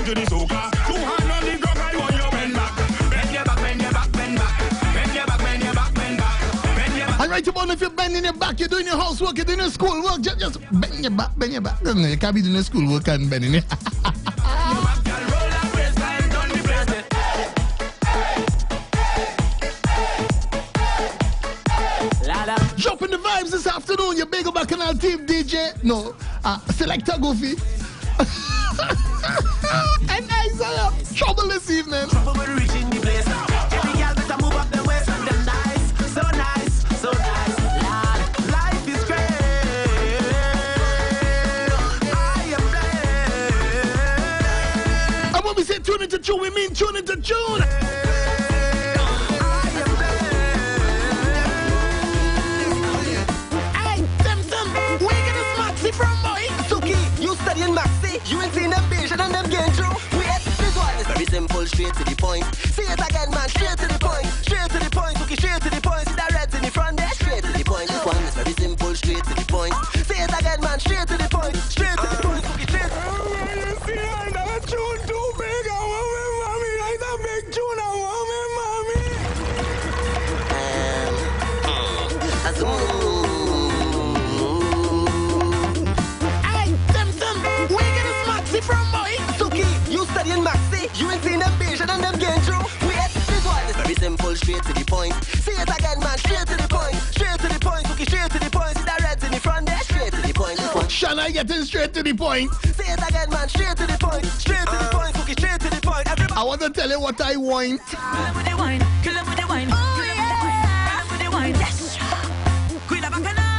to the soca. 2 hands on the ground, I want you bend back. Bend your back, bend your back, bend back. Bend your back, bend your back, bend back. Bend your back. And right about if you're bending your back, you're doing your housework, you're doing your schoolwork, just bend your back, bend your back. No, you can't be doing your schoolwork and bending it. Dropping the vibes this afternoon, your Big Bacchanal team DJ. No, Selector Goofy. And Isaiah. Trouble this evening. Trouble when reaching the place. Every girl better move up the waist and them nice. So nice, so nice. Lord, life is great. I am blessed. And when we say tune into tune, we mean tune into tune. From boy, Suki, you studying Maxi, you ain't seen them vision and them getting through. This one is very simple, straight to the point. Say it again, man, straight to the point. Straight to the point, Suki, straight to the point. See that red in the front there, straight to the point. This one is very simple, straight to the point. Say it again, man, straight to the point. Straight to the point, Suki, straight to the point. You see, I know a tune too big. I want me, mommy. I know a big tune. I want me, mommy. From boy, Suki, you studying Maxi, you ain't seen them vision and them getting through. This one is very simple, straight to the point. Say it again, man, straight to the point. Straight to the point, Suki, straight to the point. See that red in the front there, straight to the point. This one. Shana getting straight to the point. Say it again, man, straight to the point. Straight to the point, Suki, straight to the point. Everybody. I want to tell you what I want. Kill him with the wine, kill him with the wine, oh, kill him with the wine, kill him with the wine. Yes, Queen of Bacchanal.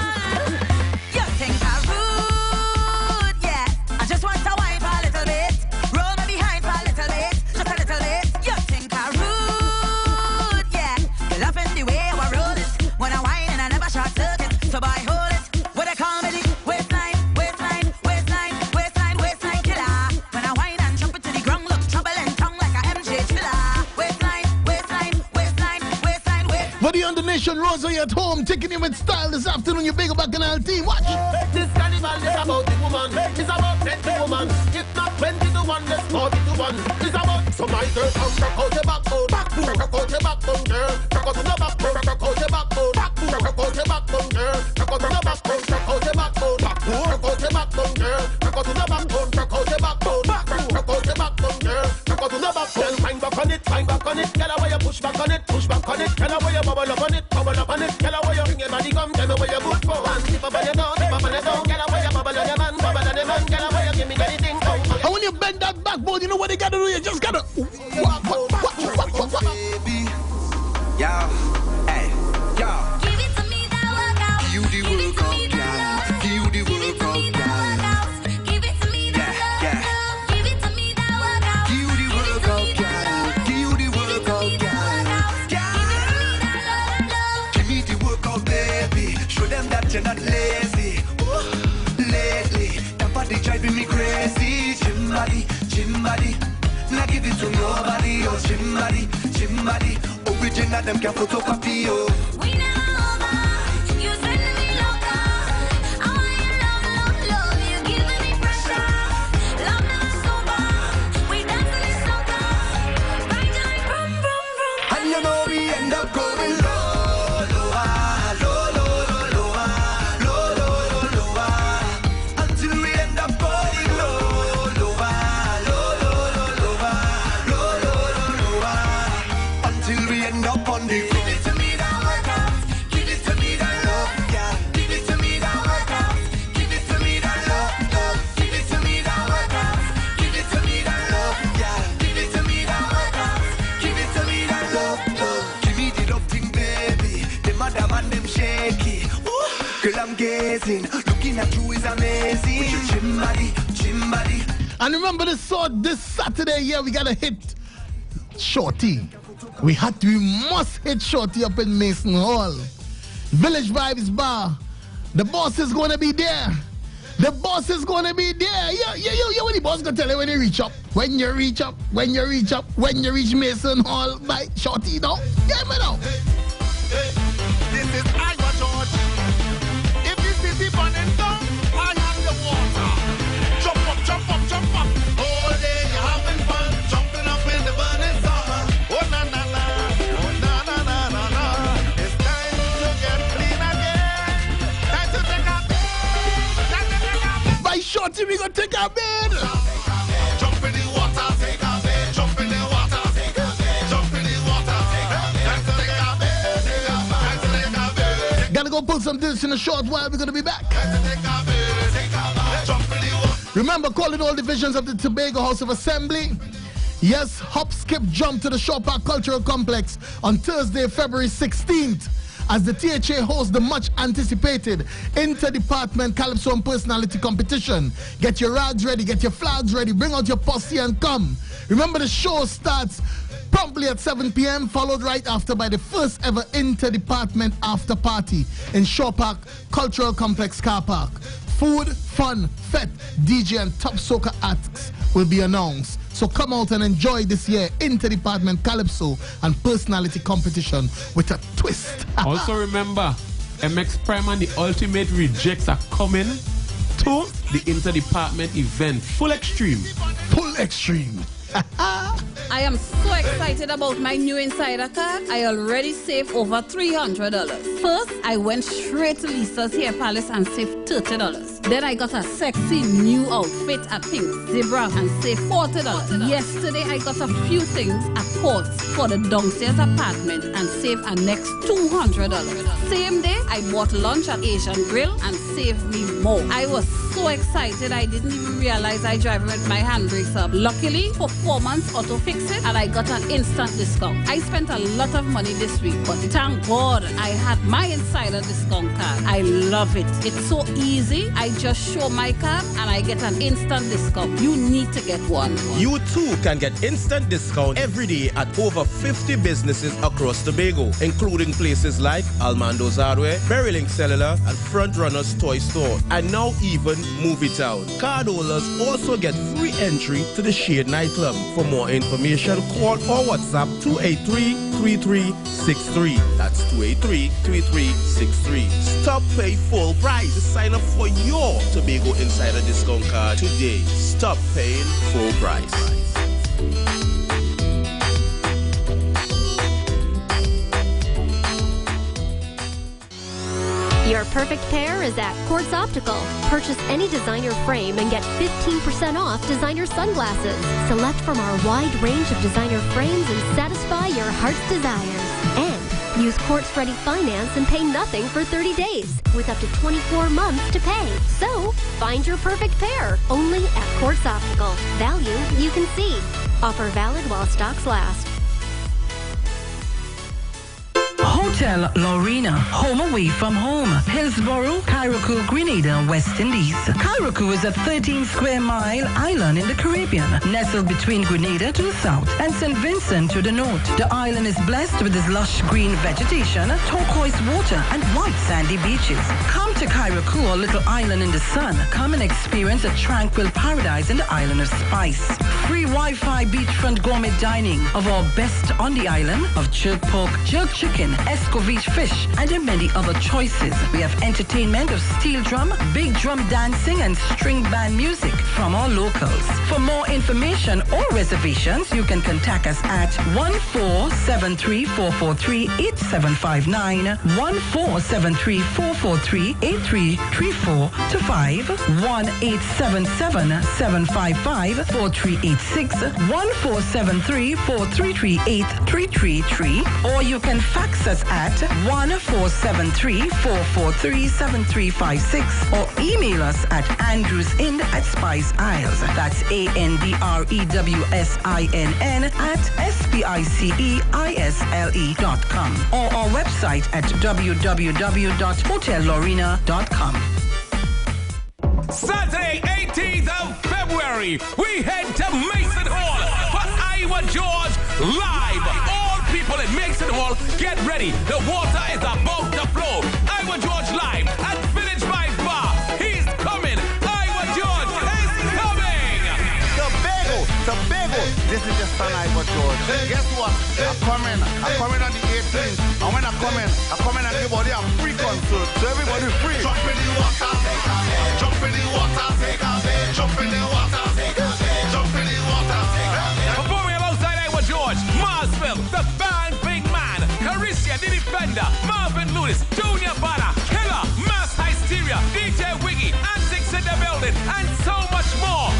You think I'm rude? Yeah, I just want to wine for a little bit. Roll me behind for a little bit, just a little bit. You think I'm rude? Yeah, you loving the way I roll it. When I whine and I never short circuit, so I hold it. What I call me the waistline, waistline, waistline, waistline, waistline killer. When I whine and jump it to the ground, look trouble and tongue like a MJ chiller. Waistline, waistline, waistline, waistline, waistline. For the on the nation, Rosie at home, taking you with style this afternoon, your Big Bacchanal team. Watch. This carnival is about the woman. It's about the woman. It's not 20 to 1, it's 40 to 1. It's about so my girl come rock out your backbone. Rock out your backbone, girl. Rock out your backbone. Rock out your backbone. Rock out your backbone, girl. Rock out your backbone. Rock out your backbone. Rock out your backbone, girl. Rock out your backbone. Rock out your backbone. Rock out your backbone, girl. Rock out your backbone. Climb back on it, climb back on it. Tell her where you push back on it, push back on it. Tell her where you bubble up on it, bubble up on it. Tell her where you bring your body come. Tell me where you good for. And tip up on your down, tip up on your down. Tell her where you bubble on your man, bubble on your man. Tell her where you give me anything. And when you bend that backbone, you know what they gotta do? You just gotta. Baby, yo, hey, yo. Give it to me, that workout. You the workout, girl. You the workout, girl. Give it to me, that love. Give it to me, that workout. You the workout, girl. You the workout, girl. Give me the workout, baby. Show them that you're not lazy. Lately, that body driving me crazy. Gym body. Now give it to nobody, oh, gym body. Original, them can photocopy, oh. We never over. You sending me loca. I want your love. You giving me pressure. Love not sober. We dancing in soca. Right like vroom, vroom, vroom. And you know we end up going low, lower. Until we end up going low, lower. Until we end up on the floor. Give it to me that workout. Give it to me that love, yeah. Give it to me that workout. Give it to me that love. Give it to me that workout. Give it to me that love, yeah. Give it to me that workout. Give it to me that love. Give me the love thing, baby. The madam and them shaky. Ooh, girl, I'm gazing. Looking at you is amazing. Gym body. And remember this Saturday, yeah, we gotta hit Shorty. We must hit Shorty up in Mason Hall. Village Vibes Bar. The boss is gonna be there. The boss is gonna be there. Yeah, what the boss gonna tell you when you reach up. When you reach Mason Hall by Shorty, no? Get me now. Hey, this is Iowa George. If you see the burning down, I am the water. Jump up. All day you haven't a bid. Jump in the water, take a bit. Jump in the water, take a bit. Jump in the water, take a bit. Time to take a bit, take a bit. Time to take a bit. Gotta go put some this in a short while. We're gonna be back. Time to take a bit, take a bit. Jump in the water. Remember, calling all divisions of the Tobago House of Assembly. Yes, hop, skip, jump to the Shaw Park Cultural Complex on Thursday, February 16th. As the THA hosts the much anticipated inter-department Calypso and personality competition. Get your rags ready, get your flags ready, bring out your posse and come. Remember, the show starts promptly at 7 p.m. followed right after by the first ever inter-department after party in Shaw Park Cultural Complex Car Park. Food, fun, fete, DJ and top soca acts will be announced. So come out and enjoy this year inter-department Calypso and personality competition with a twist. Also remember, MX Prime and the Ultimate Rejects are coming to the inter-department event. Full Extreme. Full Extreme. I am so excited about my new insider card. I already saved over $300. First, I went straight to Lisa's Hair Palace and saved $30. Then I got a sexy new outfit at Pink Zebra and saved $40. Yesterday, I got a few things at Courts for the downstairs apartment and saved a next $200. Same day, I bought lunch at Asian Grill and saved me more. I was so excited I didn't even realize I drive with my handbrakes up. Luckily, for 4 months, Auto Fix It, and I got an instant discount. I spent a lot of money this week, but thank God I had my insider discount card. I love it. It's so easy. I just show my card and I get an instant discount. You need to get one. You too can get instant discount every day at over 50 businesses across Tobago, including places like Almando's Hardware, Berrylink Cellular, and Front Runner's Toy Store, and now even Movie Town. Card holders also get free entry to the Shade Nightclub. For more information, call or WhatsApp 283-3363. That's 283-3363. Stop pay full price to sign up for your Tobago Insider Discount card today. Stop paying full price. Your perfect pair is at Quartz Optical. Purchase any designer frame and get 15% off designer sunglasses. Select from our wide range of designer frames and satisfy your heart's desires. And use Quartz Ready Finance and pay nothing for 30 days with up to 24 months to pay. So, find your perfect pair only at Quartz Optical. Value you can see. Offer valid while stocks last. Hotel Lorena, home away from home. Hillsborough, Kairoku, Grenada, West Indies. Kairoku is a 13-square-mile island in the Caribbean, nestled between Grenada to the south and St. Vincent to the north. The island is blessed with its lush green vegetation, turquoise water, and white sandy beaches. Come to Kairoku, a little island in the sun. Come and experience a tranquil paradise in the island of spice. Free Wi-Fi beachfront gourmet dining of our best on the island of jerk pork, jerk chicken, escovitch fish, and many other choices. We have entertainment of steel drum, big drum dancing, and string band music from our locals. For more information or reservations, you can contact us at 14734438759, 14734438334 to 1-877-755-4386, 14734338333, or you can fax us at 1-473-443-7356 or email us at andrewsin@Spice Isles. That's ANDREWSINN@SPICEISLE.com or our website at www.hotellorena.com. Saturday, 18th of February, we head to Mason Hall for Iowa George live. All people in Mason Hall, get ready. The water is about to flow. Iowa George live at Village Vibes Bar. He's coming. Iowa George is coming. Tobago. This is the son Iowa George. Guess what? I'm coming on the 18th. And when I come in and everybody a free concert. So everybody free. Jump in the water, take a bit. Jump in the water, take a bit. Jump in the water, take a bit. Jump in the water, take a bit. Performing alongside Iowa George, Marsville, the band Big Man, Carissa the Defender, Marvin Lewis, Junior Banner, Killer, Mass Hysteria, DJ Wiggy, Antics in the building, and so much more.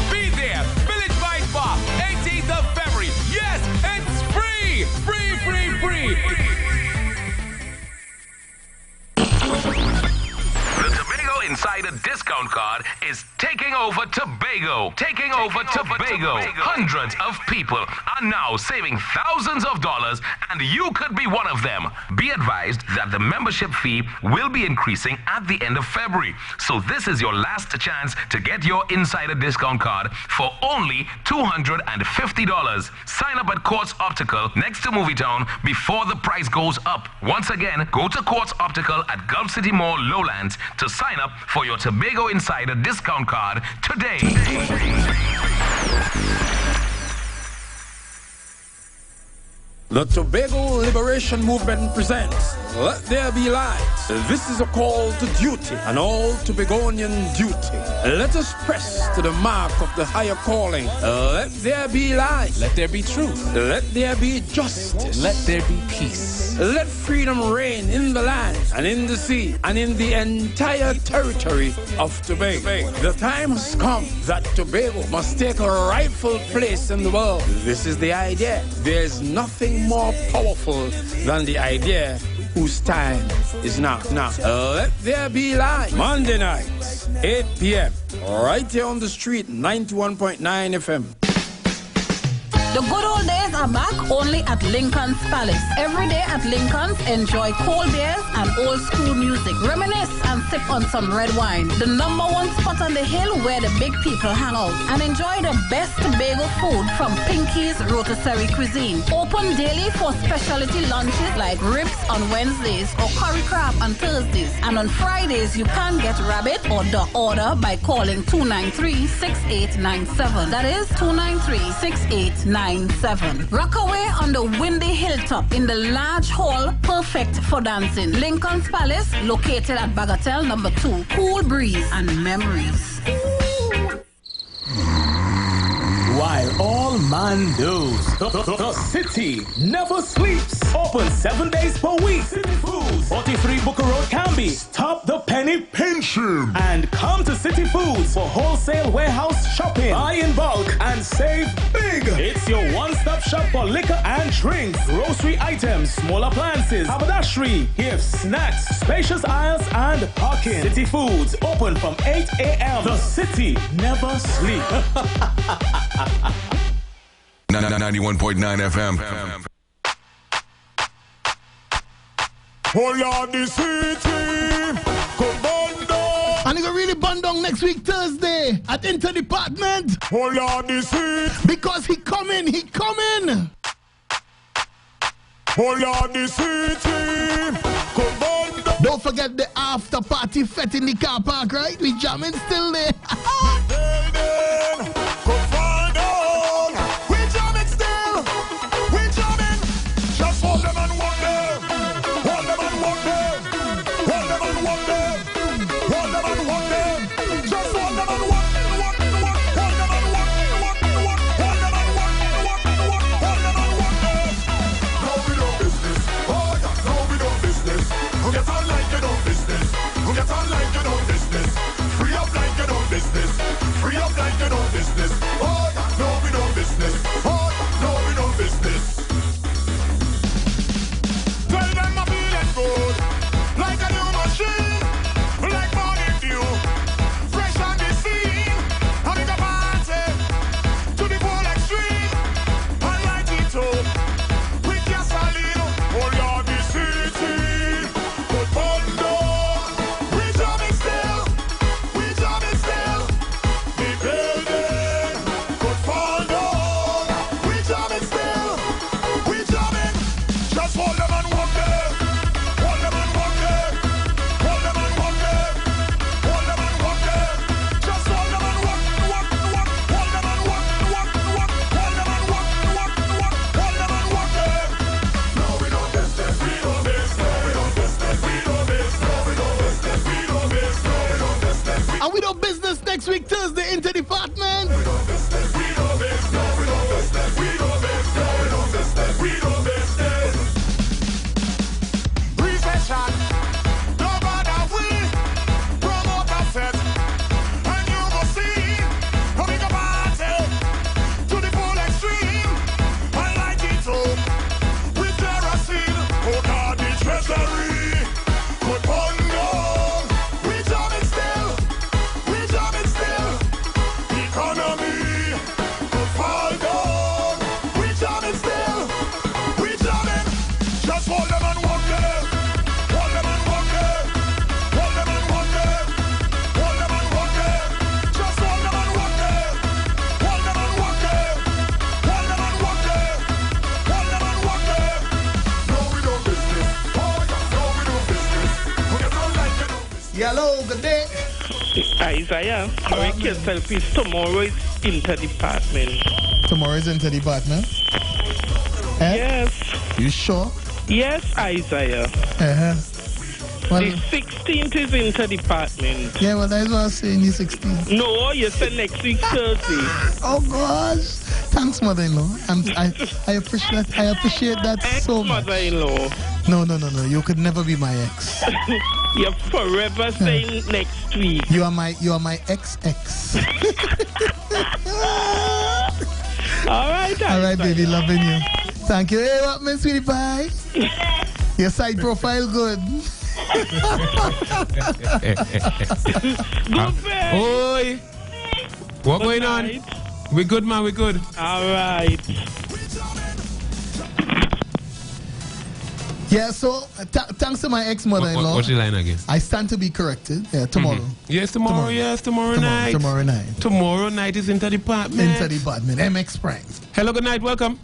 discount card is taking over Tobago. Taking over Tobago. Hundreds of people are now saving thousands of dollars, and you could be one of them. Be advised that the membership fee will be increasing at the end of February. So this is your last chance to get your insider discount card for only $250. Sign up at Quartz Optical next to Movietown before the price goes up. Once again, go to Quartz Optical at Gulf City Mall, Lowlands to sign up for your Tobago Insider discount card today. The Tobago Liberation Movement presents Let There Be Light. This is a call to duty, an all Tobagonian duty. Let us press to the mark of the higher calling. Let there be light. Let there be truth. Let there be justice. Let there be peace. Let freedom reign in the land and in the sea and in the entire territory of Tobago. The time has come that Tobago must take a rightful place in the world. This is the idea. There's nothing more powerful than the idea whose time is now. Let there be light. Monday nights, 8 p.m. right here on the street, 91.9 FM. The good old days are back only at Lincoln's Palace. Every day at Lincoln's, enjoy cold beers and old school music. Reminisce and sip on some red wine. The #1 spot on the hill where the big people hang out. And enjoy the best Tobago food from Pinky's Rotisserie Cuisine. Open daily for specialty lunches like ribs on Wednesdays or curry crab on Thursdays. And on Fridays, you can get rabbit or duck order by calling 293-6897. That is 293-6897. Rockaway on the windy hilltop in the large hall, perfect for dancing. Lincoln's Palace, located at Bagatelle #2. Cool breeze and memories. While all man knows, the city never sleeps. Open 7 days per week. City Foods, 43 Booker Road, Canby. Stop the penny pinching and come to City Foods for wholesale warehouse shopping. Buy in bulk and save big. It's your one-stop shop for liquor and drinks, grocery items, small appliances, haberdashery, gifts, snacks, spacious aisles, and parking. City Foods open from 8 a.m. The city never sleeps. 91.9 FM. Oh Lord, the city, come bundle. And you really bun down next week Thursday at Interdepartment. Oh Lord, the city, because he coming. oh Lord, the city, come bundle. Don't forget the after party fete in the car park, right? We jamming still there. Next week, Thursday, Interdepartment. Treasury, good bundle, we jamming still. Isaiah, I can tell please tomorrow is inter-department. Tomorrow is inter-department? Yes. You sure? Yes, Isaiah. Uh-huh. Well, the 16th is inter-department. Yeah, well, that's what I was saying, the 16th. No, you said next week Thursday. Oh, gosh. Thanks, mother-in-law. I appreciate that so much. Mother-in-law. No. You could never be my ex. You're forever saying next week. You are my ex-ex. All right, baby, loving you. Thank you. Hey, what, Miss Sweetie Pie? Your side profile good. Good man. Oi. What going on? We good, man. We good. All right. Yeah, so thanks to my ex-mother-in-law. What's the line again? I stand to be corrected. Yeah, tomorrow. Mm-hmm. Yes, tomorrow night. Tomorrow night. Tomorrow night is inter-department. Inter-department. MX Prime. Hello, good night. Welcome.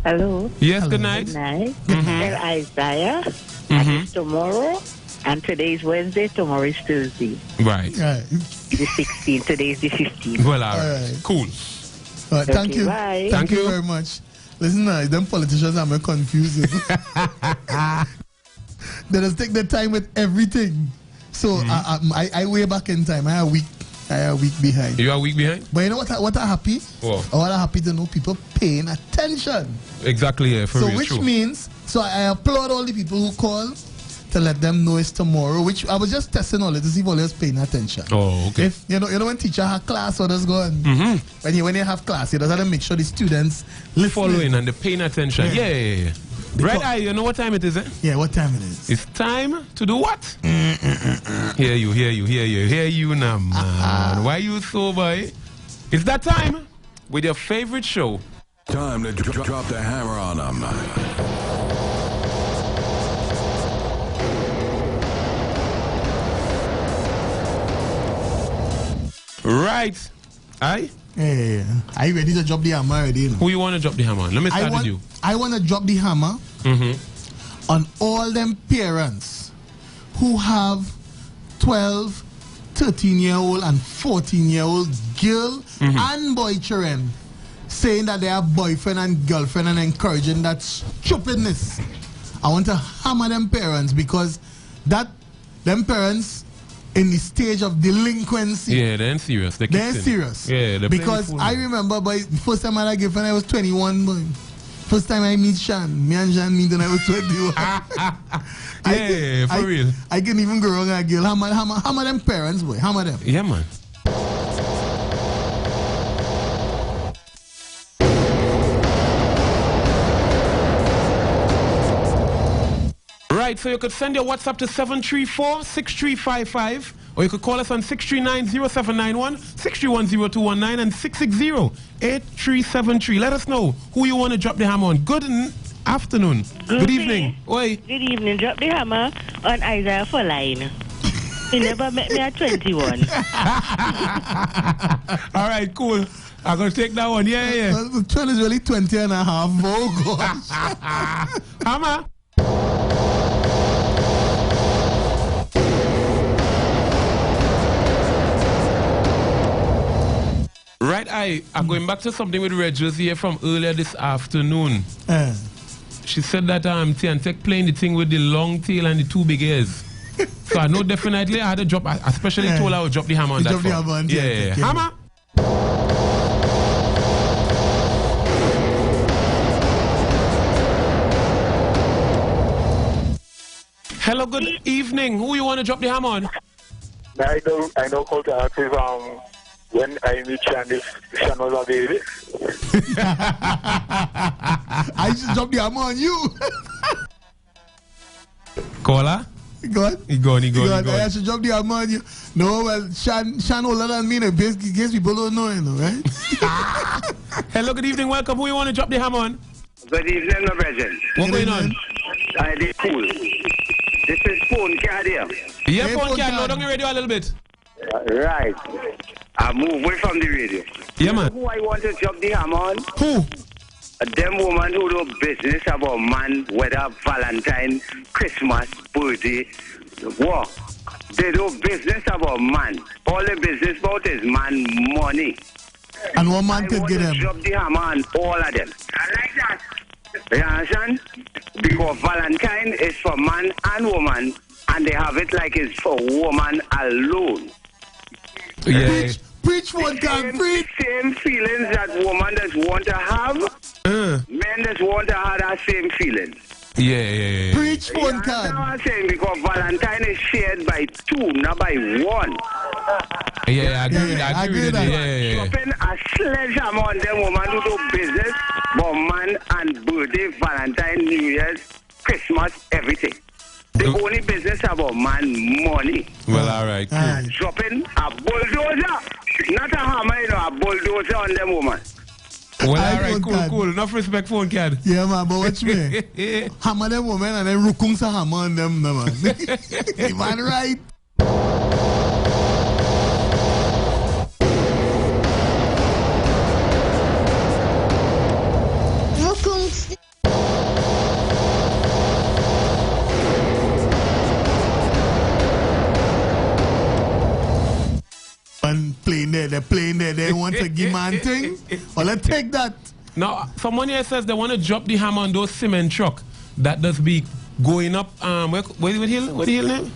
Hello. Yes, Hello. good night. Good night. Mm-hmm. Well, Isaiah. And it's tomorrow. And today is Wednesday. Tomorrow is Thursday. Right. The 16th. Today is the 15th. Well, all right. Cool. All right, thank you. Bye. Thank you very much. Listen, them politicians are confused. They just take their time with everything. So I way back in time. I a week behind. You are a week behind? But you know what I'm happy? What? What I'm happy to know people paying attention. Exactly, yeah, for so real, which true. means, I applaud all the people who call to let them know it's tomorrow, which I was just testing all it to see if all is paying attention. Oh, okay. If you know when teacher have class, what is going? When you have class, you just have to make sure the students following and they're paying attention. Yeah. Right, you know what time it is, eh? Yeah, what time it is? It's time to do what? Hear you now, man. Why you so, boy? It's that time with your favorite show. Time to drop the hammer on them. Right. Aye? Yeah. Are you ready to drop the hammer already? Who you want to drop the hammer on? Let me start with you. I want to drop the hammer on all them parents who have 12, 13-year-old and 14-year-old girl and boy children saying that they have boyfriend and girlfriend and encouraging that stupidness. I want to hammer them parents because them parents in the stage of delinquency. Yeah, they're serious. They're serious. Yeah, they're because I remember first time I gave when I was 21, boy. First time I meet Shan. Me and Shan meet when I was 21. Yeah, for real. I can even go wrong a girl. Hammer them parents, boy. Hammer them. Yeah, man. Right, so you could send your WhatsApp to 734-6355, or you could call us on 639-0791, 631-0219, and 660-8373. Let us know who you want to drop the hammer on. Good afternoon. Good evening. Oi. Good evening. Drop the hammer on Isaiah for line. He never met me at 21. All right, cool. I'm going to take that one. Yeah. The child is really 20 and a half. Oh, gosh. Hammer. Right, I'm going back to something with Regis here from earlier this afternoon. She said that Tiantek playing the thing with the long tail and the two big ears. So I know definitely I had to drop, I especially told her I would drop the hammer on that. Drop the hammer on yeah. Hammer! Hello, good evening. Who you want to drop the hammer on? I don't call to ask if when I meet Shan, if Shan was a baby. I should drop the hammer on you. Caller? He gone. I should drop the hammer on you. No, well, Shan older than me, in case people don't know, right? Hello, good evening. Welcome. Who you want to drop the hammer on? Good evening, my brethren. What's going on? I did cool. This is phone card here. Yeah, phone card. Load on the radio a little bit. Right. I move away from the radio. Yeah, man. Who I want to drop the hammer on? Who? Them woman who do business about man, whether Valentine, Christmas, birthday, war. They do business about man. All the business about is man money. And one man could get them. Drop the hammer on all of them. I like that. You understand? Because Valentine is for man and woman, and they have it like it's for woman alone. Yeah. Preach one can preach. Same feelings that woman does want to have, men does want to have that same feelings. Yeah. Preach one can. That's what I'm saying, because Valentine is shared by two, not by one. Yeah, I agree with that. Yeah. Dropping a sledgehammer on them woman who do business, but man and birthday, Valentine, New Year's, Christmas, everything. The only business about man money. Well, all right, cool. Dropping a bulldozer, not a hammer, a bulldozer on them woman. Well, all right, cool. Enough respect for one kid. Yeah, man, but watch me. Hammer them women and then Rukungsa hammer on them, man. You man right. They're playing there. They want to give man thing. Well, let's take that. Now, someone here says they want to drop the hammer on those cement truck that does be going up. What hill name?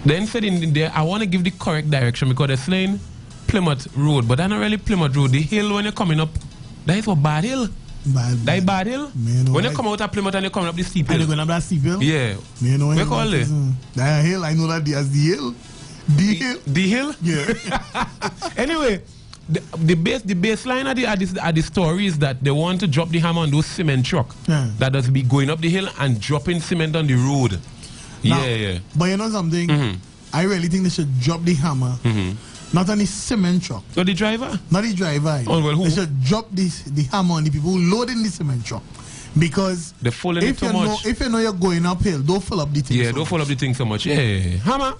Then said in there, I want to give the correct direction because they're saying Plymouth Road, but that's not really Plymouth Road. The hill when you're coming up, that is what Bad Hill. That is Bad Hill. When you come out of Plymouth and you're coming up the steep hill. And you're going up that steep hill? Yeah. What you call it? That hill, I know that as the hill. The hill? Yeah. Anyway, the baseline of the story is that they want to drop the hammer on those cement truck that does be going up the hill and dropping cement on the road. Now, yeah. But you know something? I really think they should drop the hammer. Not on the cement truck. So the driver? Not the driver. Oh, well, who? They should drop the hammer on the people who loading the cement truck. Because they're falling it too much. If you know you're going uphill, don't fill up the thing. Yeah, don't fill up the thing so much. Yeah. Hammer.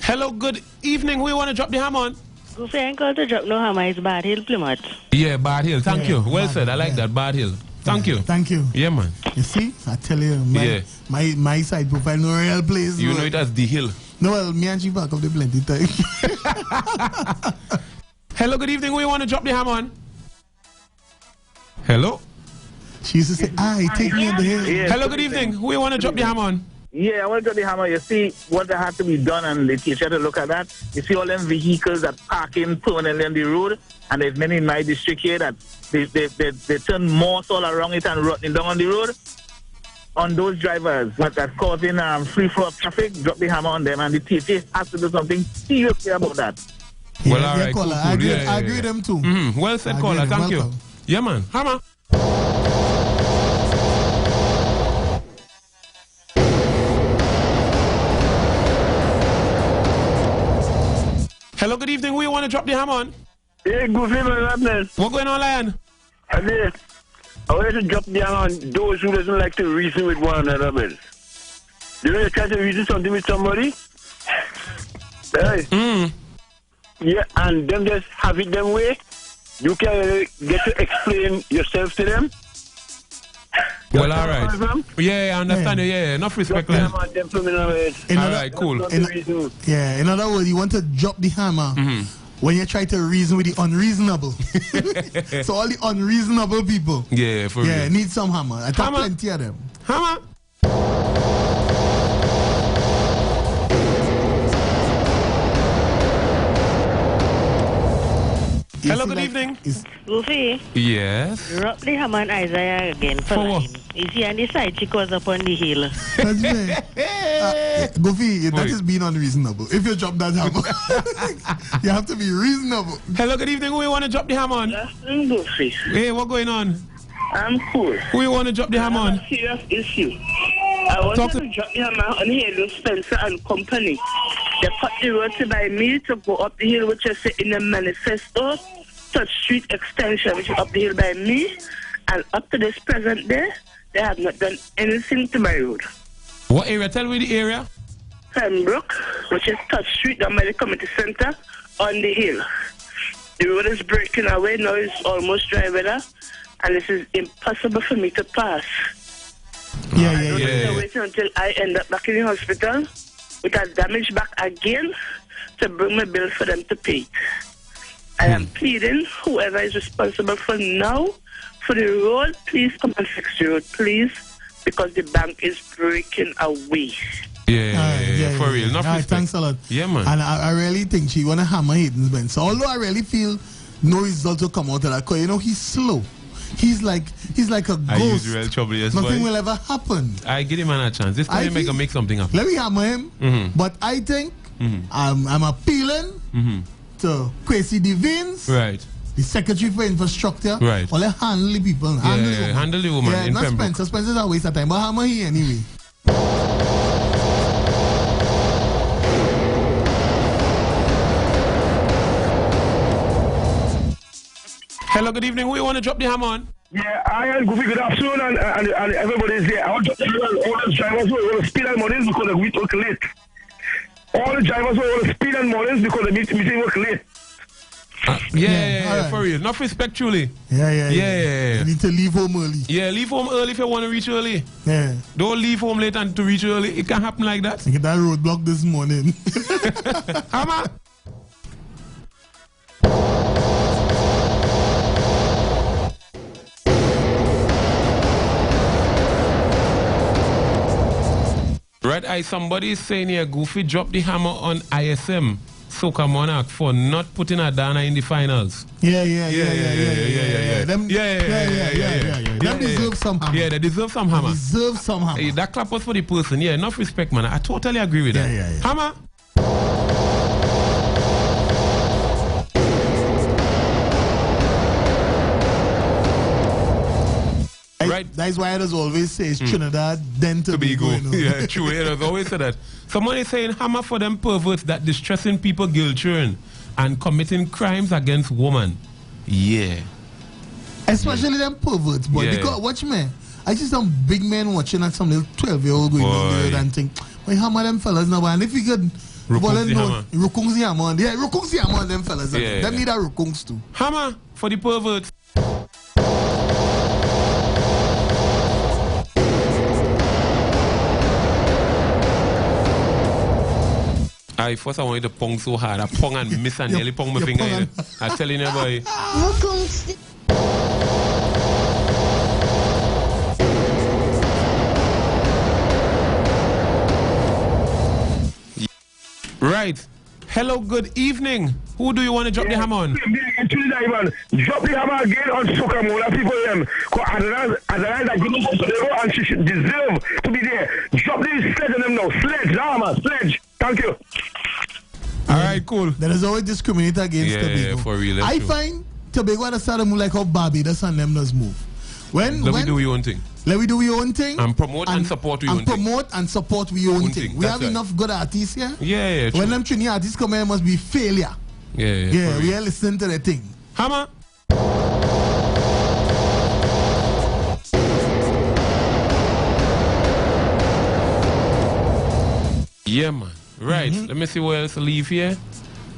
Hello, good evening. Who you want to drop the hammer on? Goofy ain't going to drop no hammer. It's Bad Hill, Plymouth. Yeah, Bad Hill. Thank you. Well said. I like that. Bad Hill. Thank you. Thank you. Yeah, man. You see, I tell you, my side profile no real place. You know it as the hill. No, well, me and she back up the plenty time. Hello, good evening. Who you want to drop the hammer on? Hello? She used to say, take me in the hill. Yeah, hello, good evening. Who you want to drop the hammer on? Yeah, I want to drop the hammer. You see what has to be done, and the teacher to look at that. You see all them vehicles that parking permanently on the road, and there's many in my district here that they turn moss all around it and rotting down on the road. On those drivers that causing free flow of traffic, drop the hammer on them, and the teacher has to do something seriously about that. Yeah, well, all right, cool. I agree with them too. Well said, caller. Thank you. Yeah, man. Hammer. Hello, good evening. Who you want to drop the hammer on? Hey, Goofy, man. What going on, Lion? I want to drop the hammer on those who doesn't like to reason with one another, man. You know, you try to reason something with somebody? Right? Yeah, and them just have it them way. You can get to explain yourself to them. Well, all right. Yeah, I understand. Yeah, enough respect, Lion. All right, cool. In other words, you want to drop the hammer when you try to reason with the unreasonable. So all the unreasonable people, for real. need some hammer. I got plenty of them. Hammer. Hello, good evening. Goofy? Yes? Drop the hammer on Isaiah again for line. Is he on the side? She goes up on the hill. Goofy, that is being unreasonable. If you drop that hammer, you have to be reasonable. Hello, good evening. Who you want to drop the hammer on? I'm Goofy. Hey, what going on? I'm cool. Who you want to drop the hammer on? Serious issue. I wanted to drop the hammer on here, Spencer and Company. They put the road to by me to go up the hill, which is in the manifesto, Touch Street Extension, which is up the hill by me. And up to this present day, they have not done anything to my road. What area? Tell me the area. Pembroke, which is Touch Street, down by the community center, on the hill. The road is breaking away. Now it's almost dry weather. And this is impossible for me to pass. I don't want to wait until I end up back in the hospital with a damage back again to bring my bill for them to pay. I am pleading, whoever is responsible for now, for the road, please come and fix the road, please, because the bank is breaking away. For real. Enough respect. Thanks a lot. Yeah, man. And I really think she want to hammer Hayden's Ben. So although I really feel no result will come out of that, because you know he's slow. He's like a ghost. I use real trouble, yes, Nothing boy. will ever happen. I give him a chance. This time I can make something up. Let me hammer him. But I think I'm appealing to Kwesi Devines, right? The Secretary for Infrastructure, right? Or let handle the people. Handle the woman. Yeah, in not Pembroke. Spencer. Spencer's a waste of time. But hammer he anyway. Hello, good evening. Who you want to drop the hammer on? Yeah, I am Goofy. Good afternoon, and everybody's here. I want to tell all the drivers who want to speed on mornings because they meet work late. All the drivers who want to speed on mornings because they meet work late. Yeah, for real. Enough respect, truly. Yeah. You need to leave home early. Yeah, leave home early if you want to reach early. Yeah. Don't leave home late and to reach early. It can happen like that. I get that roadblock this morning. Hammer. Right, somebody is saying here, Goofy dropped the hammer on ISM, Soca Monarch, for not putting Adana in the finals. Yeah. Them deserve some hammer. Yeah, they deserve some hammer. Deserve some hammer. Hey, that clap was for the person. Yeah, enough respect, man. I totally agree with that. Hammer. Right. That's why I always say it's Trinidad, then Tobago. Yeah, true. It always say that. Somebody saying hammer for them perverts that distressing people guilt children and committing crimes against women. Yeah. Especially them perverts, boy. Because watch me. I see some big men watching at some little 12-year-old going on there and think, why hammer them fellas now? And if you could Rukung's the hammer. Yeah, Rukung's the hammer them fellas. Them need a Rukung's too. Hammer for the perverts. First I wanted to pong so hard. I pong and miss and nearly pong my finger. I'm telling you, boy. Right. Hello, good evening. Who do you want to drop the hammer on? Drop the hammer again on Soca Mola people. Because Adana and she should deserve to be there. Drop the sledge on them now. Sledge, hammer, sledge. Thank you. All right, cool. There is always discriminate against Tobago. Yeah, for real. I find Tobago had started move like how Barbados and them does move. Let me do your own thing. Let me do your own thing. And promote and support your own thing. And promote and support your own thing. We have enough good artists here. Yeah, when them Trini artists come here, must be failure. Yeah, we are listening to the thing. Hammer. Yeah, man. Right. Let me see what else to leave here.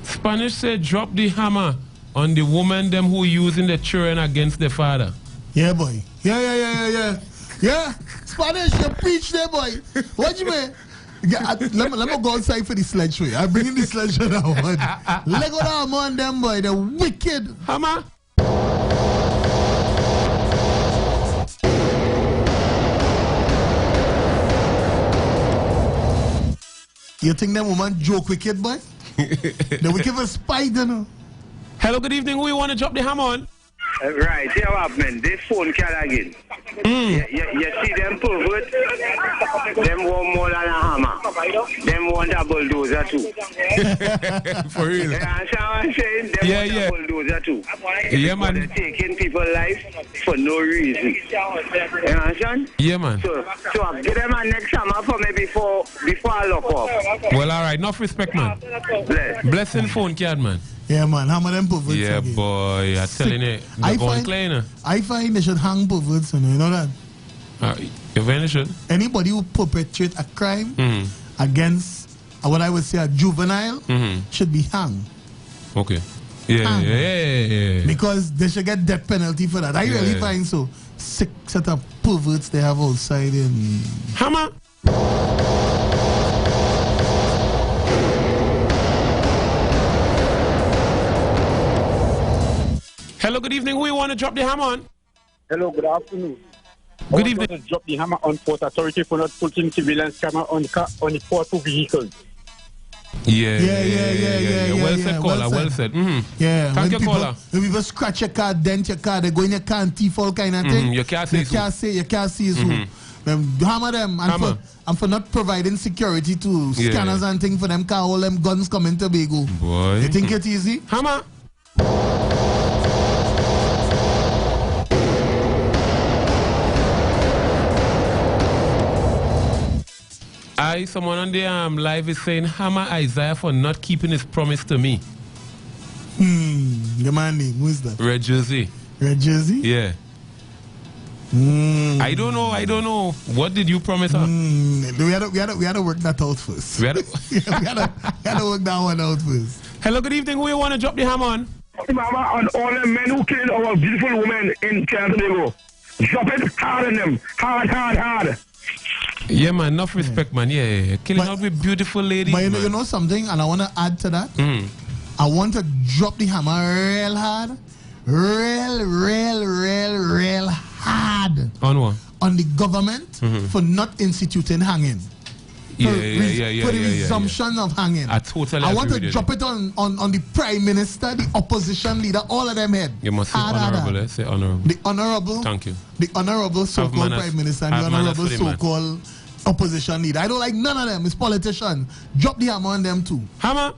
Spanish said, drop the hammer on the woman them who using the children against the father. Yeah, boy. Yeah. Spanish, you preach there, boy. What you mean? Let me go outside for the sledge way. I'm bringing the sledge now. Let go down on them, boy. The wicked hammer. You think that woman joke wicked, boy? The wicked was spider, no? Hello, good evening. Who you want to drop the hammer on? Right, here what man, this phone call again. You see them pervert, them want more than a hammer. Them want a bulldozer too. For real. You understand what I'm saying? Them want a bulldozer too. Yeah, man. They're taking people's life for no reason. You understand? Yeah, man. So give them a next hammer for me before I lock off. Well, all right. Enough respect, man. Blessing phone card, man. Yeah, man, hammer them perverts. Yeah, again. boy, I'm telling you. I find they should hang perverts, you know that? You find they should? Anybody who perpetrate a crime against what I would say a juvenile should be hanged. Okay. Yeah. Because they should get death penalty for that. I really find so. Sick set of perverts they have outside in Hammer. Hello, good evening. Who you want to drop the hammer on? Hello, good afternoon. Good evening. I want to drop the hammer on Port Authority for not putting surveillance camera on the port of vehicles. Yeah. Well said, caller. Well said. Yeah. Thank you, people, caller. When people scratch your car, dent your car, they go in your car and thief all kind of thing. You can't say you can't see who. Hammer them and for not providing security to scanners and things for them car, all them guns come in Tobago. Boy. You think it's easy? Hammer. Someone on the live is saying hammer Isaiah for not keeping his promise to me. The man name, who is that? Red Jersey. Red Jersey? Yeah. I don't know. What did you promise her? We had to work that out first. We had to work that one out first. Hello, good evening. Who you want to drop the hammer on? Mama, on all the men who killed our beautiful women in Tobago. Drop it hard on them. Hard. Yeah, man, enough respect, man. Yeah. Killing out with beautiful ladies. But you know something, and I want to add to that. I want to drop the hammer real hard. Real hard. On what? On the government for not instituting hanging. For the resumption of hanging. I totally I want to agree with drop it on the Prime Minister, the opposition leader, all of them head. You must say honorable. Say honorable. The honorable. Thank you. The honorable so-called Prime Minister and the honorable so-called opposition leader. I don't like none of them. It's politicians. Drop the hammer on them too. Hammer.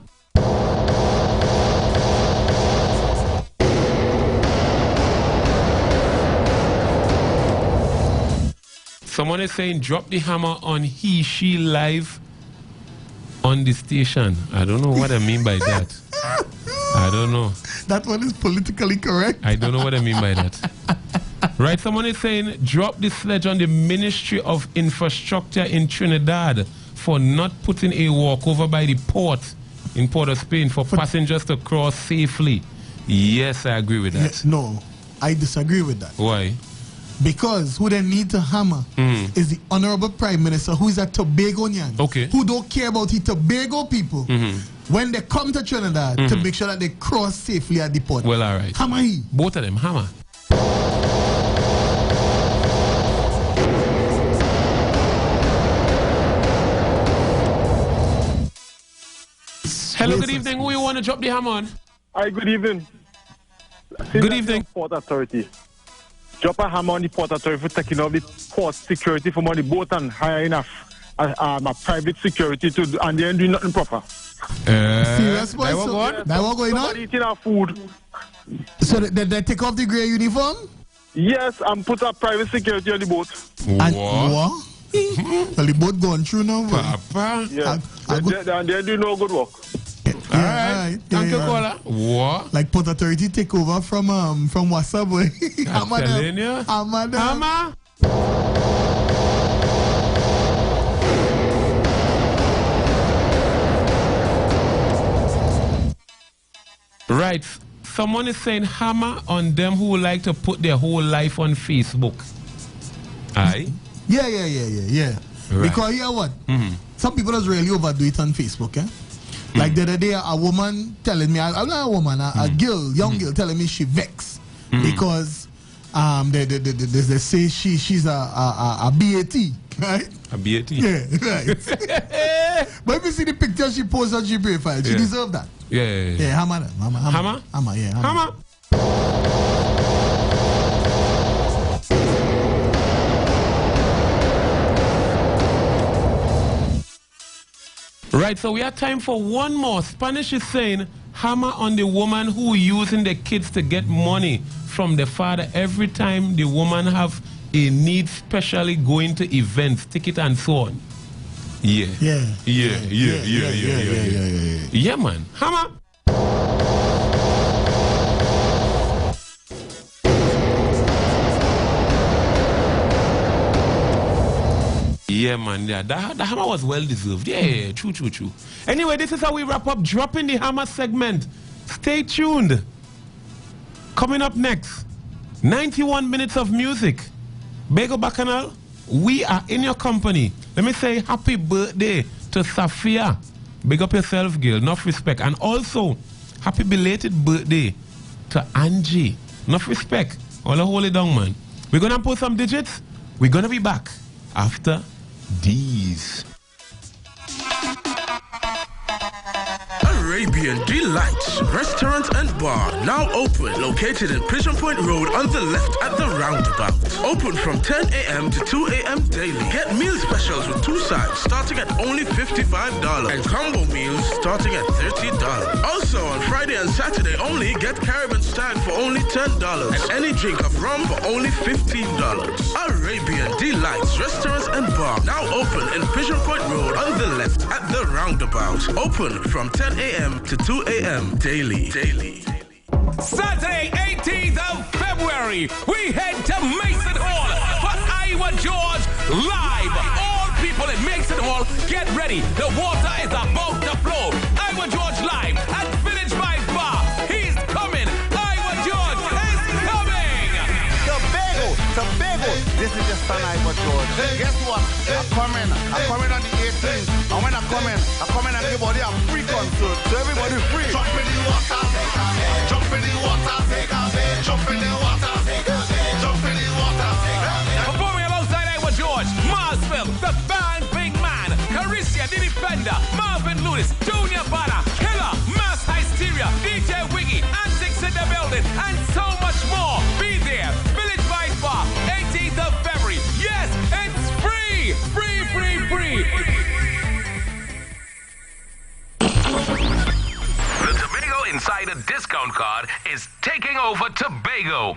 Someone is saying drop the hammer on she live on the station. I don't know what I mean by that. I don't know. That one is politically correct. I don't know what I mean by that. Right, someone is saying drop the sledge on the Ministry of Infrastructure in Trinidad for not putting a walkover by the port in Port of Spain for passengers to cross safely. Yes, I agree with that. No, I disagree with that. Why? Because who they need to hammer is the Honorable Prime Minister, who is a Tobagonian, who don't care about the Tobago people when they come to Trinidad to make sure that they cross safely at the port. Well, all right. Hammer he. Both of them, hammer. Hello, good evening. Who you want to drop the hammer on? Hi, good evening. Good evening. Port Authority. Drop a hammer on the Port Authority for taking off the port security from on the boat and hire enough a private security to and they ain't doing nothing proper. Serious boy? That was going on? Somebody eating our food. So they take off the grey uniform? Yes, and put a private security on the boat. And what? Well, the boat going through now. Papa. Yeah. And they do no good work. All right. Thank you, caller. What? Like Port Authority take over from Wassa boy. I'm telling you. Hammer. Right. Someone is saying hammer on them who would like to put their whole life on Facebook. Aye? Yeah. Right. Because you know what? Some people just really overdo it on Facebook, eh? Like the other day, a woman telling me, I'm not a woman, a girl, young girl telling me she vexed because they say she's a BAT, right? A BAT? Yeah, right. But if you see the picture she posts on her profile, she deserves that. Yeah, hammer. Hammer. Right, so we have time for one more. Spanish is saying, hammer on the woman who using the kids to get money from the father every time the woman have a need, especially going to events, ticket and so on. Yeah, man. Hammer. Yeah, man. Yeah, that hammer was well deserved. Yeah, true. Anyway, this is how we wrap up dropping the hammer segment Stay tuned. Coming up next, 91 minutes of music. Bego Bacchanal, we are in your company. Let me say happy birthday to Safia. Big up yourself, Gil. Enough respect. And also, happy belated birthday to Angie. Enough respect. All hold it down, man. We're going to put some digits. We're going to be back after these. Arabian Delights Restaurant and Bar, now open, located in Pigeon Point Road on the left at the roundabout. Open from 10 a.m. to 2 a.m. daily. Get meal specials with 2 sides starting at only $55 and combo meals starting at $30. Also on Friday and Saturday only, get Caribbean Stag for only $10 and any drink of rum for only $15. Arabian Delights Restaurant and Bar, now open in Pigeon Point Road on the left at the roundabout. Open from 10 a.m. to 2 a.m. daily. Saturday, 18th of February, we head to Mason Hall for Iowa George live. All people in Mason Hall, get ready. The water is about to flow. Iowa George live at Village by Bar. He's coming. Iowa George is coming. Tobago. This is just an Iowa George. Guess what? I'm coming on the 18th. And when I come in and everybody a free concert. So everybody free. Jump in the water, jump in the water, jump in the water, jump in the water. Performing alongside Iowa George, Marsville, the band Big Man, Carissa the Defender, Marvin Lewis, Junior Banner, Killer, Mass Hysteria, DJ Wiggy, Antics in the building, and so much more. Be there. Village Vibe Bar, 18th of February. Yes, it's free. Free. The Tobago Insider discount card is taking over Tobago.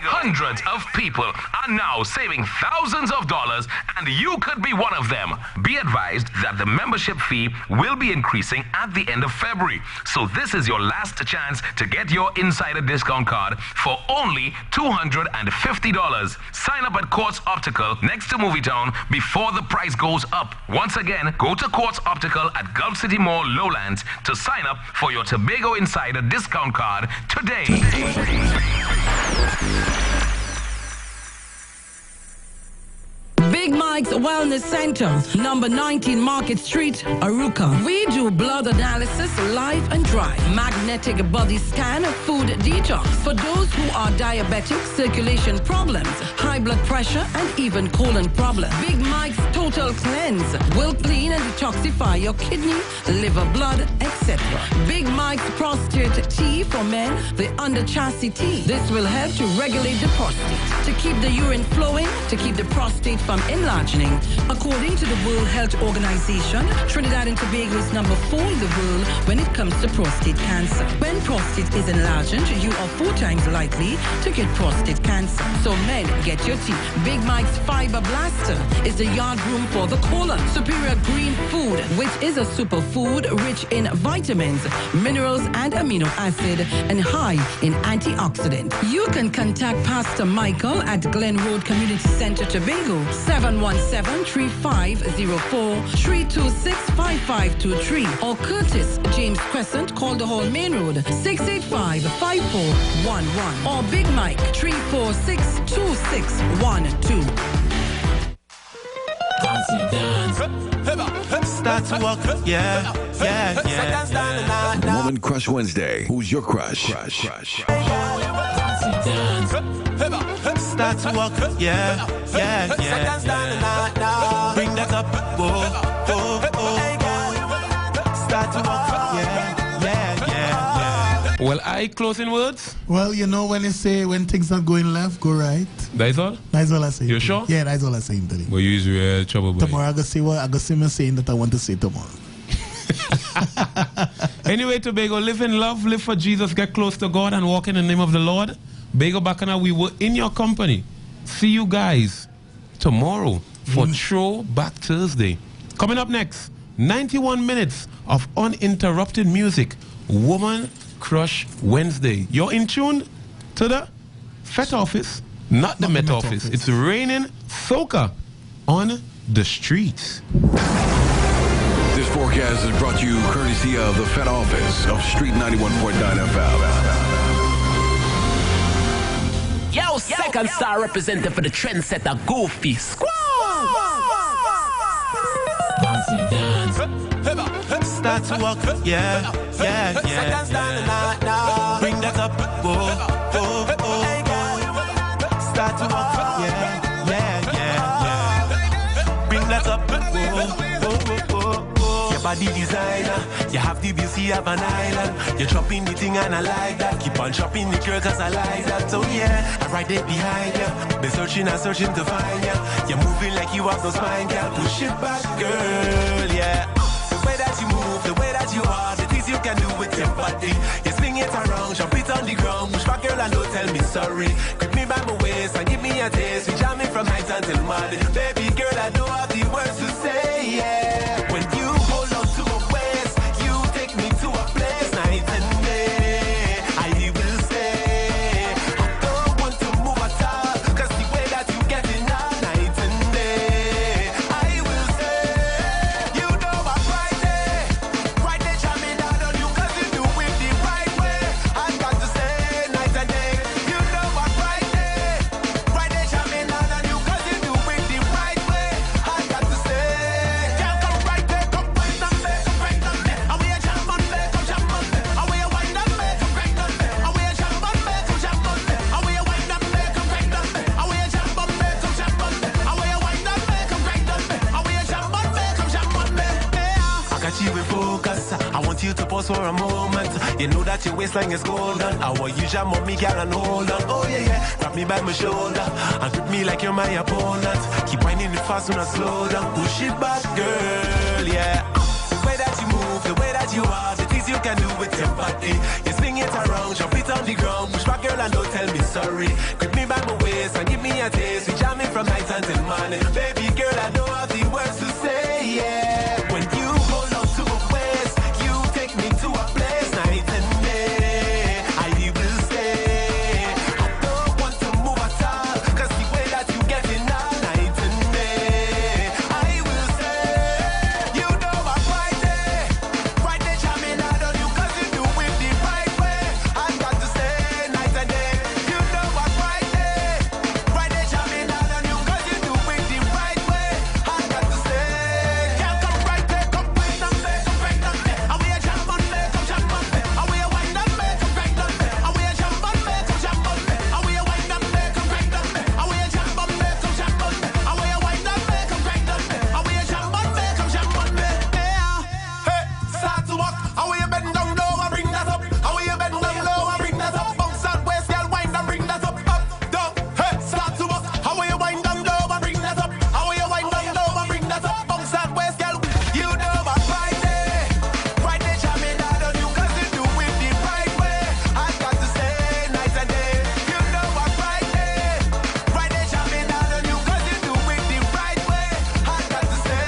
Hundreds of people are now saving thousands of dollars, and you could be one of them. Be advised that the membership fee will be increasing at the end of February. So this is your last chance to get your Insider discount card for only $250. Sign up at Quartz Optical next to Movietown before the price goes up. Once again, go to Quartz Optical at Gulf City Mall, Lowlands to sign up for your Tobago Insider discount card today. Big Mike's Wellness Center, number 19 Market Street, Aruka. We do blood analysis, live and dry, magnetic body scan, food detox for those who are diabetic, circulation problems, high blood pressure, and even colon problems. Big Mike's Total Cleanse will clean and detoxify your kidney, liver, blood, etc. Big Mike's Prostate Tea for men, the under chassis tea. This will help to regulate the prostate, to keep the urine flowing, to keep the prostate from enlarging. According to the World Health Organization, Trinidad and Tobago is number 4 in the world when it comes to prostate cancer. When prostate is enlarged, you are 4 times likely to get prostate cancer. So men, get your tea. Big Mike's Fiber Blaster is the yard room for the colon. Superior Green Food, which is a superfood rich in vitamins, minerals, and amino acid, and high in antioxidant. You can contact Pastor Michael at Glen Road Community Center, Tobago, 717-350-326-5523, or Curtis James Crescent, Calderhall Main Road, 685-5411, or Big Mike, 346-2612. Start to walk, yeah. Woman Crush Wednesday. Who's your crush? Start to walk, yeah. Bring that up, whoa. Start to walk, yeah. Well, closing words? Well, you know when you say when things are going left, go right. That's all? That's all I say. You sure? Yeah, that's all I say. Today. Well, you use real trouble, boy. Tomorrow I go see me saying that I want to say tomorrow. Anyway, Tobago, live in love, live for Jesus, get close to God, and walk in the name of the Lord. Bego Bacchanal, we were in your company. See you guys tomorrow for Throwback Thursday. Coming up next, 91 minutes of uninterrupted music. Woman Crush Wednesday. You're in tune to the Fet Office, not the Met Office. It's raining soca on the streets. This forecast broadcast is brought to you courtesy of the Fed Office of Street 91.9 FM. Yo, second star representative for the trendsetter Goofy Squad. Start to walk, yeah. Second star tonight now. Bring that up, whoa. Start to walk, yeah. Bring that up, whoa. Your body designer, you have the beauty of an island. You're chopping the thing and I like that. Keep on chopping the girl cause I like that. So yeah, I'm right there behind you. Been searching and searching to find you. You're moving like you have no spine, girl. Push it back, girl, yeah. The way that you move, the way that you are, the things you can do with your body. You swing it around, jump it on the ground. Push back, girl, and don't tell me sorry. Grip me by my waist and give me a taste. We jamming from night until morning. Baby girl, I know all the words to say, yeah. When you hold on to my waist, you take me to a place night and day. I will say, I don't want to move at all, cause the way that you get in all night and day. I will say, you know I'm right there jamming down on you, cause you do it the right way. I got to say, night and day, you know I'm right there jamming down on you, cause you do it the right way. I got to say, yeah, come right there, come right on there, come right on there. And we a jam on there, come jam on there. And we a wind up there, come right on there. And we a jam on there, come jam on there. And we a wind up there, come right on there. And we a jam on there, come jam on there. And we a wind up there, come right on there. And we a jam on there, come jam on there. I got you in focus. I want you to pause for a moment. You know that your waistline is golden. I want you jam on me, girl, and hold on. Oh yeah. Grab me by my shoulder and grip me like you're my opponent. Keep winding it fast when I slow down. Push it back, girl, yeah. The way that you move, the way that you are, the things you can do with your body. You swing it around, jump it on the ground. Push back, girl, and don't tell me sorry. Grip me by my waist and give me a taste. We jamming from night until morning. Baby girl, I know all the words to say, yeah. When you hold on to my waist, you take me to a place night and day. I will say, I don't want to move at all, cause the way that you get in all night and day. I will say, you know I'm right there jamming out on you, cause you do it the right way. I got to say, night and day, you know I'm right there jamming out on you, cause you do it the right way. I got to say, yeah, come right there, come right on there, come right on there. And we a jam on there, come jam on there. And we a wind up there, come right on there. And we a jam on there, come jam on there. And we a wind up there, come right on there. And we a jam on there, come jam on there. And we a wind up there, come right on there. And we a jam on there, come jam on there. Hey, start to walk. And we a bend down low and bring that up. And we a bend down low and bring that up. Bounce that waist, girl, wind and bring that up, down. Hey, start to walk. And we a wind down low and bring that up. And we a wind down low and bring that up. Bounce that waist, girl. You know I'm right there jamming out on you, cause you do it the right way. I got to say, night and day, you know I'm right there jamming out on you, cause you do it the right way. I got to say,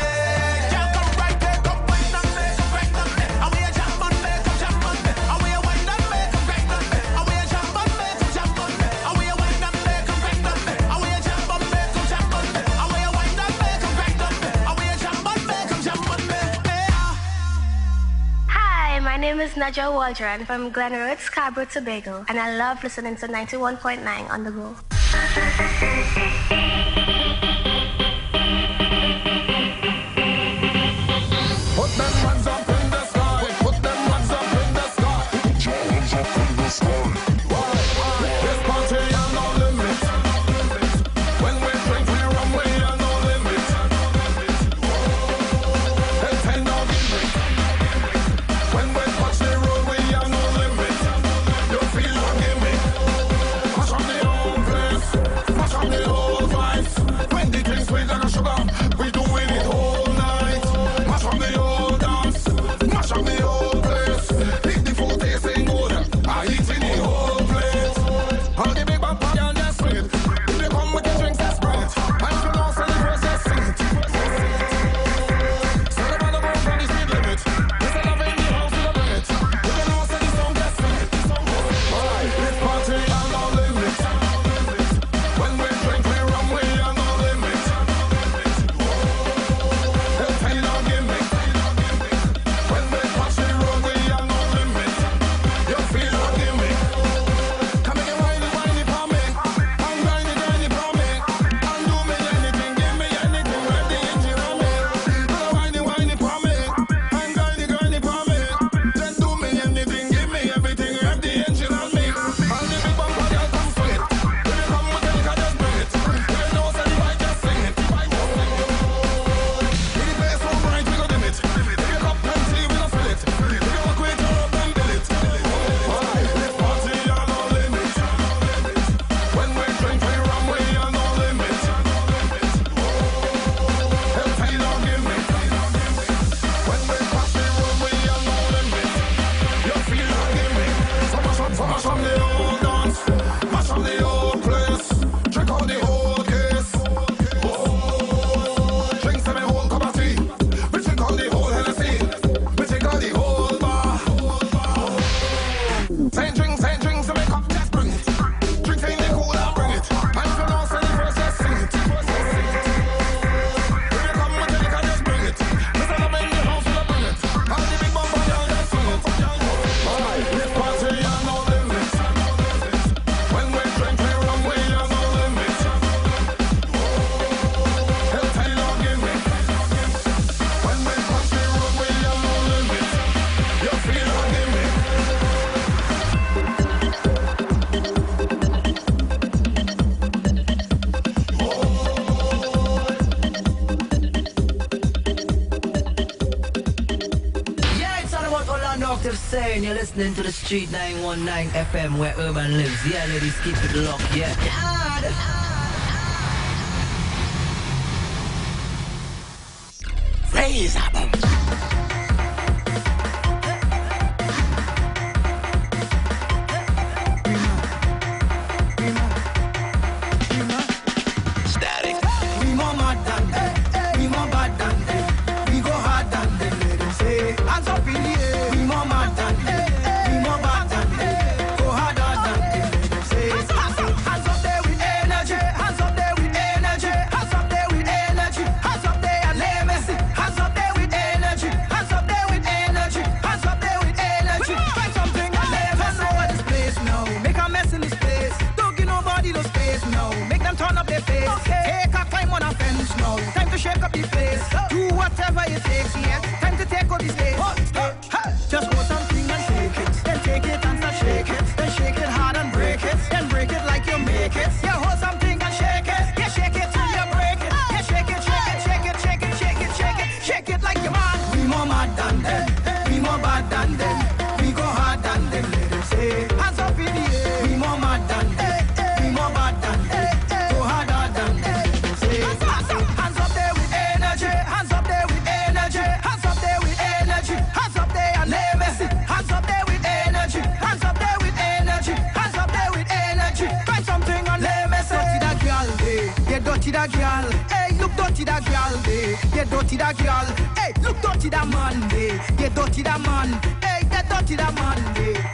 yeah, come right there, come right on there, come right on there. And we a jam on there, come jam on there. And we a wind up there, come right on there. And we a jam on there, come jam on there. And we a wind up there, come right on there. And we a jam on there, come jam on there. And we a wind up there, come right on there. And we a jam on there, come jam on there. Hi, my name is Naja Waldron from Glen Road, Scarborough, Tobago, and I love listening to 91.9 on the go. Put them hands up in the sky. Put them hands up in the sky. Put your hands up in the sky. This party are no limits. When we drink, we rum, we are no limits. Hey, ten no limits. When we touch the road, we are no limits. You feel like gimmick. Mash up the whole place. Mash up the whole vibe. One Octave saying you're listening to the Street 919 FM where urban lives. Yeah, ladies, keep it locked. Yeah. Raise up. Static. We more mad than them. We more bad than them. We go hard than them. Let them say, hands up in the air. We more mad than them. We more bad than them. Go harder than them. Let them say, hands up there with energy. Hands up there with energy. Hands up there with energy. Hands up there and let me see. Hands up there with energy. Hands up there with energy. Hands up there with energy. Find something and let us know what this place now. Make a mess in this place. Don't give nobody no space now. Make them turn up their face. Take a time on a fence now. Time to shake up the place. Do whatever it takes, yes. Time to take out the stage. Just go something and shake it. Then take it and start shake it. Then shake it hard and break it. Then break it like you make it. Yeah, hold something and shake it. Yeah, shake it till you break it. Yeah, shake it, shake it, shake it, shake it, shake it, shake it. Shake it like your man. We more mad than them. We more bad than them. We go hard than them. Let them say, hands up in the air. We more mad than them. We more bad than them. Go harder than them. Let them say, hands up there with energy. Hands up there with energy. Hands up there with energy. Hands up there and let me see. Hands up there with energy. Hands up there with energy. Hands up there with energy. Find something and let me see. Dirty that girl, get dirty that girl. Hey, look dirty that girl, get dirty that girl. Hey, look dirty that man, get dirty that man. Hey, get dirty that man,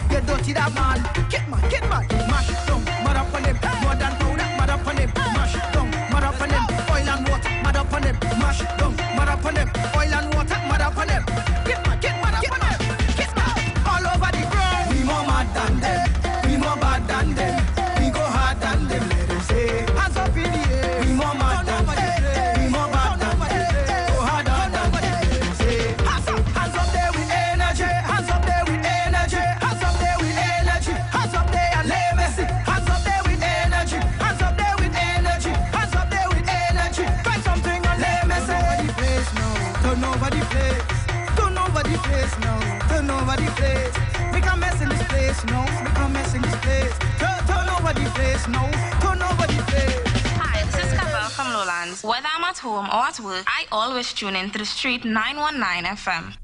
get dirty that man. Get man, mash down, mud up on him, mud and powder, mud up on him, mash down, mud up on him, oil and water, mud up on him, mash down, mud up on him, oil and water, mud up on him. Get mad up on him, get mad all over the ground. We more mad than them, we more bad than them, we go hard than them. Let them say, hands up in the air. We more mad than them, we more bad than them, go harder than them. Let them say, hands up there with energy, hands up there with energy, hands up there with energy, hands up there and let me see. Hands up there with energy, hands up there with energy, hands up there with energy. Find something and let me see. Turn over the place, turn over the place now, turn over the place. Make a mess in this place now, make a mess in this place. Turn over the place now, turn over the place. Hi, this is Cabell from Lowlands. Whether I'm at home or at work, I always tune in to the Street 919 FM.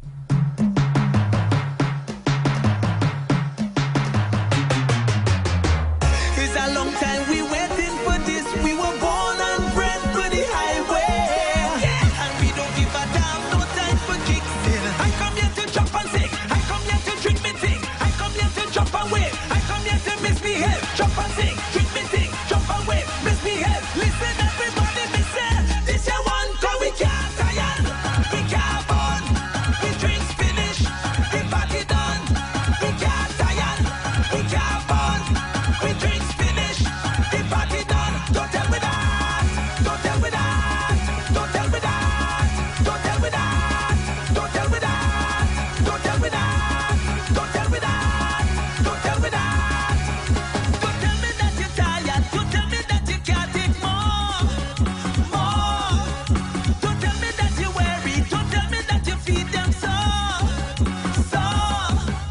It's a long time we waiting for this. We were born and bred for the highway. Yeah. And we don't give a damn, no time for kicks in. I come here to jump and sing. I come here to drink me thing. I come here to jump and wave. I come here to misbehave. Jump and sing, drink me thing. Jump and wave, misbehave. Listen everybody, me say, this year one, cause we can't tire. We can't burn. We drinks finish. The party done. We can't tire. We can't burn. We drinks finish. The party done. Don't tell me that. Don't tell me that. Don't tell me that. Don't tell me that. Don't tell me that. Don't tell me that. Don't tell me that. Don't tell me that. Don't tell me that you're tired. Don't tell me that you can't take more. More. Don't tell me that you're worried. Don't tell me that you feed them so.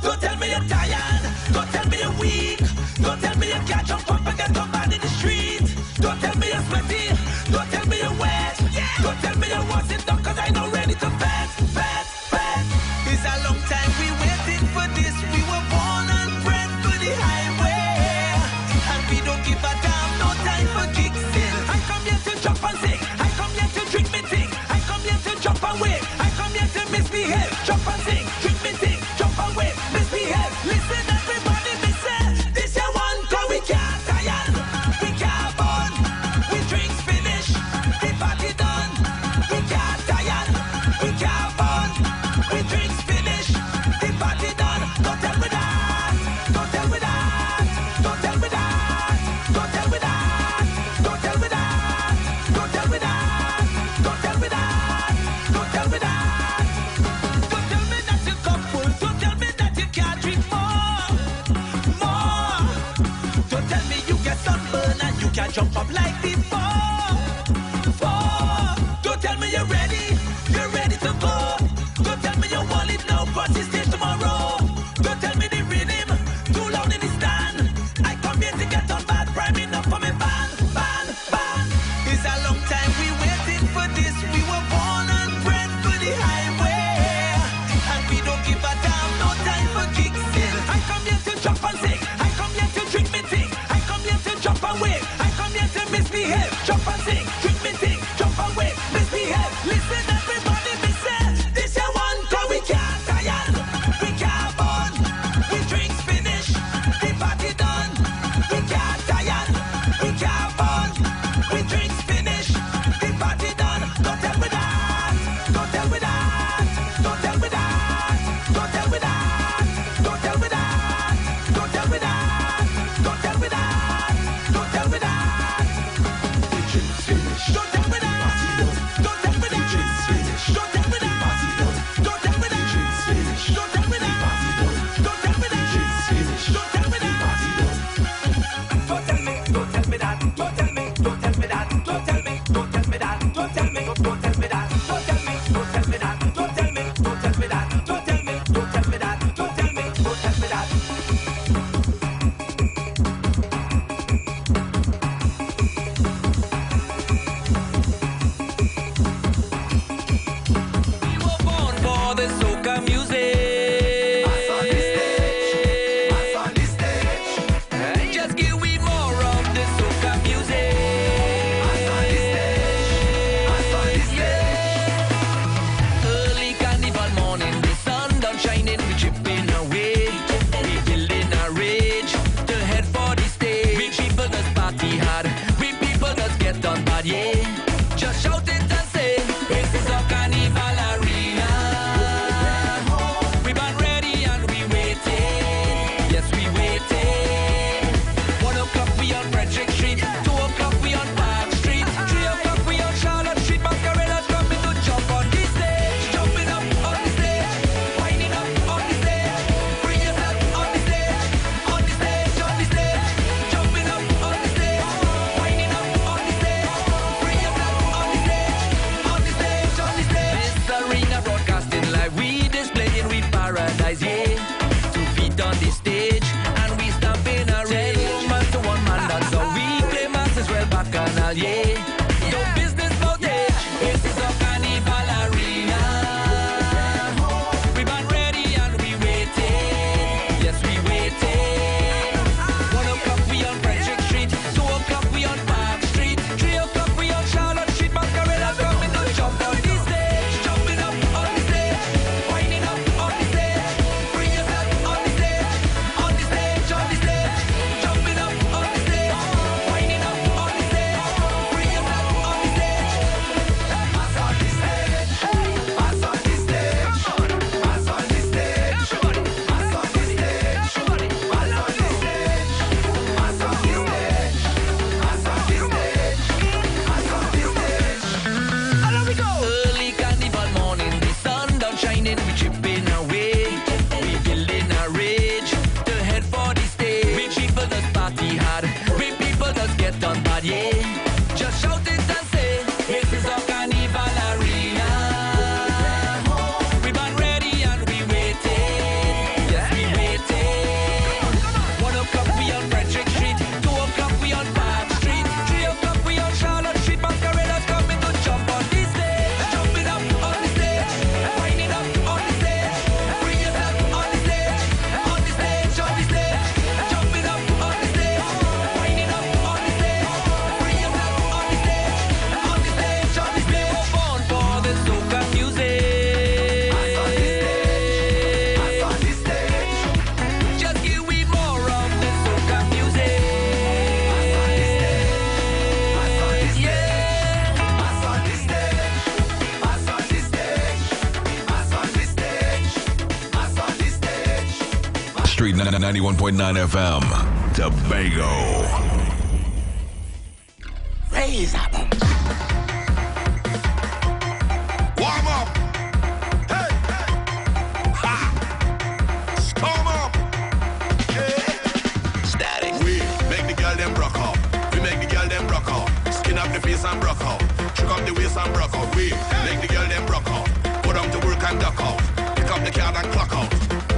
Don't tell me you're tired. Don't tell me you're weak. Don't tell me you can't jump up and get somebody in the street. Don't tell me you're sweaty. Don't tell me you're wet. Don't tell me you want it down cause I know ready to bet. It's a long time we waiting for this. We were born and bred for the highway. And we don't give a damn, no time for kicks in. I come here to jump and sing. I come here to drink me thing. I come here to jump and wave. I come here to misbehave. Jump and sing, drink me thing. Jump and wave, misbehave. Listen everybody, me say, this year one cause we can't tire. We can't burn. We drinks finish. The party done. We can't tire. We can't burn. We drinks finish. The party done. Don't tell me that. Don't tell me that. Don't tell me that. Don't tell me that. Don't tell me that. Don't tell me that. Don't tell me that. Don't tell me that. Don't tell me that you come full. Don't tell me that you can't drink more. More. Don't tell me you get sunburn and you can't jump up like before. Don't tell me you're ready to go. Don't tell me you want it now, but it's still tomorrow. carnival, yeah. No business about it. This is our carnival arena. We been ready and we waiting. Yes, we waiting. 1 o'clock we on Frederick Street. 2 o'clock we on Park Street. 3 o'clock we on Charlotte Street. Masqueraders coming to jump on the stage. Jumping up on the stage. Winding up on the stage. Bring yourself on the stage. On the stage, on the stage. Jumping up on the stage. Winding up on the stage. Bring yourself on the stage. Pass on the stage. Pass on the stage. Pass on the stage. Pass on the stage. Pass on the stage. Pass on the stage. Pass on the stage. Pass on the stage. Along we go. Early carnival morning, the sun down shining, we chipping away. We building a rage to head for the stage. We people just party hard. We people just get on bad, yeah. Just shout it and say, this is our carnival arena. We been ready and we waiting. Yes, we waiting. 1 o'clock we on Frederick Street. 2 o'clock we on Park Street. 3 o'clock we on Charlotte Street. Masqueraders coming to jump on the stage. Jumping up on the stage. Winding up on the stage. Bring yourself on the stage. On the stage, on the stage. Jumping up on the stage. Winding up on the stage. Bring yourself on the stage. On the stage, on the stage. We were born for the soca music. Pass on the stage. Pass on the stage. Just give we more of the soca music. Pass on the stage. Pass on the stage. Yeah. Pass on the stage. Pass on the stage. Pass on the stage. Pass on the stage. Street 91.9 FM, Tobago. Raise up. Warm up. Hey. Ha. Storm up. Static. We make the girl them rock out. We make the girl them rock out. Skin up the face and rock out. Shook up the waist and rock out. We make the girl them rock out. Put them to work and duck out. Pick up the card and clock out.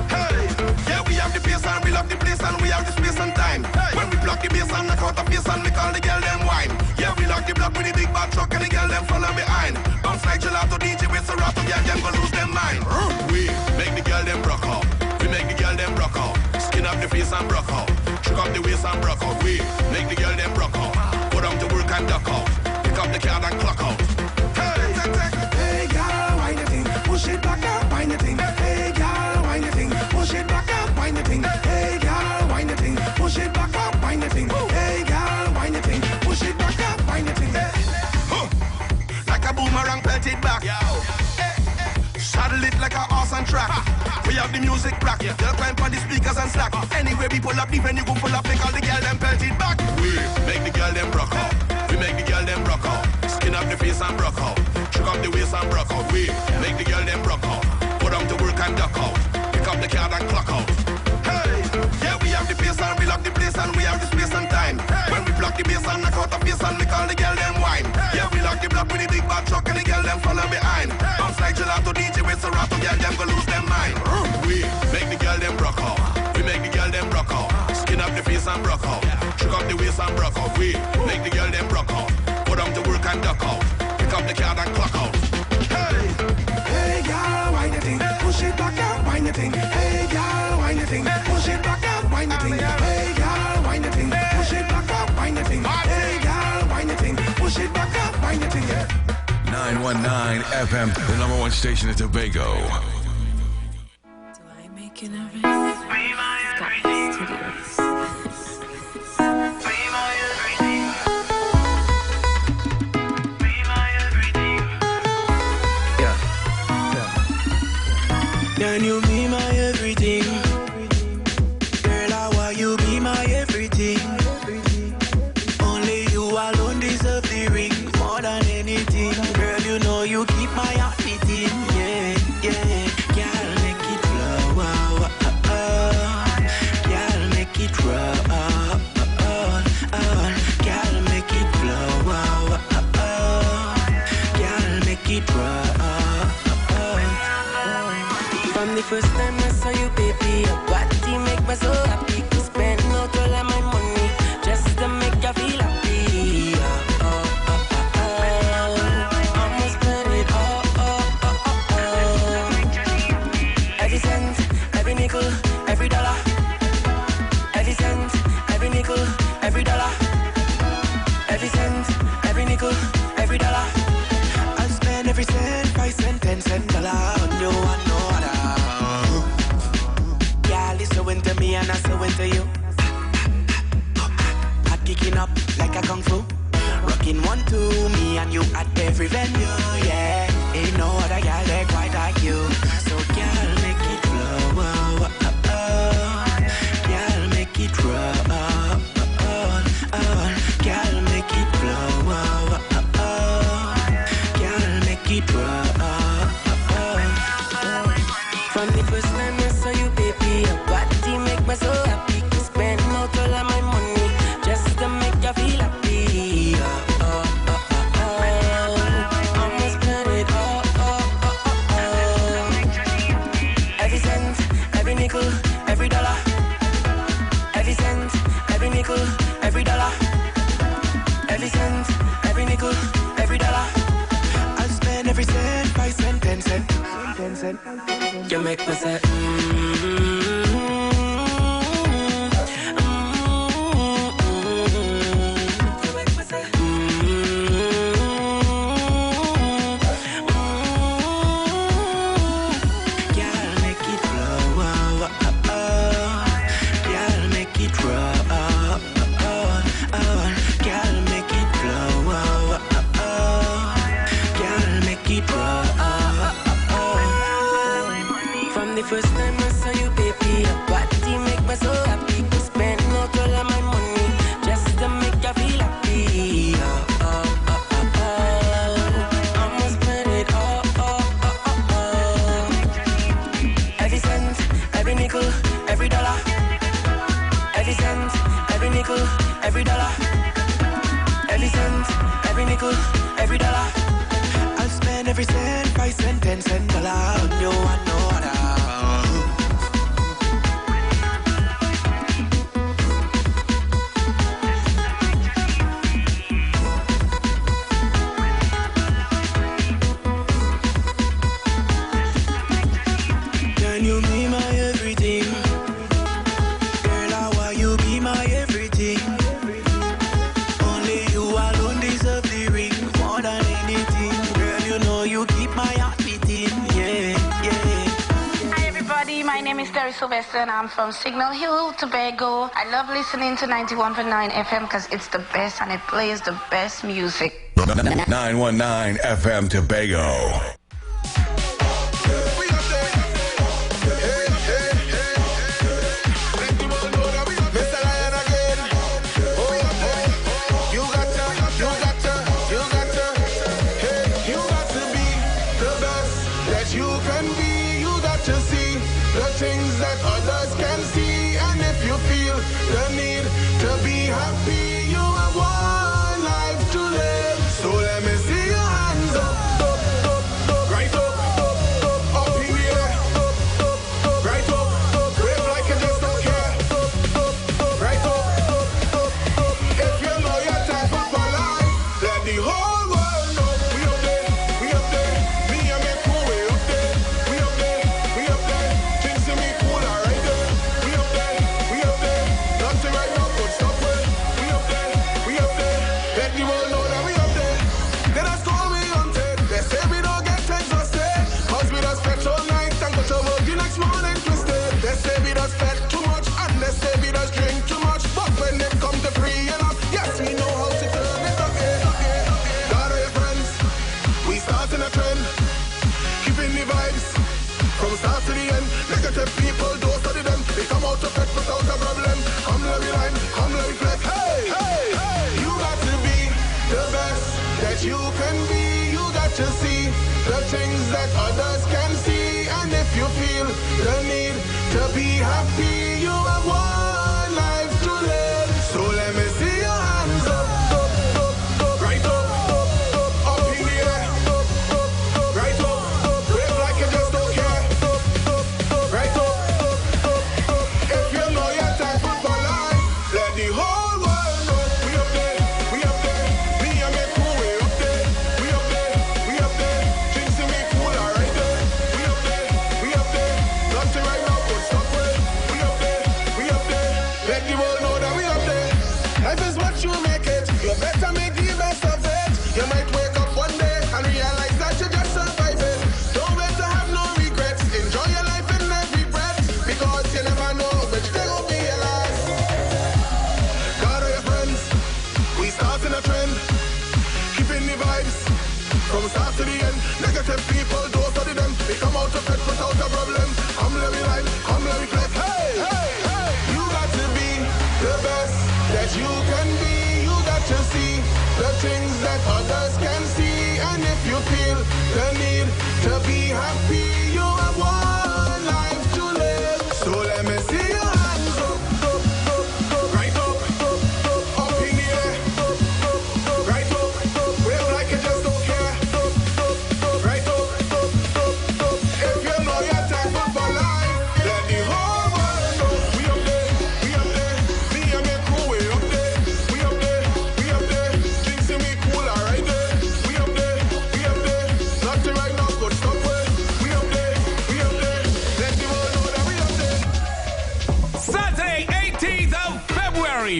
Hey, yeah, we have the pace and we love the place and we have the space and time. When we block the bass and knock out the face and we call the girl them wine. Yeah, we lock the block with the big bad truck and the girl them follow behind. Bounce like gelato, DJ with Serato, girl them go lose them mind. We make the girl them rock out. We make the girl them rock out. Skin up the face and rock out. Shook up the waist and rock out. We make the girl them rock out. Put them to work and duck out. Pick up the card and clock out. Hey, girl, wine the thing. Push it back up, wine the thing. Hey, girl, wine the thing. Push it back up, wine the thing. Hey, girl, wine the thing. Push it back up, wine the thing. Hey, girl, wine the thing. Push it back up, wine the thing. Like a boomerang, pelt it back. Saddle it like a horse and track. We have the music black. They'll climb on the speakers and slack. Anyway, we pull up, even you go pull up, make all the girl them pelt it back. We make the girl them rock out. We make the girl them rock out. Skin up the face and rock out. Shook up the waist and rock out. We make the girl them rock out. Put them to work and duck out. Pick up the card and clock out. Hey, yeah, we have the pace and we lock the place and we have the space and time. When we block the bass and knock out the face and we call the girl them wine. Yeah, we lock the block with the big bad truck and the girl them follow behind. Bounce like gelato, DJ with Serato, girl them go lose them mind. We make the girl them rock out. We make the girl them rock out. Skin up the face and rock out. Shook up the waist and rock out. We make the girl them rock out. Put them to work and duck out. Pick up the card and clock out. Hey, hey, girl, wine the thing. Push it back up, wine the thing. Hey, girl, wine the thing. Push it back up, wine the thing. Hey, girl, wine the thing. Push it back up, wine the thing. Hey, girl, wine the thing. Push it back up, wine the thing. 919 FM, the number one station in Tobago. Can you be my everything? Girl, I want you be my everything. Only you alone deserve the ring more than anything. Girl, you know you keep my heart beating. Yeah, yeah. Girl, make it flow. Girl, make it roll. Girl, make it flow. Girl, make it roll. From the first time I saw you, baby, your body make me so happy. To spend out all of my money just to make you feel happy. Every cent, every nickel, every dollar. Every cent, every nickel, every dollar. Every cent, every nickel, every dollar. I'll spend every cent, 5 cent, 10 cent, dollar on you and no other. Yeah, listen to me and I listen to you. Hot kicking up like a kung fu. Rocking 1, 2, me and you at every venue, yeah. Ain't no other girl that quite like you. So girl, make it flow, girl, make it roll, girl, make it flow, girl, make it roll. From the first time I saw you, baby, your body make me so happy. Spend out all of my money just to make you feel happy. Every dollar, every cent, every nickel, every dollar, every cent, every nickel, every dollar. I'll spend every cent, 5 cent, 10 cent, 10 cent. You make me say, first time I saw you, baby, your body make me so happy. Spend out all of my money just to make you feel happy. I'ma spend it all. Every cent, every nickel, every dollar. Every cent, every nickel, every dollar. Every cent, every nickel, every dollar. I'll spend every cent, 5 cent, 10 cent, dollar on you and no other. Sylvester and I'm from Signal Hill, Tobago. I love listening to 91.9 FM because it's the best and it plays the best music. 919 FM Tobago. You can be, you got to see the things that others can see. And if you feel the need to be happy, you have one life to live. So let me see your hands up, right up, up in the air, right up, wave like you just don't care, right up. If you know your time for life, let the whole world know. We up there, me and my crew, we up there, we up there, drinks in me cooler right there. We up there,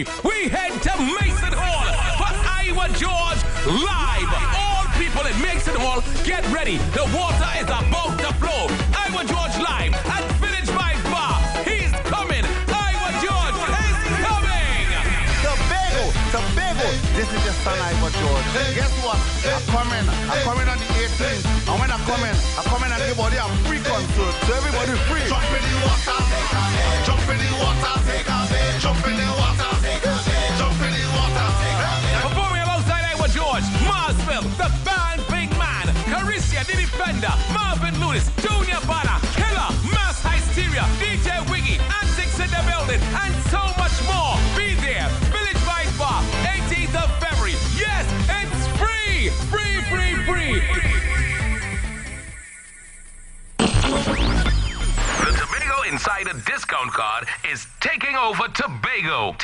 February, we head to Mason Hall for Iowa George live. All people in Mason Hall, get ready. The water is about to flow. Iowa George live at Village Vibe Bar. He's coming. Iowa George is coming. Tobago, this is your son Iowa George. Guess what? I'm coming on the 18th. And when I come in and give everybody a free concert. So everybody free. Jump in the water, take a bed. Jump in the water, take a bed. Jump in the water, take a bed. Jump in the water, take a bed. Performing alongside Iowa George, Marsville, the band Big Man, Carissa, the Defender, Marvin Lewis, Junior Banner, Killer, Mass Hysteria, DJ Wiggy, Antics in the building, and so much more. Be there. Village Vibe Bar, 18th of February. Yes, it's free. Free. The Tobago Insider discount card is taking over Tobago.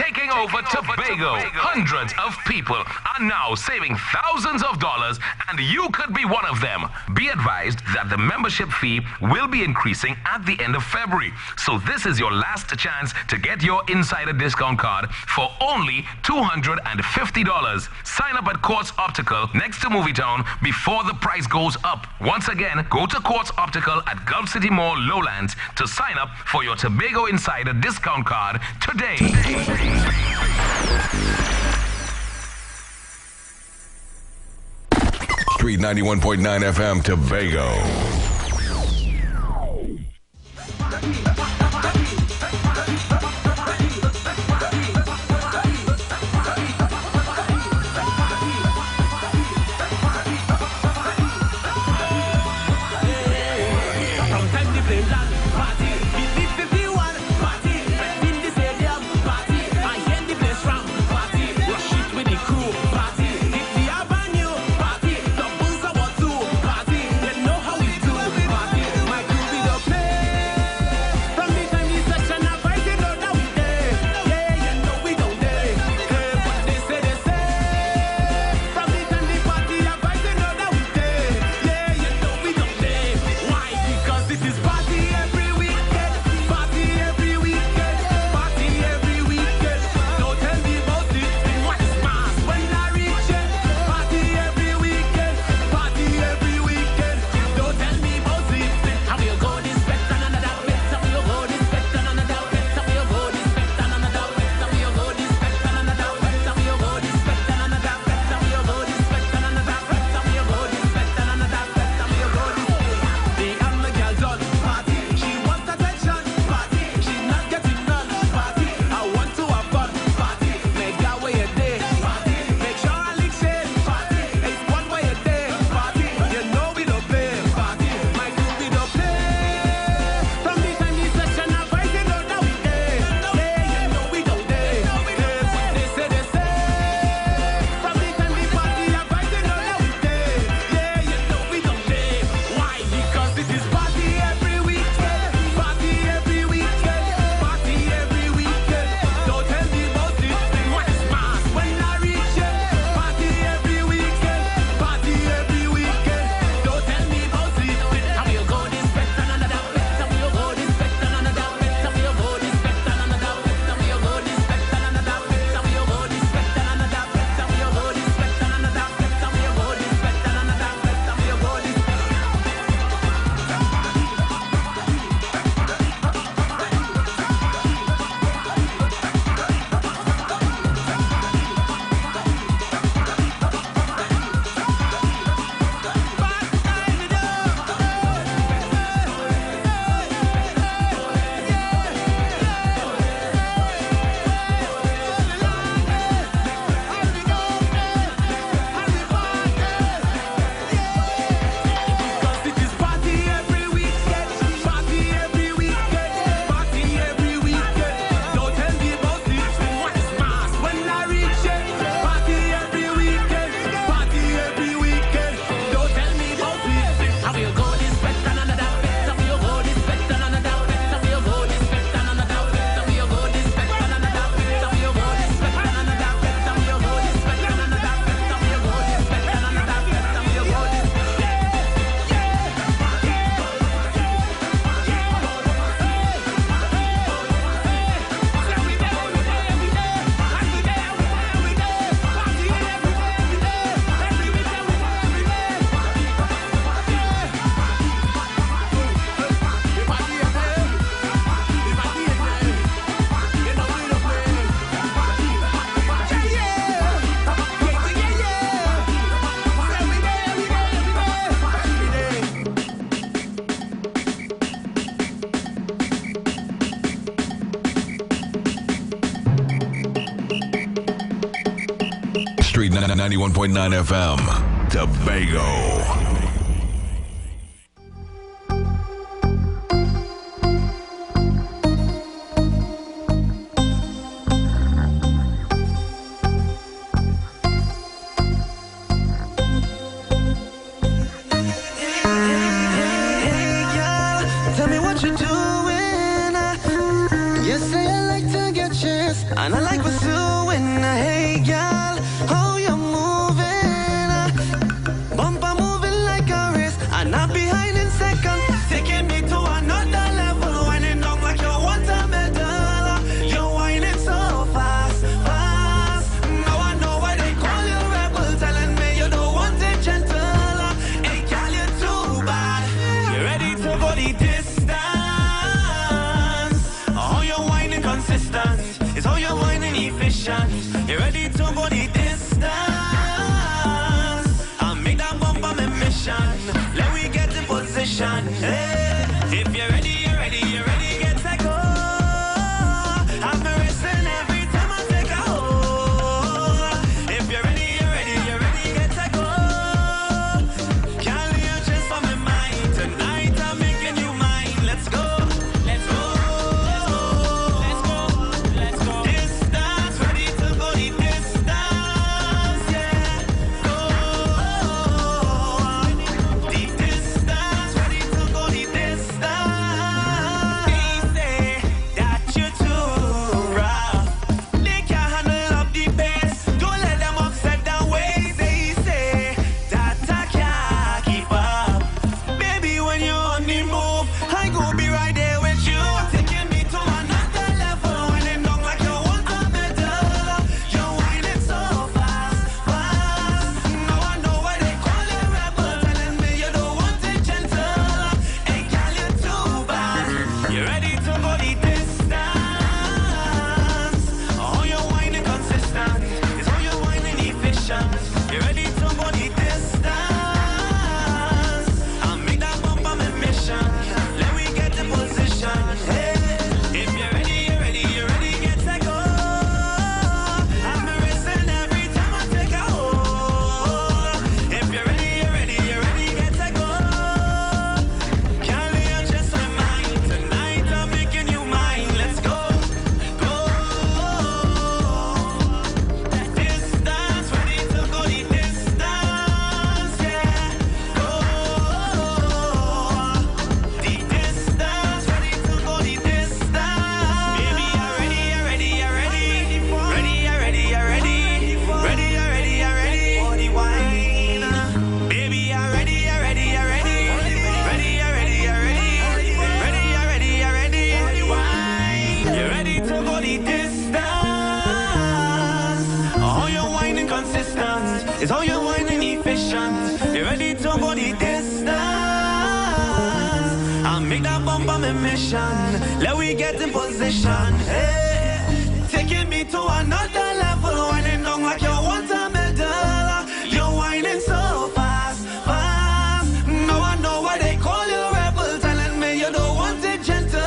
Hundreds of people are now saving thousands of dollars, and you could be one of them. Be advised that the membership fee will be increasing at the end of February. So this is your last chance to get your Insider discount card for only $250. Sign up at Quartz Optical next to Movietown before the price goes up. Once again, go to Quartz Optical at Gulf City Mall, Lowlands to sign up for your Tobago Insider discount card today. Street 91.9 FM Tobago. Party, hit the avenue, party, doubles our two, party, you know how we do. 91.9 FM, Tobago. And I like pursuing, hey girl, how you moving? Bumper moving like a race, and not behind in second. Taking me to another level, winding down like you want a medal. You're whining so fast, fast. Now I know why they call you rebel, telling me you don't want it gentle. Hey girl, you're too bad. You ready to go the distance? Oh, you're whining consistent. It's how you're whining efficient. You're ready to go the distance. I'll make that bumper my mission. Let we get in position. Hey, if you're ready, you're ready, you're ready, get to go. I'm racing every time I take a hold. If you're ready, you're ready, you're ready, get to go. Can't leave just on my mind. Tonight I'm making you mine. Let's go. Let's go. It's how you're whining efficient. You're ready to go the distance. I'll make that bumper my mission. Let we get in position. Hey, taking me to another level. Whining down like you want a medal. You're whining so fast, fast. Now I know why they call you rebel, telling me you don't want it gentle.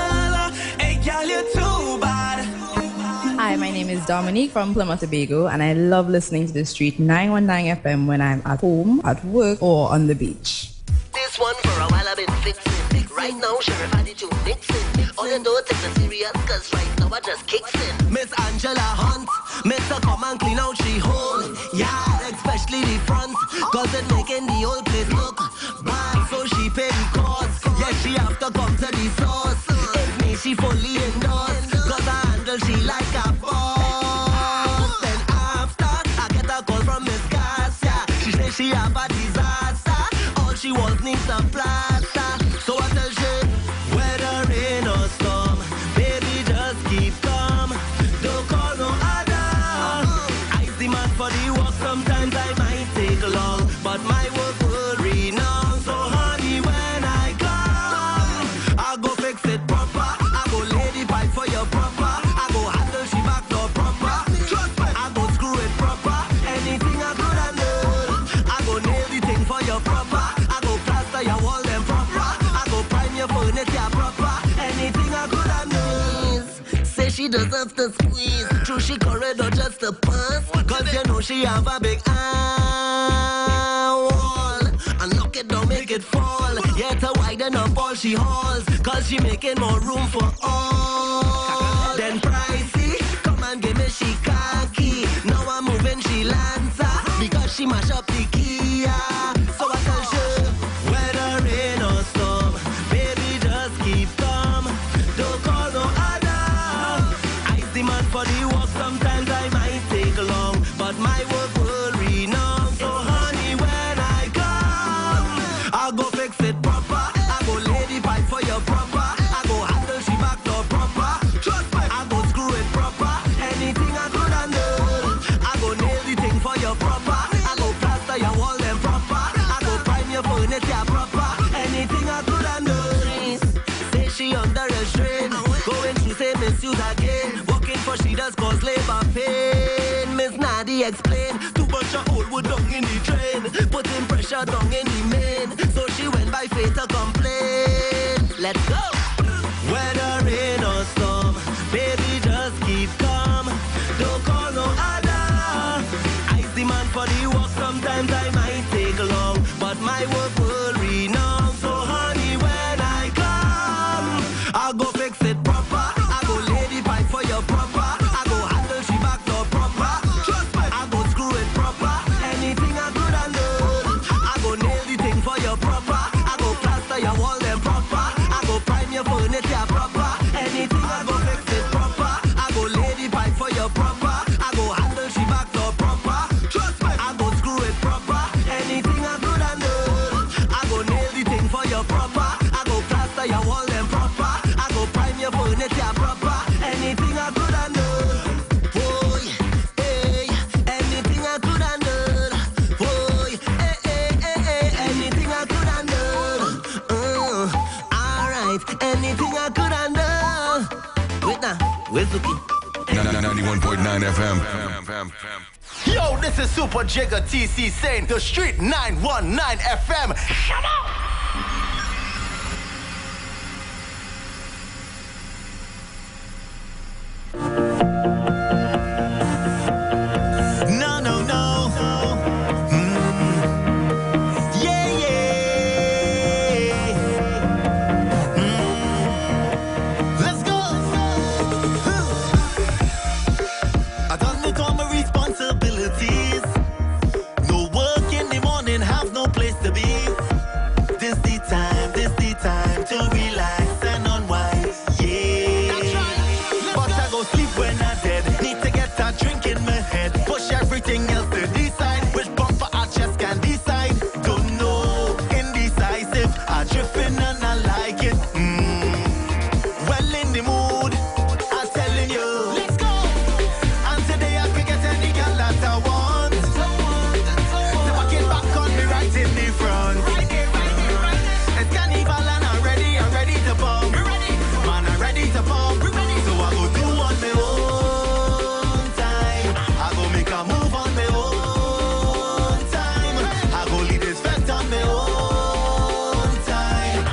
Hey, girl, you're too bad. Hi, my name is Dominique from Plymouth, Tobago, and I love listening to the Street 919 FM when I'm at home, at work, or on the beach. This one for a while I've been fixing. Right now, Sheriff had it to mixing. All you know, take it serious, cause right now I just kicks in. Miss Angela Hunt, Mr. Come and clean out she hole. Yeah, especially the front, cause it making the whole place look bad. So she pay the cost. Yeah, she have to come to the source. If me, she fully endorsed, cause I handle she like a boss. Then after, I get a call from Miss Garcia. She say she have a disaster. All she wants needs a plaster. So I tell she, whether rain or storm, baby just keep calm. Don't call no other. I see man for the work, sometimes I might take long, but my work will renown. So honey, when I come, I go fix it proper. I go lay the pipe for you proper. I go handle she back door proper. Trust me, I go screw it proper. Anything I could handle, I go nail the thing for you proper. I go plaster your wall them proper. I go prime your furniture proper. Anything I could handle. Say she deserves to squeeze through she corridor just to pass. Cause you know she have a big wall and knock it down, make it fall. Yet to widen up all she hauls, cause she making more room for all. Then pricey, come and give me she khaki. Now I'm moving she Lancer, because she mash up the Kia. So I tell you, whether rain or storm, baby just keep calm. Don't call no other. I's the man for the walk, sometimes I might take long, but my work will renown. So honey, when I come, I'll go fix it proper. I go lay the pipe for you proper. I go handle she back door proper. Trust me, I go screw it proper. Anything I could handle, I go nail the thing for you proper. I go plaster your wall them proper. I go prime your furniture proper. Anything I could handle. Say she under restraint, going to say misuse again. Working for she does cause labor pain. Miss Nadi explain, too much of old wood down in the train, putting pressure down in the main. So she went by fate to complain. Let's go. Whether rain or storm, baby just keep calm. Don't call no other. I's the man for the walk, sometimes I might take long, but my work will renown. So honey, when I come, I'll go fix it proper. I go lay the pipe for you proper. I go handle she back door proper. Trust me, I go screw it proper. Anything I could handle, I go nail the thing for you proper. I go plaster your wall them proper. I go prime your furniture proper. Anything I go fix it proper. I go lay the pipe for you proper. I go handle she back door proper. Trust me, I go screw it proper. Anything I could handle, I go nail the thing for you proper. I go plaster your wall them proper. I go prime your furniture proper. Anything I could handle. Boy, hey, anything I could handle. Boy, hey, hey, hey, hey, anything I could handle. Alright, anything I could handle. Wait now, where's Zuki? 91.9 FM. Yo, this is Super Jigger TC saying the Street 919 FM. Come on! No, no, no. Yeah, yeah. Let's go. I done with all my responsibilities. No work in the morning, have no place to be. This the time to relax and unwind. Yeah. But I go sleep when I'm dead. Need to get a drink in my head. Push everything else to decide. Which bumper I just can't decide. Don't know, indecisive. I dripping and I like it. Well in the mood, I'm telling you. Let's go. And today I can get any girl that I want. The bucket back on me right in the front. It's carnival and I'm ready to bomb. Man, I'm ready to bomb. So I go do on my own time. I go make a move on my own time. I go lead this fest on my own time.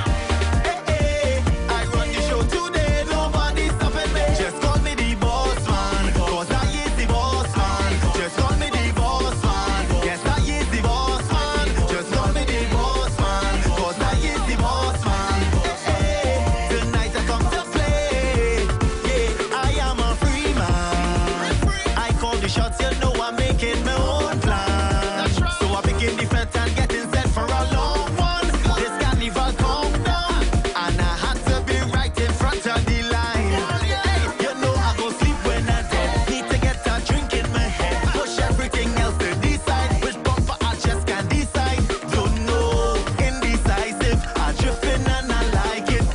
Hey, I run the show today, nobody stopping me. Just call me the boss man, cause I is the boss man. Just call me the boss man. Yes, I is the boss man. Just call me the boss man, cause I is the boss man. Hey, tonight I come to play. Yeah, I am a free man. I call the shots, you know I'm making my own plan. So I begin the fete and getting set for a long one. This carnival countdown, and I had to be right in front of the line. Hey, you know I go sleep when I'm dead. Need to get a drink in my head. Push everything else to decide. Which bumper I just can't decide. Don't know, indecisive. I dripping and I like it.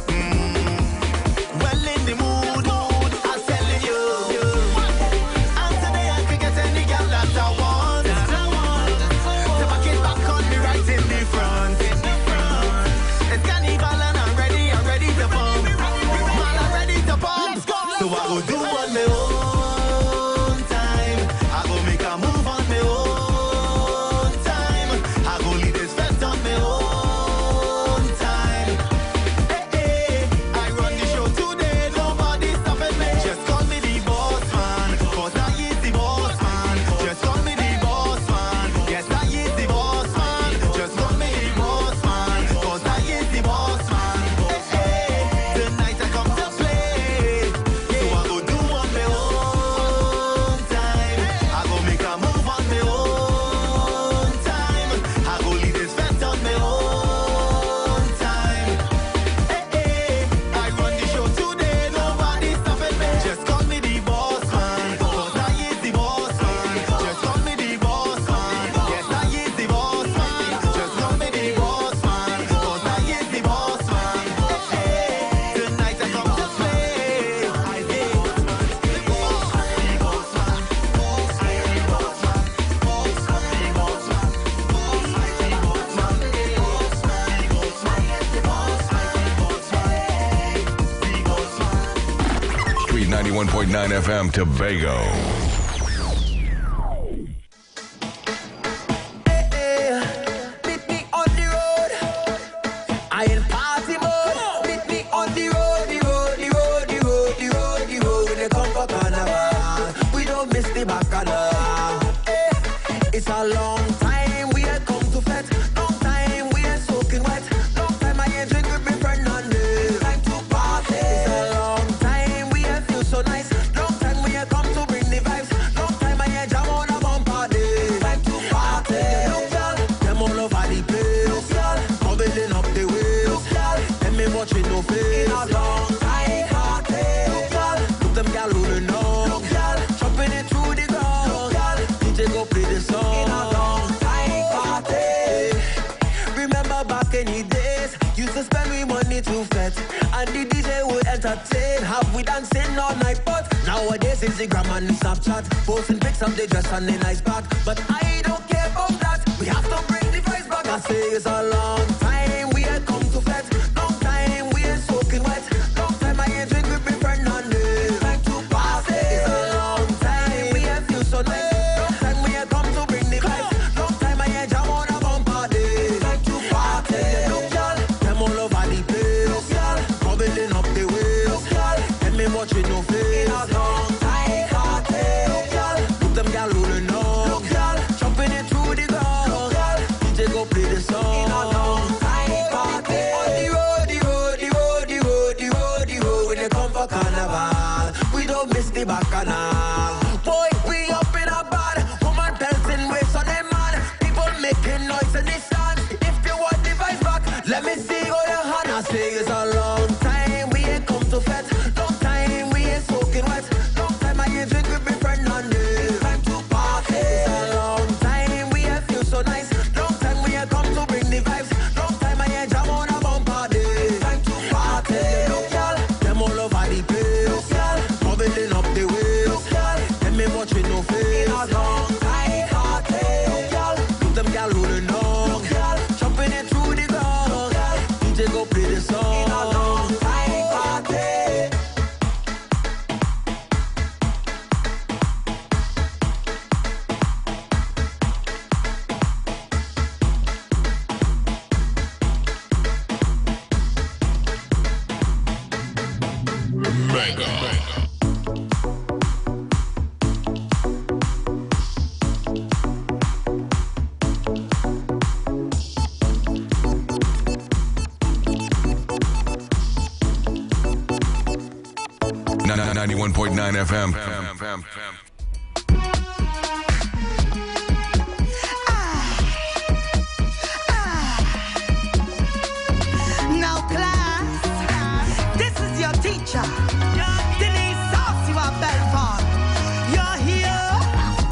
Well in the mood, I'm telling you. And today I could get any girl that I want. The bucket back on me right in the front. It's carnival and I'm ready to bomb. Man, I'm ready to bomb. So I go do on my own time. I go make a move on my own time. I go lead this fest on my own time. Hey, I run the show today, nobody stopping me. Just call me the boss man, cause I is the boss man. Just call me the boss Street 91.9 FM Tobago. It's a long time we had come to fete. Long time we had soaking wet. Long time I had drink with me friend on this. Time to party. It's a long time we had feel so nice. Long time we had come to bring the vibes. Long time I had jam on a bumper day. Time to party. Look y'all, them all over the place. Look y'all, bubbling up the waves. Look y'all, them me watching no face. In a long time party. Look y'all, look them gal rolling up. Look y'all, jumping it through the ground. Look y'all, DJ go play the song. Back in the days, used to spend we money to fete, and the DJ would entertain, have we dancing all night. But nowadays Instagram and Snapchat, posting pics of the dress and the nice back. But I don't care about that. We have to bring the vibes back. I say it's a long time we had come to fete. Long time we had soaking wet. Long time I had drink with my friend on this. Time to party. It's a long time we had feel so nice. Long time we had come to bring the vibes. Long time I had jam on a bumper day. Time to party. Look y'all, them all over the place. Look y'all, bubbling up the waves. Look y'all, them me watching no face. In a long time party. Look y'all, look them gal rolling up. Look y'all, jumping it through the ground. Look y'all, DJ go play the song. In a long time party. On the road, the road, the road, the road, the road, the road. When they come for carnival, we don't miss the bacchanal. Boy, we up in a bar, woman pelting waist on them man. People making noise in the stand. If you want the vibes back, let me see all your hand. I say it's a long time we ain't come to fete. Long time we ain't soaking wet. Long time I ain't drink with my friend on this. Time to party. It's a long time we ain't feel so nice. Long time we ain't come to bring the vibes. Long time I ain't jam on a bumper day. Time to party. Look y'all, them all over the place. Look y'all, bubbling up the waves. Look y'all, them me watching no face. In a long time party. Look y'all, look them gal rolling up. Look y'all, jumping it through the ground. Look y'all, DJ go play the song. In a long time party. Mega. 91.9 FM. Now class, this is your teacher, Denise Sauce, you are Belfort. You're here,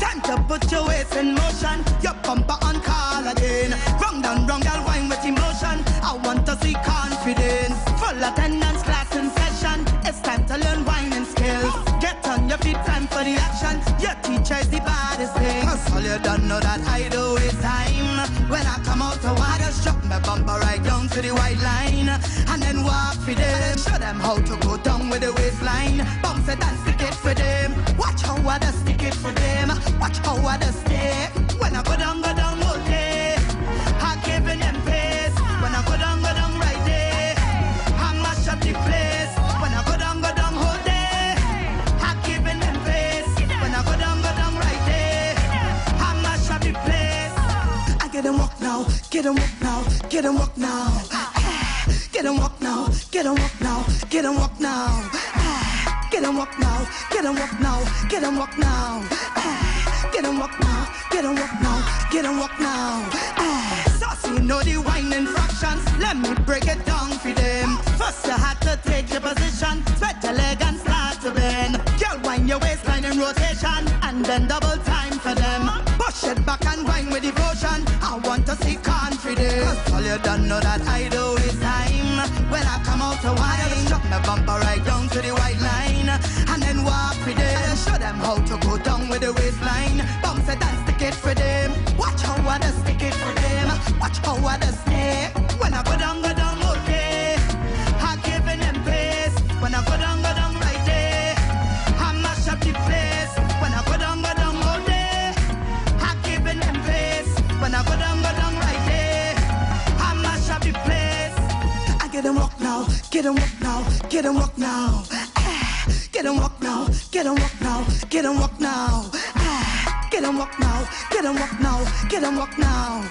time to put your waist in motion. Your bumper on call again. Wrong down, wine with emotion. I want to see confidence. Full attendance, class in session. It's time to learn whining skills. Get on your feet, time for the action. Your teacher is the baddest thing. Cause all you don't know that I do is time. When I come out to water, shop my bumper right down to the white line. And then walk for them. Show them how to go down with the waistline. Bounce it and stick it for them. Watch how I just stick it for them. Watch how I just stay. When I go down all day. I'm giving them pace. When I go down right there. I mash up the place. When I go down whole day. I'm giving them pace. When I go down right there. I mash up the place. I get them walk now. Get them walk now. Get them walk now. Get them walk now. Get them walk now. Get them walk now. Get them walk now. Get them walk now. Get them walk now. Get them walk now. Get them walk now. Get them walk now. Saucy know the whining fractions. Let me break it down for them. First you had to take your position. Spread your leg and start to bend. Girl, wind your waistline in rotation. And then double time for them. Push it back and wind with devotion. I want to see confidence. Cause all you don't know that I do is time. When I come out to wine, drop my bumper right down to the white line. And then walk with them. Show them how to go down with the waistline. Bounce it and stick it for them. Watch how I just stick it for them. Watch how I just stay. When I go down okay. I'm giving them pace. When I go down right there. get and walk now, get and walk now. Get and walk now, get and walk now, get and walk now. Get and walk now, get and walk now, get and walk now.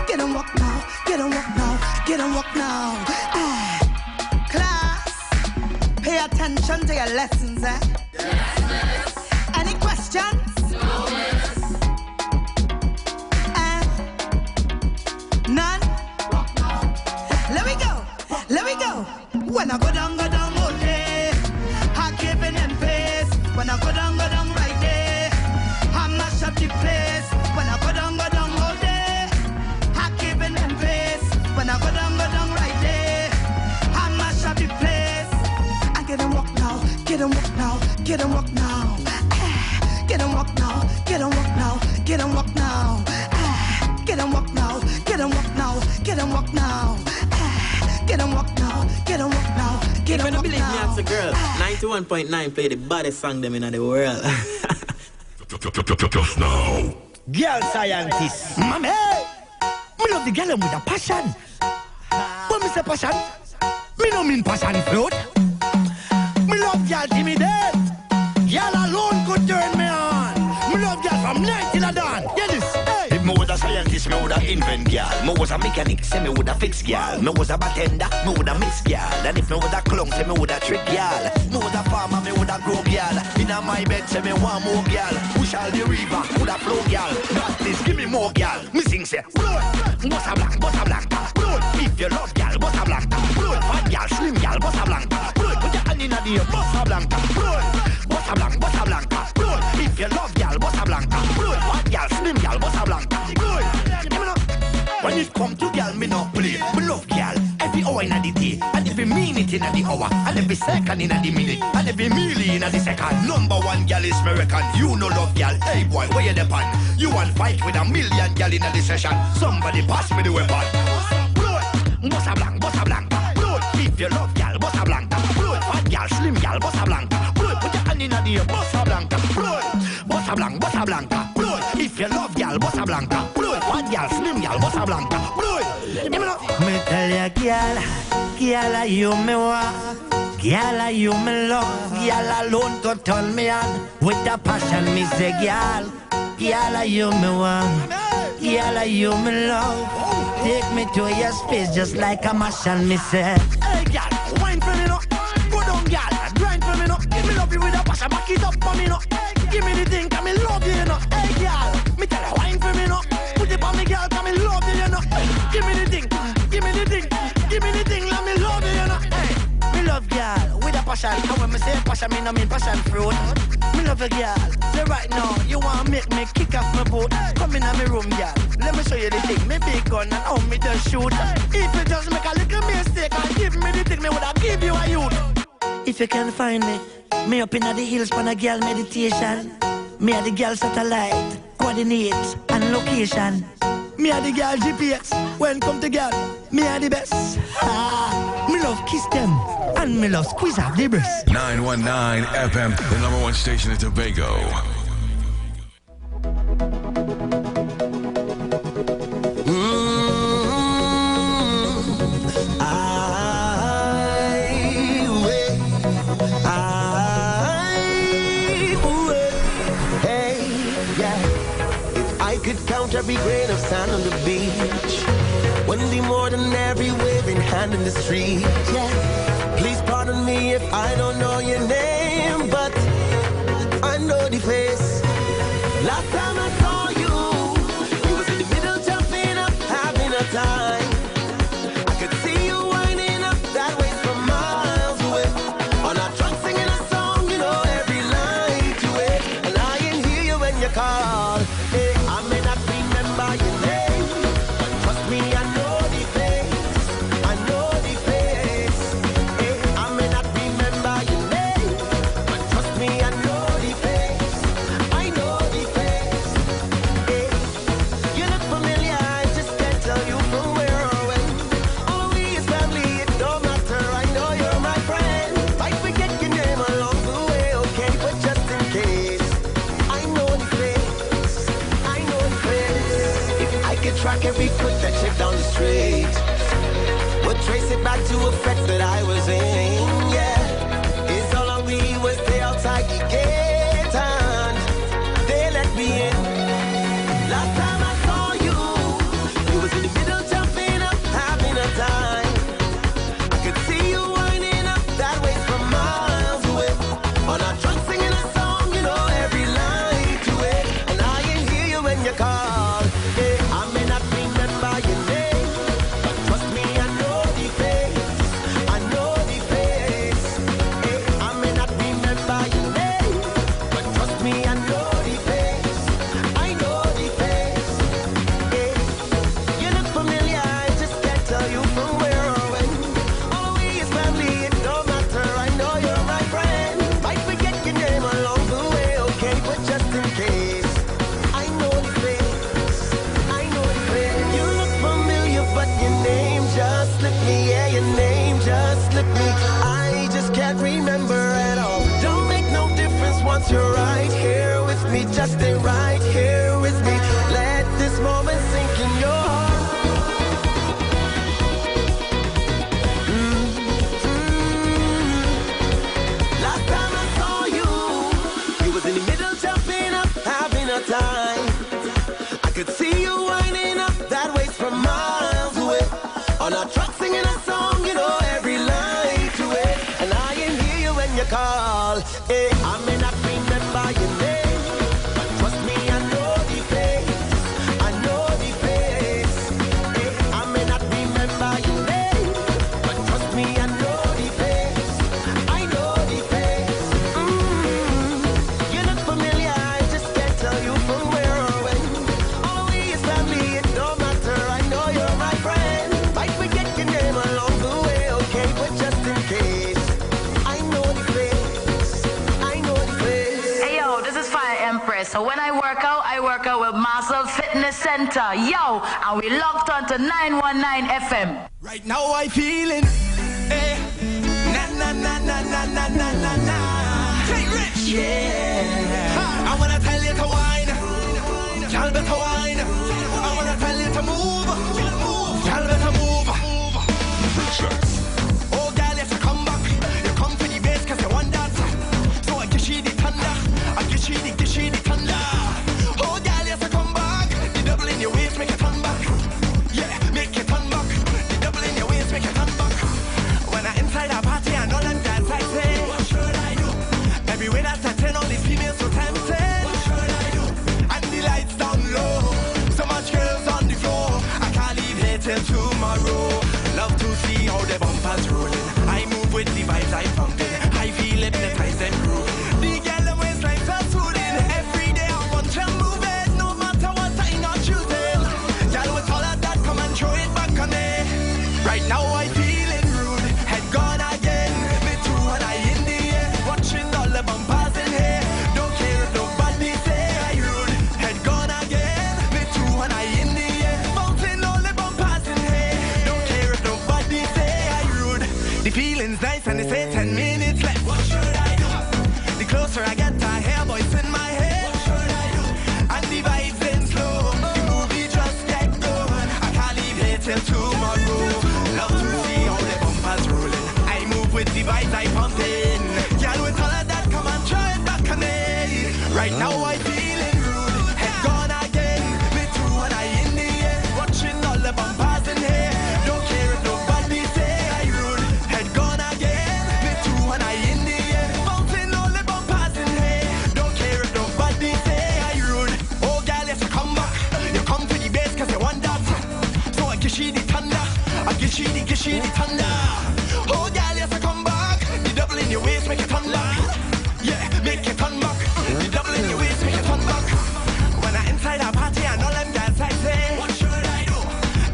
Get and walk now, get and walk now, get and walk now. Class, pay attention to your lessons, eh? Yes, miss. Any questions? No, miss. None? Let me go, let me go. When I go down all day. I give in and pace. When I go down right there. I mash up the place. When I go down all day. I give in and pace. When I go down right there. I mash up the place. I get and walk now, get and walk now, get and walk now. Get and walk now, get and walk now, get and walk now. Get and walk now, get and walk now, get and walk now. Get and walk now, get and walk now, get and walk now. Believe me, as a girl, 91.9 play the baddest song them in the world. Just now. Girl scientist. Mama, me love the girl with a passion. When me say passion, me no mean passion fruit. Me love girl timidate. Girl alone could turn me on. Me love girl from night till the dawn. Get this. If me was a scientist, me woulda invent girl. Me was a mechanic, say me woulda fix girl. Me was a bartender, me woulda mix girl. And if me was a clown, say me woulda trick girl. Me was a farmer, me woulda grow girl. Inna my bed, say me want more girl. Push all the river, woulda flow girl. Got this, give me more girl. Me sing say, blood, bossa blanca, blood. If you love girl, bossa blanca, blood. Fat girl, slim girl, bossa blanca, blood. Put your hand inna the air, bossa blanca, blood. Bossa blanca, blood. If you love girl, bossa blanca, blood. Fat girl, slim girl, bossa blanca. When it come to girl, me no play. Me love girl every hour inna the day, and every minute inna the hour, and every second inna the minute, and every milli inna the second. Number one girl is me reckon. You no love girl, hey boy, where you depend? You want fight with a million girl inna the session. Somebody pass me the weapon. Blood, bossa blanca, blood. If you love girl, bossa blanca, blood. Fat girl, slim girl, bossa blanca, blood. Put your hand inna the air, bossa blanca, blood. Bossa blanca, blood. If you love girl, bossa blanca, blood. Fat girl, slim girl, bossa blanca, blood. Me tell ya, girl, you me want. Girl, you me love. Girl alone to turn me on. With the passion, me say, girl, you me want. Girl, you me love. Take me to your space just like a machine, me say. Hey, girl, wine for me, no. Go down, girl, grind for me, no. Give me love you with a passion, back it up for me, no. Give me the thing, come me love you, no. Hey, girl, me tell her wine for me, no. Put it on me, girl, come me love you, no. Give me the thing, give me the thing, give me the thing, let me love you, no. Hey, me love girl with a passion. And when me say passion, me no mean passion fruit. Me love a girl. Say right now, you want make me kick off my boot. Come in my room, girl. Let me show you the thing. Me big gun and how me just shoot. If you just make a little mistake and give me the thing, me woulda give you a youth. If you can find me up in the hills for a girl meditation. Me a the girl satellite, coordinates and location. Me a the girl GPS, when come to girl, me a the best. Me love kiss them, and me love squeeze up the breast. 919 FM, the #1 station in Tobago. Count every grain of sand on the beach. Wouldn't be more than every waving hand in the street. Yeah. Please pardon me if I don't know your name, but I know the face. Last time I saw you, you was in the middle jumping up, having a time. I could see you winding up that way from miles away. On our trunk singing a song, you know every line to it. And I ain't hear you when you call. Hey, I may not remember your name, but trust me, I know the face. I know the face. Hey, I may not remember your name, but trust me, I know the face. I know the face. Hey, you look familiar, I just can't tell you from where or when. All we is family, it don't matter. I know you're my friend. Might forget your name along the way, okay, but just in case, I know the face. want you right here with me. Just stay right here with me. Let this moment sink in your heart. Last time I saw you, you was in the middle jumping up, having a time. I could see you winding up that waist from miles away. On a track singing a song, you know every line to it. And I can hear you when you call. Hey, I may not remember your name, but trust me, I know the face. I know the face. Hey, I may not remember your name, but trust me, I know the face. I know the face. You look familiar, I just can't tell you from where or when. All we is family, it don't matter. I know you're my friend. Might forget your name along the way, okay? But just in case, I know the face. I know the face. Hey yo, this is Fire Empress. So when I work out with Muscle Fitness Center. Yo, and we locked on to 919 FM. Right now I feeling, eh, na na na na na na na na na. Take rich, yeah. I wanna tell you to whine, y'all better whine. I wanna tell you to move, y'all better move. Oh, girl, yes, you come back. You come to the base 'cause you want that. So I give you the thunder, I give you the thunder. Oh, girl, yes, you come back. The double in your waist, make it turn back. Yeah, make it turn back. The double in your waist, make it turn back. When I inside a party, I know them guys I say, what should I do? Everywhere that's a 10, all these females so tempted. What should I do? And the lights down low, so much girls on the floor. I can't leave here till tomorrow. Love to see how the bumpers rolling. I move with the vibes I pumping. I feel hypnotized and groove. The girl them waistline so soothing. Every day I want to move it, no matter what I not choosing. Girl with all of that, come and throw it back on me. Right now I feeling rude, head gone again. Me too and I in the air, watching all the bumpers in here. Don't care if nobody say I rude, head gone again. Me too and I in the air, bouncing all the bumpers in here. Don't care if nobody say I rude. The feeling's nice and they say 10 minutes left. What should I do? The closer I get, I hear voice in my head. What should I do? And the vibes in slow. The movie just get going. I can't leave here till tomorrow. Love to see how the bumpers rolling. I move with the vibes I pump in. Girl with all of that, come and try it back on me. Right now I feeling rude, head gone again. Me too and I in the air, watching all the bumpers in here. Don't care if nobody say I rude, head gone again. Me too and I in the air, bouncing all the bumpers in here. Don't care if nobody say I rude. Oh girl, yes you come back, you come to the base 'cause you want that. So I give you the thunder, I give you the thunder. Oh girl, yes you come back, the double in your waist make it turn back. Yeah, make it turn back. The double in your waist make it turn back. When I inside a party, I know them guys I say, what should I do?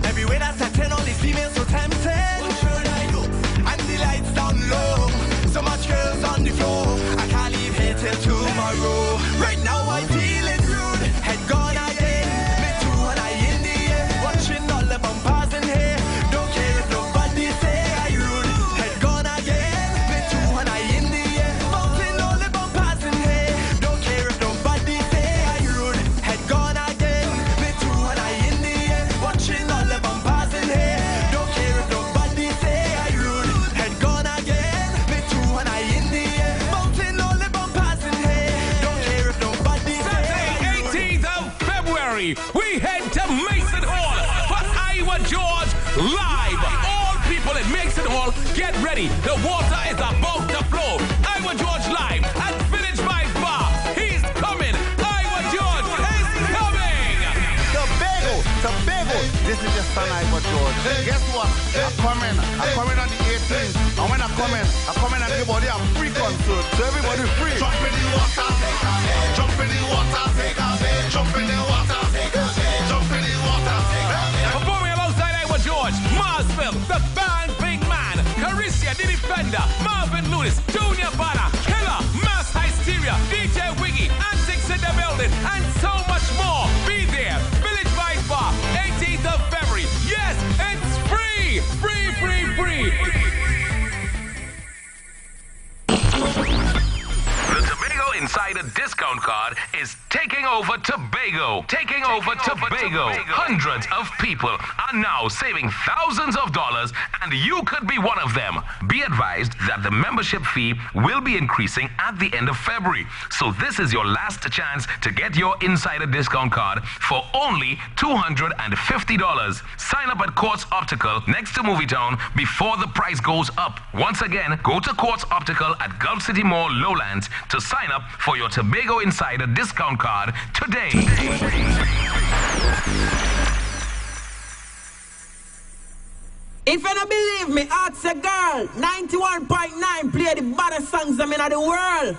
Everywhere that's a 10, all these females so tempted. What should I do? And the lights down low, so much girls on the floor. I can't leave here till tomorrow. Right now I feeling rude, head gone again. Me too and I in the air, watching all the bumpers in here. Don't care if nobody say I rude, head gone again. Me too and I in the air, bouncing all the bumpers in here. Don't care if nobody say I rude, head gone again. Me too and I in the air, watching all the bumpers in here. Don't care if nobody say I rude, head gone again. Me too and I in the air, bouncing all the bumpers in here. Don't care if nobody say Saturday, I rude. 18th of February, we head to Mason Hall for Iowa George live. All people in Mason Hall, get ready. The water is about to flow. Iowa George live at Village Vibe Bar. He's coming. Iowa George is coming. Tobago. This is just son Iowa George. Guess what? I'm coming on the 18th. And when I come in and everybody a free concert. So everybody free. Jump in the water, take a bed. Jump in the water, take a bed. Jump in the water, take a bed. Jump in the water, take a bed. Performing alongside Iowa George, Marsville, the band Big Man, Carissa the Defender, Marvin Lewis, Junior Banner, Killer, Mass Hysteria, DJ Wiggy, Antics in the building, and so much more. Be there. Village Vibe Bar, 18th of February. Yes, it's free. Free. The Tobago in Insider discount card is taking over Tobago. Taking over Tobago. Hundreds of people are now saving thousands of dollars, and you could be one of them. Be advised that the membership fee will be increasing at the end of February. So this is your last chance to get your Insider discount card for only $250. Sign up at Quartz Optical next to Movietown before the price goes up. Once again, go to Quartz Optical at Gulf City Mall, Lowlands to sign up for your Tobago Insider discount card today. If you don't believe me, ask a girl. 91.9 play the baddest songs in the world.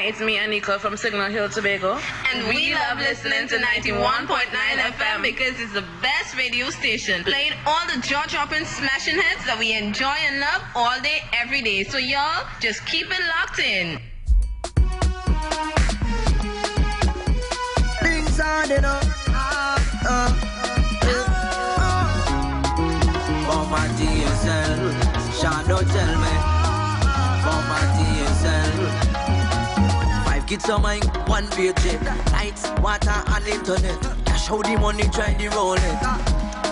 It's me, Anika, from Signal Hill, Tobago. And we love listening to 91.9 FM because it's the best radio station. Playing all the jaw-dropping smashing hits that we enjoy and love all day, every day. So y'all, just keep it locked in. Things are, you know, Poverty yourself. Shadow tell me. Poverty yourself. 5 kids on mine, 1 paycheck. Lights, water and internet. Cash how the money, try the roulette.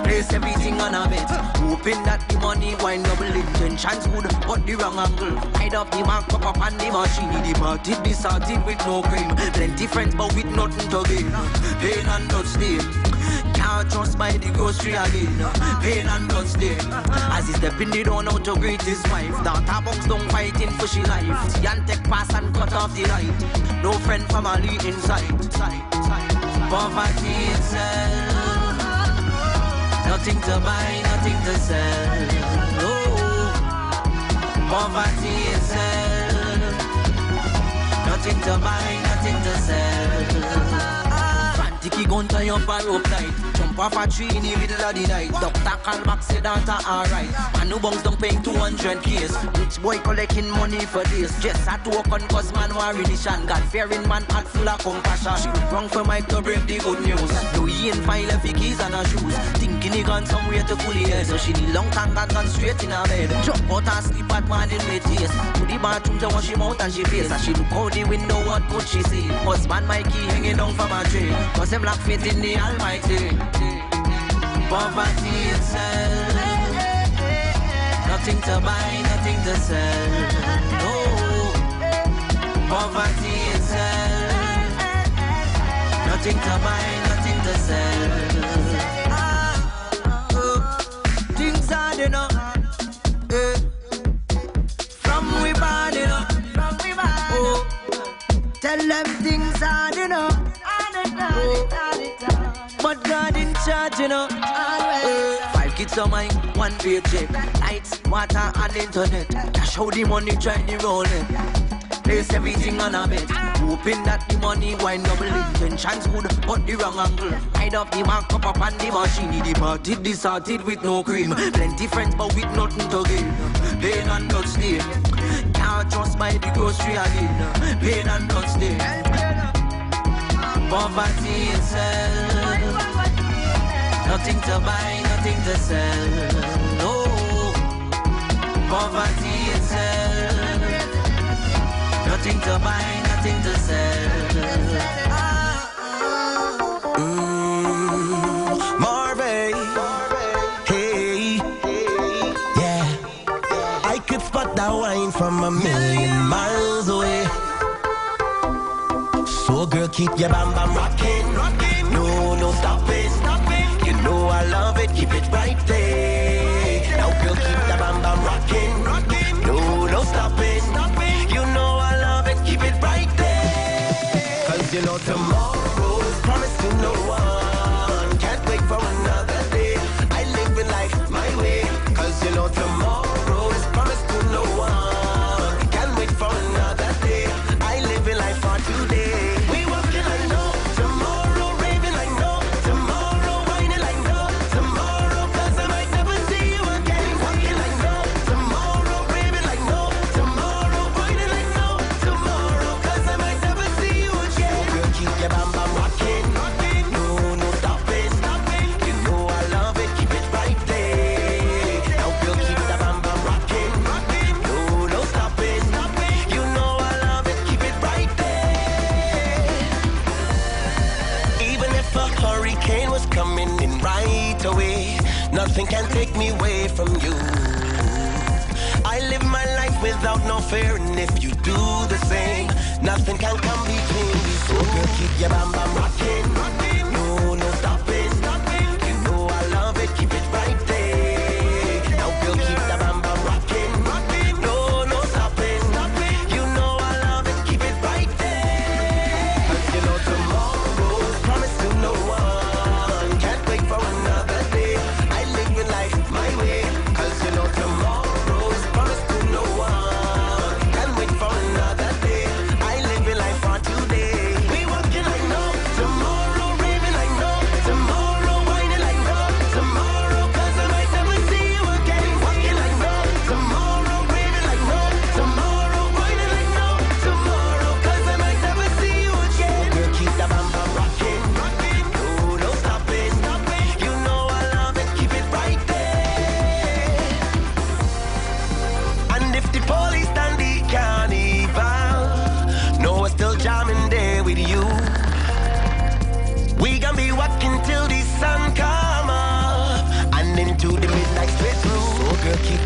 Place everything on a bet. Hoping that the money wind double intentions good, but the wrong angle. Hide up the mark, pop up on the machine. The party distorted with no cream. Plenty friends but with nothing to gain. Pain and touch day. Can't trust by the grocery again. Pain and touch day. As he step in the door now to greet his wife. Daughter box down fighting for she life. See and take pass and cut off the light. No friend family inside. Poverty itself. Nothing to buy, nothing to sell. Oh, poverty itself. Nothing to buy, nothing to sell. Tiki gun tie up a rope tight. Jump off a tree in the middle of the night. Doctor call back say daughter alright. Man who bungs don't paying 200 case. Rich boy collecting money for this. Just a token cause man war religion. God fearing man heart full of compassion. She wrong for Mike to break the good news. No he ain't file a keys and her shoes. Thinking he gone somewhere to cool head. So she need long tongue and gone straight in her bed. Jump out and sleep at morning with tears. To the bathroom to wash him out and she face. And she look out the window, what could she see? Husband Mikey hanging down from a tree. Cause them lack faith in the Almighty. Poverty itself. Nothing to buy, nothing to sell. No. Poverty itself. Nothing to buy, nothing to sell. Things hard enough. From we bad enough. Oh. Tell them things hard enough. But God in charge, you know. 5 kids on mine, 1 paycheck. Lights, water and internet. Cash how the money, try the roulette. Place everything on a bet. Hoping that the money wind double intentions good, but the wrong angle. Hide up the mark, pop up on the machine. The party distorted with no cream. Plenty friends but with nothing to gain. Pain and touch day. Can't trust by the grocery again. Pain and touch day. Poverty itself. Nothing to buy, nothing to sell. No. Poverty itself. Nothing to buy, nothing to sell. Marvin. Hey. Yeah. I could spot that wine from a million miles away. So girl, keep your bam bam rocking. No, no stopping. You know I love it, keep it right there. Now girl, keep the bam bam rocking. No, no stopping. You know I love it, keep it right there. Cause you know tomorrow's promised to no one. Can't wait for another day. I live in life my way. Cause you know tomorrow's promised to no one. Can't wait for another day. I live in life for today. Nothing can take me away from you. I live my life without no fear, and if you do the same, nothing can come between we. So girl, keep your bam bam rocking. No, no stopping. You know I love it, keep it right there. Now girl, keep the bam bam rocking. No, no stopping. You know I love it, keep it right there. Cause you know tomorrow's promised to no one. Can't wait for another day. Life my way, cause you know tomorrow's promised to no one. Can't wait for another day. I live in life for today. We working like no tomorrow.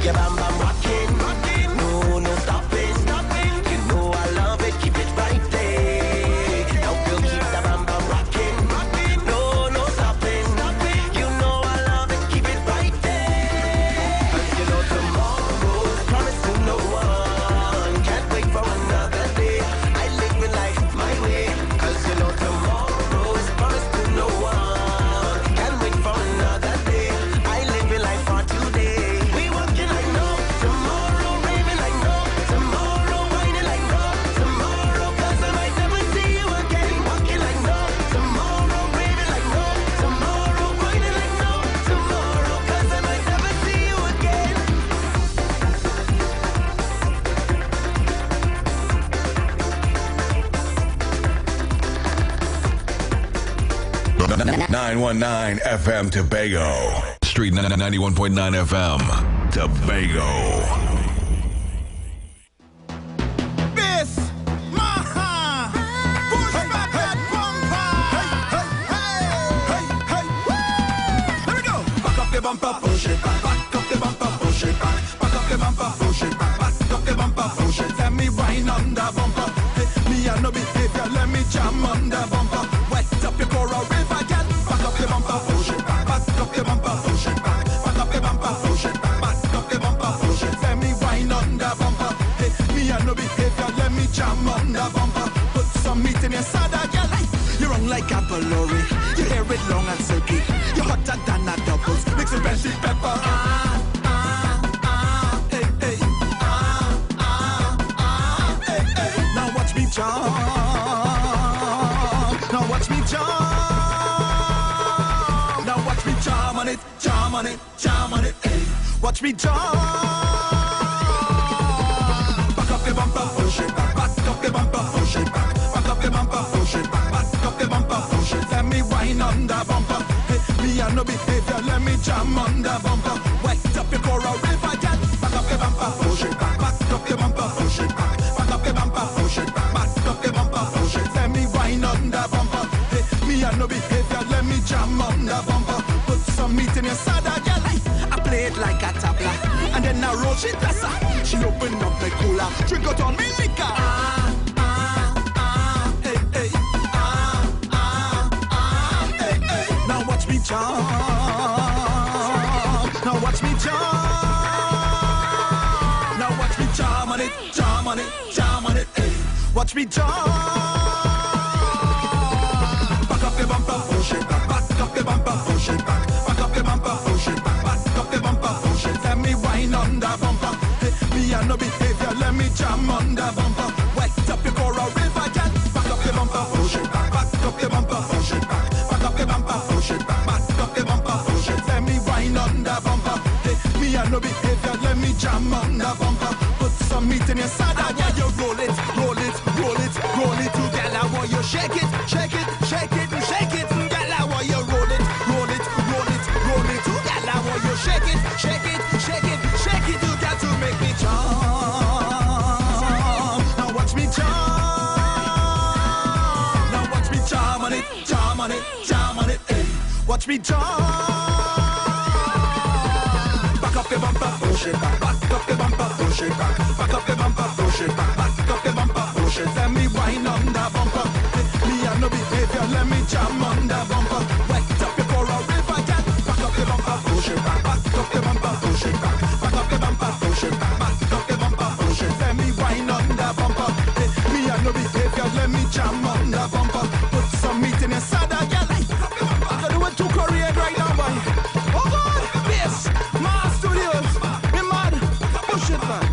your bam bam rocking. No, no stopping. You know I love it, keep it right there. Now girl, keep the bam bam rocking. No, no stopping. You know I love it, keep it right there. 'Cause you know tomorrow's promised to no one. Can't wait for another day. I live in life my way. 'Cause you know tomorrow's promised to no one. Can't wait for another day. I live in life for today. We working like no tomorrow, raving like no tomorrow, whining like no tomorrow. 'Cause I might never see you again. Walking like no tomorrow, raving like no tomorrow, whining like no tomorrow. 'Cause I might never see you again. 919 FM Tobago. Street 91.9 FM Tobago. This, Maha, push back that bumper. Hey. Let me go. Back up the bumper, push it back. Back up the bumper, push it back. Back up the bumper, push it back. Back up the bumper, push it. Let me wine on the bumper. Hey, me and no behavior, let me jam on the bumper. Wet up your coral river, girl. Back up the bumper, push it back. Back up the bumper, push it back. Back up the bumper, push it back. Back up the bumper, push it. Let me wine on the bumper. Hey, me and no behavior, let me jam on the bumper. Put some meat in your saddle, girl. You run like a ballory. Your hair is long and silky. You're hotter than a doubles. Mix with red chili pepper. Hey. Hey. Now watch me jump. Now watch me jump. Now watch me jam on it, jam on it, jam on it. Hey. Watch me jump. Back up the bumper, push it back. Back up the bumper, push it back. Back up the bumper, push it back. Back up the bumper, push it. Let me wine on the bumper. Hey, me and no behavior, let me jam on the bumper. Wet up your coral river, girl. Back up the bumper, push it back. Back up the bumper, push it back. Back up the bumper, push it back. Back up the bumper, push it. Let me wine on the bumper. Hey, me and no behavior, let me jam on the bumper. Put some meat in your saddle, girl. I play it like a tabla, and then I roll she tassa. She open up the cooler, drink out on me liquor. Hey. Now watch me jump. Now watch me jump. Now watch me jam on it, jam on it, jam on it. Hey. Watch me jump. Back up the bumper, push it back. Back up the bumper, push it back. Back up the bumper, push it back. Back up the bumper, push it. Let me wine on the bumper. Hey, me and no behavior, let me jam on the bumper. Wet up your coral river, girl. Back up the bumper, push it back. Back up the bumper, push it back. Back up the bumper, push it back. Back up the bumper, push it. Let me wine on the bumper. Hey, me and no behavior, let me jam on the bumper. Put some meat in your saddle, yeah, you roll it, roll it, roll it, roll it together. I want you shake it, shake it, shake it, shake it, girl. I want you roll it, roll it, roll it, roll it together. I want you shake it, shake it, shake it, shake it. You got to make me jump. Now watch me jump. Now watch me jam on it, jam on it, jam on it. Hey. Watch me jump. Back up the bumper, push it back. Back up the bumper, push it back. Back up the bumper, push it back. Back up the bumper, push it. Let me wine on the bumper. Hey, me and no behavior, let me jam on the bumper. Wet up your coral river, girl. Back up the bumper, push it back. Back up the bumper, push it back. Back up the bumper, push it back. Back up the bumper, push it. Let me wine on the bumper. Hey, me and no behavior, let me jam on the bumper. Put some meat in your saddle, girl. I can do it to Korea right now, boy. Oh God, yes, my studios, me mad, push it back.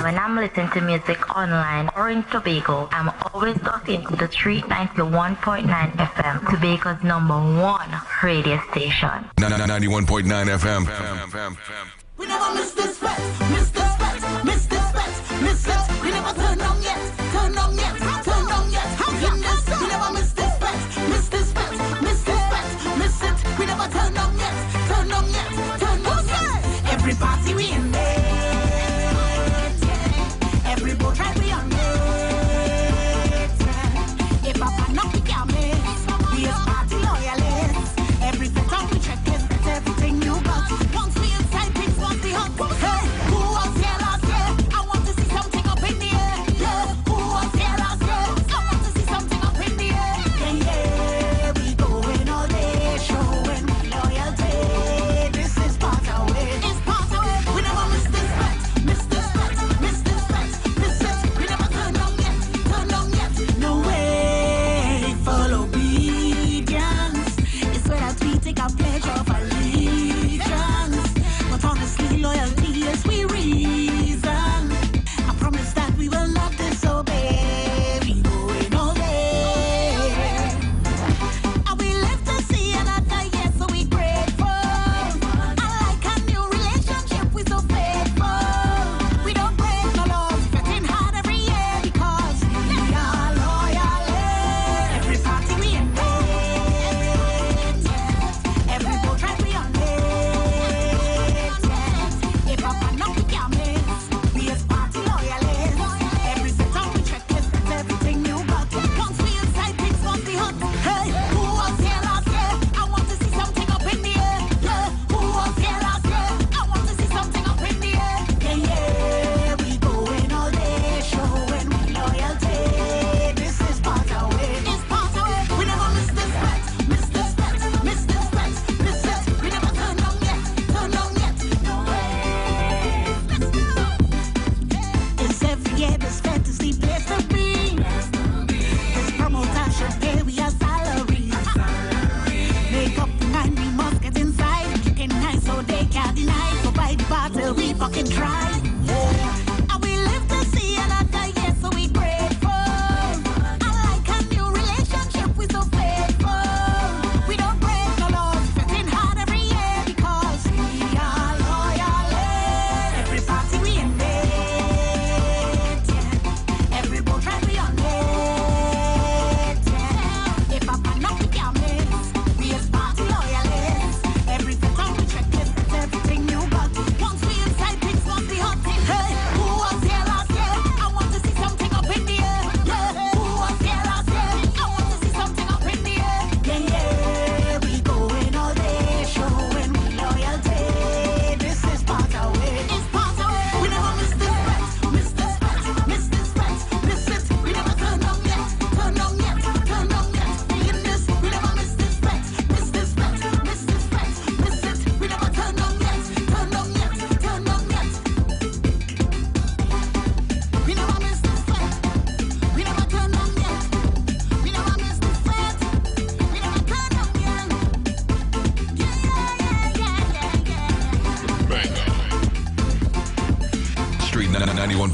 When I'm listening to music online or in Tobago, I'm always locked into the Street 91.9 FM, Tobago's #1 radio station. 91.9 FM. We never miss this bet, miss this bet, miss this bet, miss it. We never turn on yet, turn on yet, turn on yet. We never miss this bet, miss this bet, miss this bet, miss it. We never turn on yet, turn on yet, turn on yet. Every party we in there, every boat ride we on there.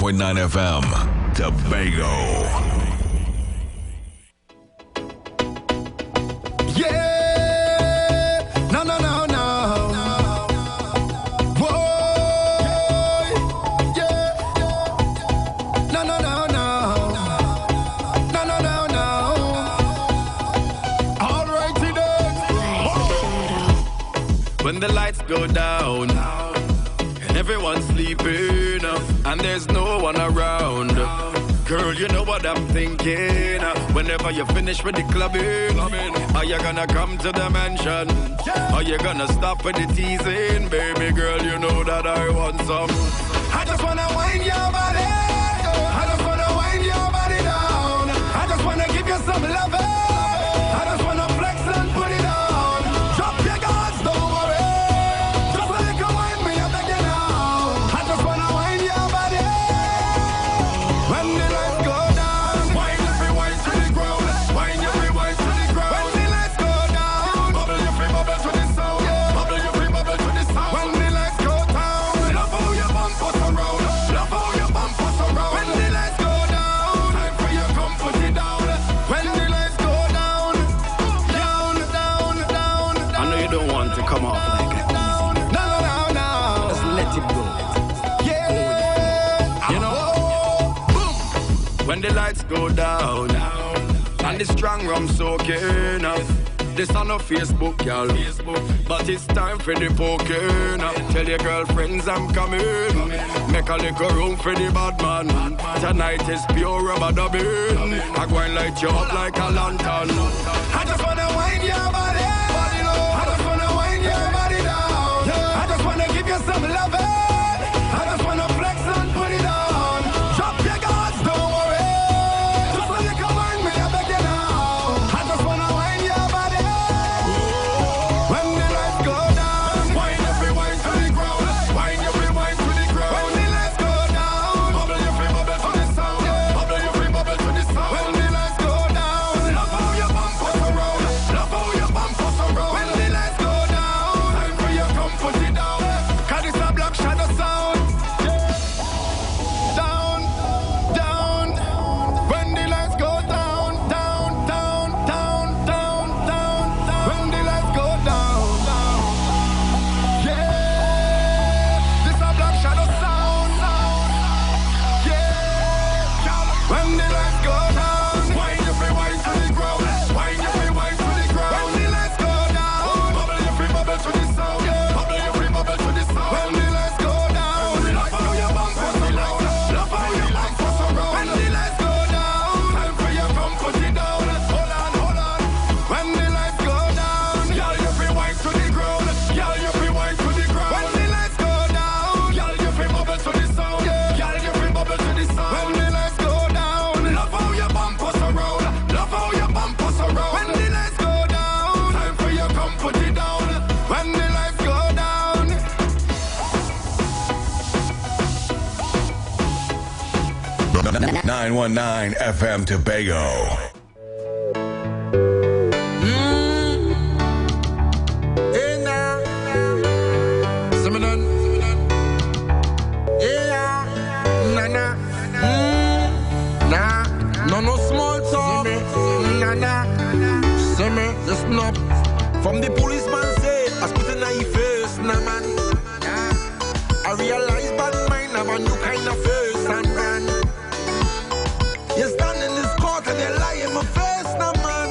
91.9 FM, Tobago. Yeah, no. Whoa, yeah, no. All right, today. When the lights go down and everyone's sleeping and there's no one around, girl, you know what I'm thinking. Whenever you finish with the clubbing, are you gonna come to the mansion? Are you gonna stop with the teasing? Baby girl, you know that I want some. I just wanna wind your body. I just wanna wind your body down. I just wanna give you some love. I just wanna flex and put it on. Drop your guards, don't worry. Just let it go, wind me up again now. I just wanna wind your body. When the lights go down, wind every wind to the ground. Wind every wind to the ground. When the lights go down, bubble your free bubble to the sound. Bubble your free bubble to the sound. When the lights go down, love how your bump us around. Love how your bump us around. When the lights go down, time for you come put it down. When the lights go down, down. I know you don't want to come off like that. No. Just let it go. Yeah, You know, boom. When the lights go down and the strong rum soaking, this on no Facebook, girl. But it's time for the poking. Tell your girlfriends I'm coming. Make a little room for the bad man. Tonight is pure rubber dubbing. I go and light you up like a lantern. I just wanna wind your body. I just wanna wind your body down. I just wanna give you some love. I just wanna flex and put it on. Drop your guards, don't worry. Just let it come wind me up again now. I just wanna wind your body. When the lights go down, wind every wind to the ground. Wind every wind to the ground. When the lights go down, bubble your free bubble to the sound. Bubble your free bubble to the sound. When the lights go down, love how your bump us around. Love how your bump us around. When the lights go down, time for you come put it down. 'Cause it's a black shadow sound. Down. When the lights go down. When the lights go down. Yeah, this a black shadow sound. Yeah, when the lights go down, wind every wind to the ground. Wind every wind to the ground. When the lights go down, bubble your free bubble to the sound. Bubble your free bubble to the sound. When the lights go down, love how your bump us around. Love how your bump us around. When the lights go down, time for you come put it down. Hold on. When the lights go down, y'all you free wind to the ground. Y'all you free wind to the ground. When the lights go down, y'all you free bubble to the sound. Y'all you free bubble to the sound. When the lights go down, love how your bump us around. Love how your bump us around. When the lights go down, time for you come put it down. When the lights go down. 919 FM Tobago. Hey now, Similan. Yeah, no small talk. Semi, listen up. From the policeman say, I spit in your face, nah man. I realize bad mind have a new kind of face, and man. You stand in this court and you lie in my face, nah man,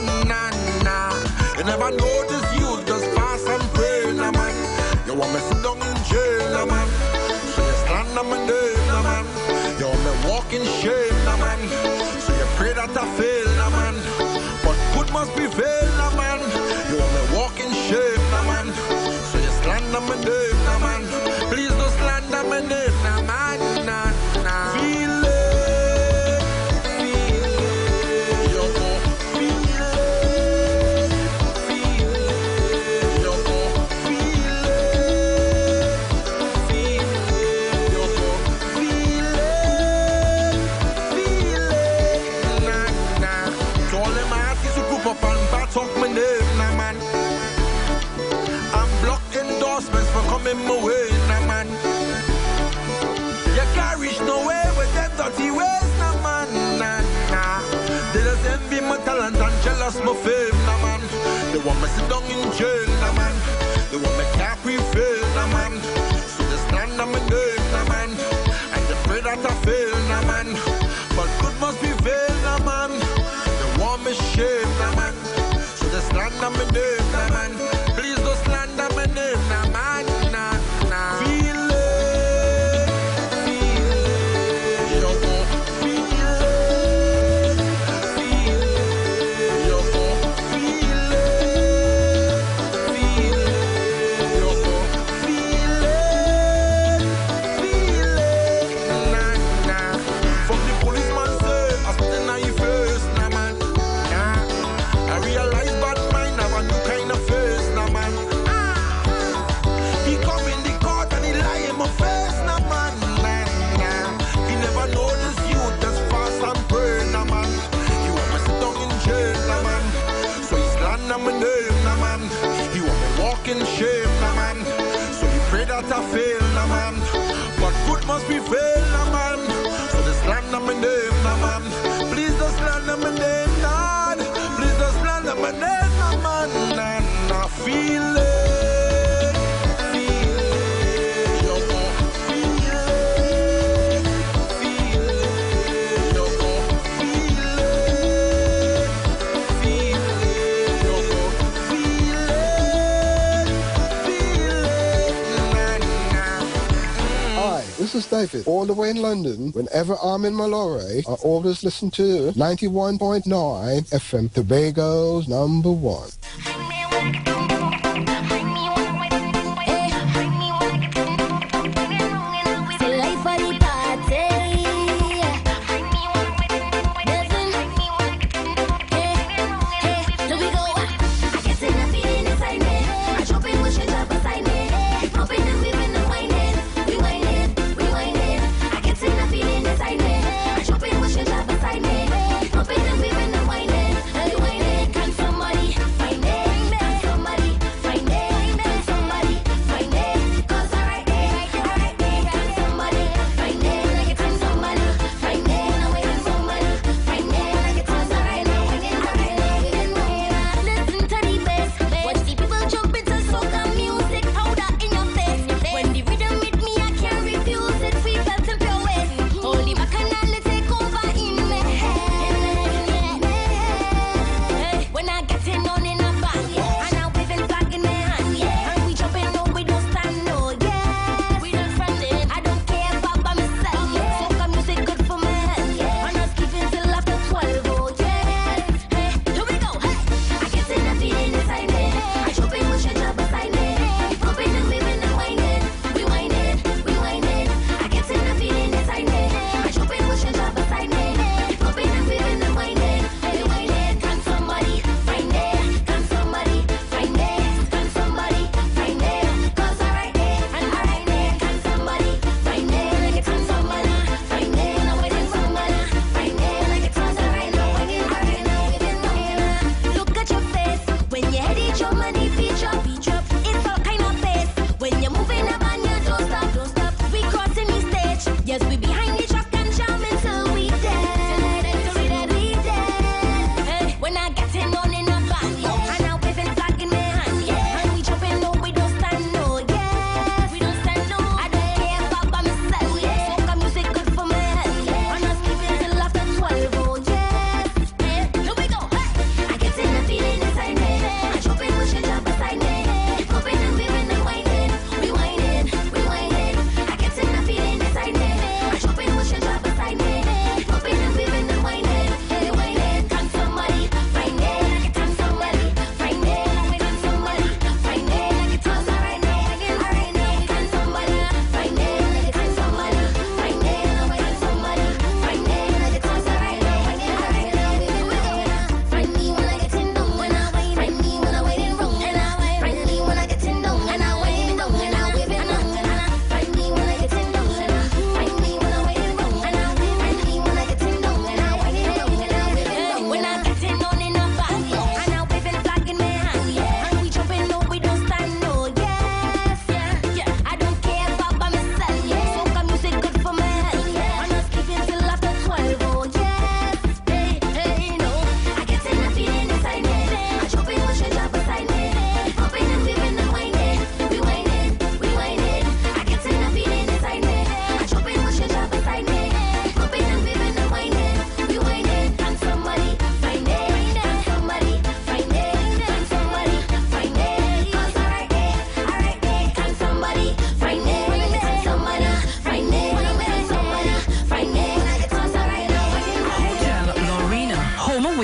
nah. You never notice you just fast and pray, nah man. You want me sit down in jail, nah man. So you stand on my name, nah man. You want me walk in shame, nah man. So you pray that I fail, nah man. But good must be fail, nah man. You want me walk in shame, nah man. So you slander my name, nah man. Please don't slander my name, nah man, nah. Feel it. Coming my way, nah man. You can't reach nowhere with them lost my fame, nah man. They want me sit down in jail, nah man. They want me can't prevail, nah man. So they stand on my name, nah man. And they pray that I fail, nah man. But good must be veiled, nah man. They want me shame, nah man. So they stand on my name, nah man. Please don't stand on my name, nah man. Nah, nah. Feel it, feel it. You go feel it, feel it. You go feel it, feel it. You go feel it, feel it. Nah, nah. From the policeman say, I spit in your face, nah man. Yeah. I realize bad mind have a new kind of face, nah man. He come in the court and he lie in my face, nah man. Nah, nah. He never noticed you just fast and pray, nah man. He want me sit down in jail, nah man. So he's land on my name, nah man. He want me walk in shame, nah man. So he pray that I fail, nah man. But good must be fail, nah man. So this land on my name, nah man. Please just land on my name, nah. Please just land on my name, nah man. Nah, nah. Feel it, feel it. You go feel it, feel it. You go feel it, feel it. You go feel it, feel it. Nah, nah. Hi, this is David. All the way in London, whenever I'm in my lorry, I always listen to 91.9 FM, Tobago's number one. Say life for the party. Here we go. I get in a feeling inside me. I jump in, push it up beside me. Pumping and weaving and whining. We whining, we whining. I get in a feeling inside me. I jump in, push it up beside me. Pumping and weaving and whining. We whining. Can somebody find it?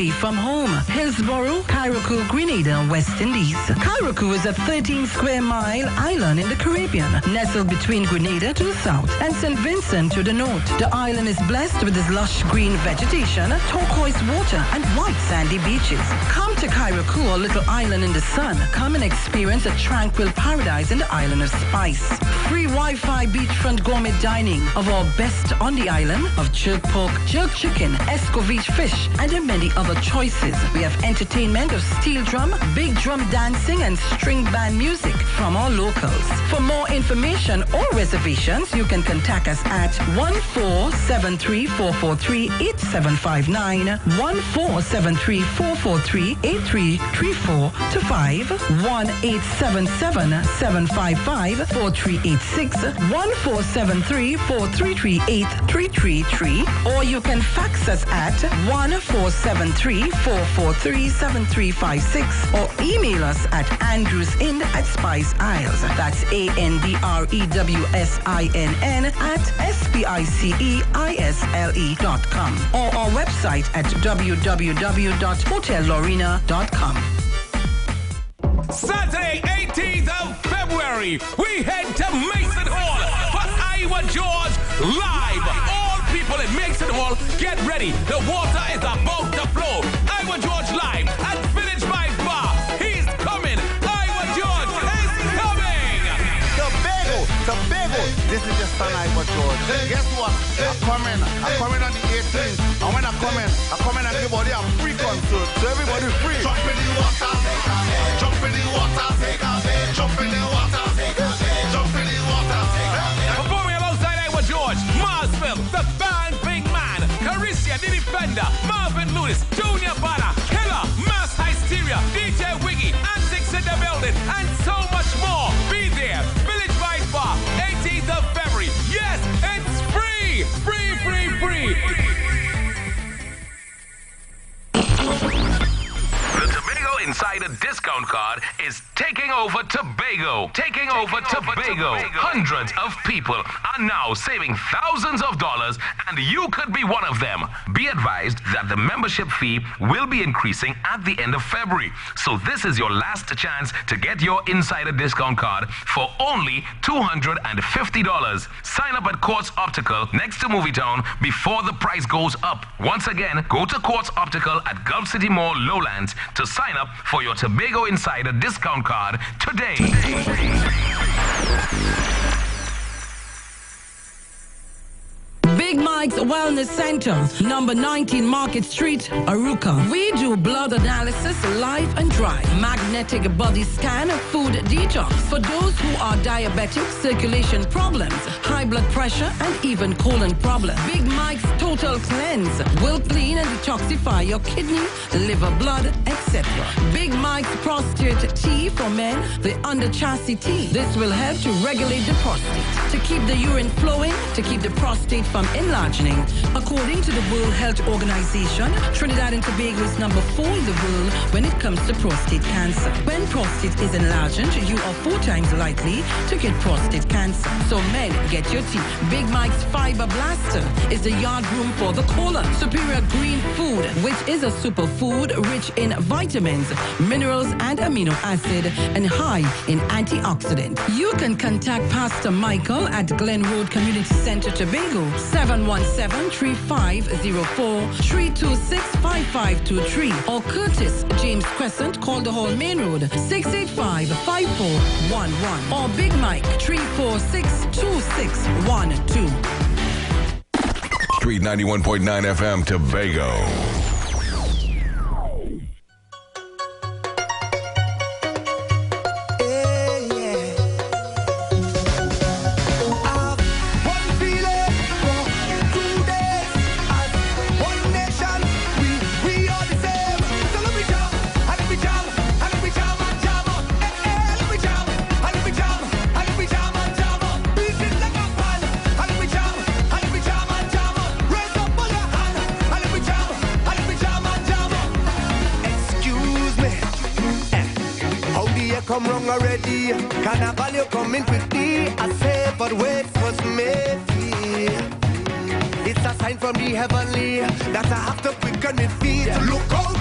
away from home. Hillsborough, Kyroko, Grenada, West Indies. Kyroko is a 13-square-mile island in the Caribbean, nestled between Grenada to the south and St. Vincent to the north. The island is blessed with its lush green vegetation, turquoise water, and white sandy beaches. Come to Kyroko, a little island in the sun. Come and experience a tranquil paradise in the island of spice. Free Wi-Fi beachfront gourmet dining of our best on the island of jerk pork, jerk chicken, escovitch fish, and many other choices. We have entertainment of steel drum, big drum dancing, and string band music from our locals. For more information or reservations, you can contact us at 14734438759, 14734438334 to 5, 1-877-755-4386, 14734338333, or you can fax us at 1-473-443-7356 or email us at andrewsinn@Spice Isles. That's ANDREWSINN@SPICEISLE.com or our website at www.hotellorena.com. Saturday, 18th of February, we head to Mason Hall for Iowa George live. All people in Mason Hall, get ready. The water is about to flow. Iowa George live at Village Vibe Bar. He's coming. Iowa George is coming. Tobago. This is just son Iowa George. Guess what? I'm coming on the 18th. And when I come in and give everybody a free concert. So everybody free. Jump in the water, take a head. Jump in the water, take a head. Jump in the water, take a head. Jump in the water, take a head. Performing alongside Iowa George, Marsville, the Band Big Man, Caricia, the Defender, Marvin Lewis, Junior Banner, Killer, Mass Hysteria, DJ Wiggy, Antics in the building, and so much more. Be there. Village Vibe Bar, 18th of February. Yes, it's free. Free. The Tobago Insider discount card is taking over Tobago. Hundreds of people are now saving thousands of dollars, and you could be one of them. Be advised that the membership fee will be increasing at the end of February. So this is your last chance to get your Insider discount card for only $250. Sign up at Quartz Optical next to Movietown before the price goes up. Once again, go to Quartz Optical at Gulf City Mall, Lowlands to sign up for your Tobago Insider discount card today. Big Mike's Wellness Center, number 19 Market Street, Aruka. We do blood analysis, live and dry, magnetic body scan, food detox. For those who are diabetic, circulation problems, high blood pressure, and even colon problems. Big Mike's Total Cleanse will clean and detoxify your kidney, liver, blood, etc. Big Mike's Prostate Tea for men, the under chassis tea. This will help to regulate the prostate, to keep the urine flowing, to keep the prostate from enlarging. According to the World Health Organization, Trinidad and Tobago is number 4 in the world when it comes to prostate cancer. When prostate is enlarged, you are 4 times likely to get prostate cancer. So men, get your tea. Big Mike's Fiber Blaster is the yard room for the colon. Superior Green Food, which is a superfood rich in vitamins, minerals, and amino acid, and high in antioxidant. You can contact Pastor Michael at Glen Road Community Center, Tobago, 717-3504-326-5523, or Curtis James Crescent, Calderhall Main Road, 685-5411, or Big Mike, 346-2612. Street 91.9 FM Tobago. Come wrong already. Carnival, you coming quickly. I say, but wait was made. It's a sign from the heavenly that I have to quicken with feet. Look out!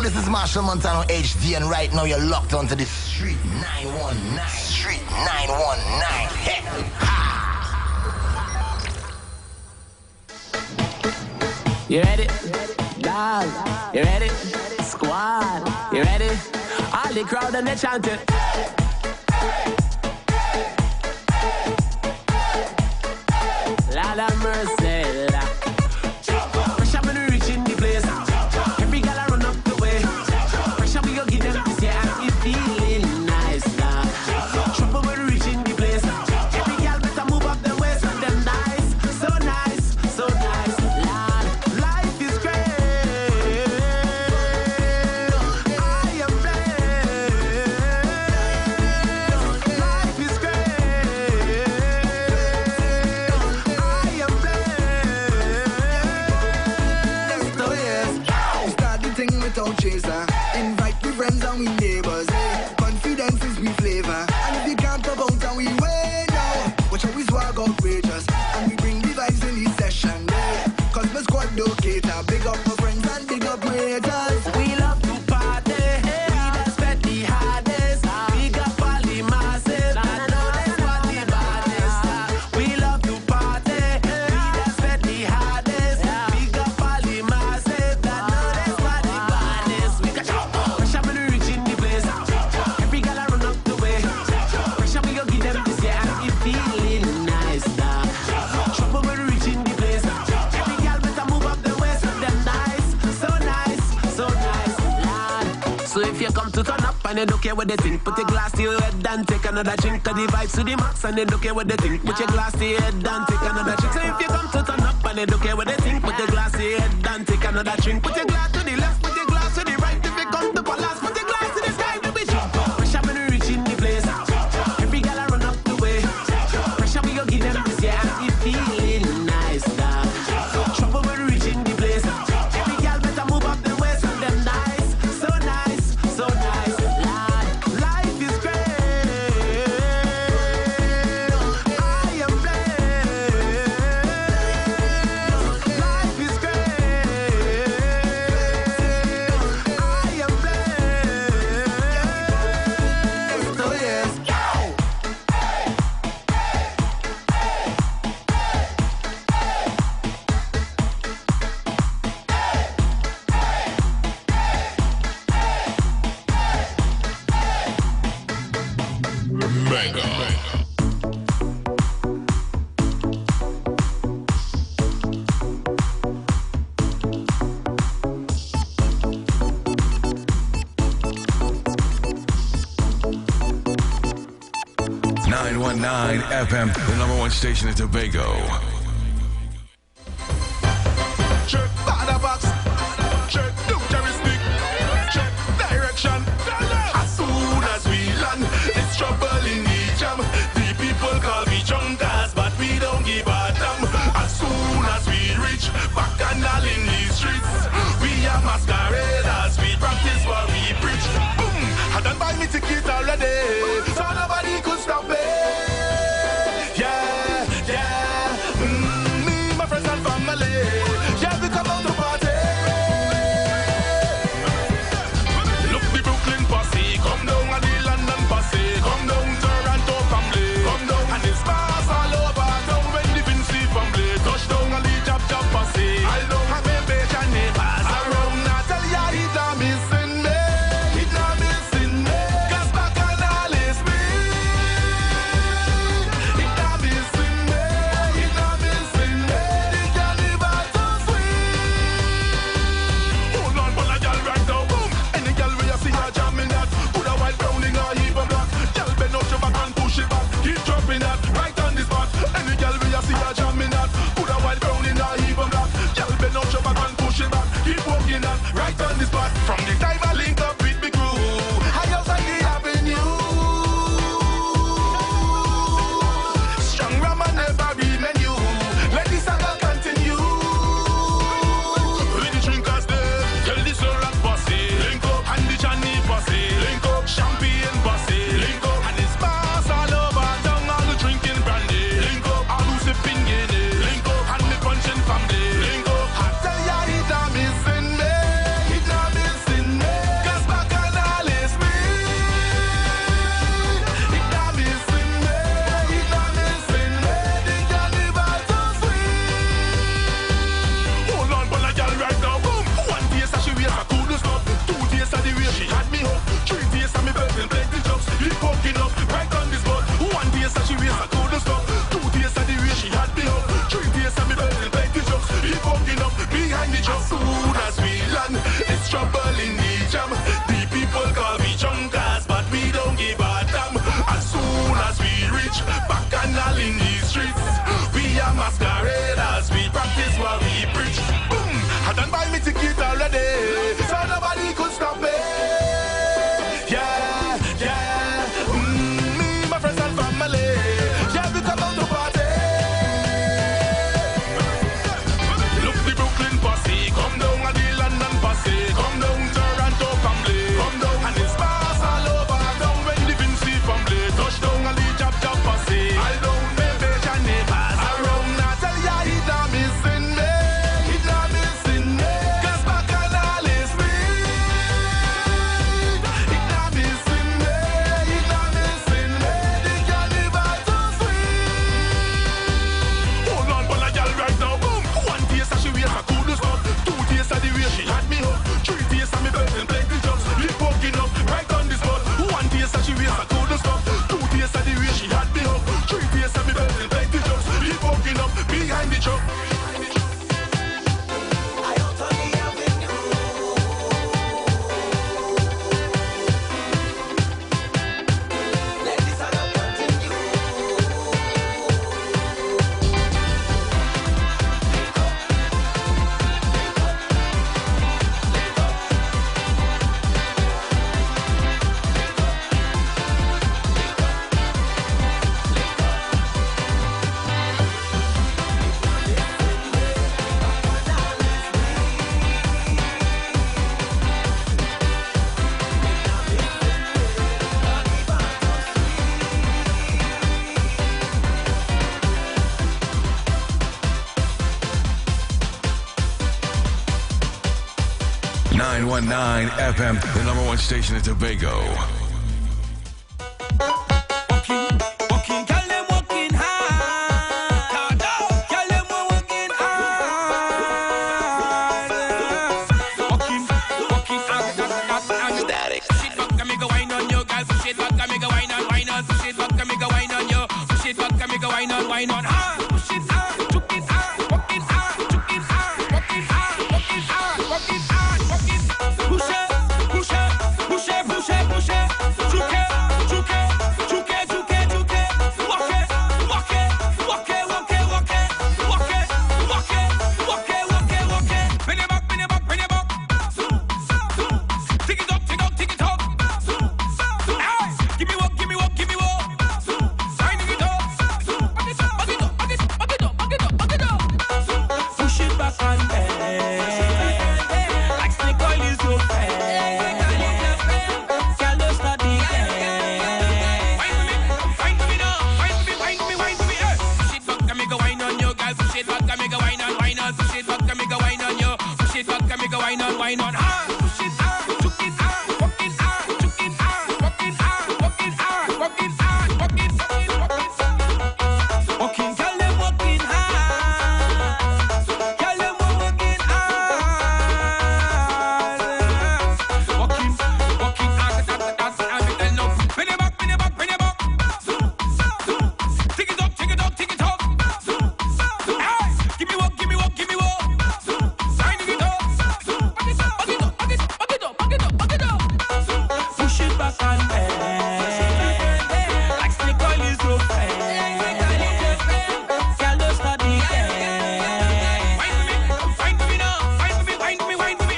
this is Marshall Montano HD, and right now you're locked onto the Street 919. Street 919. Hey. Ha! You ready? Dog, you ready? Squad, you ready? All the crowd and they chanting. Lord have mercy. Pressure when we reach in the place. Every girl I run up the way. Pressure we go give them this year and we feeling nice now. Trouble when we reach in the place. Every girl better move up the waist and them nice, so nice, so nice. Lord, life is great. I am blessed. Life is great. I am blessed. Oh yes, we start the thing without chaser. Invite the friends and we neighbors. Hey. Confidence is we flavor. And if you can't pop out and we wait now, watch how we swag outrageous. And we bring the vibes in this session. Hey. Cause my squad don't cater. Big up my friends and big up my haters. We love to party. We just spend the hardest. Big up all the masses. I know that's what the baddest. We love to party. We just spend the hardest. Big up all the masses. I know that's what the baddest. We got pressure when we reach in the place. Every girl I run up the way. Pressure we go give them this year and we feeling nice now. Trouble when we reach in the place. Every girl better move up the waist and them nice, so nice, so nice, lad. So if you come to turn up and you don't care what they think, put your glass to your head and take another drink. Cause the vibes to the max and they don't care what they think. Put your glass to your head and take another drink. So if you come to turn up and you don't care what they think, put your glass to your head and take another drink. Put your glass to the left, put your glass to the right. If you come to balance, put your glass to the sky. We jump up. Pressure when we reach in the place. Every girl I run up the way. Pressure we go give them this year and we feeling nice now. Trouble when we reach in the place. Every girl better move up the waist and them nice, so nice, so nice. Lord, life is great. I am blessed. Life is great. I am blessed. Oh yes. Mega. 919 FM, the number one station in Tobago. Check bada box. Check new jurisdiction. Check direction. As soon as we land, it's trouble in the jam. The people call me junkas, but we don't give a damn. As soon as we reach back and all in the streets, we are masqueraders. We practice what we preach. Boom! I done buy me ticket already, so nobody could stop me. Yeah, yeah. the truck. As soon as we land, it's trouble in the jam. The people call me junkers, but we don't give a damn. As soon as we reach back and all in the streets, we are masqueraders, we practice what we preach. Boom, I done buy me ticket already, so nobody could stop me. Yeah, yeah, me, my friends and family, yeah, we come out to party. Look the Brooklyn posse, come down at the London posse, come down Toronto family, come down and it's bars all over, down when the Vinci family, touch down at the Jab Jab posse, all down baby and neighbors, around now tell ya he not missing me, he not missing me, 'cause back and all is me, he not missing me, he not missing me, the carnival too sweet. Hold on, but a girl right now, boom, one taste and she wears a cool stuff, 2 tastes of the way she had me hooked, 3 tastes of me belt and plenty jobs, lip walking up right on the spot, 1 taste and she wears a cool stuff, 2 tastes of the way she had me hooked, 3 tastes of me belt and plenty jobs, lip walking up behind the truck. .919 FM, the number one station in Tobago. Walking, girl, them walking hard. Girl, them walking hard. Walking hard. Static. Push it back, and me go wine on you, girl. Push it back, and me go wine on. Push it back, and me go wine on you. Push it back, and me go wine on. Hard. Push it hard, juke it hard, walking hard, juke it hard, walking hard, walking hard, walking hard, walking. Push it, push it, push it, push it, push it. Juke it, juke it, juke it, juke it, juke it. Walk it, walk it, walk it, walk it, walk it, walk it, walk it, walk it, walk it, walk it. Bring it back, bring it back, bring it back. Tick it up, tick up, tick it up. Hey, give me walk, give me walk, give me walk. Signing it up. Back it up, back it up, back it up, back it up, back it up, back it up. Push it back and bend. Like snake oil is your friend. Girl, don't start the game. Wine for me now. Wine for me, wine for me, wine for me. Push it back and me go wine on you, girl. Push it back and me go wine on. Push it back and me go wine on you. Push it back and me go wine on. Push it hard, juke it hard, walk it hard, juke it hard, walk it hard, walk it hard, walk it hard, walk it, walking, girl, them walking hard. Girl, them walking hard. Walking hard, that's how we tell no. Bring it back, bring it back, bring it back. Tick it up, tick it up, tick it up. Hey, give me walk, give me walk, give me walk. Signing it up. Back it up, back it up, back it up, back it up, back it up, back it up. Push it back and bend. Like snake oil is your friend. Girl, don't start the game. Wine for me now. Wine for me, wine for me, wine for me.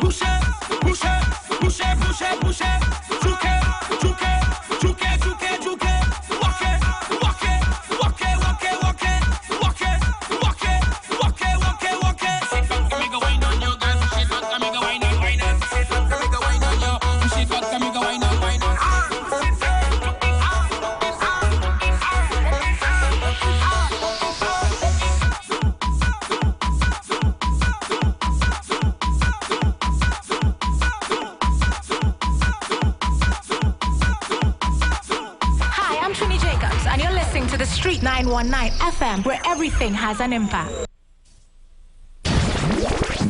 Push it, push it, push it, push it, push it. Juke it, juke it, juke it, juke it, juke it. Walk it, walk it, walk it, walk it, walk it, walk it, walk it, walk it, walk it, walk it. Push it back, and me go wine on you, girl. Push it back, and me go wine on. Push it back, and me go wine on you. Push it back, and me go wine on. Hi, I'm Trini Jacobs, and you're listening to the Street 919 FM, where everything has an impact.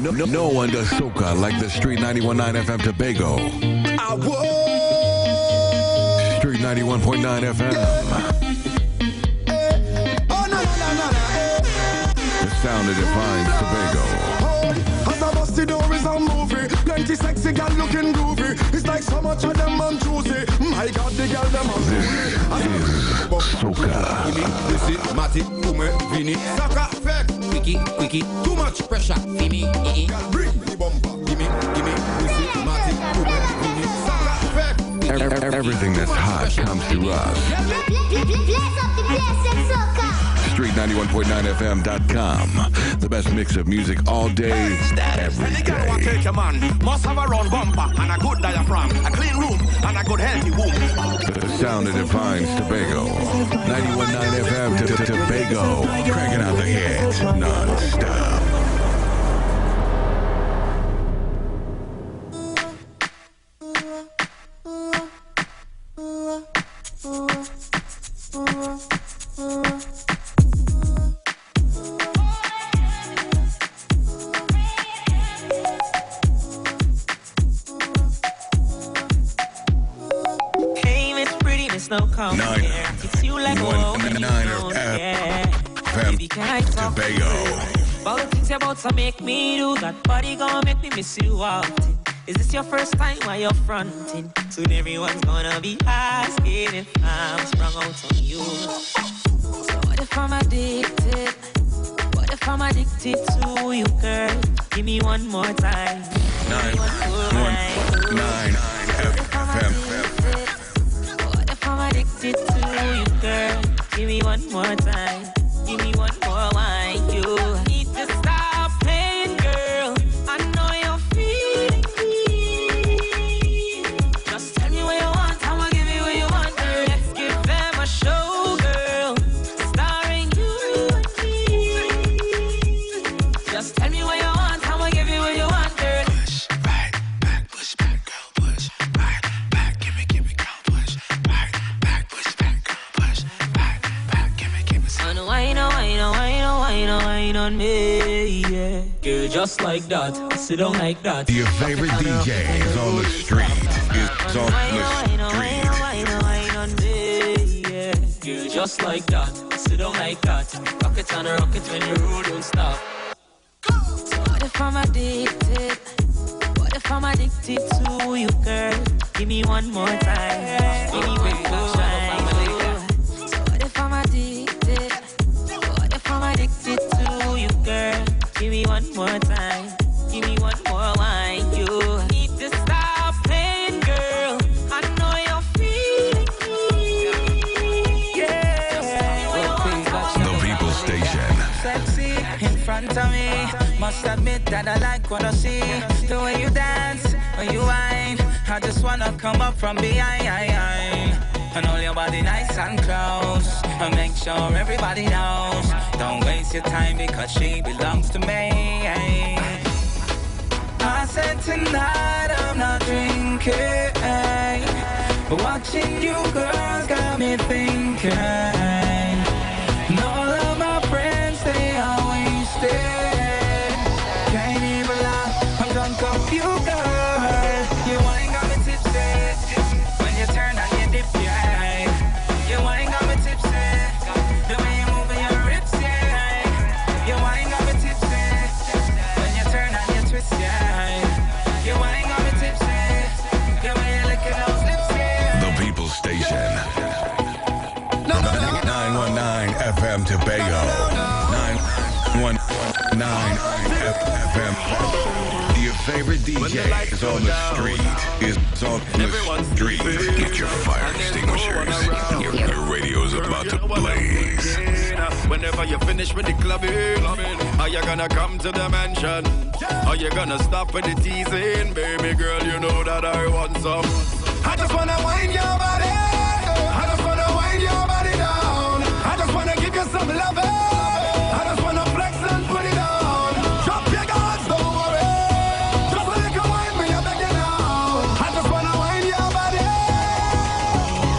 No one does soca like the Street 91.9 FM Tobago. Street 91.9 FM. The sound that defines Tobago. plenty sexy girl looking groovy. It's like so much of them on Tuesday. My God, the girl them on Soca. This is Matty, Ume, Vini. Saka, fake. Quickie. Too much pressure. Fini. Bring the bumper. Gimme. This is Matty, Ume, Vini. Saka, fake. Everything that's hot comes to us. Street91.9fm.com. The best mix of music all day, every day. Take your man. Must have a round bumper and a good diaphragm, a clean room and a good healthy womb. The sound that defines Tobago. 91.9 FM to Tobago. Cranking out the hits non-stop. No come here. It's you like oh, Baby, can I talk Tobago. About the things you're about to make me do, that body gonna make me miss you often. Is this your first time while you're fronting? Soon everyone's gonna be asking if I'm sprung out on you. So what if I'm addicted? What if I'm addicted to you, girl? Give me one more time. 919 FM. I'm addicted to you, girl. Give me one more time. Give me one more wine. You need to stop playing, girl. I know you're feeling me. Just tell me what you want. I'ma give you what you want, girl. Let's give them a show, girl. Starring you and me. Just tell me what you want. I'ma give you what you want, girl. Push right back, push back, girl. Push right back. Give me, girl. Push right back, push back, girl. Push right back. Give me. Wine on me, yeah. Girl, just like that. Sit down like that. Your favorite DJ is on the street. Is on the street. Wine on me, yeah. Girl, just like that. Sit down like that. Rock it on a rocket when the road don't stop. So what if I'm addicted? What if I'm addicted to you, girl? Give me one more time. Give me one more time. So what if I'm addicted? What if I'm addicted to you, girl? Give me one more time. Give me one more wine. You need to stop playing, girl. I know you're feeling me. Yeah. The People Station. Sexy in front of me. Must admit that I like what I see. The way you dance, when you whine, I just wanna come up from behind. And hold your body nice and close, and make sure everybody knows. Don't waste your time because she belongs to me. I said tonight I'm not drinking, but watching you girls got me thinking. And all of my friends, they are wasted. Can't even lie, I'm drunk off you, girl. You ain't got me tipsy. When you turn and you dip, yeah. You ain't got me tipsy. The way you move your hips, yeah. You ain't got me tipsy. When you turn and you twist, yeah. You ain't got me tipsy. The way you lick those lips, yeah. The People Station. 919 FM Tobago. 919 FM. Your favorite DJ is on the street. Is on the street. Get your fire extinguishers. Your radio's about to blaze. Whenever you finish with the clubbing, are you gonna come to the mansion? Are you gonna stop with the teasing? Baby girl, you know that I want some. I just wanna wind your body. I just wanna wind your body down. I just wanna give you some love. I just wanna flex and put it on. Drop your guards, don't worry. Just a little wine, me, I beg you now. I just wanna wind your body.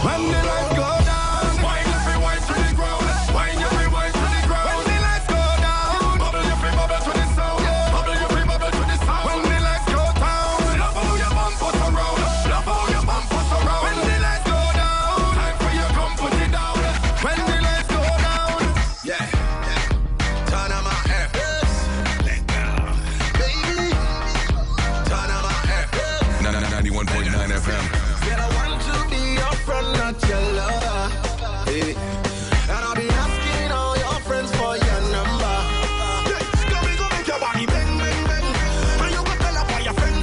When the lights go down, wind your free wine to the ground. Wind your free wine to the ground. When the lights go down, bubble your free bubble to the sound. Bubble your free bubble to the sound. When the lights go down, love how your bumpers around. Love how your bumpers around. When the lights go down, time for you come put it down. When the lights go down, yeah. FM. Said I want to be your friend, not your lover. Hey. And I'll be asking all your friends for your number. Hey, come make your body bang, bang, bang. And you can tell her for your friend.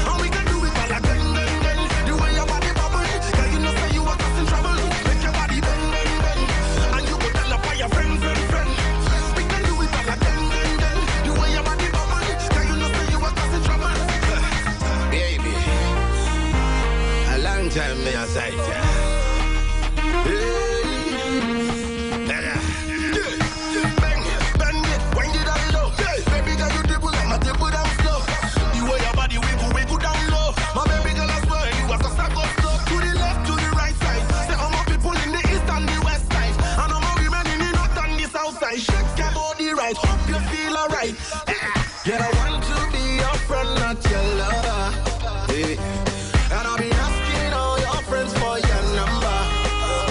And we can do it all again, bang, bang. The way your body bubble, girl, you know say you are causing trouble. Make your body bang, bang, bang. And you can tell her for your friend. We can do it all again, bang, bang. The way your body bubble, girl, you know say you are causing trouble. Baby, a long time me aside, yeah. Hope you feel alright. Yeah, I want to be your friend, not your lover. Hey. And I'll be asking all your friends for your number.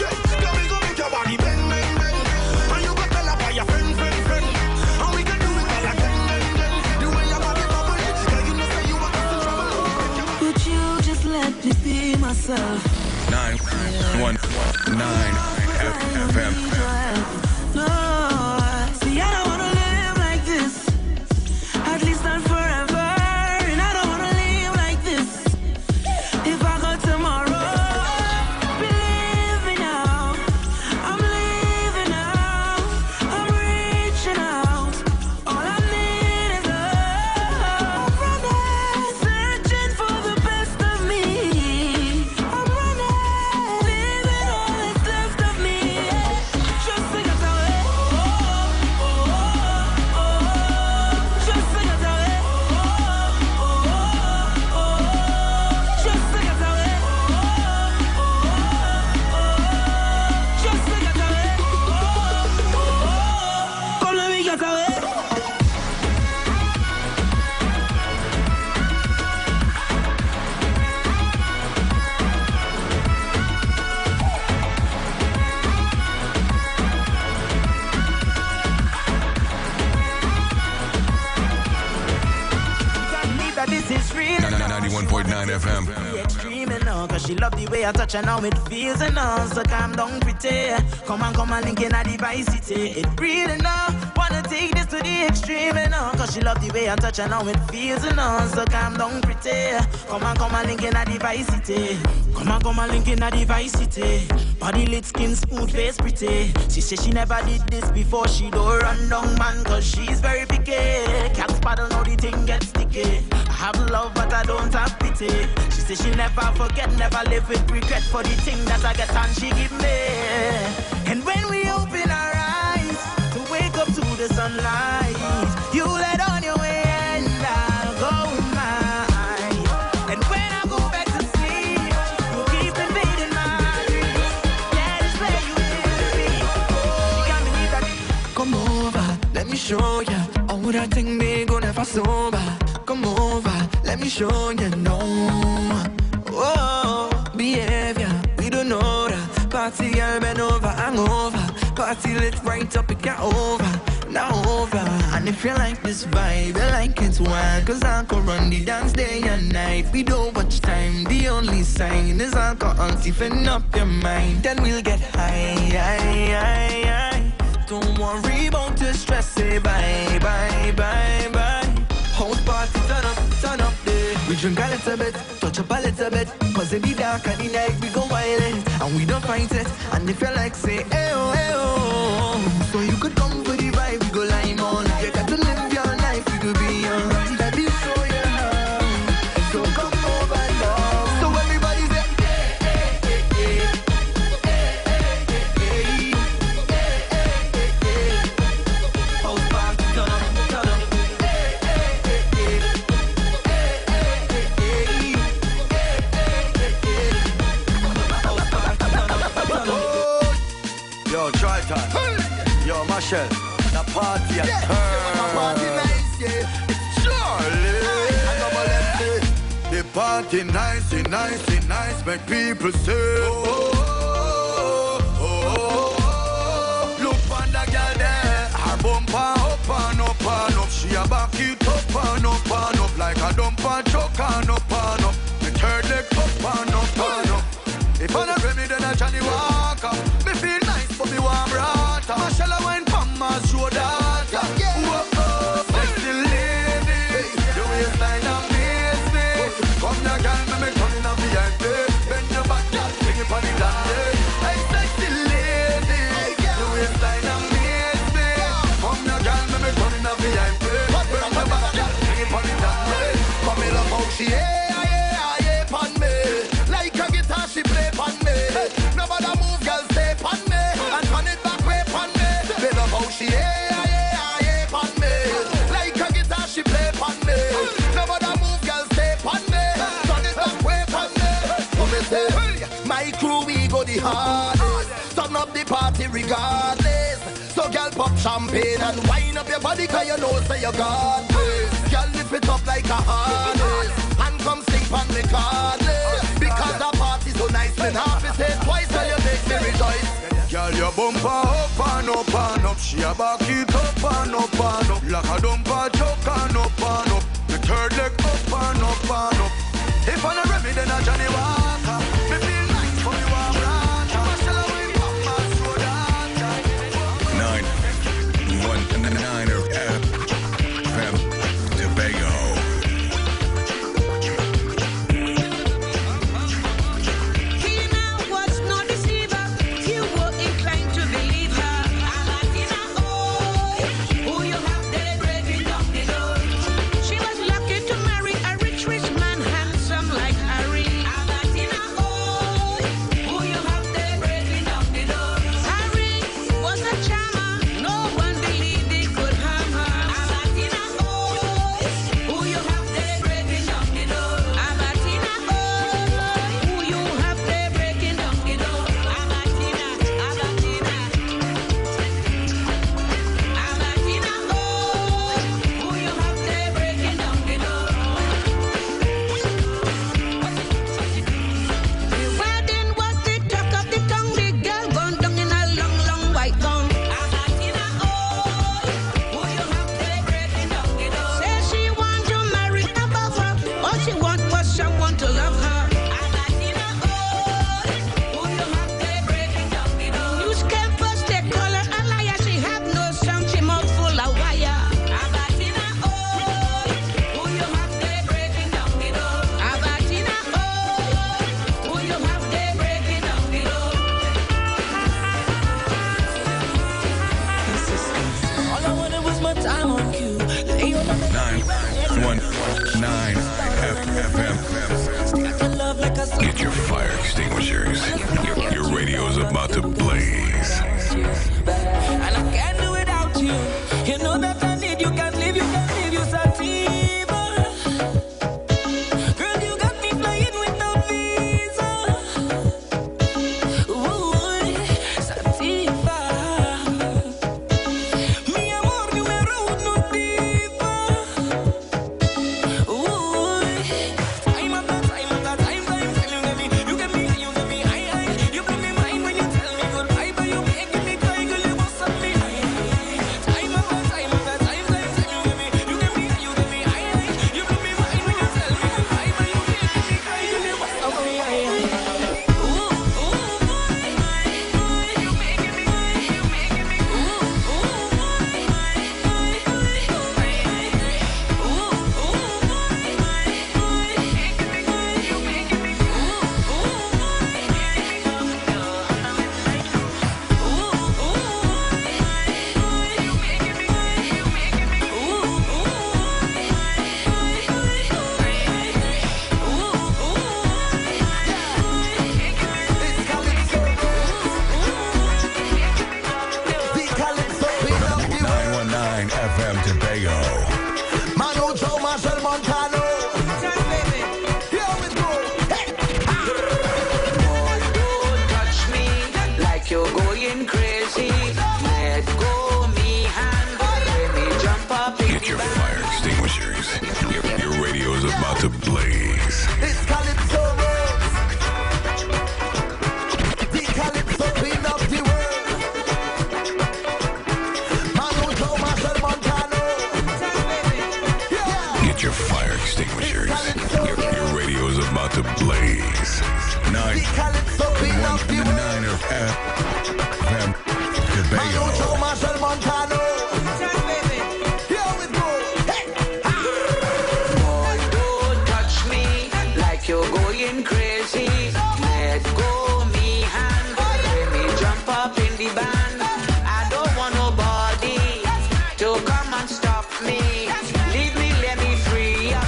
Yeah, come make your body bang, bang, bang. And you can tell her for your friend. And we can do it all again, bang, bang. The way your body bubble, girl, you know say you are causing trouble. Would you just let me be myself? 919 FM. No. See, I don't wanna live like this. At least not forever. And I don't wanna live like this. If I go tomorrow, be living now. I'm living now. I'm reaching out. All I need is love. I'm running, searching for the best of me. I'm running, living all that's left of me. Just to get away. This is real. 91.9 FM. Dreaming now, cause she love the way I touch her now it feels enough. So calm down pretty. Come on, link in a device city. It real enough. Wanna take this to the extreme now, cause she love the way I touch her now it feels enough. So calm down pretty. Come on, link in a device city. Come on, link in a device city. Body lit, skin smooth, face pretty. She say she never did this before. She don't run down man, cause she's very picky. Can't paddle, now the thing gets sticky. I have love, but I don't have pity. She say she never forget, never live with regret for the thing that I get and she give me. And when we open our eyes to wake up to the sunlight, you let on your way and I'll go with mine. And when I go back to sleep, you keep invading my dreams. That is where you will be. You can't believe that. Come over, let me show ya. All that thing they go never sober. Come over, let me show you no. Oh, behavior, we don't know that. Party girl been over, hangover. Party lit right up, it got over. Now over. And if you like this vibe, you like it wild. Cause I can run the dance day and night. We don't watch time, the only sign is alcohol stiffen up your mind. Then we'll get high. Don't worry about the stress, say bye, bye, bye, bye. House party, turn up there. We drink a little bit, touch up a little bit. Cause it be dark at the night, we go violent. And we don't fight it. And if you like, say, ayo, ayo. So you could come for the vibe, we go lime on. You got to live your life, you could be alright. Let me show you how. So come over now. So everybody say, house party, turn up. Yo, try time. Yo, Marshall, the party at turn. Party nice, yeah. It's Charlie. The party nice, make people say, look on the girl there. Her bumper up and up and up. She a back it up and up like a dumper truck and up and up. The third leg she yeah, pon me. Like a guitar she play pon me. Nobody move, girl, stay pon me. And turn it back way pon me. Me love how she yeah, pon me. Like a guitar she play pon me. Nobody move, girl, stay pon me. Turn it back way pon me. Come and say, my crew we go the hardest. Turn up the party regardless. So girl pop champagne and wind up your body, cause you know say you got this. Girl lift it up like a harness and come sing on me cardless. Because the party so nice, then half is it twice, so you make me rejoice. Girl, your bumper up and up and up. She a back it up and up and up. Like a dumper chuck and up and up. The third leg up and up and up. If I'm not Remy, then I'm Johnny Walker. Me feel nice for you, I'm right. I'm a shell away from my soda. 919 FM Tobago. He now was no deceiver. You were inclined to believe her. Alatina, oh, who you have there breaking down the door. She was lucky to marry a rich man, handsome like Harry. Alatina, oh, who you have there breaking down the door. Harry was a charmer. No one believed he could harm her. Alatina, oh, who you have there breaking down the door. Alatina, oh, who you have there breaking down the door. Alatina, Alatina. Alatina, oh, who you have there breaking down the door. The wedding was the talk of the tongue. The girl gone down in a long, long white gown. Alatina, oh, who you have there breaking down the door. Say she want to marry above her. All she want was someone to love her. Alatina, oh, who you have there breaking down the door. Newspapers they call her a liar. She have no sound. She mouth full of wire. Alatina, oh, who you have there breaking down the door. Alatina, oh, who you have there breaking down the door. All I wanted was my time on cue. Lay on my 919 FM. love like a Get your fire extinguishers. Your radio's about to blaze. and I can't do without you. You know that I need you, can't leave you sativa. Girl, you got me flying without visa. Ooh, sativa. Mi amor, numero uno diva. Ooh, time after time after time, you get me, you blow me mind when you tell me goodbye, but you making me cry, girl, you must have me. Time after time after time, you get me, you blow me mind when you tell me goodbye, but you making me cry, girl, you must have me. Ooh, you making me, you making me, FM Tobago. Manu Joe, Marshall Montano. Here we go. Boy, don't touch me like you're going crazy. Let go me hand, let me jump up in Get your fire extinguishers. Your radio's about to blaze. It's Calypso Rose. The Calypso queen of the world. Manu Joe, Marshall Montano. Get your fire extinguishers. Your radio's about to blaze. 919 FM Tobago. Manu Joe, Marshall Montano. Here we go. Boy, don't touch me like you're going crazy. Let go me hand, let me jump up in the band. I don't want nobody to come and stop me. Leave me, let me free up.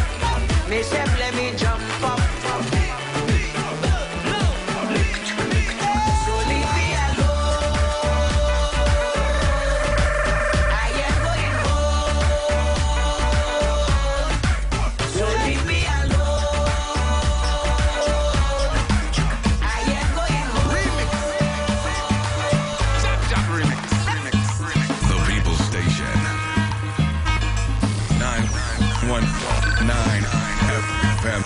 Me say, let me FM.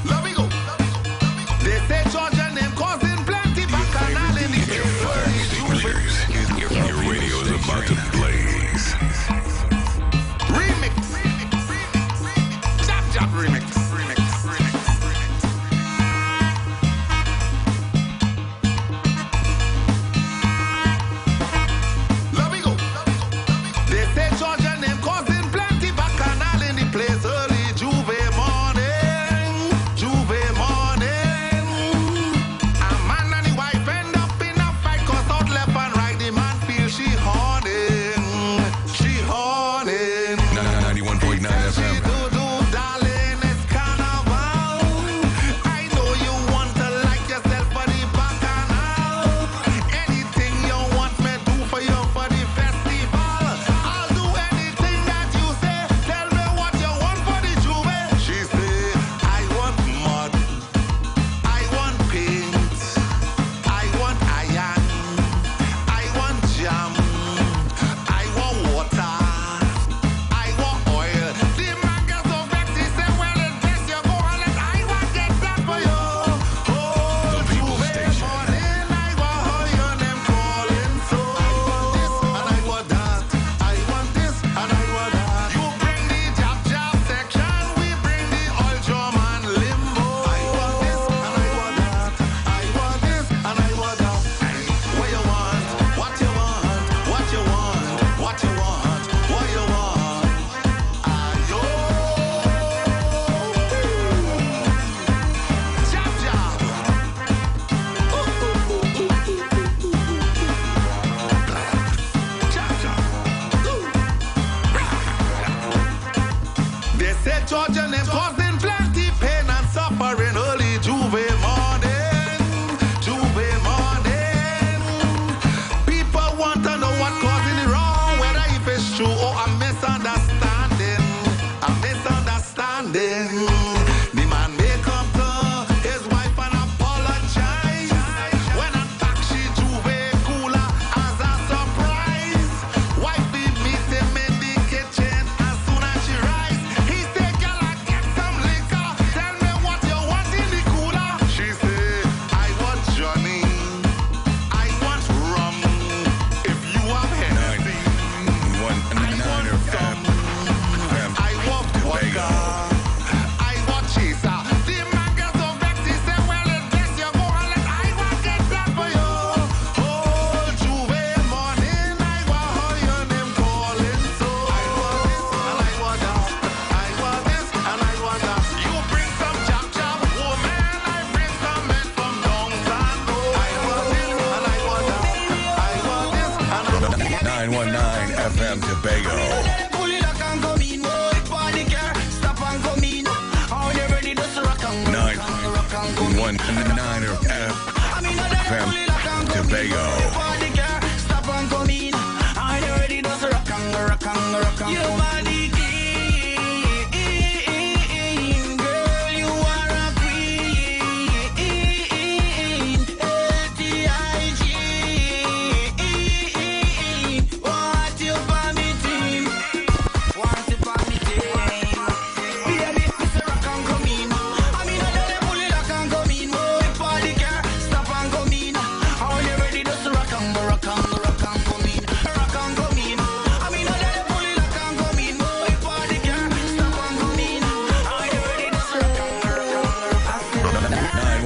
Let me go. They say Georgia name causing plenty bacchanal in the Your radio's about to blaze. remix. Chop chop remix. Let me go. They say Georgia name causing plenty bacchanal in the place early Juve morning. Juve morning. A man and his wife end up in a fight 'cause out left and right the man feel she horning. She horning. 91.9 FM. Darling, it's carnival. I know you want to like yourself for the bacchanal. Anything you want me do for you for the festival. I'll do anything that you say. Tell me what you want for the Juve. She say, I want mud. I want paint. I want iron. I want jam. I want water. I want oil. The man gets so vexed, he say, well, in case you go on it, I want get that for you. Oh, Juve morning, I want how your name calling so. I want this and I want that. I want this and I want that. You bring the jab jab section, we bring the oil drum and limbo. I want this and I want that. I want this and I want that. What you want? What you want? What you want? What you want? What you want? Ayo. Jab jab. Jab jab. They say Georgia name causing plenty pain and suffering early Juve morning. Juve morning. People want to know what causing it wrong, whether if it's true or a misunderstanding. A misunderstanding. The man may come to his wife and apologize. When in fact she Juve cooler as a surprise. Wife be meet him in the kitchen as soon as she rise. He say, girl, I get some liquor. Tell me what you want in the cooler. She say, I want Johnny. I want rum. If you have Hennessy, I want some. I want vodka. I want chaser. The man gets so vexed, he say, well, in case you go on it, I want get that for you. Oh, Juve morning, I want how your name calling so. I want this and I want that. I want this and I want that. You bring some chop chop, woman, I bring some men from downtown. Oh, I want this and I want that. I want this and I want that. 919 FM Tobago. Pull it up and come in, boy, party car, stop and come in. How you ready to rock and go, rock and come in. 919 FM Tobago. Party car, stop and come in. How you ready to rock and come in. Your body clean, girl, you are a queen. LTIG, what you for me team? Want it for me team? Baby, Mr. Rock and come in. I mean, I don't pull it rock and come in. Boy, party car, stop and come in. How you ready to rock and come in? Rock and come in. I mean, I don't pull it rock and come in. Boy, party car, stop and come in. How you ready to rock and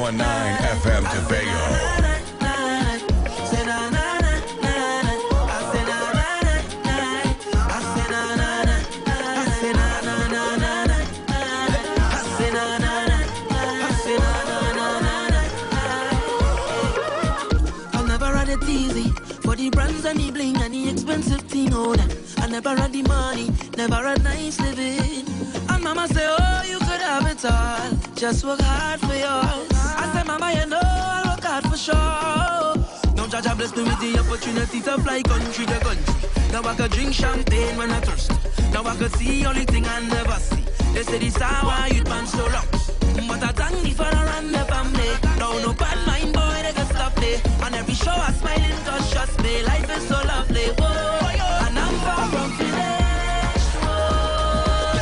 919 FM Tobago. say na na na na na. I say na na na na. I say na na na. I say na na na na na. I say na na na. I say na na na na. I never had it easy for the brands and the bling and the expensive thing. Oh, that I never had the money, never had nice living. And mama say, oh, you could have it all. Just work hard for yours. I said, mama, you know I'll work hard for sure. Now Jaja bless me with the opportunity to fly country to country. Now I could drink champagne when I thirst. Now I could see only thing I never see. They say this how I youth man so long. But I thank the father and the family. Now no bad mind boy they can stop me. And every show I smiling cause trust me. Life is so lovely. Oh, and I'm far from finished. Oh,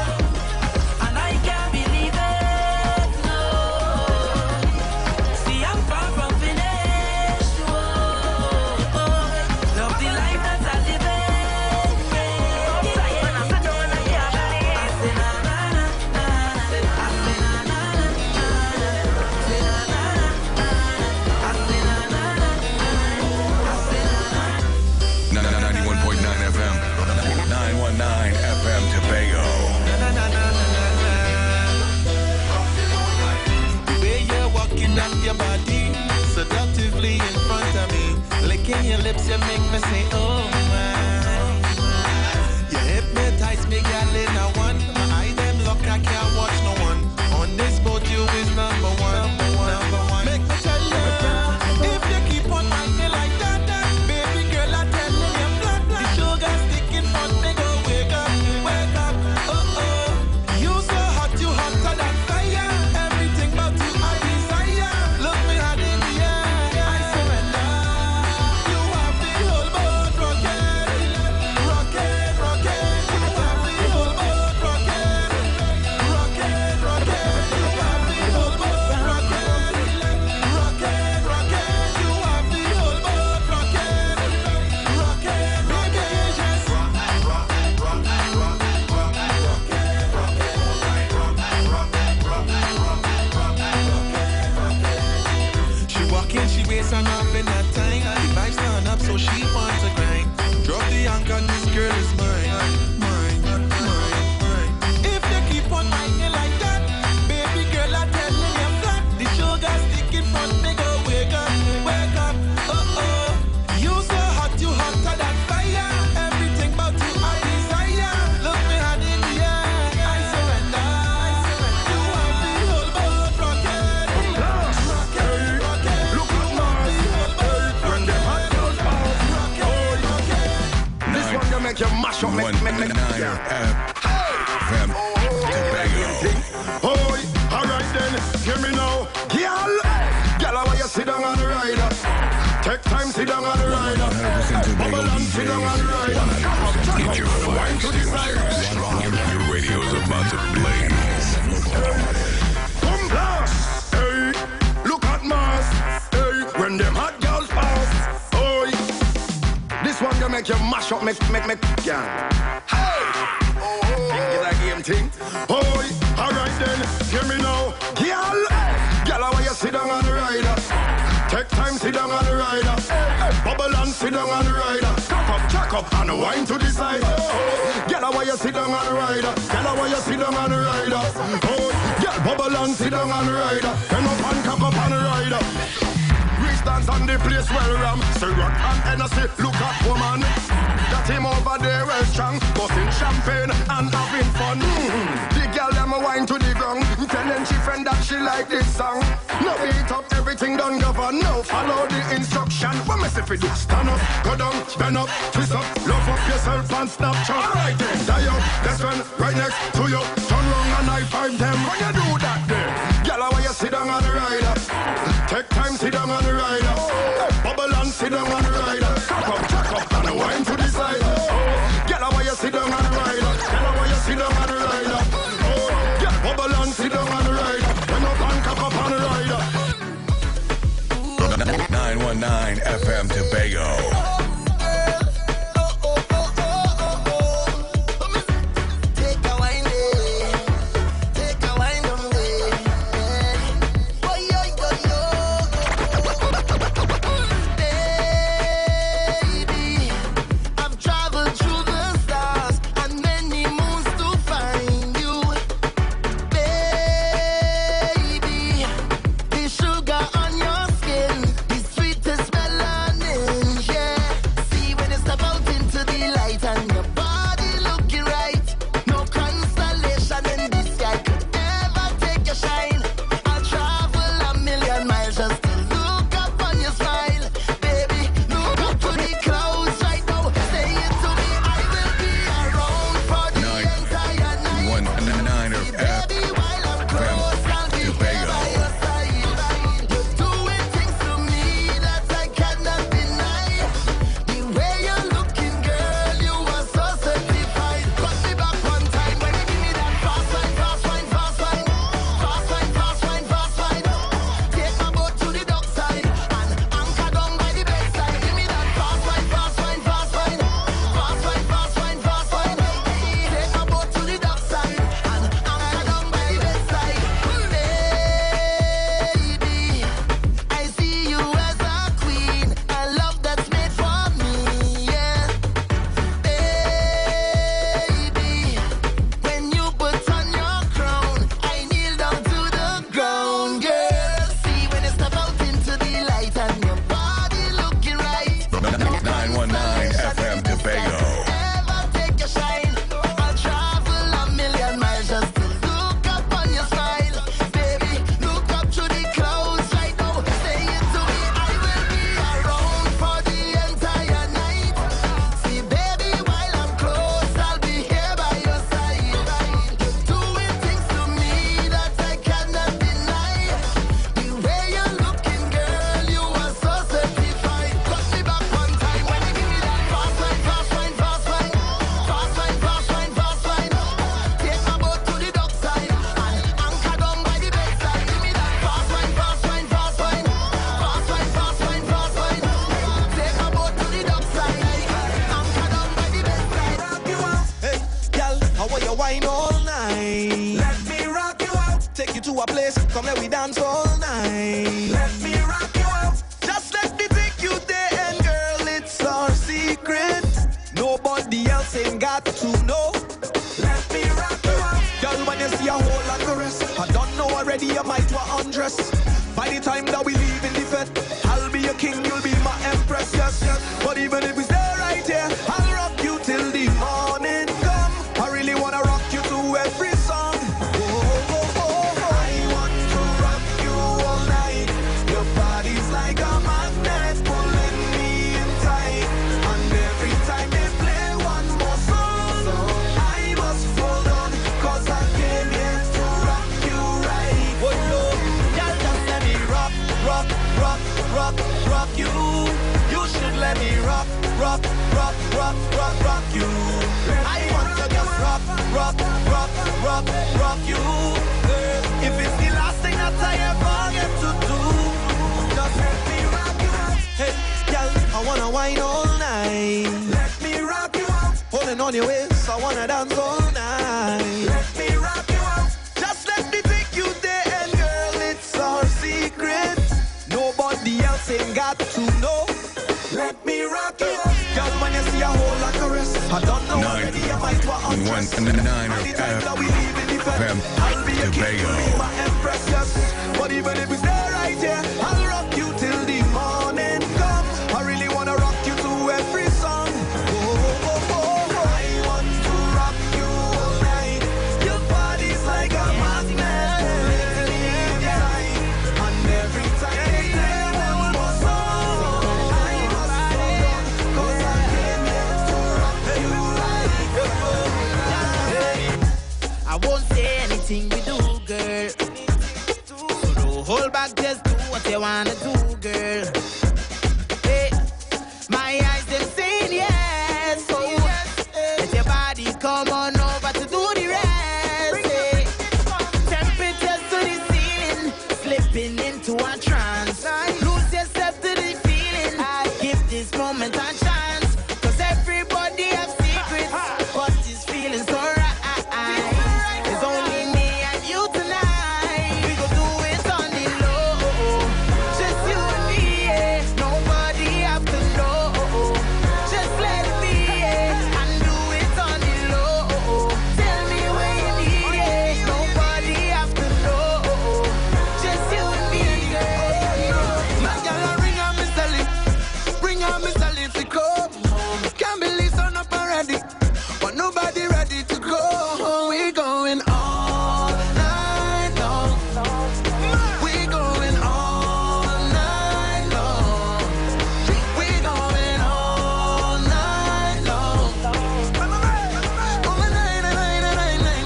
lips, you make me say, oh my. You hypnotize me, girl, in a one. My eye them look, I can't watch no one. On this boat, you is number one. Make me tell you, if you keep on whining like that, baby girl, I tell you, you're flat. The sugar sticking front, me go wake up, oh oh. You so hot, you hotter than fire. Everything about you I desire. Look me hard in the eye, I surrender. You have the whole boat rocking. You have the whole boat rocking. You have the whole boat She walk in, she waist and up in that time. The vibes turn up, so she wants to grind. Drop the anchor, this girl is mine. If you keep on whining like that, baby girl, I tell you you're flat. The sugar sticking front, me go wake up, oh oh. You so hot, you hotter than fire. Everything about you I desire. Look me hard in the eye, I surrender. You have the whole boat rocking. Look at Mars, when them hot girls pass. This one gonna make you mash up, make FM Tobago. Oi, alright then, hear me now. Girl, I want you sit down on the rider. Take time, sit down on the rider. Bubble and sit down on the rider. Get your fire extinguishers. Your radio's about to blaze. Come blast, hey, look at Mars, hey, when them hot girls pass, oi. This one gonna make you mash up, make, yeah. Hey, think it's a game thing. Oi, alright then, hear me now, girl, I want you sit down on the rider. Take time, sit down on the rider. Bubble and sit down on the rider. Cock up, jack up, and wine to the side. Girl, I want you sit down on the rider. Girl, I want you sit down on the rider. Oh, girl, bubble and sit down on the rider. Turn up and cock up on the rider. Reach dance on the place well ram. Say rock and Hennessy, look at woman. That him over there well strong. Busting champagne and having fun. The girl them a wine to the ground. Telling she friend that she like this song. No beat up, everything done govern. No follow the instruction. What me say fi do? Stand up, go down, bend up, twist up, love up yourself and Snapchat. Alright then, die up, best friend right next to you. Turn round and I find them. When you do that there, girl, I want you sit down on the rider. Take time, sit down on the rider. Bubble and sit down on the rider. Cock up, jack up, and wine to the side. Girl, I want you sit down on the rider. Girl, I want you sit down on the rider. Girl, bubble and sit down on the rider. Turn up and cock up on the rider. 919 FM Tobago. Take a wine, take a wine from there. take you to a place, come let we dance all night. Let me rock you out. Just let me take you there, and girl, it's our secret. Nobody else ain't got to know. Let me rock you out. Girl, when you see a whole lot of rest, I don't know already, you might want undress. By the time that we leave in the fed, I'll be your king, you'll be my empress, yes, yes. But even if we stay right here, I'll rock you till the morning come. I really wanna rock you to every song. I want to rock you all night. Your body's like a magnet pulling me in tight. And every time they play one more song, I must hold on, cause I came here to rock you right. Whoa, y'all just let me rock, rock, rock, rock, rock you. You should let me rock, rock, rock, rock, rock, rock you. I want to just rock, rock, rock, rock, rock you. If it's the last thing that I ever get to do, just let me rock you out. Hey, girl, I wanna wine all night. Let me rock you out. Holding on your waist, I wanna dance all night. Let me rock you out. Just let me take you there, and girl, it's our secret. Nobody else ain't got to know. Let me rock you out. Girl, when you see a whole lot of rest, I don't know already, you might want to undress. 109 By the time that we leave in the fed, I'll be your king, you'll be my empress, yes. But even if we stay right here, I'll rock you till the morning come. I really wanna rock you to every song. I want to rock you all night. Your body's like a magnet pulling me in tight. And every time they play one more song, I must hold on, cause I came here to rock you right. I won't say anything we do, girl. So don't hold back, just do what you wanna do, girl. Hey, my eyes them saying yes, so let your body come on over to do the rest. Hey, temperatures to the ceiling, slipping into a trance. Lose yourself to the feeling. Give this moment a chance, cause everybody has secrets, but this feeling so right. It's only me and you tonight. We gon' do it on the low, just you and me, yeah. Nobody have to know. Just let it be, yeah. And do it on the low. Tell me where you need it. Nobody have to know. Just you and me, yeah. My girl, ring on me, Sally. Bring on me, Sally, to come home. Can't believe sun up already, but nobody ready to go home. We going all night long. We going all night long. We going all night long. All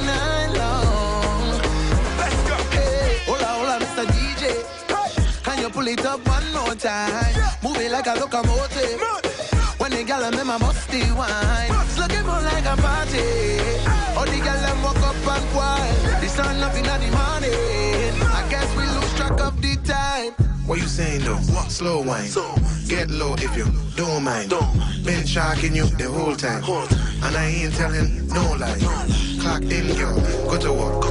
night long. Let's go. Hey, hola, hola, Mr. DJ. Can you pull it up one more time? Move it like a locomotive. When the gal and them a musty wine, it's looking more like a party. All the gal them walk up and quiet. The sun up in the morning. I guess we lose track of the time. What you saying though? Slow wine. Get low if you don't mind. Been sharking you the whole time. And I ain't telling no lie. Clock in, girl. Go to work.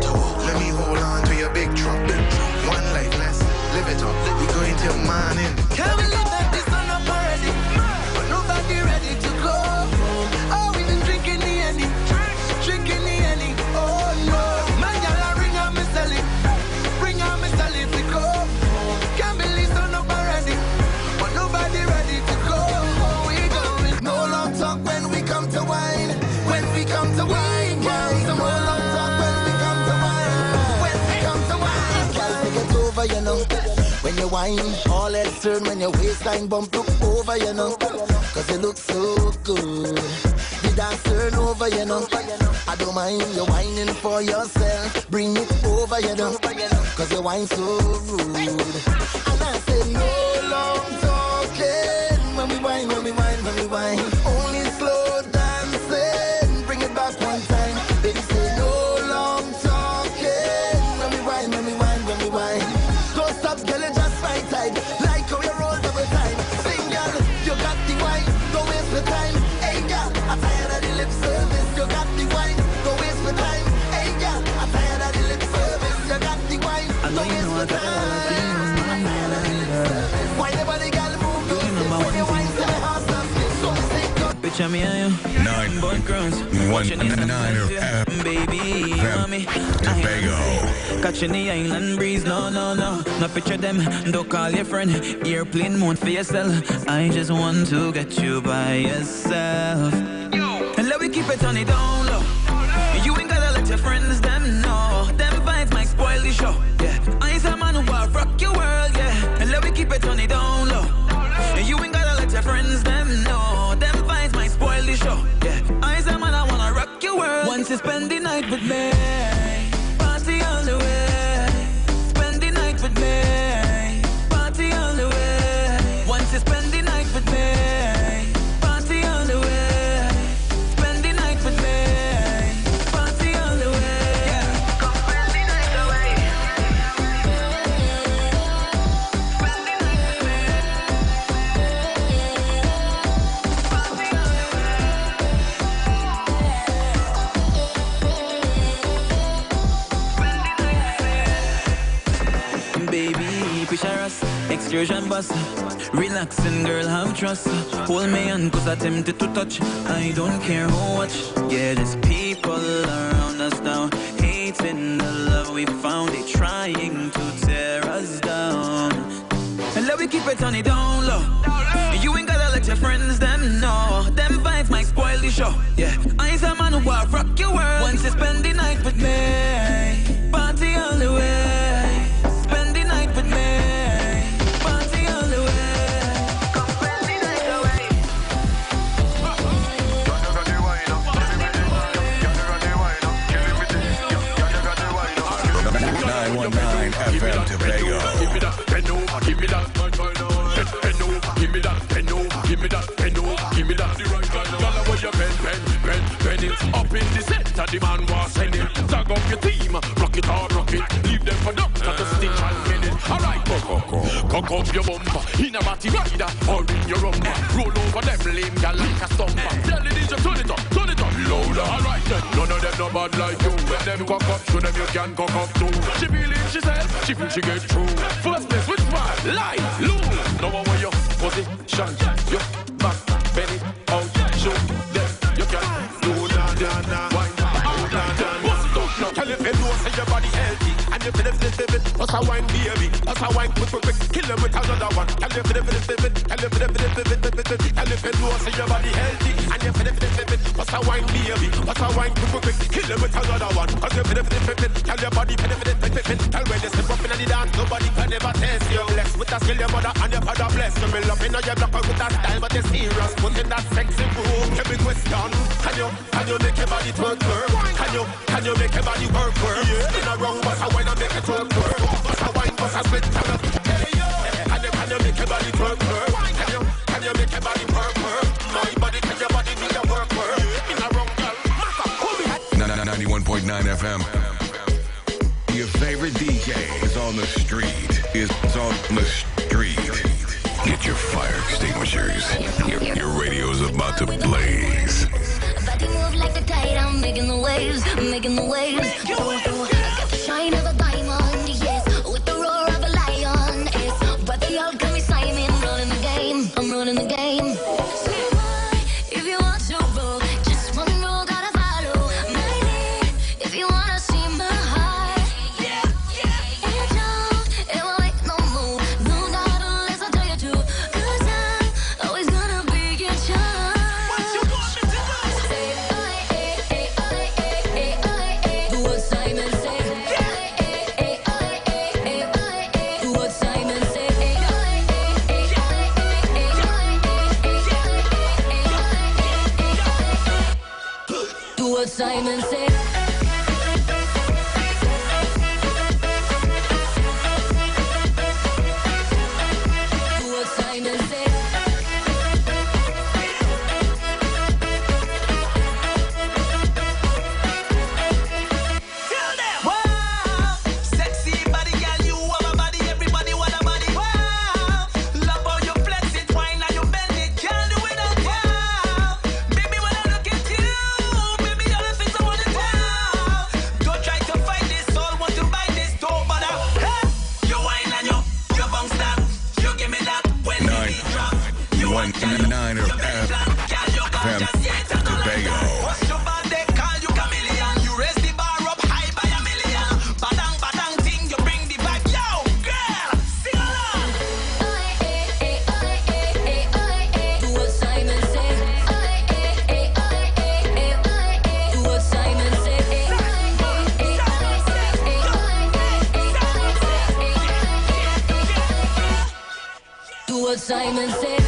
Let me hold on to your big truck. One life, let's live it up. We going till morning. Can't believe that the sun up already, but nobody ready to go home. Oh, we been drinking the Henny, drinking the Henny. Oh no, my gal ring on me Sally, ring on me Sally to go home. Can't believe sun up already, but nobody ready to go home. We going No long talk when we come to wine. When we come to wine, girl. So no long talk when we come to wine. When we come to wine, girl, take it over, you know. When you whine, all heads turn when your waistline bump look over, you know. Cause you look so good. The dance turn over, you know. I don't mind you whining for yourself. Bring it over, you know. Cause you whine so rude. And I say no long talking. When we whine, when we whine, when we whine. Only slow dancing. Bring it back one time. Baby say no long talking. When we whine, when we whine, when we whine. Don't stop, girl, you just right side. Like how you roll double time. Sing, girl, you got the wine. Don't waste the time. Hey, girl, I'm tired of the lip service. You got the wine. Don't waste the time. Hey, girl, I'm tired of the lip service. You got the what I Why nobody got to move those hips when you wine to the house of so sick. picture me and you. 919 baby, mommy. Tobago. Catching the island breeze, no. No picture them, don't call your friend. Airplane mode for yourself. I just want to get you by yourself. And let me keep it on the down low. You ain't gotta let your friends them know. Them vibes might spoil the show. Yeah, I'm a man who will rock your world. Yeah, and let me keep it on the down low. You ain't gotta let your friends them know. Them vibes might spoil the show. Yeah, I'm a man I wanna rock your world. Once you spend the night with me, party all the way. Spend the night with me, party all the way. Once you spend the night with me, party all the way. Spend the night with me, party all the way. Yeah, come spend the night away. Spend the night with me, party all the baby, picture us, excursion bus. Relaxing, girl, have trust. Hold me hand, cause I'm tempted to touch. I don't care who watch. Yeah, there's people around us now, hating the love we found. They trying to tear us down. And let me keep it on the down low. You ain't gotta let your friends them know. Them vibes might spoil the show. Yeah, I'm a man who will rock your world. Once you spend the night with me, party all the way. Spend the night with me, party all the way. Come spend the night away. 919 FM Tobago. Give me that, bend over, give me that. Bend over, give me that, bend over, give me that, bend over, give me that. The right kind of girl, where you bend it. Up in the center, the man was sending. Tag up your team, rock it or rock it. Leave them for doctor to stitch and mend it. Alright, cock up your bumper. In a batty rider, or in your rumba. Roll over them lame gal like a stumper. Tell the DJ, turn it up, louder. Alright then, none of them no bad like you. When them cock up, show them you can cock up too. She feeling herself, she feel she get through. First place, which one? Lie, lose. No one where you position, you back, bend it out, show them you can do that, wine, what's it up now? Tell if you know say your body healthy, and you feel it, what's a wine baby, what's a wine quick, kill them with another one. Tell you feel it, tell you know say your body healthy, and you feel it, what's a wine baby, what's a wine quick, kill them with another one. Cause you feel it, tell your body feel it, tell when you step up in the dance, nobody can ever test you. Bless with a skill your mother and your father bless you. Me love in your block with a style, but it's serious. Put in that sexy move. Every question, can you make your body twerk? Can you make your body work? In a round, what's a wine and make it twerk? What's a wine, what's a split? Can you make your body twerk? Can you make your body work? My body, can your body make it work? In a round, girl, 91.9 FM. Your favorite DJ is on the street. Get your fire extinguishers. Your radio's about to blaze. Body move like the tide, I'm making the waves. I got the shine of a diamond, yes, with the roar of a lion, yes. But the alchemy Simon, running the game, I'm running the game. Sweet boy, if you want to roll, just one rule gotta follow. My lead, if you wanna see my heart, yeah. It won't wait no more. No doubt unless I tell you to. 'Cause I'm always gonna be your child. What you want me to do? Say, do what Simon 91.9 FM Tobago. Simon said.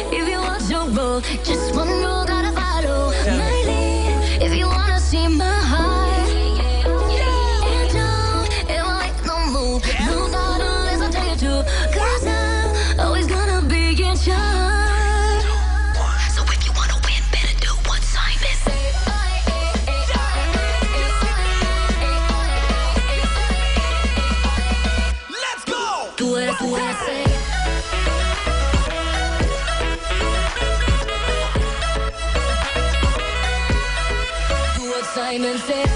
If you want to roll, just one rule gotta follow. My lead, if you wanna see my heart. And don't ever make no move. No, not unless I tell you to. 'Cause I'm always gonna be in charge. So if you wanna win, better do what Simon said. Let's go! Do what I say. Simon said.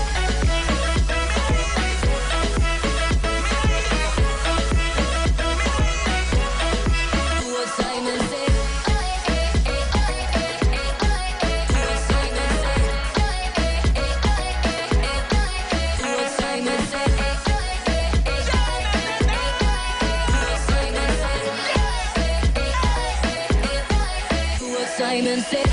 Do what Simon said. Do what Simon said. Do what Simon said. Do what Simon said.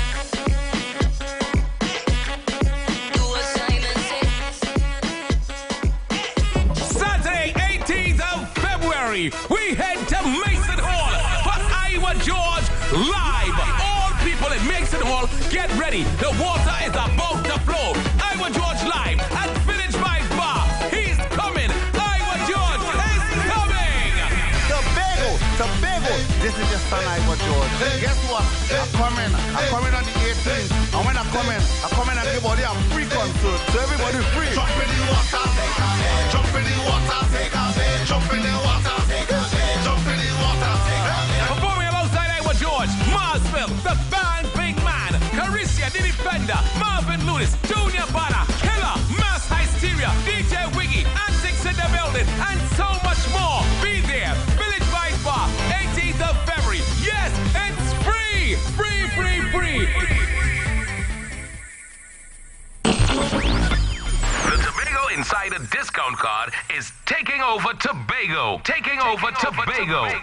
We head to Mason Hall for Iowa George live. All people in Mason Hall, get ready. The water is about to flow. Iowa George live at Village by Bar. He's coming. Iowa George is coming. Tobago. This is your son Iowa George. Guess what? I'm coming on the 18th. And when I come in and give all a free concert. So everybody free. Jump in the water, take a head. Jump in the water, take a head. Jump in the water. Performing alongside Iowa George, Marsville, the band Big Man, Carissa the Defender, Marvin Lewis, Junior Banner, Killer, Mass Hysteria, DJ Wiggy, Antics in the building, and so much more. Be there, Village Vice Bar, 18th of February. Yes, it's free. The Tobago Insider discount card is taking over Tobago.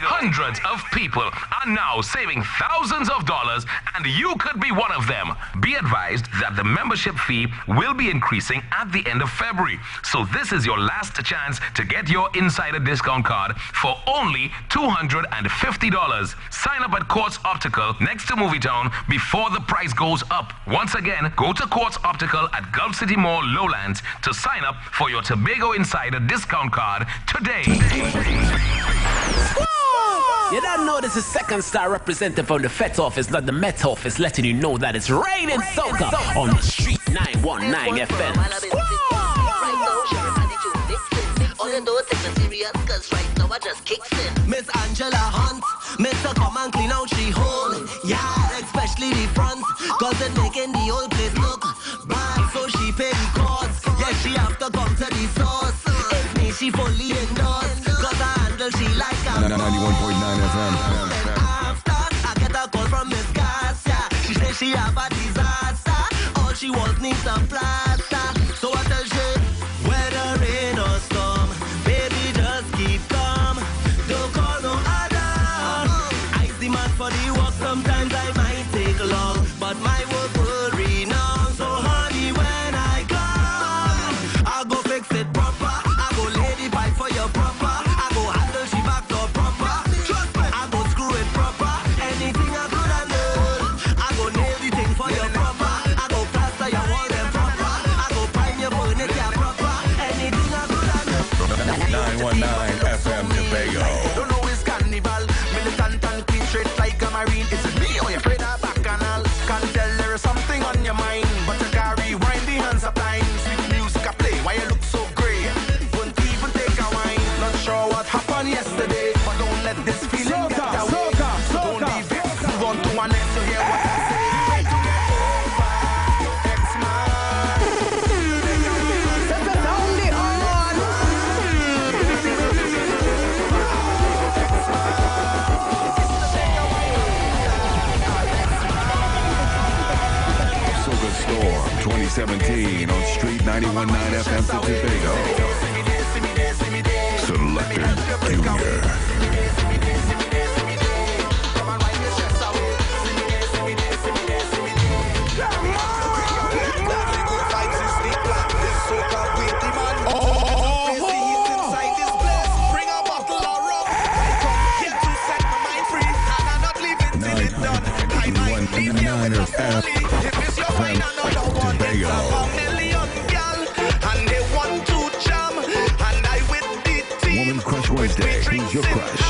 Hundreds of people are now saving thousands of dollars, and you could be one of them. Be advised that the membership fee will be increasing at the end of February. So this is your last chance to get your Insider discount card for only $250. Sign up at Quartz Optical next to Movietown before the price goes up. Once again, go to Quartz Optical at Gulf City Mall, Lowlands to sign up for your Tobago Insider discount card today. You don't know this is Second Star representative from the Fet Office, not the Met Office, letting you know that it's raining soca on the street 919 FM. All you do is take the serious, cause right now I just kicks in. Miss Angela Hunt, Mr. Come and clean out she hole. Yeah, especially the front, cause it making the old place look bad. So she pay the cost, yeah, she have to come to the source. It's me, she fully endorsed, cause I handle she like a 91.9 FM. After I get a call from Miss Garcia, she say she have a disaster. All she wants needs a plaster. So I tell she, whether rain or storm, baby just keep calm. Don't call no other. I demand for the work, sometimes I might take long, but my work will renown. So honey, when I come, I go fix it proper. I go lay the pipe for you proper. I go handle she back door proper. I go screw it proper. Anything I could handle, I go nail the thing for you proper. I go plaster your wall them proper. I 91.9 FM to Tobago. Selector Junior. Woman Crush Wednesday. Who's your crush?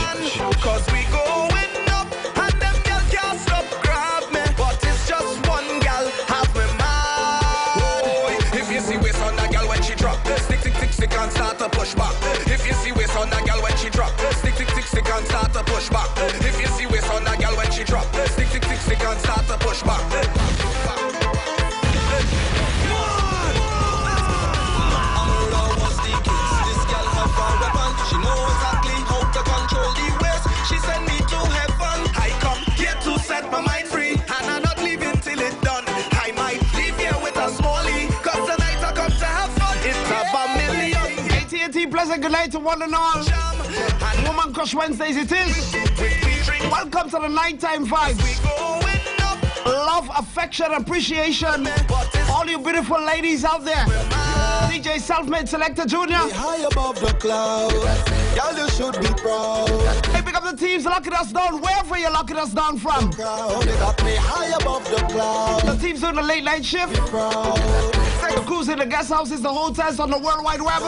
Cause we going up and them girl can't stop grab me. But it's just one girl have me mad. If you see waist on that girl when she drop, stick and start to push back. If you see waist on that girl when she drop, stick and start to push back. If you see waist on that girl when she drop, stick and start to push back. She know exactly how to control the waist. She send me to heaven. I come here to set my mind free, and I'm not leaving till it's done. I might leave here with a smallie, cause tonight I come to have fun. It's about million. AT&T pleasant good night to one and all. And Woman Crush Wednesdays it is. Welcome to the nighttime vibes. Love, affection, appreciation. All you beautiful ladies out there. DJ Self-Made Selector Junior. High above the clouds, y'all you should be proud. Hey, pick up the teams locking us down wherever you're locking us down from. They got me high above the clouds. The teams doing the late night shift. The crews in the guest houses, the hotels on the World Wide Web.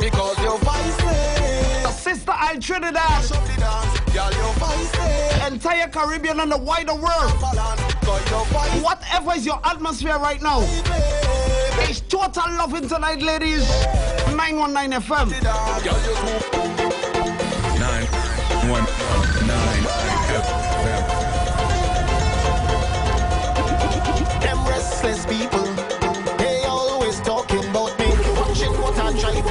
Because your voice the Sister Isle Trinidad. The entire Caribbean and the wider world. Whatever is your atmosphere right now. It's total loving tonight, ladies. 919 FM. 919 FM. Them restless people, they always talking about me. Watching what I'm driving.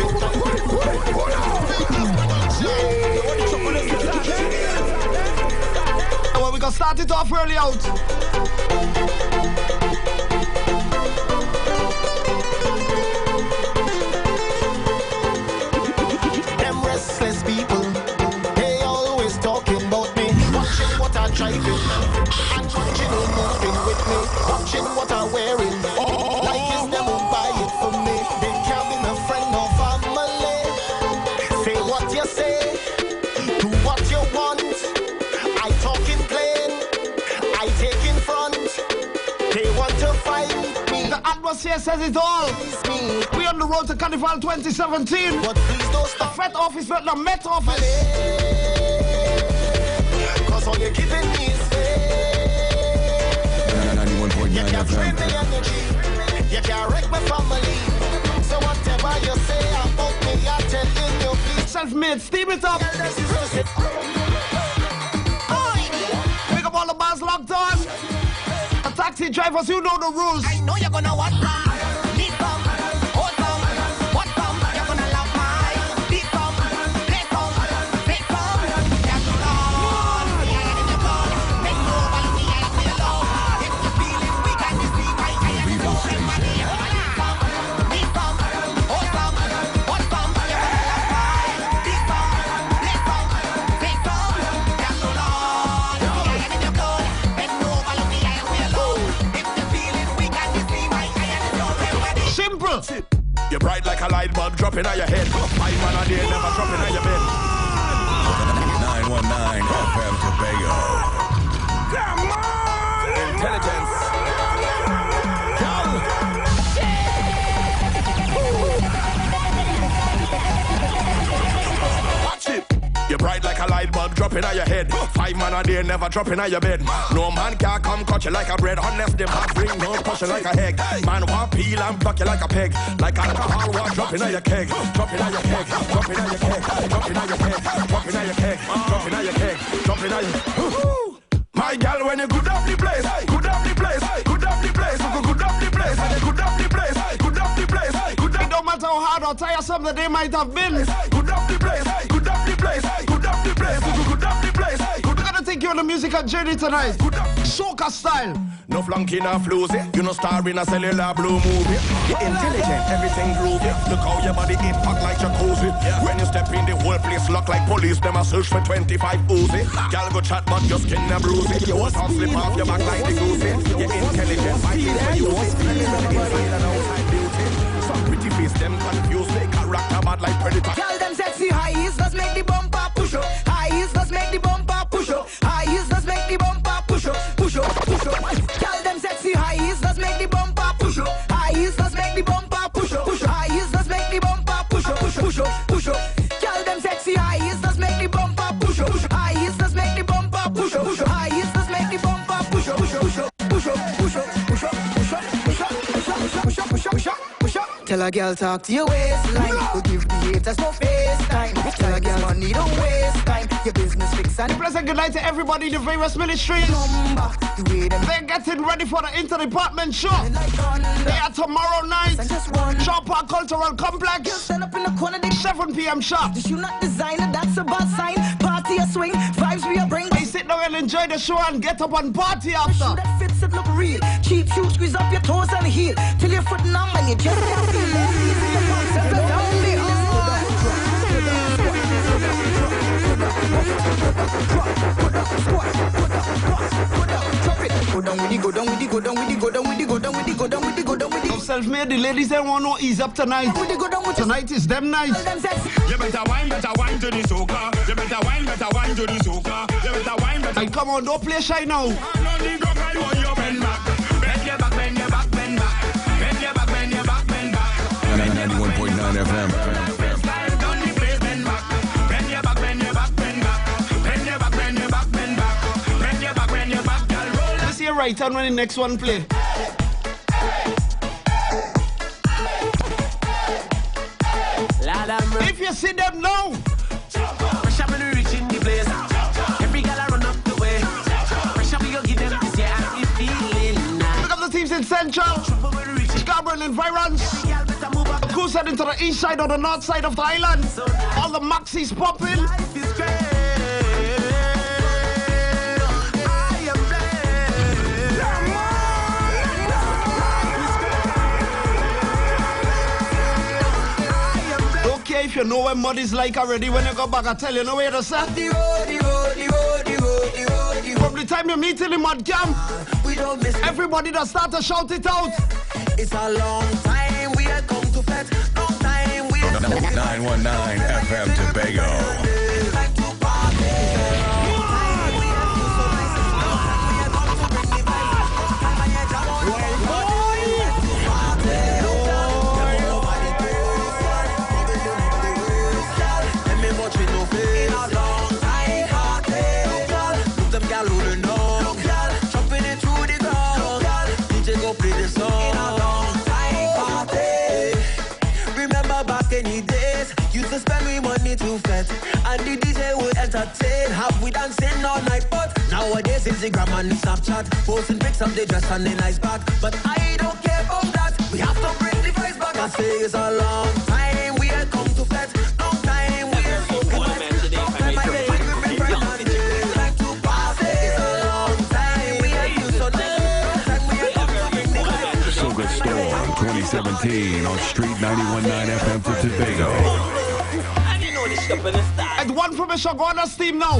Well, we gonna start it off early out. Driving and watching them moving with me, watching what I'm wearing. Like is them who buy it for me. They can't be my friend or family. Say what you say, do what you want. I talk in plain, I take in front. They want to fight me. The atmosphere says it all. We on the road to Carnival 2017. But please don't stop. The Fet office, not the Met office. All you're giving me is faith. 91.9 you can't drain me energy. You can't wreck my family. So whatever you say about me, I'm telling you, please. Self-made, steam it up. Pick up all the bars locked on. The taxi drivers, you know the rules. I know you're gonna want some. Need some. Hold some. What some? You're gonna love my. Beat some. Play some. Fake some. You're bright like a light bulb dropping on your head. 5 man a day never dropping on your bed. 919 FM Tobago. Come on! Intelligence. Watch it. You're bright like a light bulb dropping on your head. 5 man a day never dropping on your bed. No man can come cut you like a bread unless them hot ring don't push you like a egg. Man want peel and block you like a peg. Like alcohol want dropping on your keg. Dropping on your keg. Dropping on your keg. Dropping on your keg. Dropping on your keg. Dropping on your keg. Dropping on your my gal when you good up the place. Good up the place. Good up the place. Good up the place. Good up the place. Good up the place. Good up. It don't matter how hard or tiresome the day might have been. Good up the place. Good up the place. Good up the place. Good up the place. We're gonna take take you on a musical journey tonight. Soca style. No flunky, no floozy. You no star in a cellular blue movie. You're intelligent, everything groovy. Look how your body impact like jacuzzi. When you step in, the whole place lock like police. Them a search for 25 Uzi. Girl go chat, but your skin a bruisey. You won't slip off your back like the goosey. You're intelligent, fighting for you. Inside and outside beauty. Some pretty face, them confused. They character bad like predator. Girl, them sexy high heels, let's make the bumper push up. High heels, let's make the bumper push up. High heels, let's make the bumper push up. Push up, push up. Girl, them sexy high heels, let's make the bumper push up. High heels, let's make the bumper push up. Push up. High heels, let's make the bumper push up. Push up, push up, push up. Girl, them sexy high heels, let's make the bumper push up. High heels, let's make the bumper push up. Push up. High heels, let's make the bumper push up. Push up, push up, push up, push up, push up, push up, push up, push up, push up, push up, push up, push up. Tell a girl talk to your waistline. Go give the haters no FaceTime. Tell a girl money don't waste time. Your business fix and pleasant good night to everybody in the various ministries. They're getting ready for the inter-department show. They are tomorrow night. Shaw Park Cultural Complex. 7 p.m. sharp. This you not designer, that's a bad sign. Party a swing, vibes we a bring. They sit down and enjoy the show and get up and party after. Shoe that fits it look real. Cheap shoes squeeze up your toes and heel. Till your foot numb and you just can't feel it. Settle down Self-made, the ladies they want no ease up tonight. Tonight is them night. You better wine to the soca. You better wine to the soca. You better wine, better. Hey, come on, don't play shy now. Bend your back, bend your back, bend your back, bend back. Bend your back, bend your back, bend back. 91.9 FM. Let's see your right hand when the next one play. If you see them now, Pressure when we reach in the place. Every girl I run up the way. Pressure we go give them this year and we feeling nice. Look up the teams in Central, Scarborough and environs. Who's heading to the east side or the north side of the island? All the maxis popping. Okay, if you know what mud is like already, when you go back, I tell you, know where to say. From the time you meet in the mud camp, everybody that start to shout it out. It's a long time we are come to fetch. Long time we are 919 FM Tobago. To flex, and the DJ would entertain. Have we dancing all night, but nowadays Instagram and Snapchat, posting pics of the dress and the nice back. But I don't care about that. We have to bring the vibes back. I say it's a long time we are come to flex. Long time we are so good. Soca Storm 2017 on Street 91.9 FM for Tobago. And one from the Shagwana team now.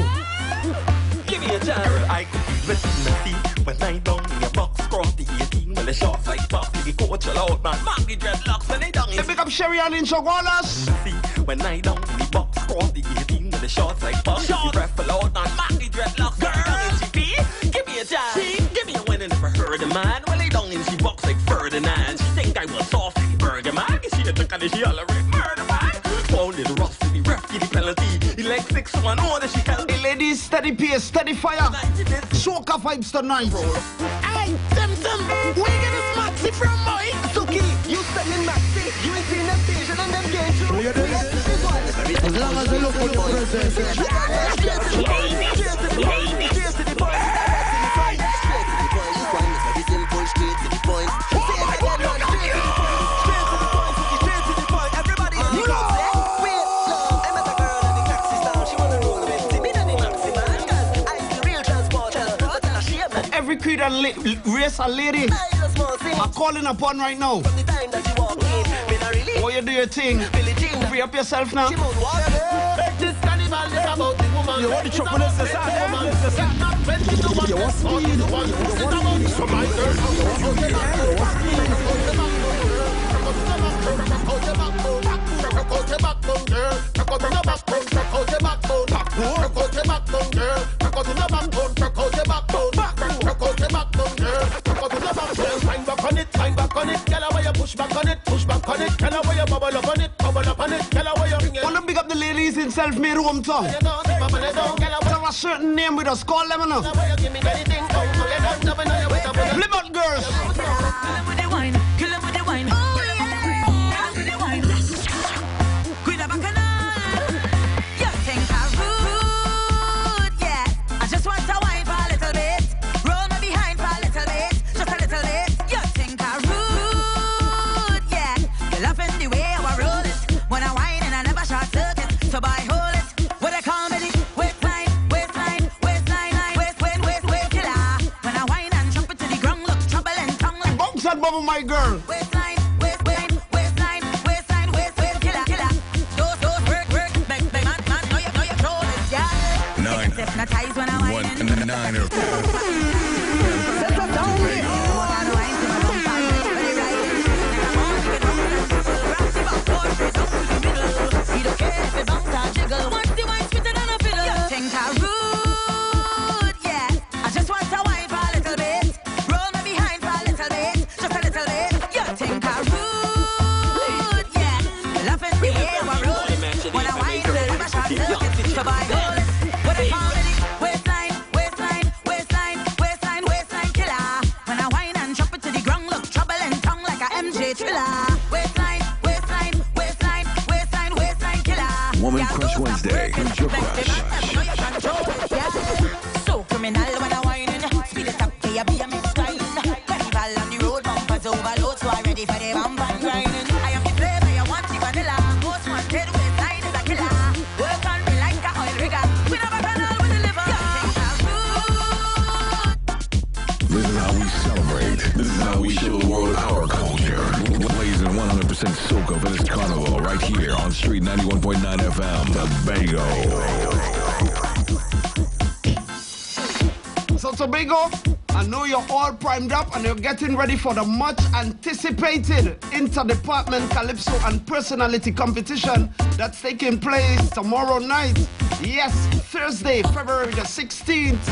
Give me a chance. I could rest in the sea when I down in your box cross the 18. Well, the shots like tough, the coach allowed man. Mark the dreadlocks when they down in. They pick up Sherry Ann in Shagwanas. See, when I down in the box cross the 18. Well, the shots like tough, the breath allowed man. Mark the dreadlocks, girl in GP. Give me a chance. Give me a win and never heard a man. Well, they down in she box like Ferdinand. She think I was soft, burger man. She a drink and she all a murder man. Fall little rough to the ref, give the penalty. Like 6-1, oh, that she held. Hey, ladies, steady pace, steady fire. Soca vibes tonight. Hey, them, we get this maxi from boy. Suki, you selling maxi. You ain't seen them station and them game through. As long as they look for the present. Cheers to the point. Straight to the point. greet and race a lady, I'm calling upon right now. Oh, you do your thing. Free up yourself now. This carnival is about the woman. You want the chocolate? You want speed? So my girl, wanna big up the ladies in self-made hometown. Have a certain name with us, call them now. Live out, girls. Kill them with the wine. Oh yeah. With the wine. Queen of Bacchanal. You think I'm rude, yeah. I just want to wine for a little bit. Roll me behind for a little bit. Just a little bit. You think I'm rude, yeah. You're loving the way I roll it. When I whine and I never short circuit. So by hold it. What I call me the waistline, waistline, waistline, waist killer. When I whine and jump it to the ground, look trouble and tongue like bounce that bubble, my girl. waistline, waistline, waistline, waistline, waist killer. Those work, bang, man, know you control it, yeah. Hypnotize when I whine and One niner. Woman Crush Wednesday. Who's your crush? So criminal when I whining. Speed it up, be a mixed wine. Carnival on the road, bumpers overload, so I ready for the bump and grinding. I am the flavor, you want the vanilla. Most wanted waistline is a killer. Work on me like a oil rigger. We never run out with the liver. This is how we celebrate. This is how we show the world our culture. Blazing 100% soca for this carnival right here on Street 91.9 FM, Tobago. So Tobago, I know you're all primed up and you're getting ready for the much anticipated Interdepartment Calypso and Personality competition that's taking place tomorrow night. Yes, Thursday, February the 16th.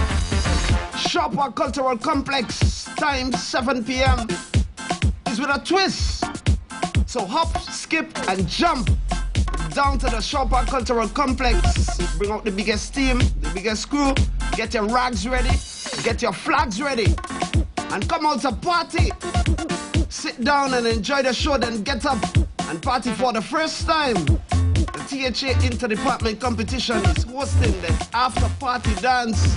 Shopper Cultural Complex, time 7 p.m. is with a twist. So hop, skip, and jump down to the Shopper Cultural Complex. Bring out the biggest team, the biggest crew. Get your rags ready, get your flags ready, and come out to party. Sit down and enjoy the show, then get up and party for the first time. The THA Interdepartment Competition is hosting the after party dance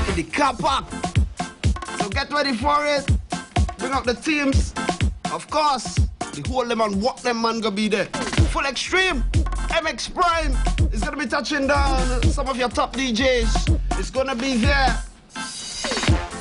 in the car park. So get ready for it. Bring out the teams. Of course, the whole them and what them man gonna be there. Full Extreme, MX Prime is gonna be touching down. Some of your top DJs is gonna be there.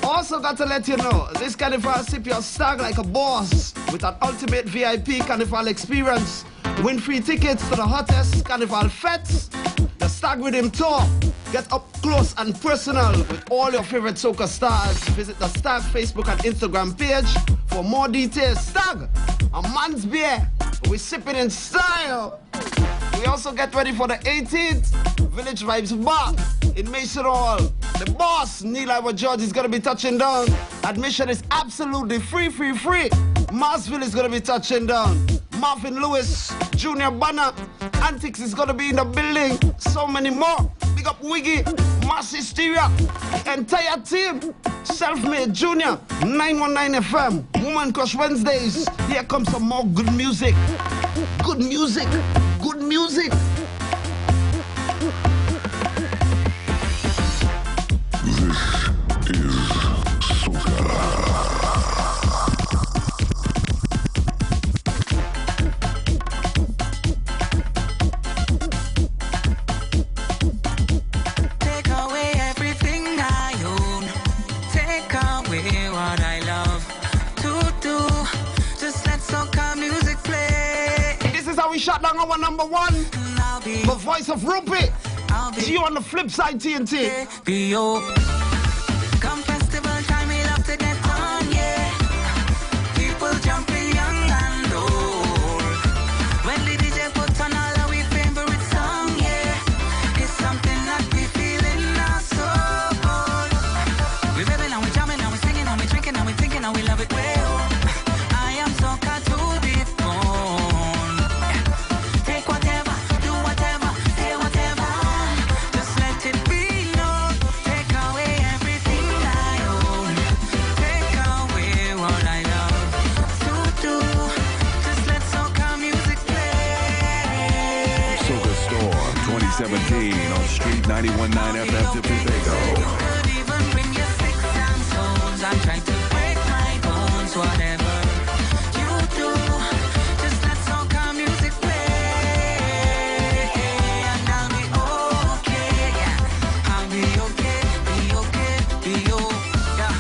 Also got to let you know, this carnival sip your stag like a boss with an ultimate VIP carnival experience. Win free tickets to the hottest carnival fetes, the Stag With Him tour. Get up close and personal with all your favorite soca stars. Visit the Stag Facebook and Instagram page for more details. Stag, a man's beer. We sip it in style. We also get ready for the 18th Village Vibes Bar in Mason Hall. The boss, Neil Iwer George, is going to be touching down. Admission is absolutely free. Marsville is going to be touching down. Marvin Lewis, Junior Banner, Antics is going to be in the building. So many more. Big up Wiggy, Mass Hysteria, the entire team. Self-Made Junior, 919 FM, Woman Crush Wednesdays. Here comes some more good music. Good music. Good music. This is soca. Take away everything I own. Take shut down our number one. The voice of Rupert. See you on the flip side, TNT. Come festival time, we love to get on, yeah. People jumping young and old. When the DJ puts on all our favorite song, yeah. It's something that we feel in our soul. We revving and we jamming and we singing and we drinking and we thinking and we love it well. I am soca to the bone. Take whatever, do whatever, say whatever. Just let it be known. Take away everything I own. Take away what I love to do. Just let soca music play. Soca Storm 2017 on Street 91.9 FM to Tobago. Could even bring your sticks and stones. I'm trying to break my bones, whatever you do. Just let soca music play, and I'll be okay. Yeah, I'll be okay, be yeah.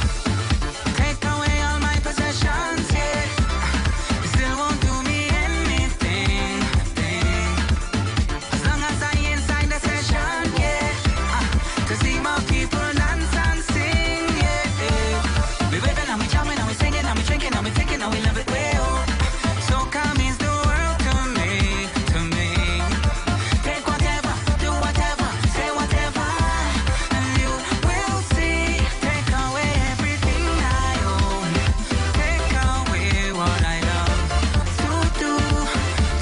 Take away all my possessions, yeah. It still won't do me anything. As long as I inside the session, yeah. To see more people dance and sing, yeah. We waving and we jamming and we singing and we drinking and we thinking and we love it well. Soca means the world to me, to me. Take whatever, do whatever, say whatever, and you will see. Take away everything I own. Take away what I love to do.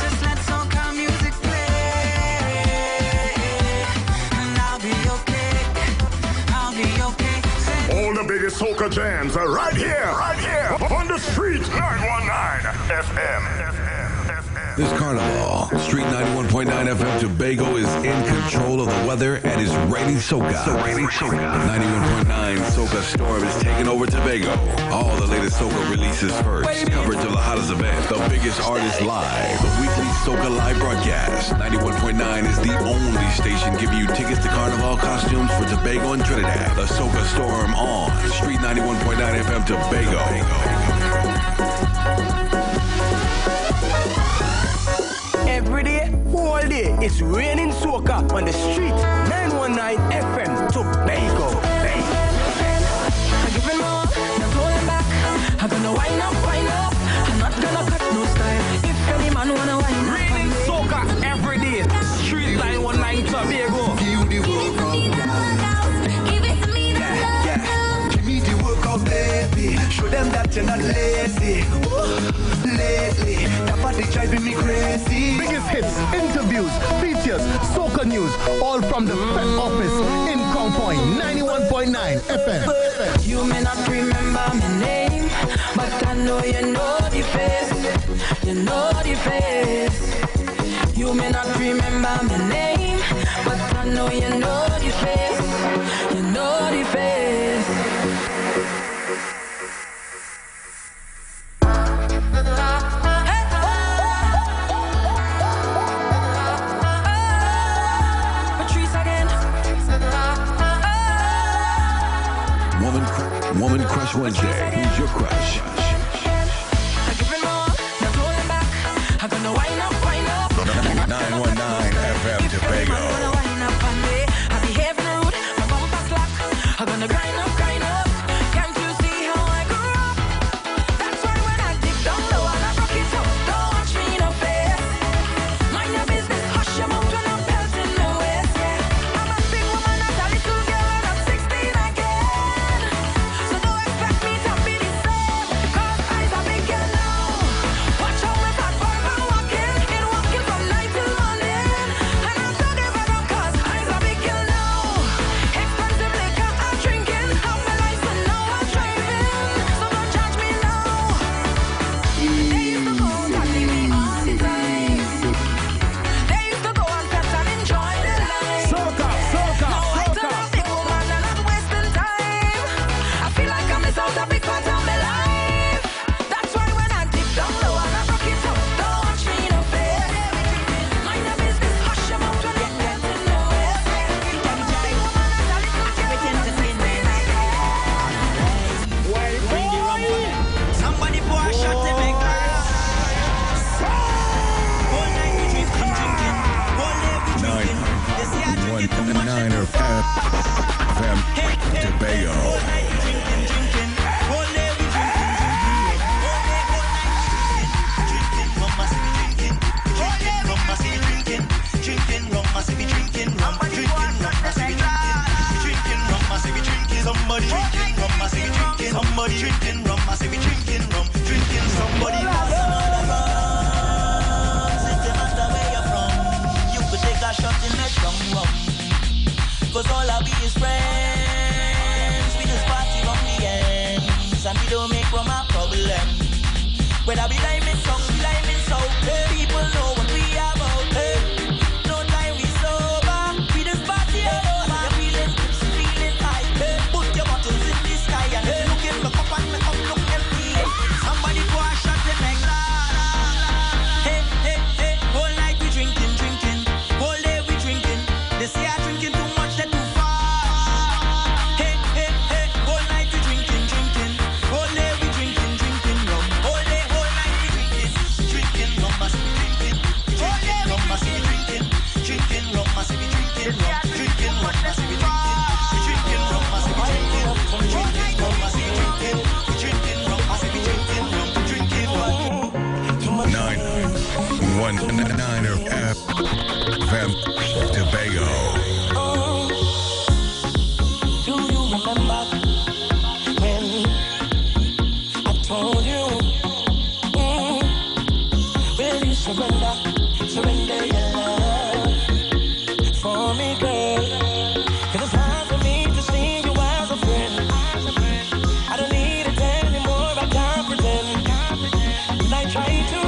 Just let soca music play, and I'll be okay. I'll be okay. All the biggest soca jams are right here on the Street 919 FM. This carnival, Street 91.9 FM Tobago is in control of the weather and is raining soca. 91.9 Soca Storm is taking over Tobago. All the latest soca releases first. Coverage of the hottest event, the biggest artists live. The weekly Soca live broadcast. 91.9 is the only station giving you tickets to carnival costumes for Tobago and Trinidad. The Soca Storm on Street 91.9 FM Tobago. Every day, all day, it's raining soca on the Street 919 FM Tobago. I'm giving more, not holding back. I'm gonna wind up. I'm not gonna cut no style. If any man wanna wind up, Raining soca every day. Street 919 Tobago. Give you the workout, Give it to me now. yeah. Give me the workout, baby. Show them that you're not lazy. Lately, that body driving me crazy. Biggest hits, interviews, features, soca news, all from the Fed Office in Crown Point 91.9 FM. you may not remember my name, but I know you know the face. You know the face. You may not remember my name, but I know you know the face. You know the face. Woman Crush Wednesday. Who's your crush? I'm giving more, not holding back. I'm gonna wind up. 919 FM Tobago. I'm gonna wind up on me. I behave rude, my bumper slack. I'm gonna grind up. Can't you see how I grew up? That's why when I dig down low and I rock it up, don't watch me in the face. Mind your business, hush your mouth when I'm belting the waist, yeah. I'm a big woman, not a little girl, and I'm 16 again. So don't expect me to be the same, 'cause I's a big girl now. Watch how my platform I'm walking from night till morning. And I'm talking about somebody drinking rum. I say we drinking rum, drinking somebody else another rum. It doesn't matter where you're from. You could take a shot in that strong rum. Cause all I be is friends. We just party from the ends. And we don't make rum a problem. Whether we liming some, we liming so. People know what we about. No time we sober. We just party all over. Feeling high. Put your bottles in the sky and look in the cup and make up look empty. Somebody pour a shot in like that. Hey, hey, hey. Whole night we drinking, drinking. Whole day we drinking. They say I'm drinking too much, they're too far. Hey, hey, hey. Whole night we drinking, drinking. Whole day we drinking, drinking rum. Whole day, whole night we drinking, drinking rum. Must be drinking, drinking rum. Must be drinking, drinking rum. Must be drinking rum, drinking rum. Must be drinking rum. Must be drinking rum. Must be drinking, drinking rum. Must be drinking rum, drinking rum. 919 FM Tobago. Do you remember when I told you, will you surrender your love for me, girl? 'Cause it's hard for me to see you as a friend. I don't need it anymore, I can't pretend. And I try to,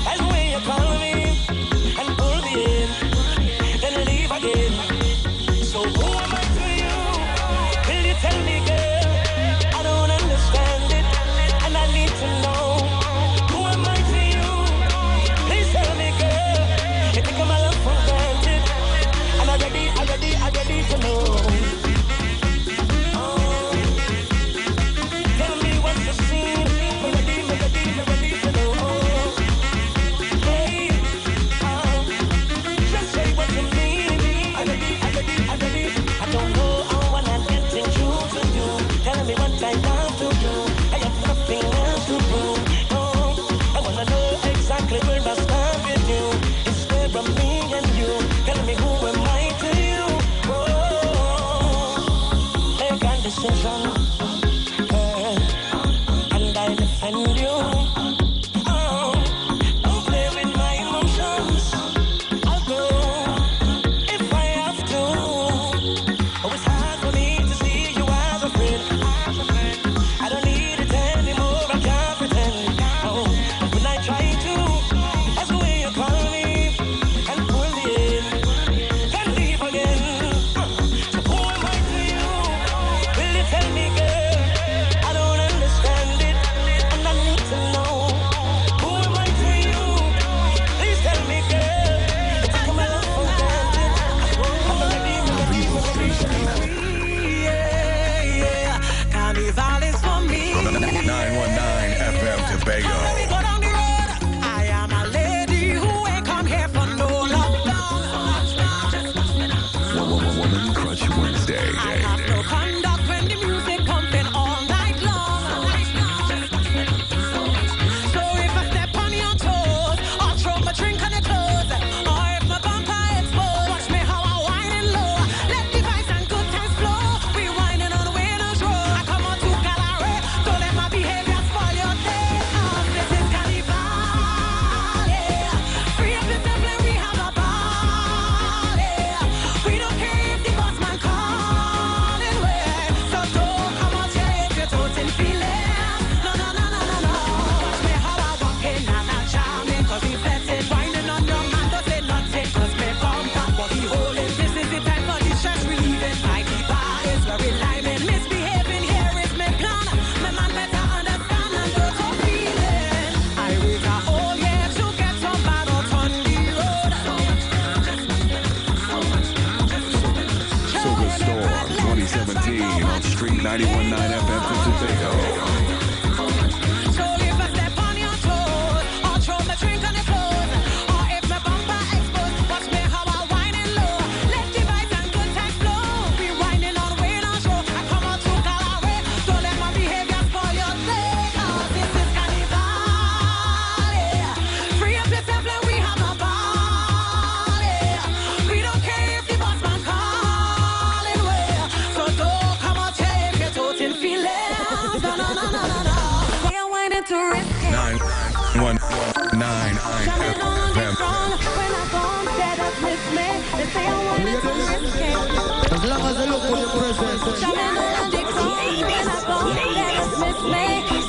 that's the way you call me and pull me in, then leave again. So who am I to you? Will you tell me, girl? I don't understand it, and I need to know. Who am I to you? Please tell me, girl. If you come along for granted, and I'm ready to know. Oh, tell me what you see. I'm ready to know. Hey, just say what you need. I'm ready. I don't know how I'm getting through to you. Tell me what I want to do. I have nothing else to prove. No, I wanna know exactly where I stand with you. It's there from me and you. Tell me who am I to you? Oh, make a decision, and I defend you. Oh, don't play with my emotions. I'll go if I have to. Oh, it's hard for me to see you as a friend. I don't need it anymore, I can't pretend. Oh, when I try to, that's the way you call me and pull me in, then leave again. So who am I to you? Will you tell me, girl? I don't understand it, and I need to know. Who am I to you? Please tell me, girl. If you come along for granted, I'm ready. Yeah. Carnival is for me. 919 FM Tobago. Let me go down the road. I am a lady who ain't come here for no lockdown. Woman Crush Wednesday. I have no conduct when the music pumping all night long. So if I step on your toes, or throw my drink on your clothes, or if my bumper exposed, watch me how I whine and low. Let the vibes and good times flow. We whining on the winner's row. I come on to Calare, don't let my behavior spoil your day. This is Carnival, yeah. Free up yourself and we have a ball, yeah. We don't care if the boss man calling way. So don't come out here if you're toting feeling. No. Watch me how I walk in and I'm charming, 'cause he flexing, whining on your man, don't say nothing, 'cause me bump up body holding. This is the time for the stress relieving. My bar is very liming. Misbehaving here is my plan. My man better understand and don't go feeling. I wait a whole year to get some bad out on the road. Silver Storm 2017 on Street 91.9 FM for Tobago. So if I step on your toes, or throw my drink on your clothes, or if my bumper exposed, watch me how I whine and low. Let the vibes and good times flow. We whining on Winners Row. I come out to Calare, don't let my behavior spoil your day. 'Cause this is Carnival, yeah. Free up yourself and we have a ball, yeah. We don't care if the boss man calling way. So don't come out here if you're toting feeling. FM. As long as I look for the presence.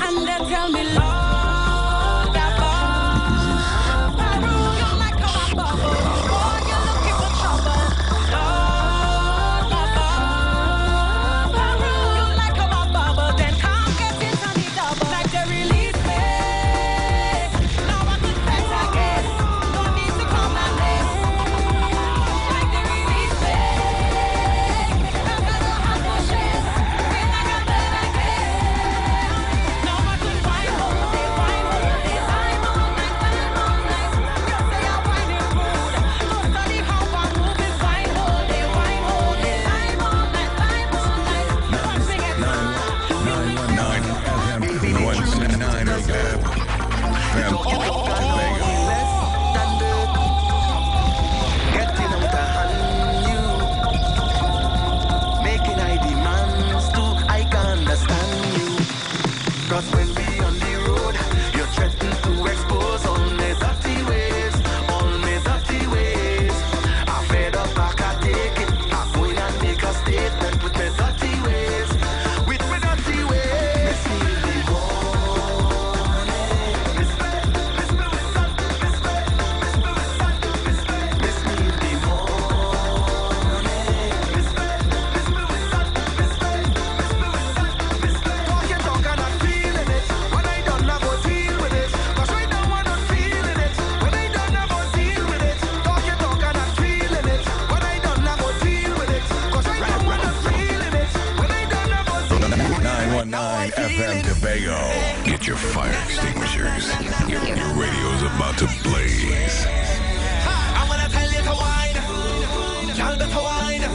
And they tell me, Lord, you like how I bubble. Boy, you're looking for trouble. Lord, you like how I bubble. Then come get it on the double. Like they release me. Now I can bet I guess. No need to call my name. Like they release me. Now I don't have no stress. When I got that I guess. Now I can find all day, time all night. Girls say I'm whining food. Go study how I move is wine all day, time all night. Once we get 919 FM. 179 FM. Tobago. Getting out of hand, you making I demands too. I can understand you. Cause when we on the road, you threaten to expose all my dirty ways, all my dirty ways. I'm fed up, I can't take it. I'm going and make a statement with my dirty ways, with my dirty ways. Miss me in the morning, miss me with sun, miss me with sun, miss me in the morning, miss me with sun, miss me with sun. Talk and I'm feeling it. When I done, I go deal with it. Cause right now I'm not feeling it. When I done, I go deal with it. Talk and I'm feeling it. When I done, I go deal with it. Cause right now I'm not feeling it. When I done, I go deal with it. 919 FM Tobago. Get your fire extinguishers. Your radio's about to blaze. I wanna tell you to whine, y'all better whine. I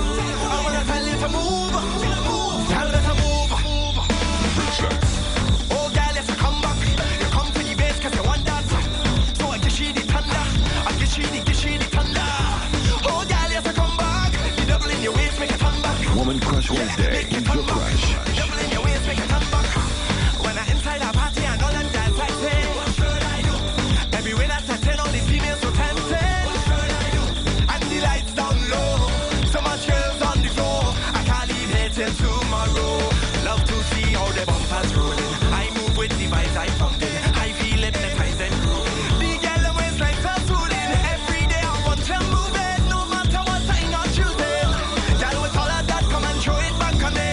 wanna tell you to move, y'all better move. Oh, girl, yes, come back. You come to the base 'cause you want that. So I give you the thunder, I give you the thunder. Oh, girl, yes, come back. You double in your waist, make it come back. Woman Crush Wednesday. Intro Crush. Double in your waist, make it come back. When I inside a party and all them guys like say, what should I do? Everywhere that's a 10, all the females so tempted. What should I do? And the lights down low, so much girls on the floor. I can't leave here till tomorrow. Love to see how the bumpers rolling. I move with the vibes I pumping. I feel hypnotized and grooving. The girl and waistline so soothing. Every day I want to move it, no matter what I not choosing. Girl with all of that, come and throw it back on me.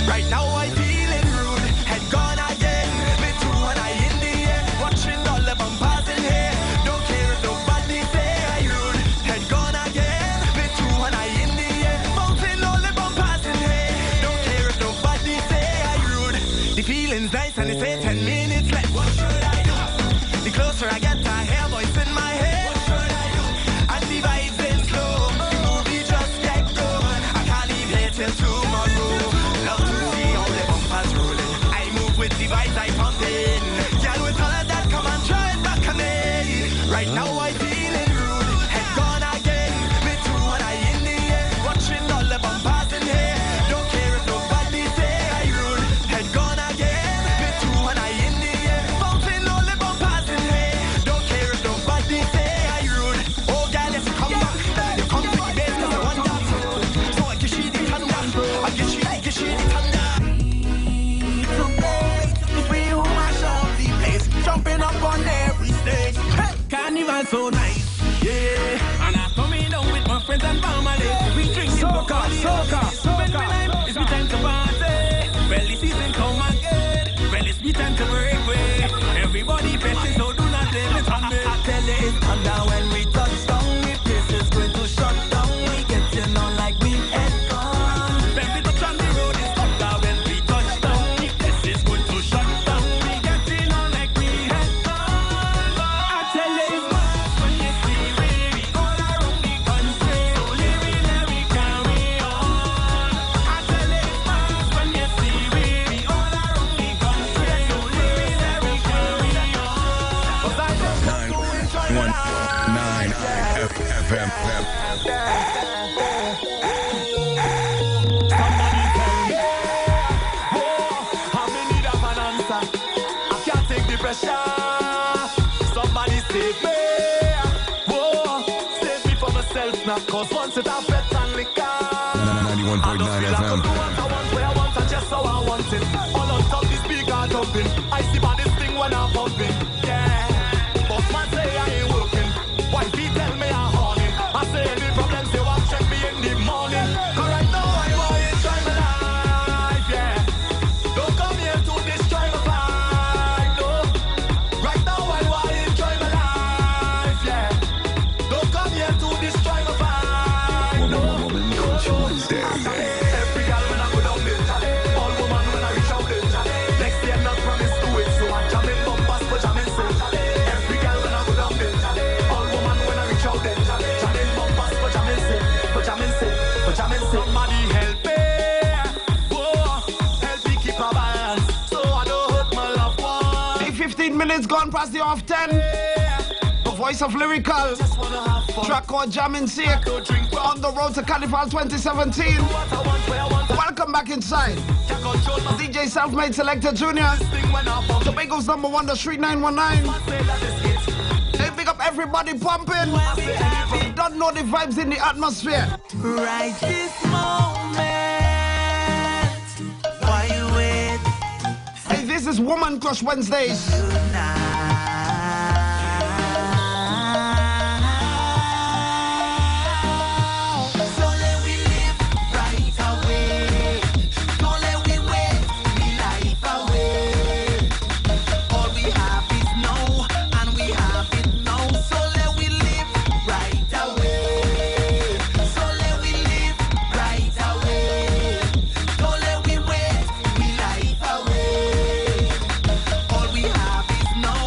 Right now I feeling rude, head gone again. Me too and I in the air, watching all the bumpers in here. Don't care if nobody say I rude, head gone again. Me too and I in the air, bouncing all the bumpers in here. Don't care if nobody say I rude. The feeling's nice and it's 10 minutes left. What should I do? The closer I get, I hear voice in my head. What should I do? And the vibes in slow, the movie just get going. I can't leave here till tomorrow. Love to see all the bumpers rolling. I move with the vibes I pump in. Girl with all of that, come and try it back on me. Right now I feeling rude, head gone again. Me too and I in the air, watching all the bumpers in here. Don't care if nobody say I rude, head gone again. Me too and I in the air, bouncing all the bumpers in here. Don't care if nobody say I rude. Oh girl, let's come back. You come to the base 'cause I want that. So I give you the thunder, I give you the thunder. We who mash up the place, jumping up on every stage. Hey. Carnival so nice, yeah. And I'm coming down with my friends and family. We drinking Soca. It's my time to party. Well, the season come again. Well, it's my time to break away. Everybody fetching, so do not let it on me. I tell you it's thunder when we touch down. The place is going to shut down. We getting on like we head gone. When we touch on the road, it's thunder when we touch down. The place is going to shut down. We getting on like we had gone. I tell you it's mad when you see we all around the country. So living there we carry on. I tell you it's mad when you see we all around the country. So living there we carry on. 919 FM. Somebody tell me, I'm in need of an answer. I can't take the pressure. Somebody say else not. Cause once it a bet and liquor. 91.9 FM. Where I want and just how I want it. All on top the speaker jumping. I see by this thing when I'm pumping. Yeah. Boss man say I ain't working. Wife he tell me I'm horny. I say any problem say what check me in the morning. Cause right now I want to enjoy my life. Yeah. Don't come here to destroy my vibe. No. Right now I want to enjoy my life. Yeah. Don't come here to destroy my vibe. No. Woman Culture Wednesday. Every girl when I go down there, all woman when I reach out there. Next year not promise to it, so I jam in bumpers for jamming say. Every girl when I go down there, all woman when I reach out there. Jam in bumpers for jamming say, for jamming say, for jamming say. Somebody help me, whoa, help me keep my balance, so I don't hurt my loved one. Hey, 15 minutes gone past the off 10. The voice of lyrical track called Jamming Sick on the road to Carnival 2017. Welcome back inside. DJ Selfmade Selector Junior. Tobago's number one, the Street 919. Hey, pick up everybody pumping. Don't know the vibes in the atmosphere. Right this moment. Why you wait? Hey, this is Woman Crush Wednesdays. All we have is now.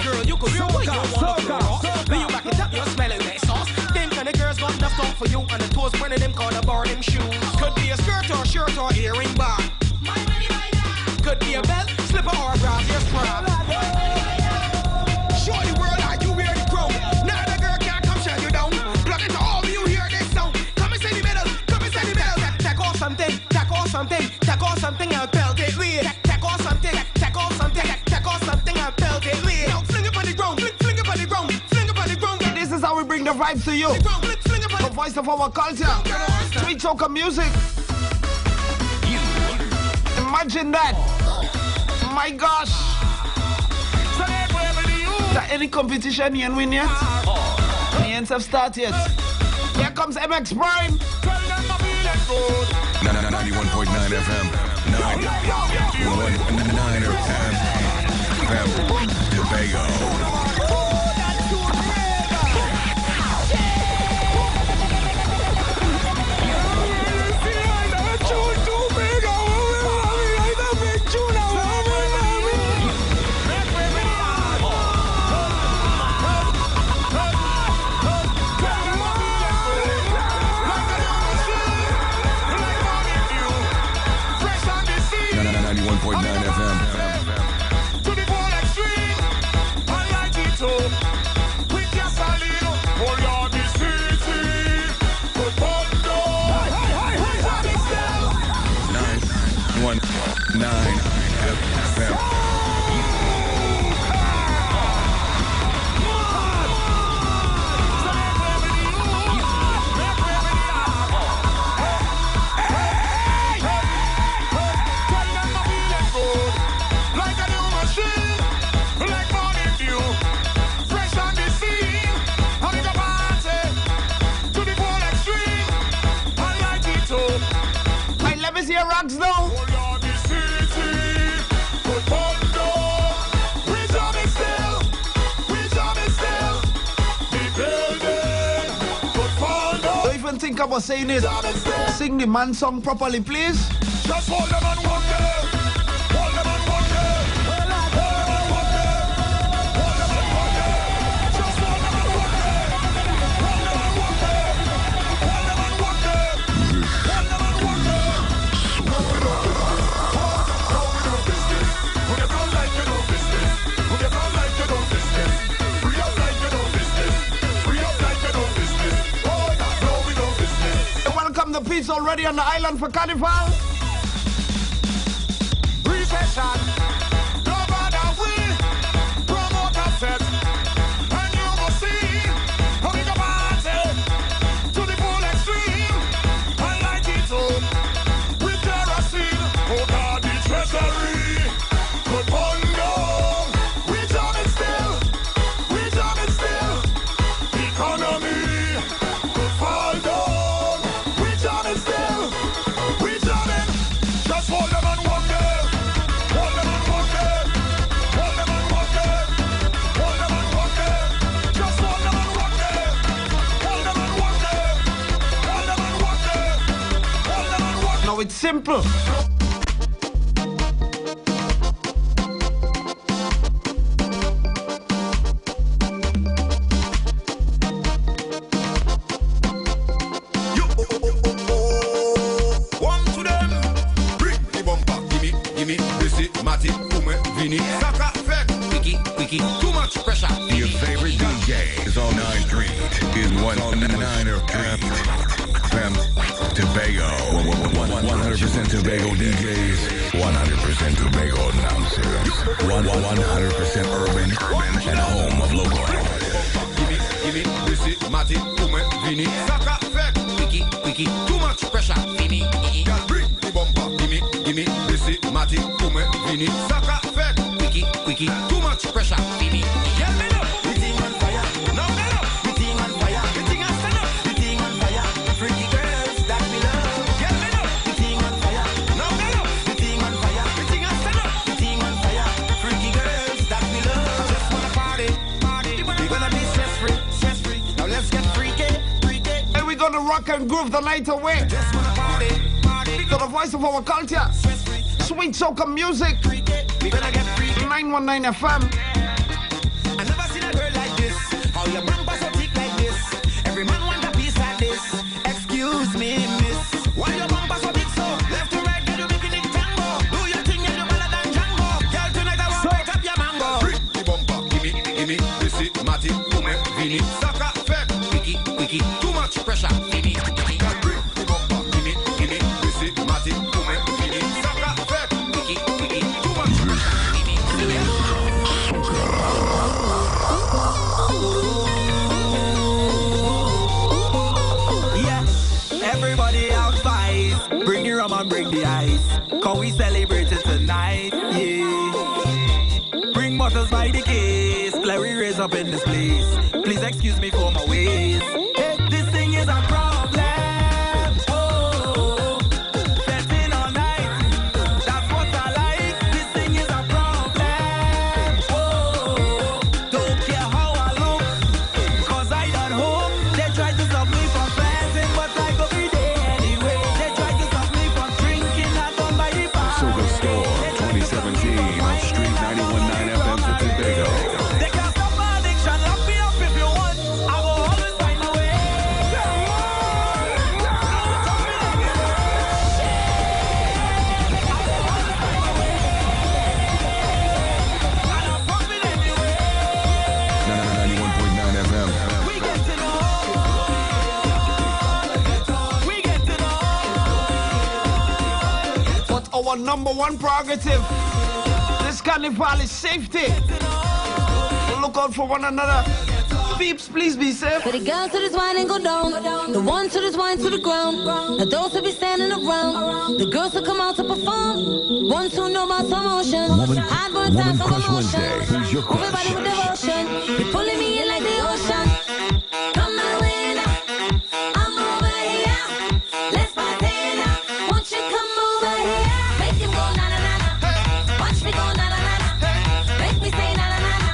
Girl, you could soak you want to rock. When you back it up, you're smelling that sauce. Them kind of girls got enough talk for you, and the toes one of them called a bar them shoes. Could be a skirt or shirt or earring bar. Could be a belt, slipper or a bra, your scrub. Show the world how you wear the crown. Now the girl can't come shut you down. Plug it to all you hear this sound. Come and say the middle, come and say the middle. Take off something, take off something, take off something and belt it with. Take off something, take off something, take off something and belt it with. Now fling it on the ground, fling it on the ground, fling it on the ground. This is how we bring the vibes to you. The voice of our culture. Sweet soca music. Imagine that. My gosh. Is there any competition you ain't win yet? The ends have started yet. Here comes MX Prime. 91.9 FM. 9 FM. Tobago. Rocks though. Don't even think about saying it. Sing the man song properly, please. Just hold them and walk there. Hold them and walk there. Hold them and walk there. Hold them and walk there. Just hold them and walk there. Hold them and walk there. Hold them and walk there. Hold them and walk there. How we do business? Who you feel like you do business? Who you feel like you do business? Free up like you do business. Free up like you do business. Oh, that's how we do business. Welcome the peace already on the island for Carnival. Recession. No matter we promote a set. And you must see how we go party to the full extreme. And light it up with kerosene. Oh God, the treasury could burn down. We jam it still. We jam it still. Economy could fall down. We jam it still. We jam it. Just hold them and walk there. Hold them and walk there. Hold them and walk there. Hold them and walk there. Just hold them and walk there. Hold them and walk there. Hold them and walk there. Hold them and walk there. Now it's simple. One to them. Bring the bumper. Gimme, this it, Matty, Kume, Vini, Saka, Fek, Wiki, too much pressure. Your favorite DJ is on 9 Street. Is 109 FM. Tobago. 100% Tobago DJs. 100% Tobago announcers. 100% urban and home of local artists. Gimme, this it, Matty, Kume, Vini, Saka, Fek, Wiki, too much pressure. Vini, girl, bring the bumper. Gimme, this it, Matty, Kume, Vini, Saka, Fek, Wiki, too much pressure. Vini, get me up. The thing on fire. Now get up. The thing on fire. The thing on stand up. The thing on fire. Freaky girls that we love. Get me up. The thing on fire. Now get up. The thing on fire. The thing on stand up. The thing on fire. Freaky girls that we love. Just wanna party. We gonna be stress free. Now let's get freaky. And we're gonna rock and groove the night away. Just wanna party. To the voice of our culture. Sweet soca music. We gonna get freaky. 919 FM. Busy, Matty, Kume, Vini, Saka, Fed, Wiki, Wiki, too much pressure, Vini, Gimme, Busy, Matty, Kume, Vini, Saka, Fed, Wiki, Wiki, too much pressure, Yeah, everybody outside, bring the rum and bring the ice, cause we celebrating tonight, yeah. Bring bottles by the case, let we raise up in this place. Please excuse me for my ways. Hey, this thing is a problem. Oh, setting all night, that's what I like. This thing is a problem. Oh, don't care how I look, cause I at home. They try to stop me from passing, but I go be there anyway. They try to stop me from drinking, I don't buy the bar. Soca Storm 2017 on Street 91.9 FM for Tobago. They can't stop my addiction, lock me up if you want. I will always find my way. But our number one prerogative, this carnival is safety. Look out for one another. Peeps, please be safe. For the girls to this wine and go down, the ones to this wine to the ground, the those who be standing around, the girls who come out to perform, ones who know about some motion, hard one time for emotion. Who's your crush? Everybody with devotion, you're pulling me in like the ocean. Come my way now, I'm over here. Let's party now, won't you come over here? Make him go na na na na, watch me go na na na na, make me say na na na na.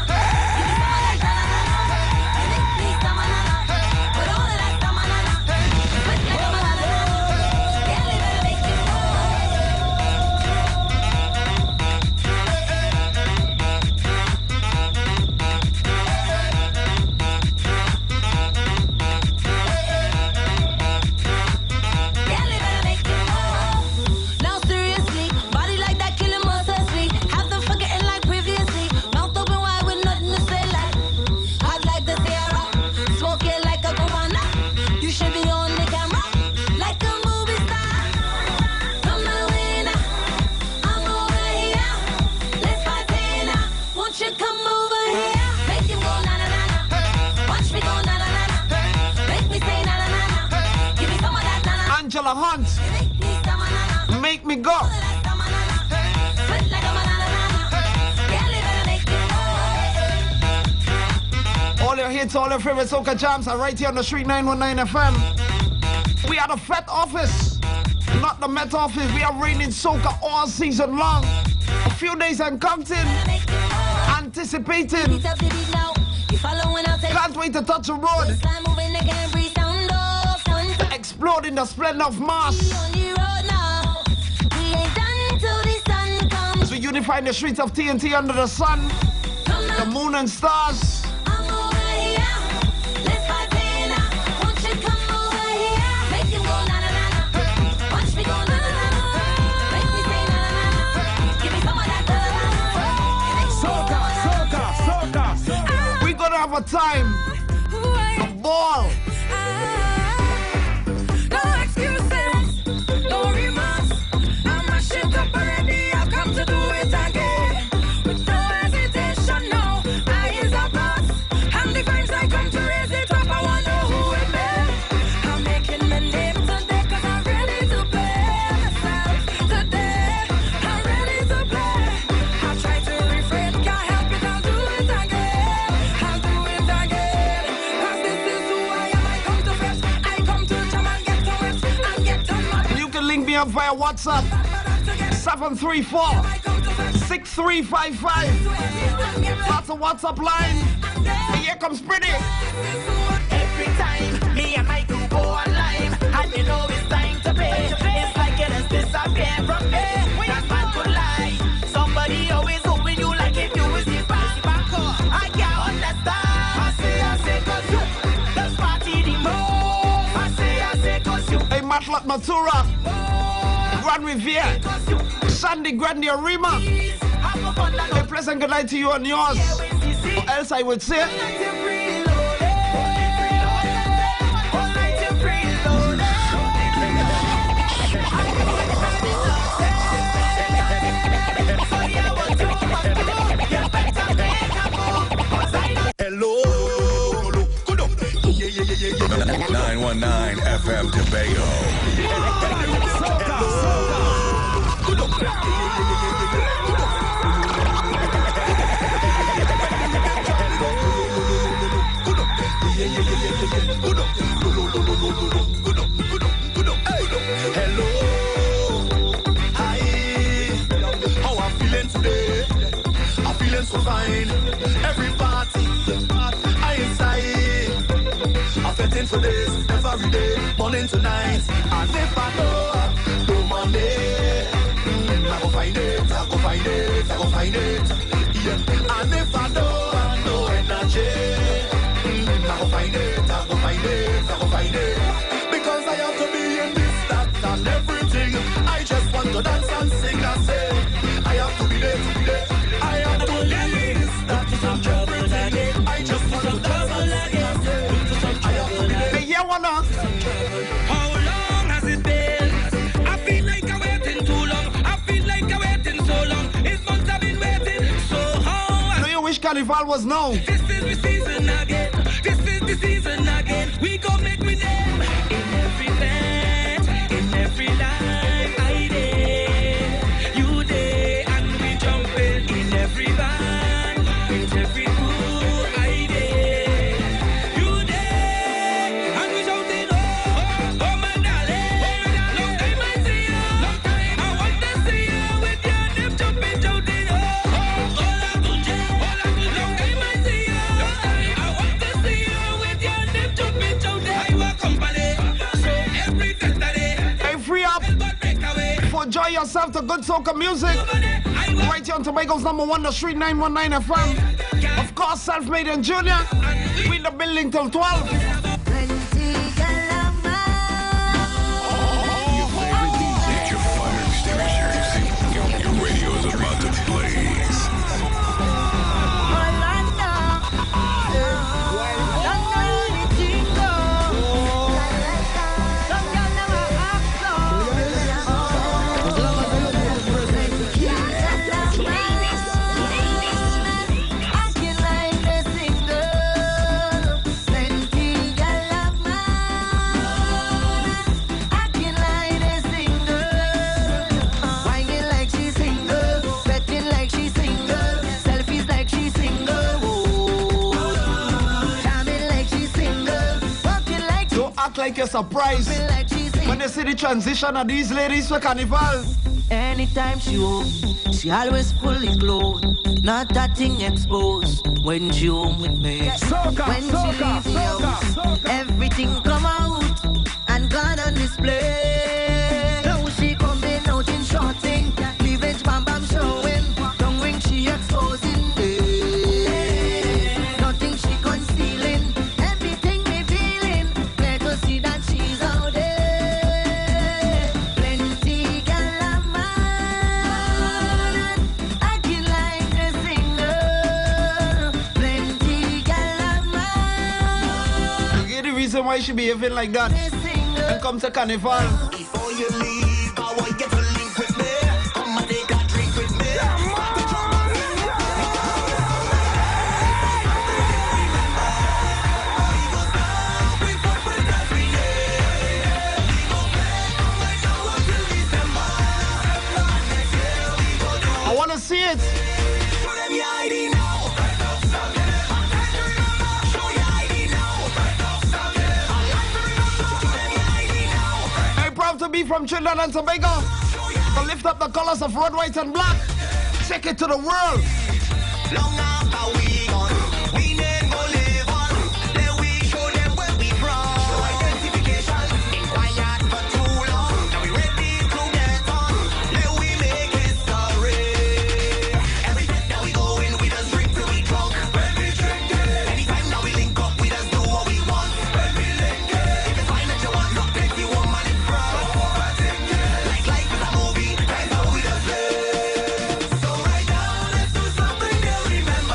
Now seriously, body like that killing mercilessly. Have them forgetting like previously. Mouth open wide with nothing to say like. Hot like the Sierra, smoking like a Cubana. You should be on the camera, like a movie star. Come my way now, I'm over here. Let's party now, won't you come over here? Make him go na na na na, watch me go na na na na, make me say na na na na. Give me some of that na na. Angela Hunt, make me go. Sweat like a banana. Yeah, better make it All your hits, all your favorite soca jams are right here on the Street 919 FM. We are the Fed office, not the Met office. We are reigning soca all season long. A few days and counting, anticipating. Can't wait to touch the road. Explode in the splendor of Mars. As we unify in the streets of TNT under the sun, the moon and stars. We're gonna have a time, a ball. No excuses, no remorse. I'm a shit up already. I've come to do it again. With no hesitation, no. I is a boss. And the vibes I come to raise it up. I wanna know who it is. I'm making my name today, cause I'm ready to play myself today. I'm ready to play. I'll try to refrain, can't help it, I'll do it again. I'll do it again. Cause this is who I am. I come to fret, I come to jam and get to it, and get on my You can link me up via WhatsApp 734-6355. That's a WhatsApp line. And here comes Pretty. Every time me and my crew go online, and you know it's time to pay. It's like it has disappeared from me. That man could lie. Somebody always hoping you like if you was the back. I can't understand. I say, cause you just party the most. I say, cause you. Hey, Matlock Matura, Grand Riviere, Sandy Grande Arima. A pleasant good night to you and yours. For else I would say. Hello. 919 FM Tobago. Hello. Hi. How I'm feeling today? I'm feeling so fine. Every party, I inside. I'm fetting for this every day, morning to night. And if I know no money, I go find it, I go find it, I go find it. Yeah. And if I know no energy, I go find it, I go find it, I go find it. Because I have to be in this, that, and everything. I just want to dance and sing and say, I have to be there, to be there. I have to be this, that, and everything. I just want to dance and sing and say, I have to be there. Hey, yeah, one on. How long has it been? I feel like I'm waiting too long. I feel like I'm waiting so long. It's months I've been waiting so hard. Do you wish Carnival was now? This is the season again. This is the season again. We gon' make me name in every band, in every line. I did, you did, and we jumping in every band, with every crew. I did, you did, and we shouting oh, oh, oh my darling. Long time I see you, long time I want to see you with your nip jumping, shouting oh, oh, hola tuche, hola tuche. Long time I see you, long time I want to see you with your nip jumping, shouting. I want company, so every Saturday. Hey, free up. For enjoy yourself to good soca music. Right here on Tobago's #1, the Street 919 FM. Of course, Self-Made and Junior. We in the building till 12. Your fire extinguishers. Your radio is about to blaze. Act like you're surprised when they see the transition of these ladies for Carnival. Anytime she home, she always fully clothed, not that thing exposed. When she home with me, when she leave the house, everything come out and gone on display. Now she coming out in short thing, cleavage bam bam showing, tongue ring she exposing. Nothing she concealing, everything revealing. Glad to see that she's out there. Plenty gal a man, acting like a single. Plenty gal a man. You get the reason why she behaving like that and come to Carnival. Before you leave, I want you to link with me. Come and take a drink with me. I want to see it. Hey, proud to be from Trinidad and Tobago. To lift up the colors of red, white, and black. Take it to the world. Long after we gone, we never live on. Then we show them where we from. No identification, been quiet for too long. Now we ready to get on. Then we make history. Every step that we go in, we just drink till we drunk. When we drink it. Anytime that we link up, we just do what we want. When we link it. If you find that you want, look take the woman in front. Like life is a movie, that's how we just live. So right now, let's do something they'll remember.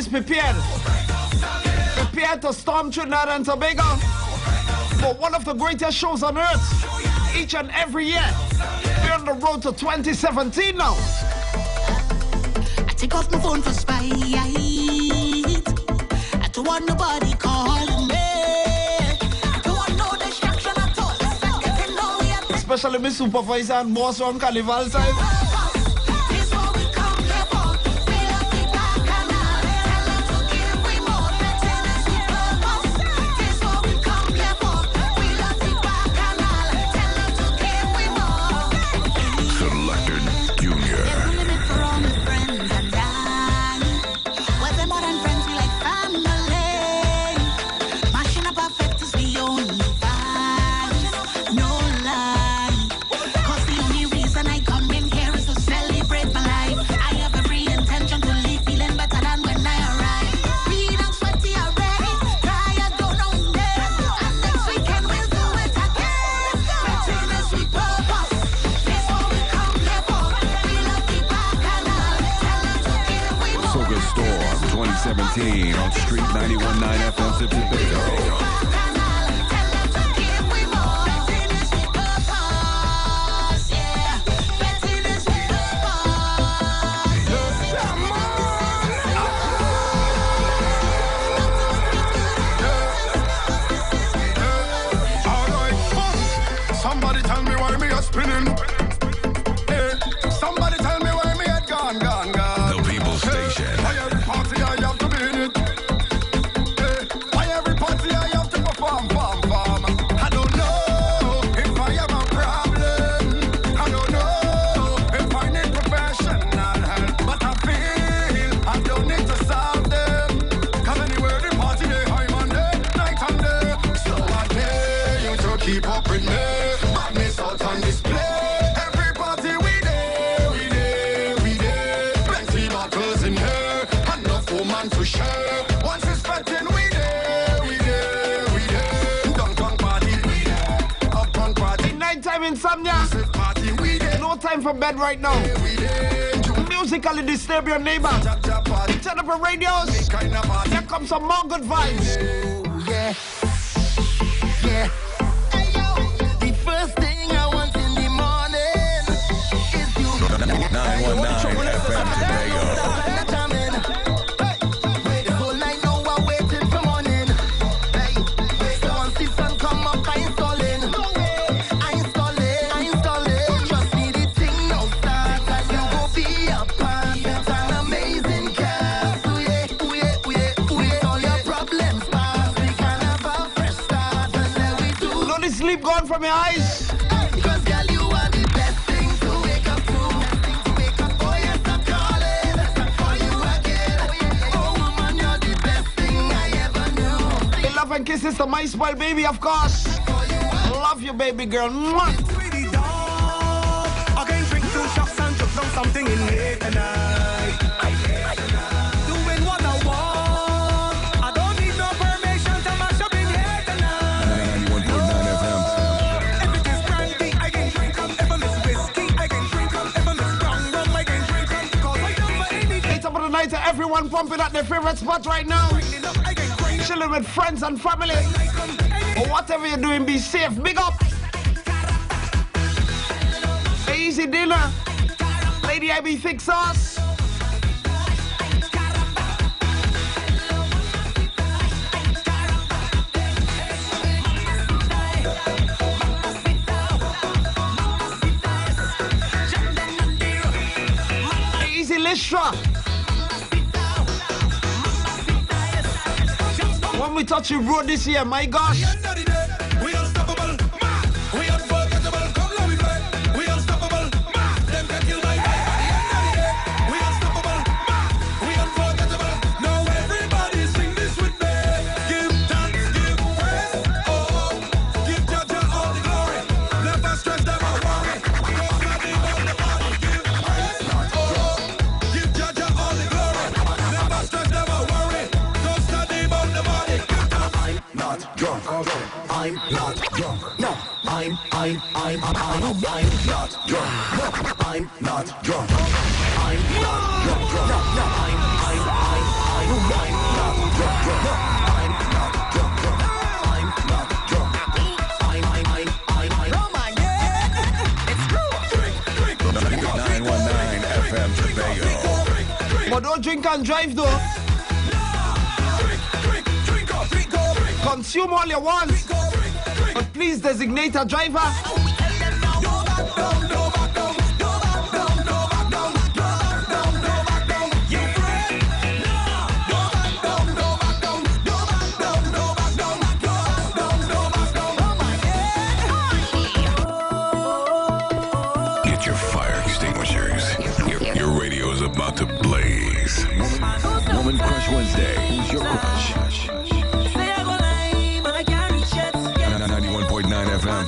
is prepared. Prepared to storm Trinidad and Tobago for one of the greatest shows on earth each and every year. We're on the road to 2017 now. I take off my phone for spite. I don't want nobody calling me. I don't want no distraction at all. Getting nowhere. Especially my supervisor and boss on Carnival time. On Street 91.9 FM to Tobago. Somebody tell me why me a spinning. Hey, somebody tell me why me a gone. The People's Station. Why every party I have to be in it? Hey, why every party I have to perform? I don't know if I have a problem. I don't know if I need professional help. But I feel I don't need to solve them. Cause anywhere the party they I'm on there, night and day. So I dare you to keep up with me. Madness out on display. Every party we there. Plenty bottles in here. Enough woman to share. Once it's fetting, we there. Downtown party, we there. Uptown party. Nighttime insomnia. Party, we there. No time for bed right now. Musically disturb your neighbor. Turn up your radios. Here comes some more good vibes. Yeah. The first thing I want in the morning is you. 919 FM Tobago. The whole night now we're waiting for morning. So once the sun come up, I installing. Trust me, the thing now start and you go be a part of an amazing cast. Ooh yeah. All your problems past. We can have a fresh start and then we do. No the sleep gone from your eyes. Because girl, you are the best thing to wake up to. Oh yes, I'm calling for you again. Oh woman, you're the best thing I ever knew. The love and kisses to my spoiled baby, of course. Love you, baby girl. Mwah. Pretty dog. Again, drink 2 shots and jump down something in here tonight. Doing what I want. I don't need no permission to mash up in here tonight. 91.9 FM. If it is brandy, I can drink 'em. If it's whiskey, I can drink 'em. If it's strong rum, I can drink 'em. 'Cause I don't for anything. It's up of the night to everyone pumping at their favorite spot right now. Chilling with friends and family. Or whatever you're doing, be safe. Big up. Easy dinner. Lady IB fix us. Easy Listra. When we touch you road this year, my gosh. We unstoppable, we unforgettable. Come let me play. We unstoppable, them can kill my vibe. We unstoppable, we unforgettable. Now everybody sing this with me. Give thanks, give praise, oh, give Jaja all the glory. Never stress, never worry. Cause God gave all the body. Give praise, oh, give Jaja all the glory. Never stress, never worry. Cause God gave all the body. Not drunk. I'm not drunk. No, I'm not drunk. No, I'm not drunk. I'm not drunk. No, I'm But don't drink and drive though. Consume all you want, but please designate a driver. Get your fire extinguishers. Your radio is about to blaze. Woman Crush Wednesday. Who's your crush? 91.9 FM.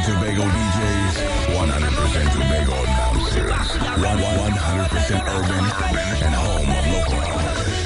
Tobago DJs, 100% Tobago announcers, 100% urban and home of local artists.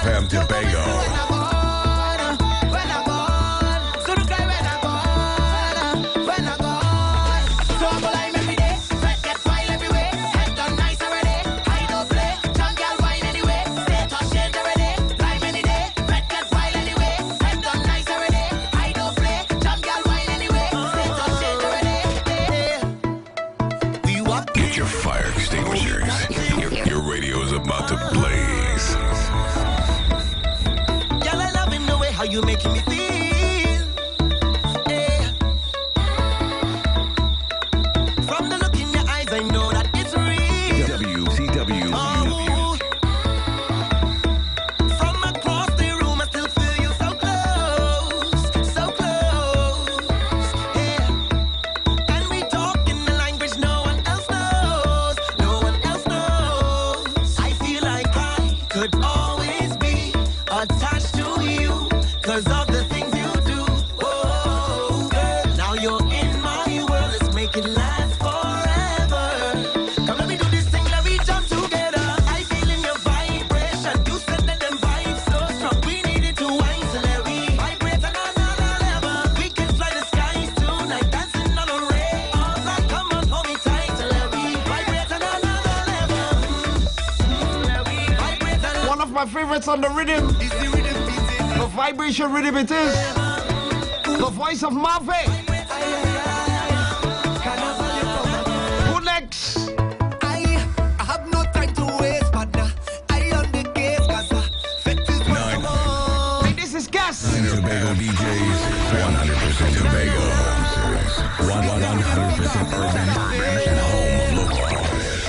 FM Tobago. Get your fire extinguishers. Your radio is about to blaze. Girl, I love him the way how you making me feel. Yeah. From the look in your eyes, I know that it's real. WCW. Oh. From across the room, I still feel you so close, so close. Yeah. And we talk in the language no one else knows, no one else knows. I feel like I could always be attached to you, 'cause of the things you do. Oh, girl, now you're in my world. Let's make it last forever. Come let me do this thing, let me jump together. I feel in your vibration. You said that them vibes so strong. We needed to wine, so let me vibrate on another level. We can fly the skies tonight, dancing on a ray all night. Come on, hold me tight, so let me vibrate on another level. Let me vibrate on One of my favorites on the rhythm. The vibration rhythm it is. The voice of Marvin. Who next? I have no time to waste, but I on the case, 'cause fact is what I want. Hey, this is Gas. Tobago DJs, 100% Tobago. 100% urban and home of local artists.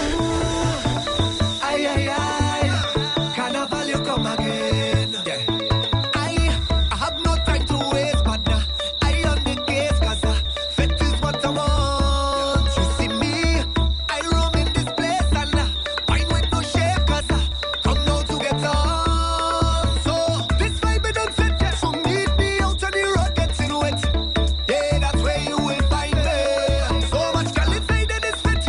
Ay, ay, ay, Carnival, you come again. Yeah. I have no time to waste, but I on the case, 'cause fact is what I want. You see me, I roam in this place and wine with no shake, 'cause from now to get on. So this vibe it don't set yet, so meet me out on the road getting wet. Yeah, that's where you will find me. So much qualified in this fit,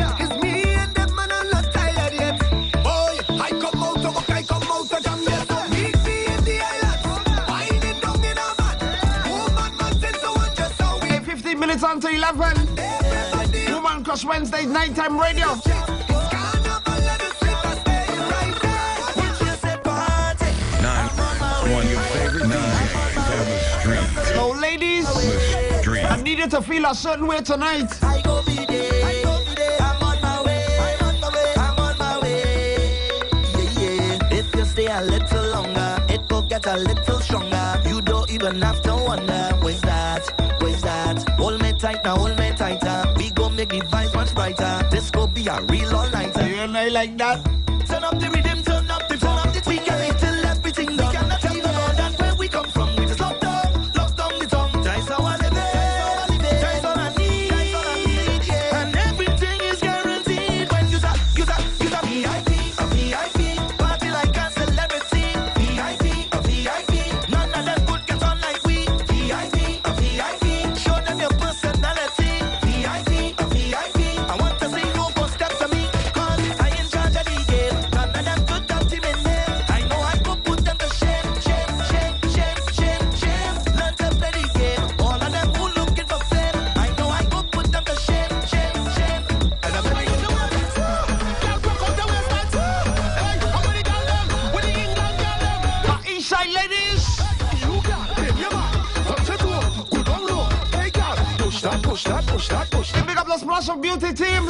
minutes on to 11. Woman Crush Wednesdays, nighttime radio. One of your favorite DJs on the street. So ladies, I need you to feel a certain way tonight. I go be there. I go be there. I'm on my way. I'm on my way. I'm on my way. Yeah, yeah. If you stay a little longer, it will get a little stronger. You don't even have to wonder. Where's that? Where's that? Hold me tight now, hold me tighter. We gon' make the vibes much brighter. This go be a real all-nighter. You and I like that? Turn up the rhythm, turn up the phone. We can wait till everything done. We cannot tell you more than where we come from. We just lock down the tongue. Try so I live it. Try so I need, yeah. And everything is guaranteed when you a VIP. Party like a celebrity. VIP, a VIP. None of them could get on like we. VIP, a VIP. Show them your personality. VIP, a VIP. I want to see you go step to me. Cause I in charge of the game. None of them could touch him in there. I know I could put them to shame. Learn to play the game. All of them who looking for fame. I know I could put them to shame. And I'm like, East side ladies. Big up the Splash of Beauty team.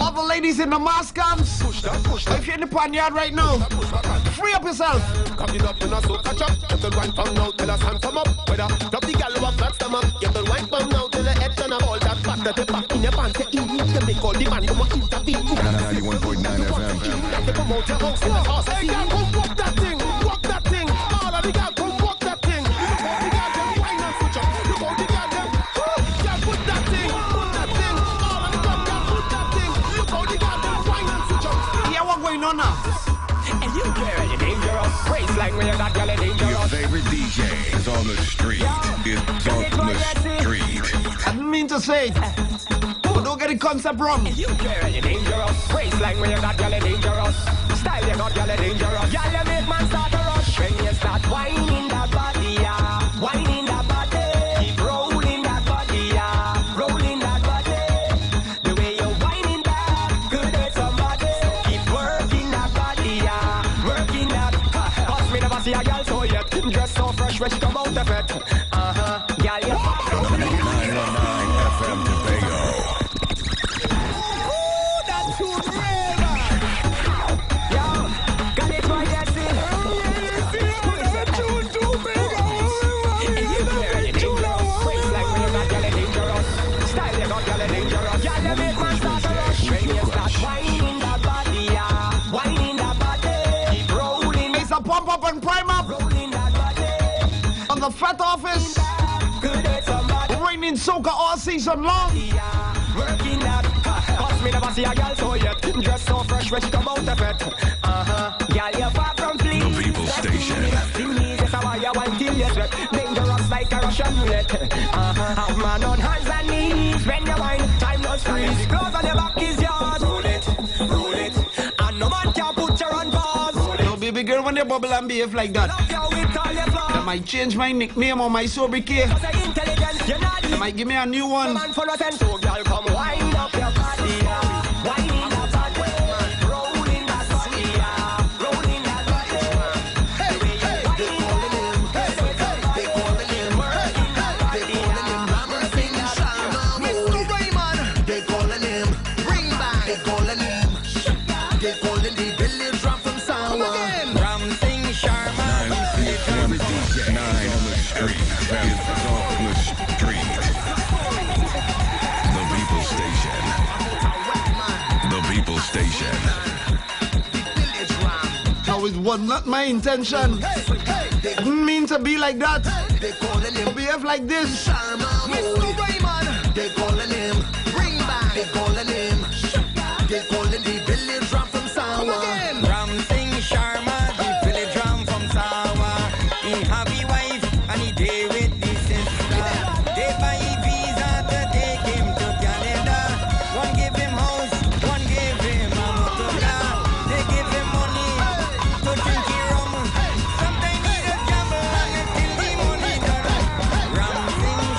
All the ladies in the mask camps. If you're in the panyard right now, free up yourself. Come it up, you know, so catch up. Get the wine from now till the sun come up. Whether drop the gal up, flat stomach. Get the wine from now till the head turn up. All that fat that they pack in your pants. You need to make all the man come intervene. 91.9 FM. They come out your house in the house. Hey, girl, come walk that thing. Walk that thing. All of the girl, come walk that thing. Look how the girl them wine and switch up. Look how the girl them. Girl, put that thing. Put that thing. All of the girl, put that thing. Look how the girl them wine and switch up. Yeah, what's going on now? And you carry dangerous. Praise like when you got girl dangerous. Your favorite DJ is on the street. It's on the street. I didn't mean to say it. But don't get the concept wrong. You carry dangerous. Praise like when you got girl dangerous. Style you got girl dangerous. Girl you make man start to rush when you start whining that body, yeah. Whining that body. Keep rolling that body, yeah. Rolling that body. The way you're whining that could hurt somebody. Keep working that body, yeah. Working that. Cause me never see a girl so yet. Dress so fresh when she come out of it. Girl you 919 FM Tobago. That's too brave. Yo, got it right there, see. That's too big. And you carry dangerous. Praise like when you got girl dangerous. Style you got girl dangerous. Girl you make man start to rush when you start whining that body, yeah. Whining that body. Keep rolling. It's a pump up and prime up. Rolling that body. On the Fat Office. Raining soca all season long. Working that. Cause me never see a girl so yet. Dress so fresh when she come out of it. Girl, you're far from clean. The People Station. Yes, I want you one till you sweat. Dangerous like a Russian roulette. Have man on hands and knees. When you whine, time no freeze. Clothes on your back is yours. Roll it. And no man can put you on pause. Yo, baby girl, when you bubble and behave like that, I might change my nickname or my sobriquet. I might give me a new one. Man for nothing, so girl, come wind up your body, yeah. Winding that body, rolling that body, yeah. Rolling that body. Hey, the way you whining, they calling him, working that body, yeah. Mr. Raymond, they calling him. Bring back, they calling him. They calling the village rap from Sawa. Ram Singh Sharma. 9 on the street. It's on the street. The People Station. The People Station. No, it was not my intention. I didn't mean to be like that. To behave like this. Mr. Raymond, they calling him. Bring back, they calling him. They calling the village rap from Sawa. Ram Singh Sharma, the village ram from Sawa. He have a wife and he day with the sister. They buy visa to take him to Canada. One give him house, one give him a motor car. They give him money to drink rum. Sometimes he just gamble until the money done. Ram Singh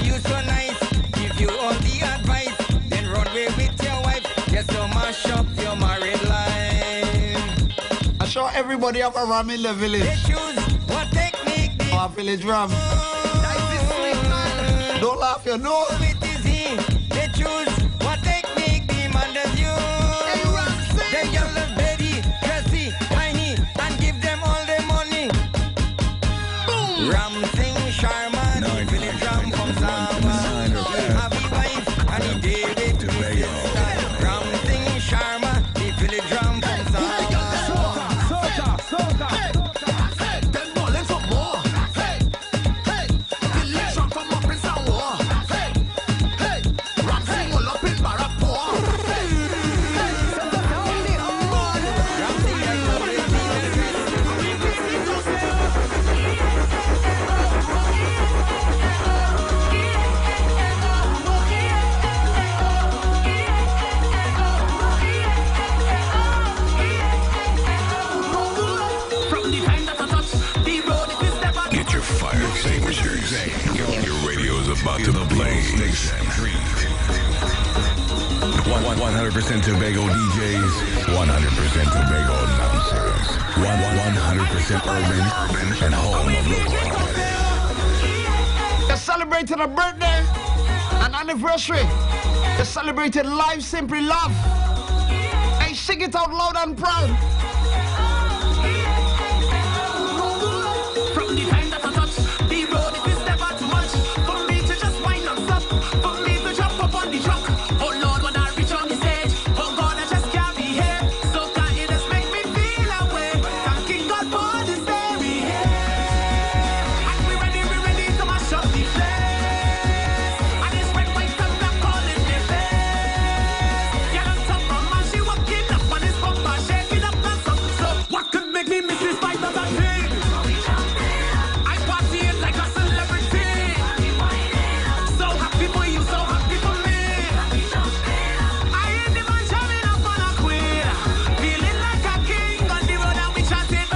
you so nice, give you all the advice, then run away with your wife. Yes, so mash up your married life. I show everybody up around me in the village. They choose what technique they our village ram. Life is sweet, man. Don't laugh, you know. It is he. They choose what technique demands you. Hey, Ramsey. They yell the Betty, Jesse, Tiny, and give them all the money. Boom. Ram sing Sharma, the village ram from Samba. Happy wife, and he did it to his sister. Ram sing Sharma, the village ram from Samba. Your radio's about to blaze. 100% Tobago DJs, 100% Tobago announcers, 100% urban and home of local. They're celebrating a birthday, an anniversary. They're celebrating life, simply love. Hey, sing it out loud and proud. From the time that I touch the road, it is never too much for me to just wind up stop, for me to jump up on the truck. Oh Lord, when I reach on the stage, oh God, I just can't be here. So can it just make me feel away? Thanking God for this day we here. And we ready to mash up the place. And it's red, white, and black all in the face. Yeah, on top of man, she walking up on his bumper, shaking up and something. So what could make me miss this fight of that thing? I party it like a celebrity. So happy for you, so happy for me. I ain't even jamming up on a queen. Feeling like a king on the road and we chatting.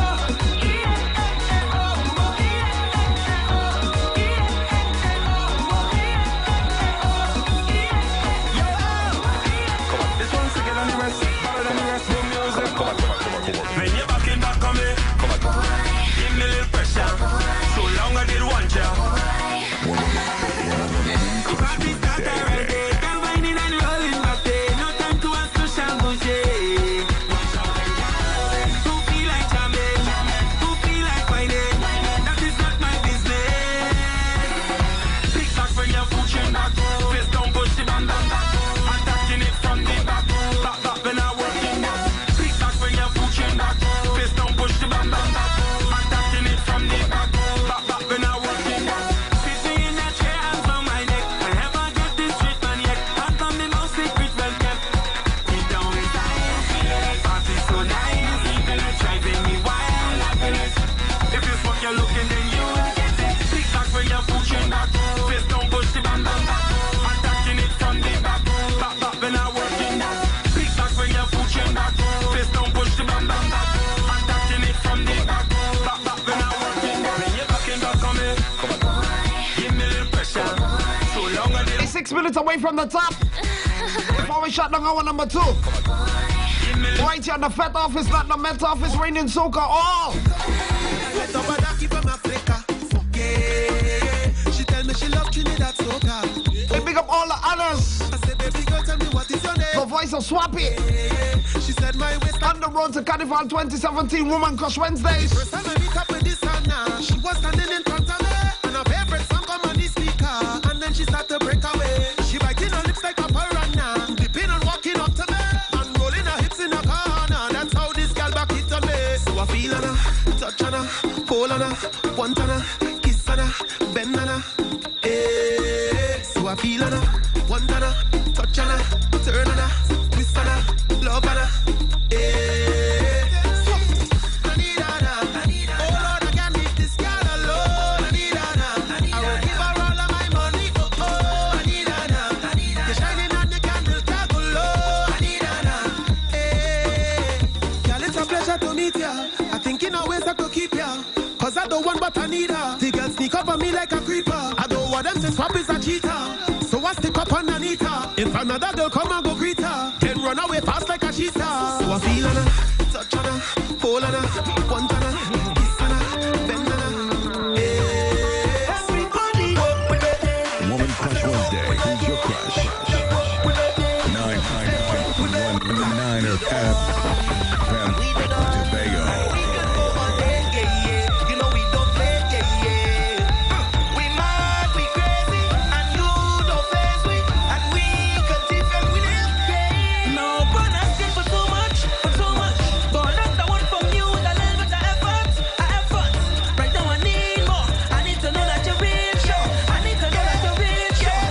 This one's again on the rest, better than the rest of music. Come on. When you're back in back on me, give me a little pressure. So long I did want ya. Party start already, come whining and rolling back there. No time to ask to shambuche. Who feel like jamming? Who feel like whining? That is not my business. Pick back when you're pushing back. Face down, push the band back. Attacking it from the back. Back when I'm working back. Pick back when you're pushing back. Face down, push the band back. Attacking it from the back. Back when I'm working back. Sit me in that chair, hands on my neck. I never get this treatment yet. Hands on me, most secret well kept. Deep down inside, party so nice. It's driving me wild. If you smoke, you're looking, then you will get it. Pick back when you're pushing back. Face down, push the band back. Attacking it from the back. Back when I'm working back. Pick back when you're pushing back. Face down, push the band back. Attacking it from the back. Back when I'm working back. When you're backing back on me, give me a little pressure. So long I did. It's 6 minutes away from the top. Before we shut down hour number 2. Right here on the Fed office, not the Met office, raining soca all. She tell me she love Trinidad soca. Hey, big up all the others. I said, baby girl, tell me what is your name? The voice of Swappy. She said, my waist. On the road to Carnival 2017 Woman Crush Wednesdays. First time I meet up with this Hannah, she was standing in front of me, and her favorite song come on the speaker, and then she start to break away. She biting her lips like a piranha, dipping and walking up to me, and rolling her hips in a corner. That's how this girl back it on me. So I feel on her, touch on her, hold on her, want on her, kiss on her, bend on her. So I feel on her, want on her, touch on her, turn on her, twist on her, love on her. Cause I don't want but I need her. The girl sneak up on me like a creeper. I don't want them to swap is a cheater. Tuesday, who's your crush? 9 of FM Tobago. You know we don't play, we mad, we crazy, and you don't face we, and we continue and we live, No, but asking for too much, God, that's the one from you with a little bit of effort. Right now I need more, I need to know that you're real sure,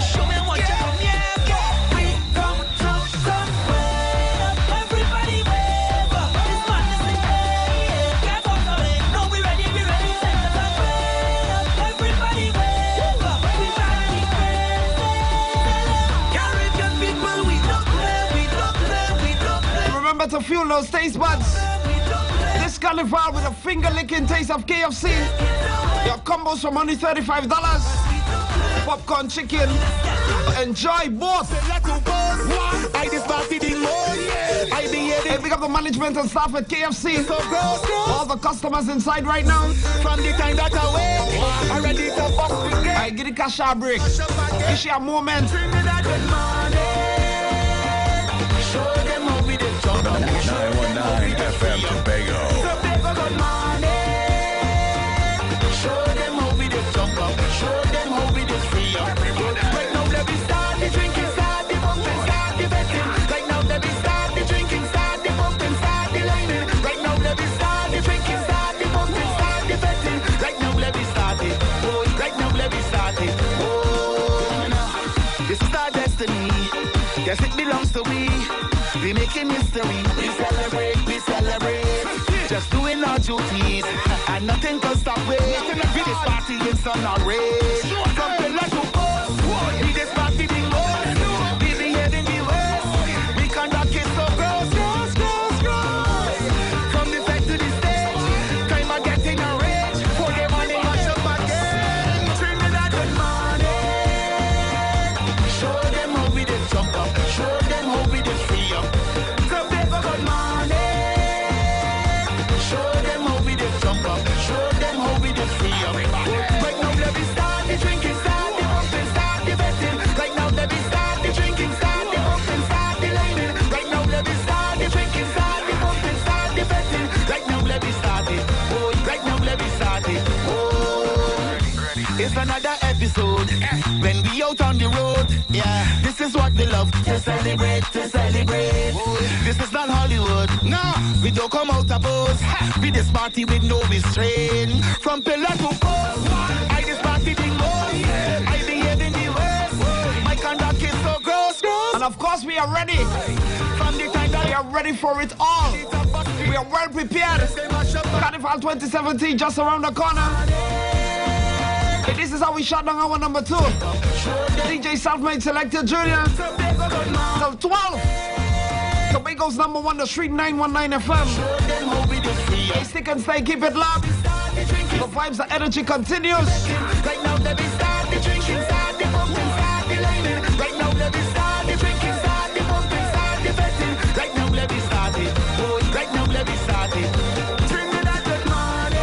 show me what you come here for. We come to somewhere, everybody wave up, this madness in air, get out of it, no we ready, send us a prayer, everybody wave up, we party crazy. Caribbean people, we don't play. Remember to fuel those taste buds. This carnival with a finger-licking taste of KFC. Your combos from only $35. Popcorn chicken. Enjoy both. I this party the most. I be here. Hey, big up the management and staff at KFC. All the customers inside right now. From the time that I wait, I ready to bust the game. I get the cash out break. It's your moment. Show them how we did jump. 919 FM Tobago. Show them how we did jump up. Show them how we did free up. Right now let me start the drinking, start the bumping, start the betting. Right now let me start the drinking, start the bumping, start the lining. Right now let me start the drinking, start the bumping, start the betting. Right now let me start it. Oh, right now let me start it. Oh, this is our destiny. Yes, it belongs to we. We making history. We celebrate. Just doing our duties, and nothing can stop we. We this party in sun or rain. From pillar to post, we this party the most. We behaving the worst. We conduct it so gross. From the back to the stage, time I get in a rage. For the money, mash up again. Trinidad and morning. Show them how we did jump up. Show them how we did free up. Tobago good morning. Show them how we did jump up. Show them how we did free up. Right now let me start the drinking, start the bumping, start the betting. Right now let me start the drinking, start the bumping, start the lining. Right now let me start the drinking, start the bumping, start the betting. Right now let me start it. Oh, right now let me start it. Oh, it's another episode when we out on the road. Yeah, this is what we love to celebrate, This is not Hollywood. No, we don't come out a pose. We this party with no restraint. From pillar to post, I this party the most. I behave in the worst. My conduct is so gross. And of course we are ready. From the time that We are ready for it all. We are well prepared. Carnival 2017 just around the corner. Hey, this is how we shut down our number 2. DJ Selfmade Selector Junior. Till 12. Tobago's number 1, the Street 919 FM. Hey, stick and stay, keep it locked. The vibes, the energy continues. Right now let me start the drinking, start the bumping, start the lining. Right now let me start the drinking, start the bumping, start the betting. Right now let me start it. Oh, right now let me start it. Trinidad good morning.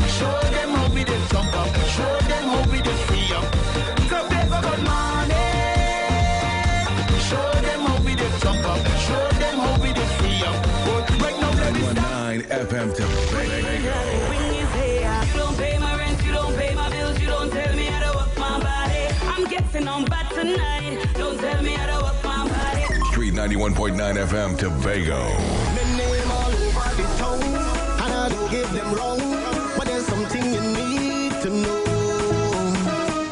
Show them how we did jump up. Show them how we did free up. Tobago good morning. Show them how we did jump up. Show them how we did free up. Oh, right now let me start. 919 FM Tobago. Don't pay my rent, you don't pay my bills, you don't tell me how to work my body. I'm getting on bad tonight. Don't tell me how to work my body. Street 91.9 FM Tobago. The name all over the town, and I don't give them wrong, but there's something you need to know.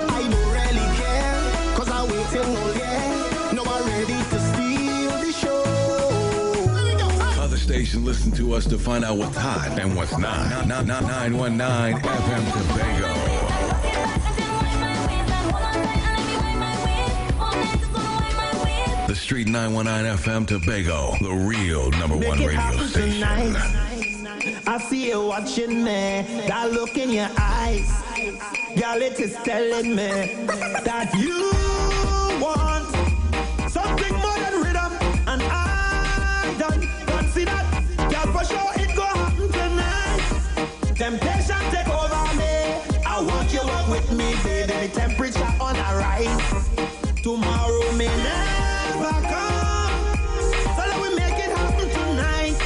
I don't really care, cause I'm waiting all year. No, I'm ready to steal the show. Other stations listen to us to find out what's hot and what's not. 919 FM Tobago. The Street 919 FM Tobago, the real number 1 radio station. I see you watching me, that look in your eyes. Girl, it is telling me that you want something more than rhythm. And I don't see that. Girl, for sure it go happen tonight. Temptation take over me. I want you up with me, baby. The temperature on a rise. life. Tomorrow may never come. So let we make it happen tonight.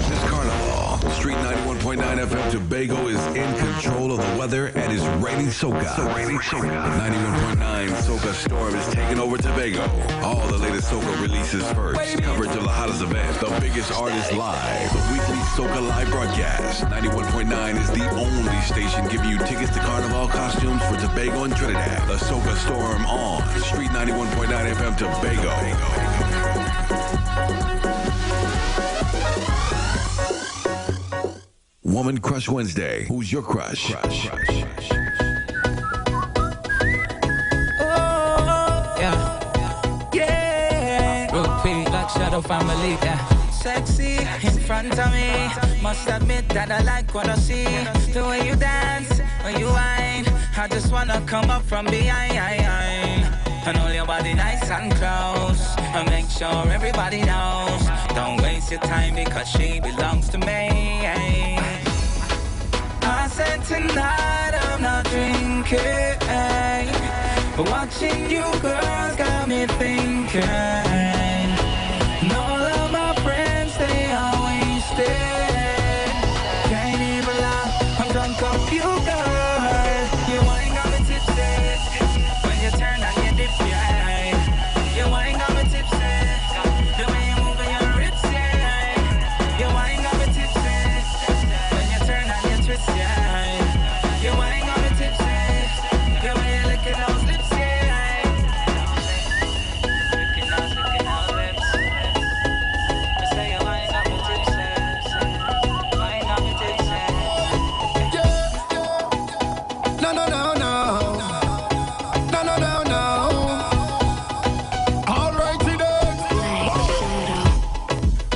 This Carnival, Street 91.9 FM Tobago is in control of the weather and is raining soca. The 91.9 Soca Storm is taking over Tobago. All the latest soca releases first. Coverage of the hottest event, the biggest artists live. The weekly Soca live broadcast. 91.9 is the only station giving you tickets to Carnival costumes for Tobago and Trinidad. The Soca Storm on Street 91.9 FM Tobago. Woman Crush Wednesday. Who's your crush? Yeah. Repeat like Shadow Family. Sexy in front of me. Must admit that I like what I see. The way you dance, when you whine, I just wanna come up from behind. And hold your body nice and close, and make sure everybody knows. Don't waste your time because she belongs to me. I said tonight I'm not drinking, but watching you girls got me thinking. And all of my friends, they are wasted. Can't even lie, I'm drunk off you girls. You ain't got me tipsy when you turn on your dip, yeah. You ain't got me tipsy the way you move your hips, yeah. You ain't got me tipsy when you turn on your twist, yeah. You ain't got me tipsy the way you lick those lips, yeah. Licking those lips. I say you ain't got me tipsy. You ain't got me tipsy. No. All righty then.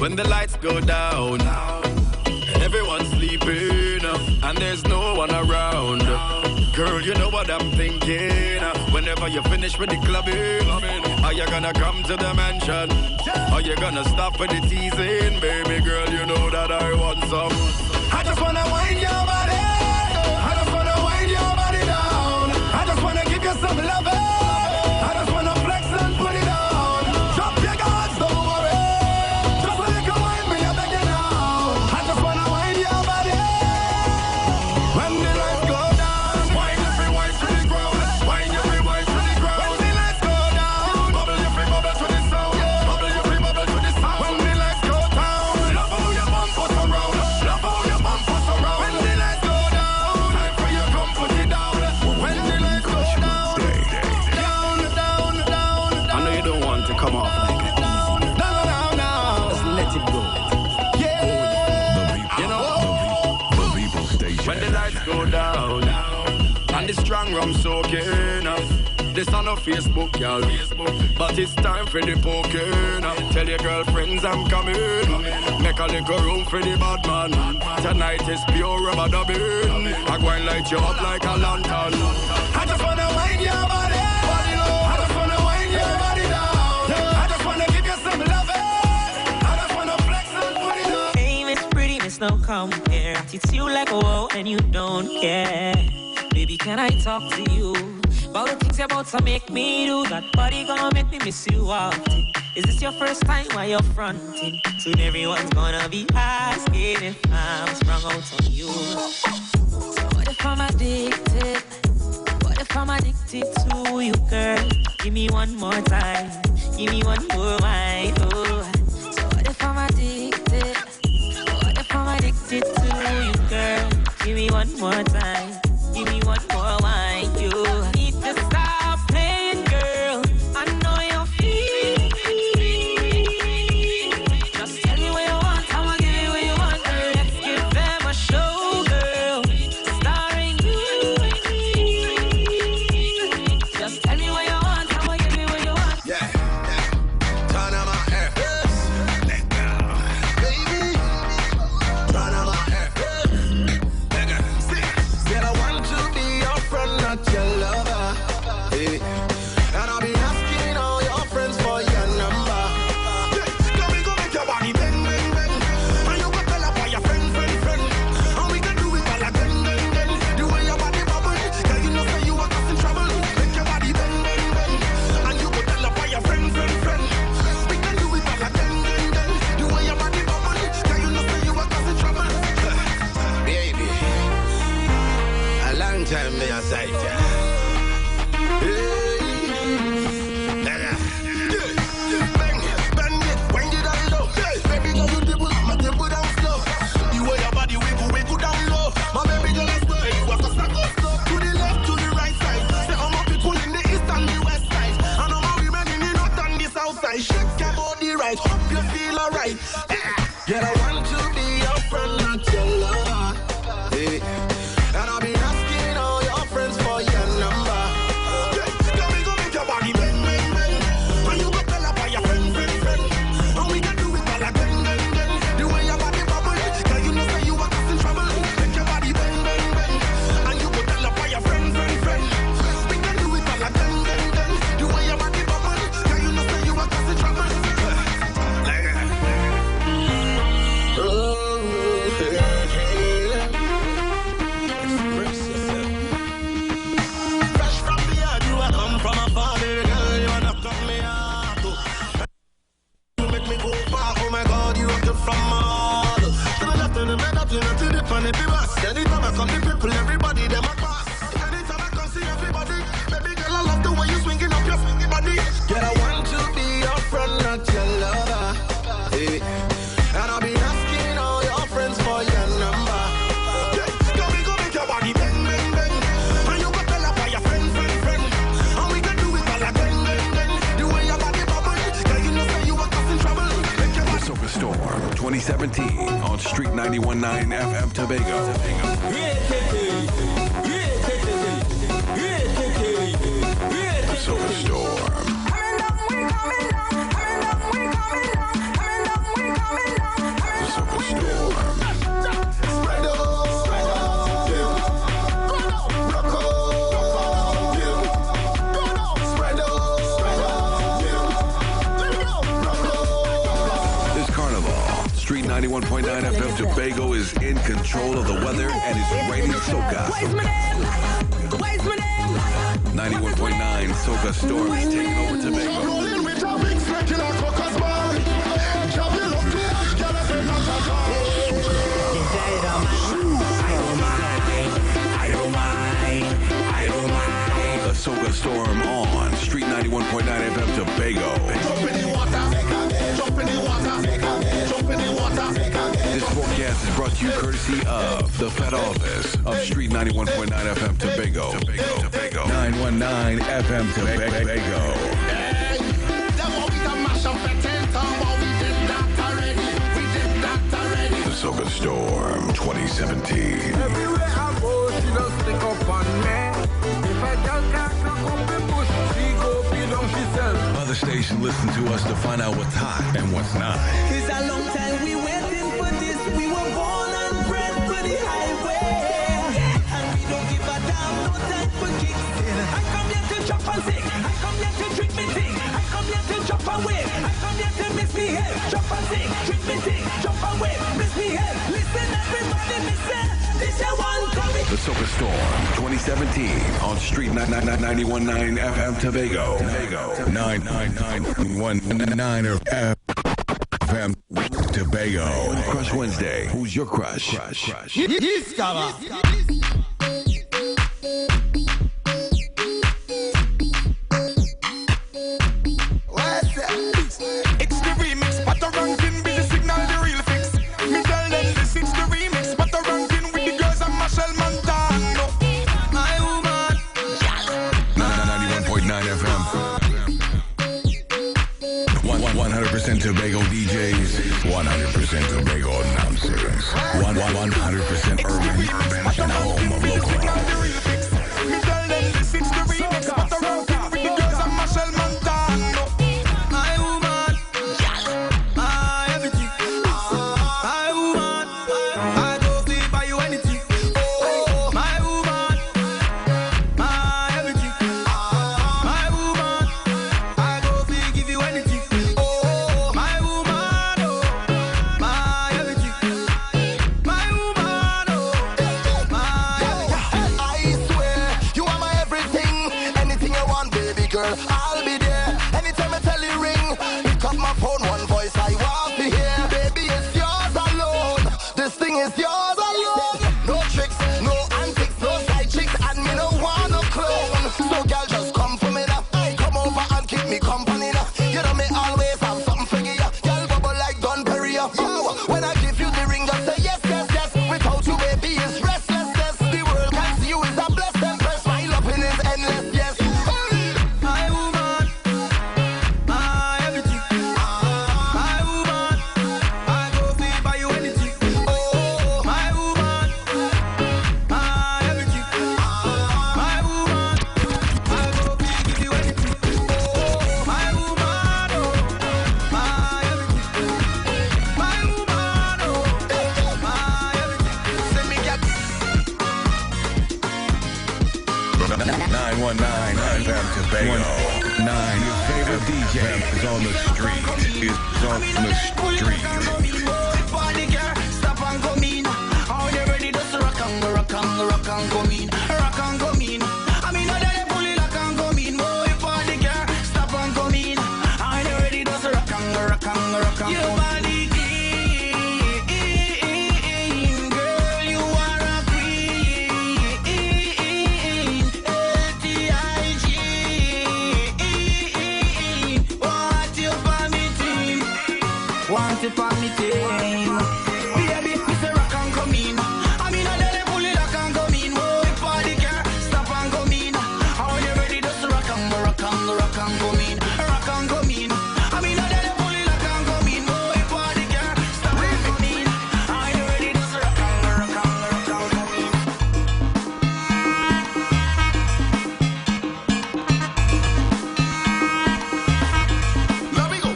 When the lights go down, everyone's sleeping, and there's no one around. Girl, you know what I'm thinking. Whenever you finish with the clubbing, are you gonna come to the mansion? Are you gonna stop with the teasing? Baby girl, you know that I want some. I just wanna wind your body. I just wanna wind your body down. I just wanna give you some love. I just wanna flex and put it on. Drop your guards, don't worry. Just let it go wind me, I beg you now. I just wanna wind your body. When the lights go down, wind every wind to the ground. Wind every wind to the ground. When the lights go down, bubble every bubble to the sound. Bubble every bubble to the sound. When the lights go down, love how your bump us around. Love how your bump us around. When the lights go down, time for you come put it down. When the lights go down, down. I know you don't want to come off like it. No. Just let it go. Yeah. You know, The People Station. when the lights go down and the strong rum soaking, this on no Facebook, y'all. But it's time for the poking. Tell your girlfriends I'm coming. Make a little room for the bad man. Tonight is pure rubber dubbing. I go and light you up like a lantern. I just wanna wind your body. I just wanna wind your body down. I just wanna give you some love. I just wanna flex and put it on. Hey, Miss Pretty, Miss No Compare. It's you like a whoa and you don't care. Baby, can I talk to you about the things you're about to make me do? That body gonna make me miss you often. Is this your first time while you're fronting? Soon everyone's gonna be asking if I'm sprung out on you. What if I'm addicted? What if I'm addicted to you, girl? Give me one more time. Give me one more wine. Oh. So what if I'm addicted? What if I'm addicted to you, girl? Give me one more time. Give me one more wine. You need to stop playing, girl. I know you're feeling. Just tell me what you want. I'ma give you what you want. Let's give them a show, girl. Starring you. Just tell me what you want. I'ma give you what you want. Yeah. Turn on my hair. Baby. Turn on my hair. Said I want to be your friend. time me aside. Hope you feel alright. Yeah, I want to be your friend, not your lover. Hey. And I've been asking all your friends for your number. Yeah, go make your body bang, bang, bang. And you go tell about your friend. And we can do it all again, bang. The way your body bubble, girl, you know say you are causing trouble. Make your body bang, bang, bang. And you go tell about your friend. We can do it all again, bang. The way your body bubble, girl, you know say you are causing trouble. Anytime I come to people, everybody them a pass. Anytime I come see everybody, baby girl, I love the way you swinging up your body. Girl, I want to be your friend, not your lover. Hey. And I've been asking all your friends for your number. Yeah, go make your body bang, bang, bang. And you go tell about your friend. And we can do it all again, bang. The way your body bubble, girl, you know say you are causing trouble. Make your body. The Superstorm 2017 on Street 91.9 FM Tobago. The Superstorm. The Superstorm. This carnival, Street 91.9 FM Tobago is in control of the weather and is ready to soca. 91.9 Soca Storm is taking over Tobago. The Soca Storm on Street 91.9 FM Tobago. This forecast is brought to you courtesy of the Fed Office of Street 91.9 FM Tobago. 919 FM Tobago. The Soca Storm 2017. Everywhere I go, she just stick up on me. If a girl can't crack up the bush, she go feed on herself. Other stations listen to us to find out what's hot and what's not. It's a long time we waiting for this. We were born and bred for the highway. And we don't give a damn, no time for kicks. I come here to chop and sing. I come here to trick me thing. I come here to jump and wave. I come here to misbehave. Chop and sing, trick me thing. Jump and wave, misbehave. Listen everybody, listen. This is one coming. The Soca Storm 2017 on Street 91.9 FM Tobago. 99919 FM Tobago. Crush Wednesday. Who's your crush? It's the remix, but the ranking be the signal, the real fix. Me tell them this is the remix, but the ranking with the girls and Marshall Montano. My woman, 91.9 FM. 100% Tobago DJs, 100% Tobago announcers, 100% urban and home of local. Me tell them this is the remix, but the ranking with the girls and Marshall Montano. my woman, my everything. My woman, I go see buy you anything. Oh, my woman, my everything. My woman, I go see give you anything. Oh, my woman, oh, my everything. My woman, oh, my everything. I swear, you are my everything. Anything you want, baby girl, I'll be there. Anytime I tell you ring, pick up my phone, one voice I want to hear. Baby, it's yours alone. This thing is yours alone. No tricks, no antics, no side chicks, and me 919 FM Tobago. 9. Your favorite DJ is on the street. Is on the street. Stop and come in. How they ready to rock and come in. Rock and come in. I mean, how they pull it lock and come in. Boy, party girl, stop and come in. How they ready to rock and your body clean, girl, you are a queen. L-T-I-G. Want you for me team. Want you for me team. Baby, me say rock and come in. I mean, I let it pull it lock and come in. Boy, party girl, stop and come in. How you ready to rock and come in. Rock and come in. I mean, I let it pull it lock and come in. Boy, party girl, stop and come in. How you ready to rock and come in. Let me go.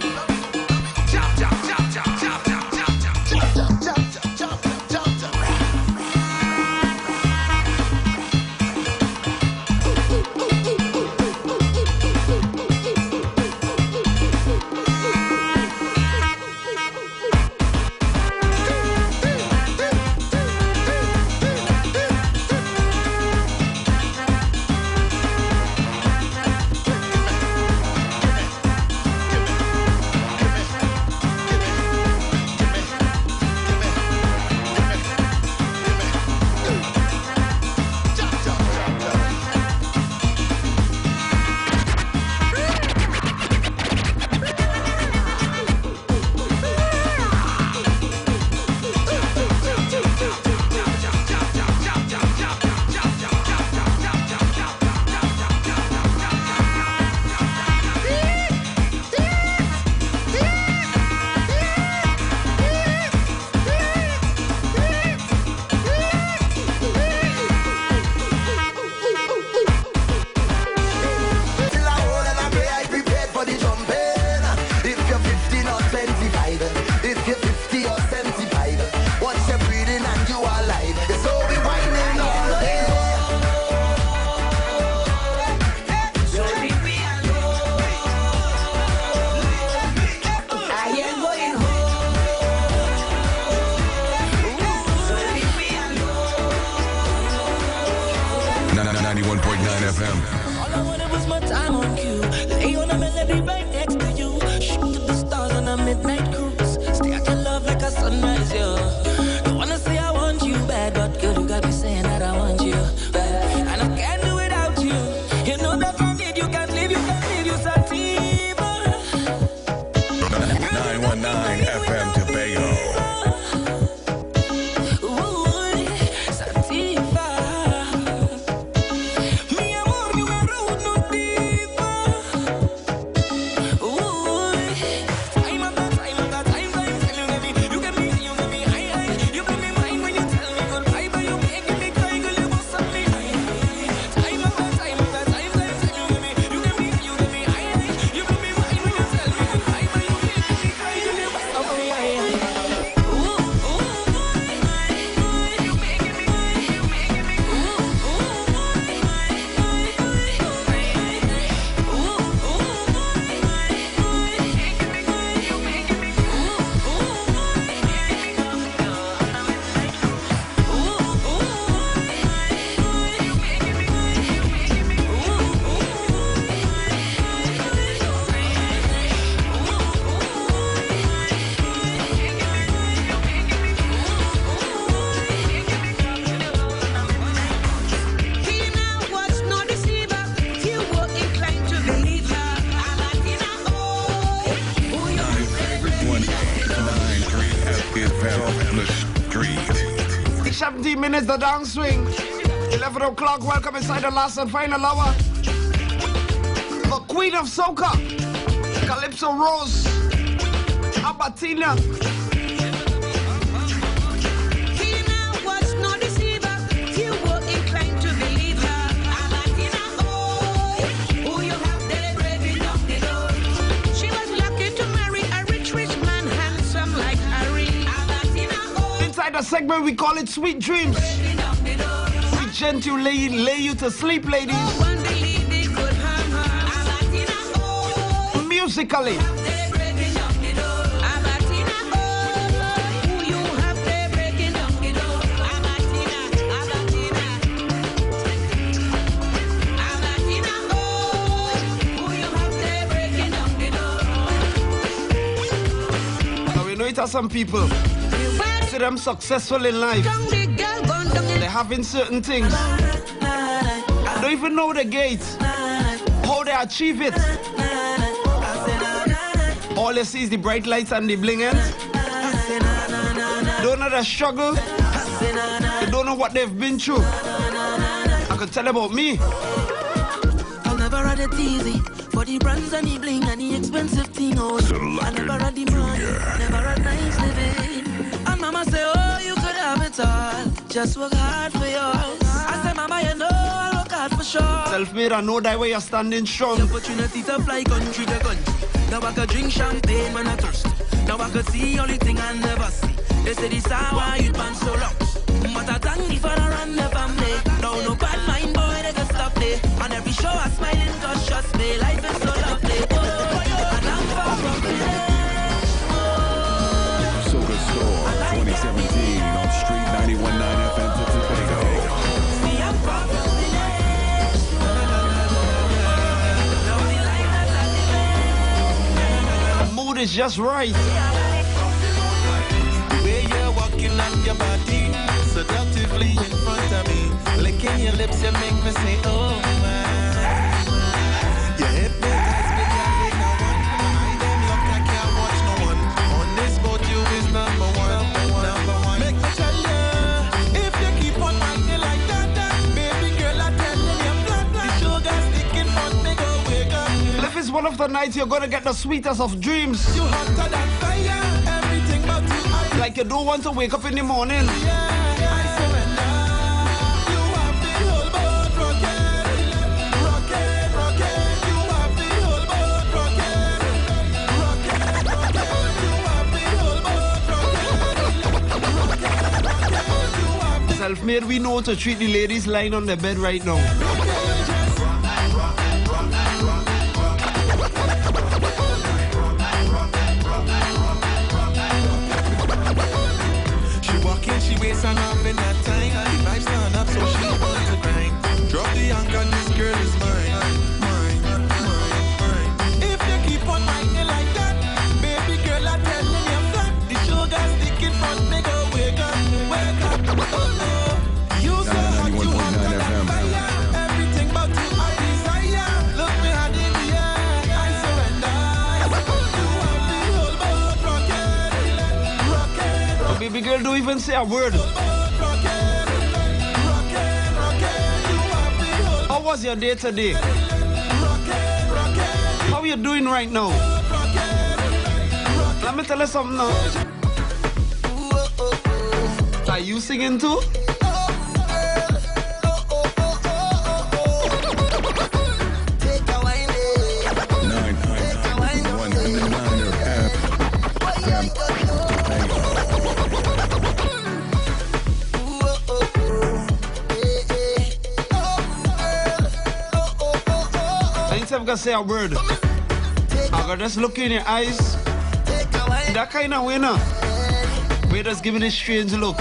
Chop, chop, chop, chop, chop, chop, chop, chop, chop, chop, chop, chop. All I wanted was my time on cue. Lay on a melody right next to you. Shoot to the stars on a midnight cruise. Stay out your love like a sunrise, yeah. Don't wanna say I want you bad, but girl, you got me saying that I want you bad. And I can't do without you. You know that I need you, can't leave you, Sativa. 919 FM Tobago. Minutes the downswing. 11 o'clock. Welcome inside the last and final hour. The Queen of Soca, Calypso Rose, Abatina. A segment we call it Sweet Dreams. We agent you lay you to sleep, ladies. Musically. Now we know it are some people. See them successful in life. They're having certain things. I don't even know the gates. How they achieve it. All they see is the bright lights and the blingings. Don't know the struggle. They don't know what they've been through. I could tell about me. I never had it easy for the brands and the bling and the expensive thing. Oh, I never had the money, never had nice living. And mama say, oh, you could have it all. Just work hard for yours. I say, mama, you know I work hard for sure. Self-made, I know that way you're standing strong. The opportunity to fly country to country. Now I could drink champagne when I thirst. Now I could see only thing I never see. They say this how why you been so long. But I thank you for the run the family. Now no bad mind boy they can stop me. On every show I smiling cause trust me. Life is so lovely. And I'm far from Soda Store 2017 on Street 91.9 FM to Tobago. See I'm far from Mood is just right. The way you're walking on your body, seductively in front of me, licking your lips, you make me say, oh my. You hypnotize me, can't wait no one. I them look, I can't watch no one. On this boat, you is number one. Make me tell you, if you keep on acting like that, baby girl, I tell you, you're flat. The sugar sticking front, me go wake up. If it's one of the nights you're gonna get the sweetest of dreams. You hotter than fire, everything about you. Like you don't want to wake up in the morning. I surrender. You have the whole boat rocking, rocking, rocking. You have the whole boat rocking, rocking, rocking. You have the whole boat rocking, rocking. Self-made, we know to treat the ladies lying on the bed right now. She waits on up in that time. The vibes turn up, so she want to grind. Drop the anchor, this girl is mine. Mine, mine, mine. If you keep on whining like that, baby girl, I tell you you're flat. The sugar sticking front, me go wake up, wake up. Oh no, you so hot, you hotter than fire. Everything about you I desire. Look me hard in the eye, I surrender. You have the whole boat rocking, rocking. Oh, baby girl, don't even say a word. How was your day today? How you doing right now? Let me tell you something now. Are you singing too? I'm gonna say a word. I'm gonna just look in your eyes. That kind of way now. We're just giving a strange look.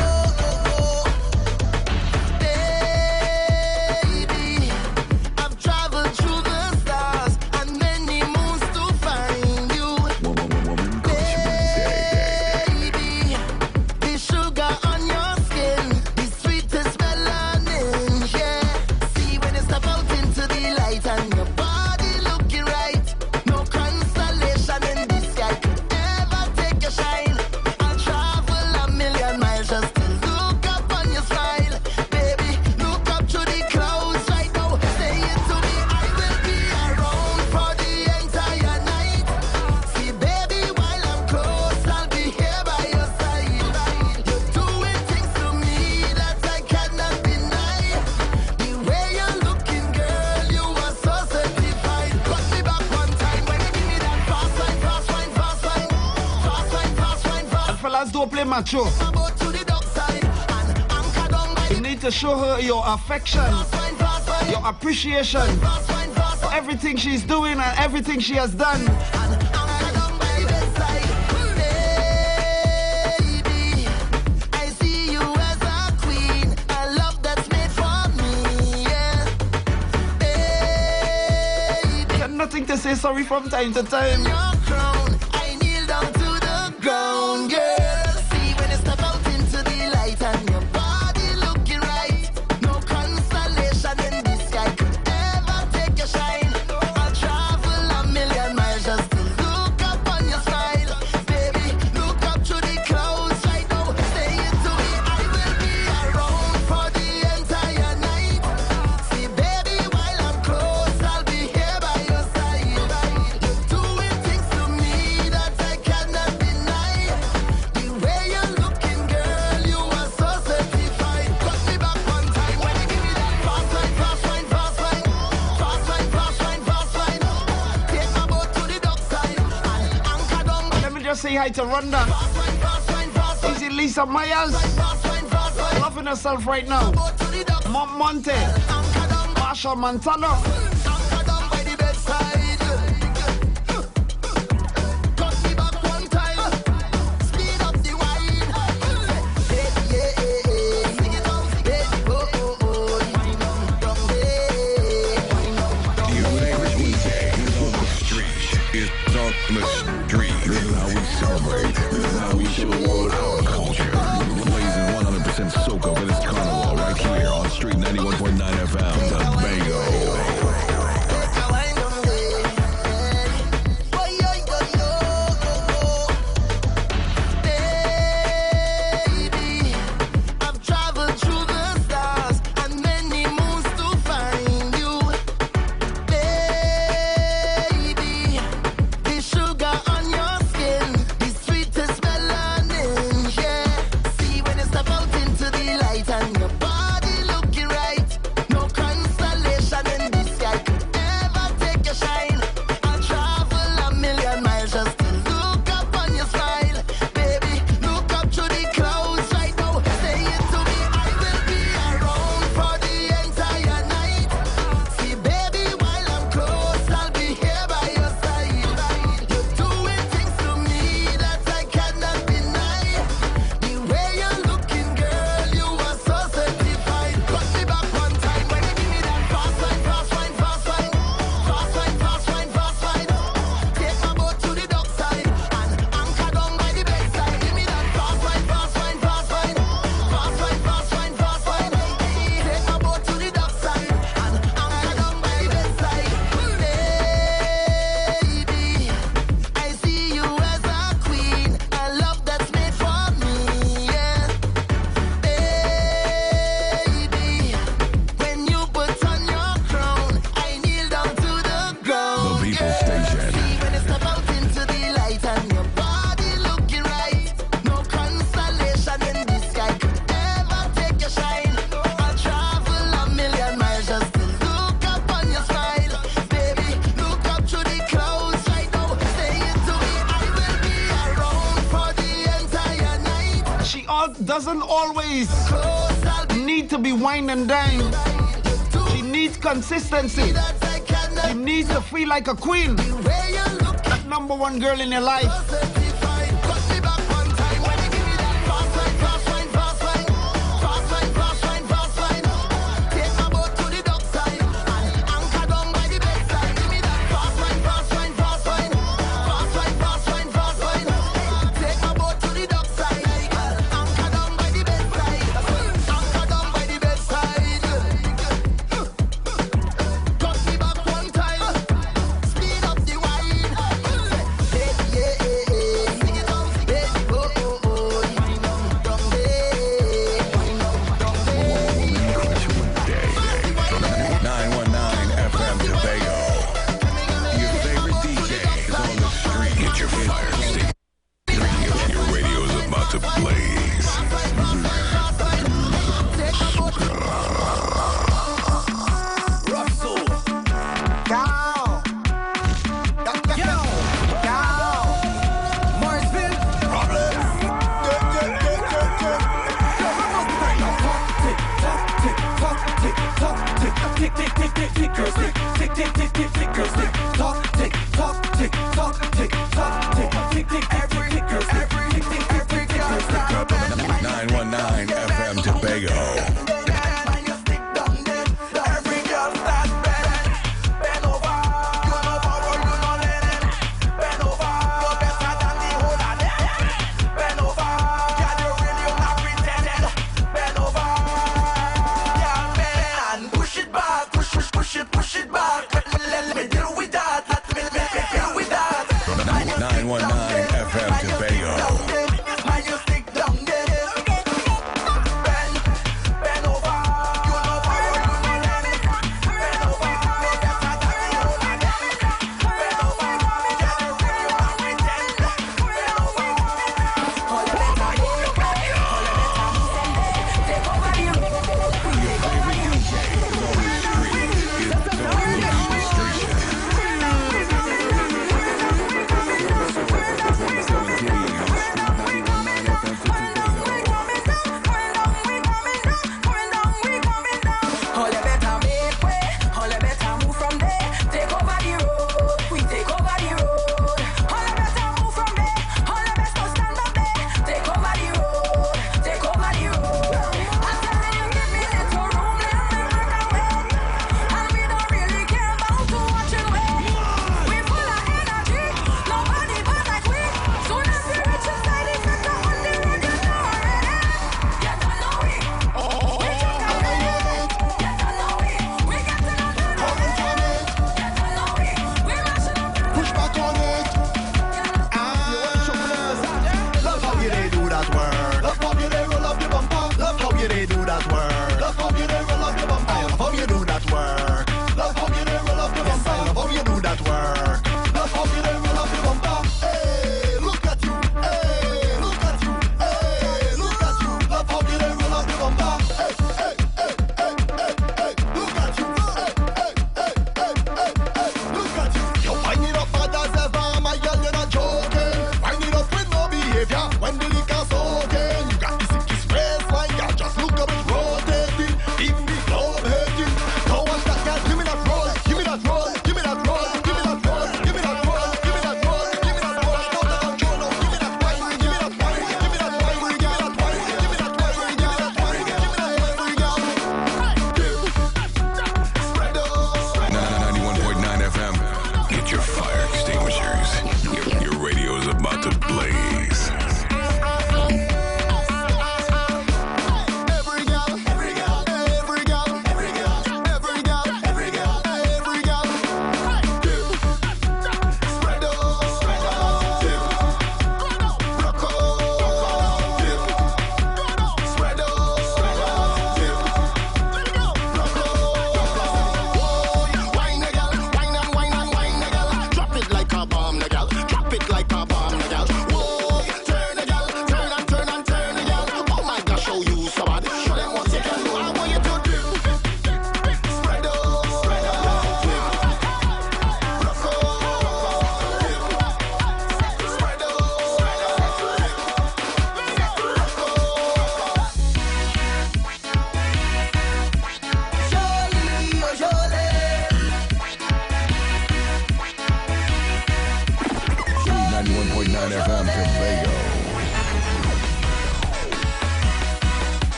to show her your affection, your appreciation for everything she's doing and everything she has done. Nothing to say sorry from time to time. I kneel down to the ground, girl. See when you step out into the light and your body looking right. No consolation in the sky could ever take your shine. I'll travel a million miles just to look up on your smile. Baby, look up to the clouds right now. Say it to me, I will be around for the entire night. See, baby, while I'm close, I'll be here by your side. Doing things to me that I cannot deny. The way you're looking, girl, you are so certified. Cut me back one time when you give me that fast line, fast line, fast line. Fast line, fast line, fast line. Take my boat to the dock side and anchor down. Let me just say hi to Rhonda. Easy Lisa Myers. Loving herself right now. Mom Monte. Marshall Montano. Anchor down by the bedside. Cut me back one time. Speed up the wine. Baby, yeah. Sing it out, baby. Oh, oh, oh. Wine on, down there. Your favorite DJ is on the street. It's on the street. This is how we celebrate. This is how we show the world our culture. Blazing 100% soca for this carnival right here on Street 91.9 FM. Tobago. Baby, I've traveled through the stars and many moons to find you. Baby, the sugar on your skin, the sweetest melanin, yeah. See when you step out into the light and your body looking right. No consolation in the sky could ever take your shine. I'll travel a million miles just to look up on your smile. Baby, look up to the clouds right now. Say it to me, I will be around for the entire night. See, baby, while I'm close, I'll be here by your side. You're doing things to me that I cannot deny. The way you're looking, girl, you are so certified. Cut me back one time when you give me that fast line, fast line, fast line. Fast line, fast line, fast line. Take my boat to the dock side and anchor down by the bedside. Give me that fast line, fast line, fast line. Fast line, fast line, fast line. Take my boat to the dock side and anchor down by the bedside. Baby, I see you as a queen, a love that's made for me, yeah. Baby, when you put on your crown, I kneel down to the ground. The People Station. See when you step out into the light and your body looking right. No consolation in the sky could ever take your shine. I'll travel a million miles just to look up on your smile. Baby, look up to the clouds right now. Say it to me, I will be around for the entire night. She doesn't always Close, I'll be need to be wine and dine. She needs consistency. that I cannot. She needs to feel like a queen. The way you look That number one girl in your life. certified. Cut me back one time when you give me that fast line, fast line, fast line. Fast line, fast line, fast line. Take my boat to the dock side and anchor down by the bedside. Give me that fast line, fast line, fast line. Fast line, fast line, fast line. Take my boat to the dock side and anchor down by the bedside. Anchor down by the bedside. Cut me back one time. Speed up the wine. Yeah, yeah, yeah. tick, tick, tick, tick, tick, girls, tick, tick, tick, tick, tick, tick, girls, tick, tock, tick, tock, tick, tock, tick, tock, tick, tick, tick, every tick, girls, every tick, tick, every tick, girls, tick. 919 FM Tobago.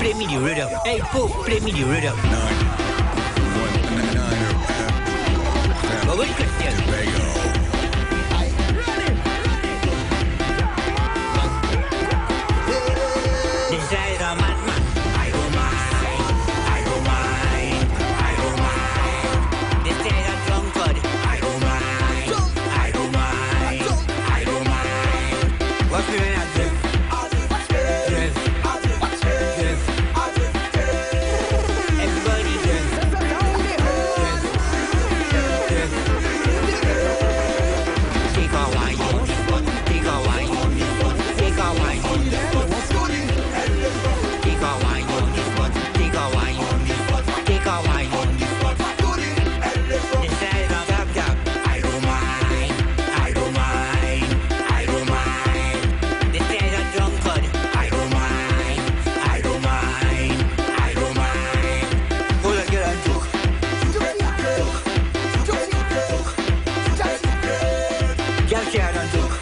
play me the rhythm. Hey, Pooh, play me the rhythm. 919 But what question? Tobago. This is a madman. I don't mind. I don't mind. I don't mind. This is a drunkard. I don't mind. I don't mind. I don't mind. What's the name of this? Everybody dress. Take a wine. Take a wine. Take a wine. Take a wine on this one. Take a wine on this one. Take a wine on this one. This is a gab gab. I don't mind. I don't mind. I don't mind. This is a drunkard. I don't mind. I don't mind. I don't mind. Hold on, get a joke. Girl can't a joke.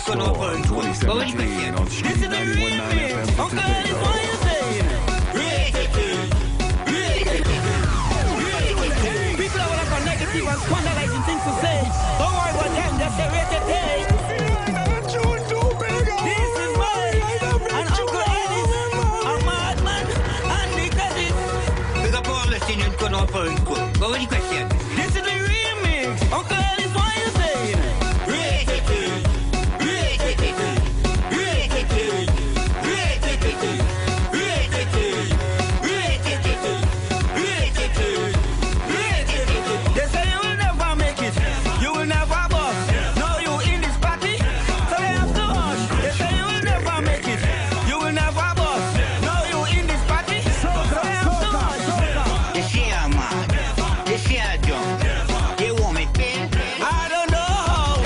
Soul in 2017 on Street 91.9 FM. People are gonna connect negative and scandalizing things to say. Don't worry about them, just say rated day. This is mine, and Uncle Ellis, a madman, and because it's... Big up all the singing couldn't offer it good. But what the question? This is the remix. Uncle Ellis, what you saying? They say you will never make it. You will never bust. No, you in this party, so they have to hush. They say you will never make it. You will never bust. No, you in this party, so they have to hush. This year, man. This year, John. They want me pay. I don't know.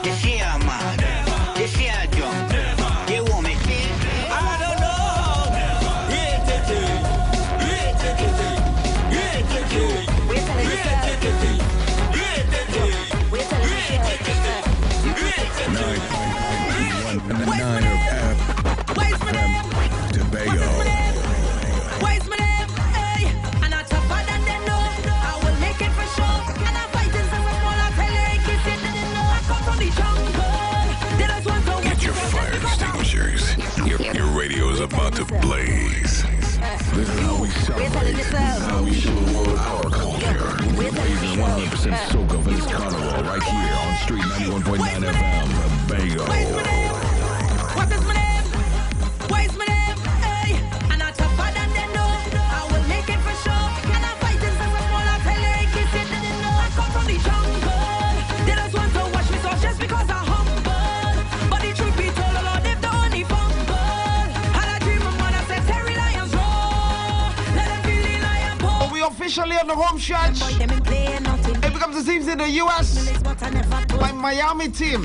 This year, man. This year, John. They want me pay. I don't know. Tobago. Where's my name? Hey, and I tougher than they know. I will make it for sure. And I fight in some small, I tell you, kiss it, they didn't know. I come from the jungle. They just want to Get your fire extinguishers. Your radio is about to blaze. This is how we celebrate. This is how we show the world our culture. We're blazing 100% soca for this carnival right here on Street 91.9 FM, Tobago. What is my name? Where's my name? Hey, and I tougher than they know. I will make it for sure. And I fight in some small, I tell you, kiss it, they didn't know. I come from the jungle. They just want to watch me so just because I'm humble. But the truth be told, Lord, they've the only fumble. And I dream of mother said, Terry Lions roar. Let them feel the lion pour. We officially on the home stretch. It becomes the teams in the US. My Miami team.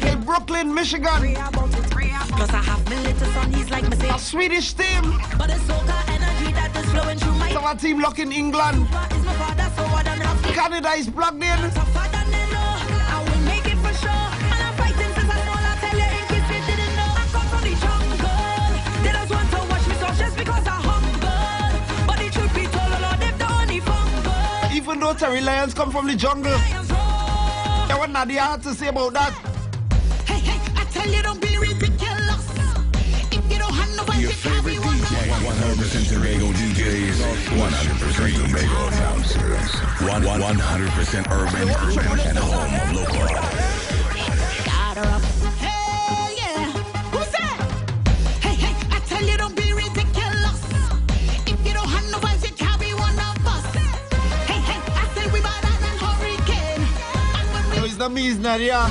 In Brooklyn, Michigan. Plus I have my little son, he's like my A Swedish team. But the soca energy that is flowing through my Our team look in England. is my father, so I don't have to. Canada is plugged in. Tougher than they know. I will make it for sure. And I'm fighting since I'm small. I tell you, in case you didn't know. I come from the jungle. They just want to watch me so just because I'm humble. But the truth be told, Lord, they've the only fumble. Even though Terry Lions come from the jungle. Yeah, what Nadia had to say about that? Hey, I tell you, don't be ridiculous. If you don't have no Your favorite DJ, 100% Tobago DJs, 100% Tobago announcers, 100% urban and home of local. Got her up. Hey, yeah. Who's that? Hey, I tell you, don't be ridiculous. If you don't have no vibes, you can't be one of us. Hey, I say we better than hurricane. No, it's not me, it's Nadia.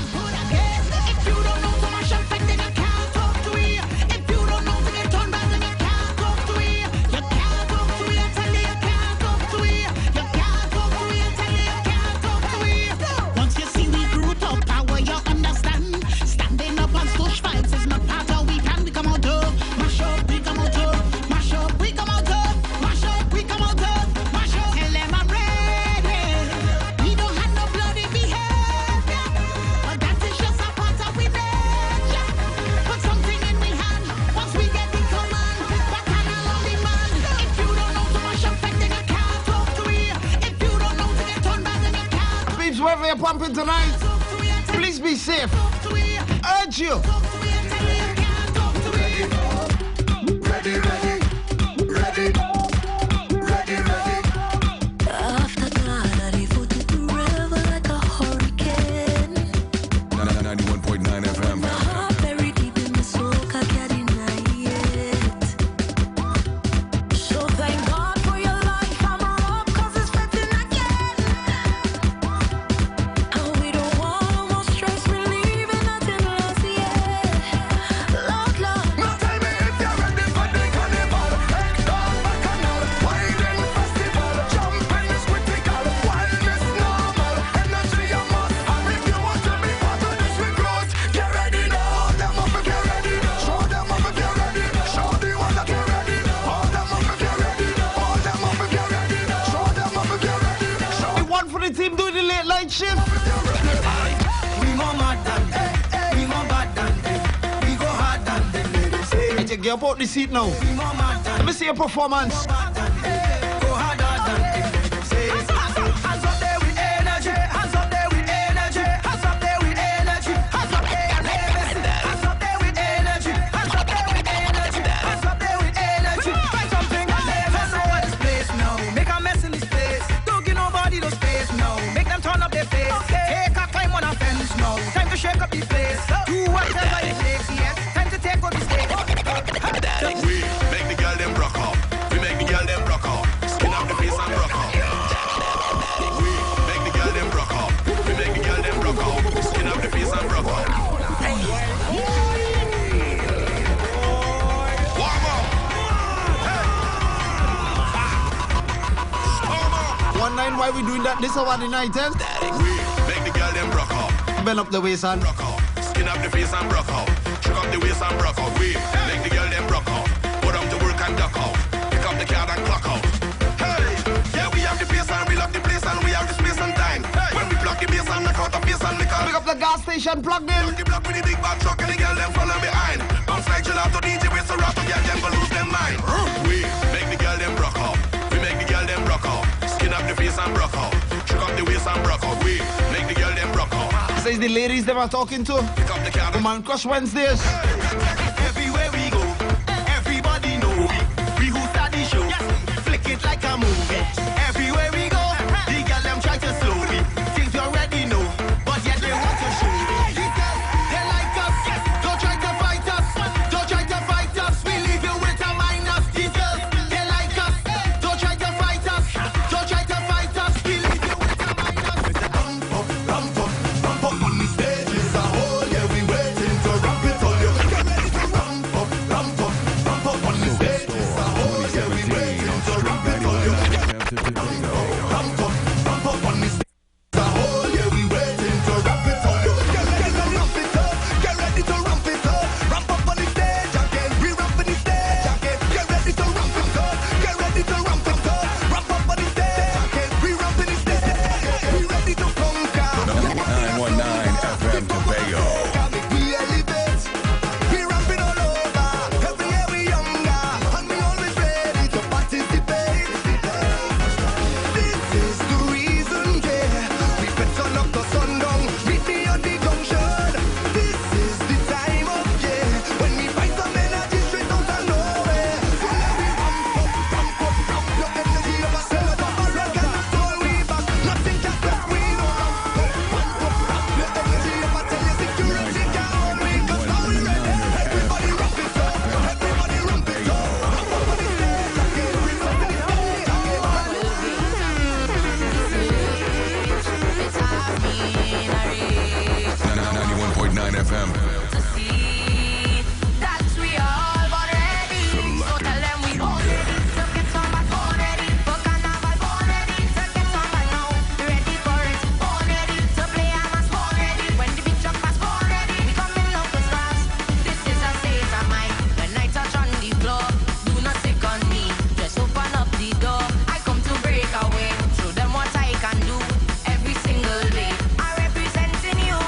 If you don't know to mash up, then you can't talk to me. If you don't know to get turned back, then you can't talk to me. You can't talk to me, I tell you, you can't talk to me. You can't talk to me, I tell you, you can't talk to me. Once you see we grew up, power you understand. Standing up on social vibes is not part of we can. We come out to mash up, we come out to mash up, we come out to mash up, we come out to mash up. Tell them I'm ready. We don't have no bloody behavior, but that's jumping tonight. Please be safe. Urge you. After God, I devoted to river like a hurricane. 91.9 FM. My heart buried deep in my soul, I can't deny it. So thank God for your life, I'm up 'cause it's fitting again. And we don't want no more stress, relieving nothing lost yet. Lord, Lord. Now tell me if you're ready for the carnival. Head down bacchanal, winding festival. Jumping is critical, wild is normal. Energy you must have if you want to be part of this recruit. Get ready now, hold them up if you're ready. Show them up if you're ready. Show the one that you're ready. Hold them up if you're ready. Hold them up if you're ready. Show them up if you're ready. Show The one for the team doing the late night shift. We more mad than them. We more bad than them. We go hard than them. Hey, get up out the seat now. We more mad than Let me see your performance. go harder than them. Hands up there with energy. Hands up there with energy. Hands up there with energy. Hands up there with energy. Hands up there with energy. Hands up there with energy. Hands up there with energy. Find something and let us know this place now. Make a mess in this place. Don't give nobody no space now. Make them turn up their face. Take a climb on a fence now. Time to shake up the place. Do whatever it takes. Yes. Time to take on the stage. We make the girl them rock up. We make the girl them rock up. Skin up the face and rock up. We make the girl them rock up. We make the girl them rock up. Skin up the face and rock up. Warm up. One night, why we doing that? This is the night, eh? We make the girl them rock up. Bend up the waist and rock up. Skin up the face and rock up. Shook up the waist and rock up. We make the girl them rock up. Put them to work and duck out. Pick up the card and clock out. Hey, yeah, we have the pace and we love the place and we have the space and time. When we block the bass and knock out the face and lick pick up the gas station plugged in. Block the block with the big bad truck and the girl them follow behind. Bounce like gelato DJ with the rock to get them go lose them mind. We make the girl them rock up. We make the girl them rock up. Skin up the face and rock out. Shook up the waist and rock out. We make the girl them rock up. Says the ladies they were talking to. Pick up the card. Man Crush Wednesdays. Everywhere we go, everybody know we who start the show. Flick it like a movie. Everywhere we go, the girl them try to slow me. Think you already know, but yet they want to show me. They like us, don't try to fight us. Don't try to fight us. We leave you with a minus. These girls, they like us, don't try to fight us. Don't try to fight us. We leave you with a minus. Ramp up on the stage is a hole. Yeah, we waiting to ramp it on you. Get ready to ramp up on the stage is a hole. Yeah, we waiting to ramp it on you. Ramp up on the stage is a hole. Yeah, we waiting to ramp it on you. Get ready to ramp it up. Get ready to ramp it up. Ramp up on the stage again. We ramping the stage again. Get ready to ramp it up. Get ready to ramp it up. Ramp up on the stage again. We ramping the stage. We ready to conquer. 919 FM Tobago. We elevate, we ramping all over. Every year we younger, and we always ready to participate. This is the reason, yeah. We bet turn up the sundown, meet me on the junction. This is the time of year when we find some energy straight out of nowhere. So let me ramp up your energy up a cell up a rock and that's all we back. Nothing can stop we no ramp up your energy up a tell you security can't hold me 'cause now we ready. Everybody ramp it up, everybody ramp it up. Ramp up on the stage again, we ramp it up again. 91.9 FM. That we all born ready. So tell them we all ready. So get somebody born ready. For carnival born ready. So get somebody now. Ready for it. Born ready. To play a mass born ready. When the beat drop pass born ready. We coming out with fast. This is a state of mind. When I touch on the floor, do not stick on me. Just open up the door. I come to break away. Show them what I can do. Every single day. I representing you.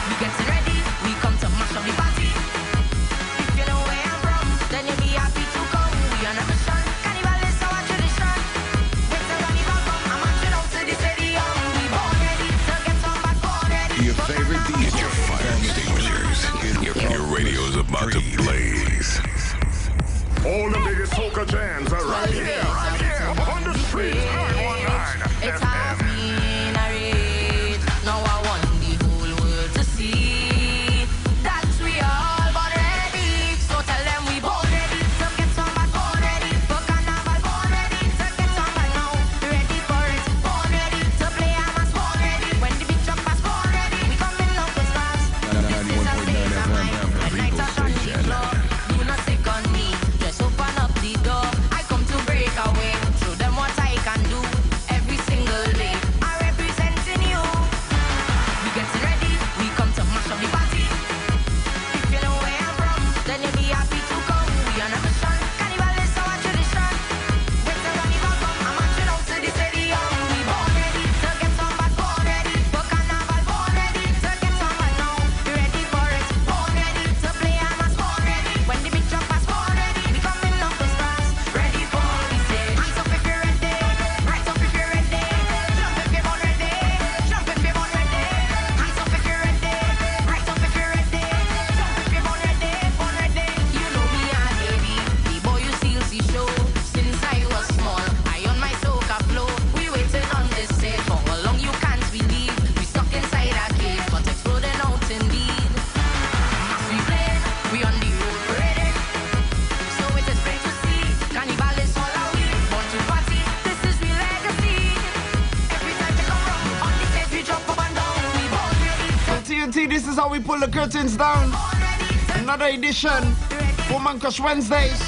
We getting ready. We come to mash how we pull the curtains down. Another edition, Woman Crush Wednesdays.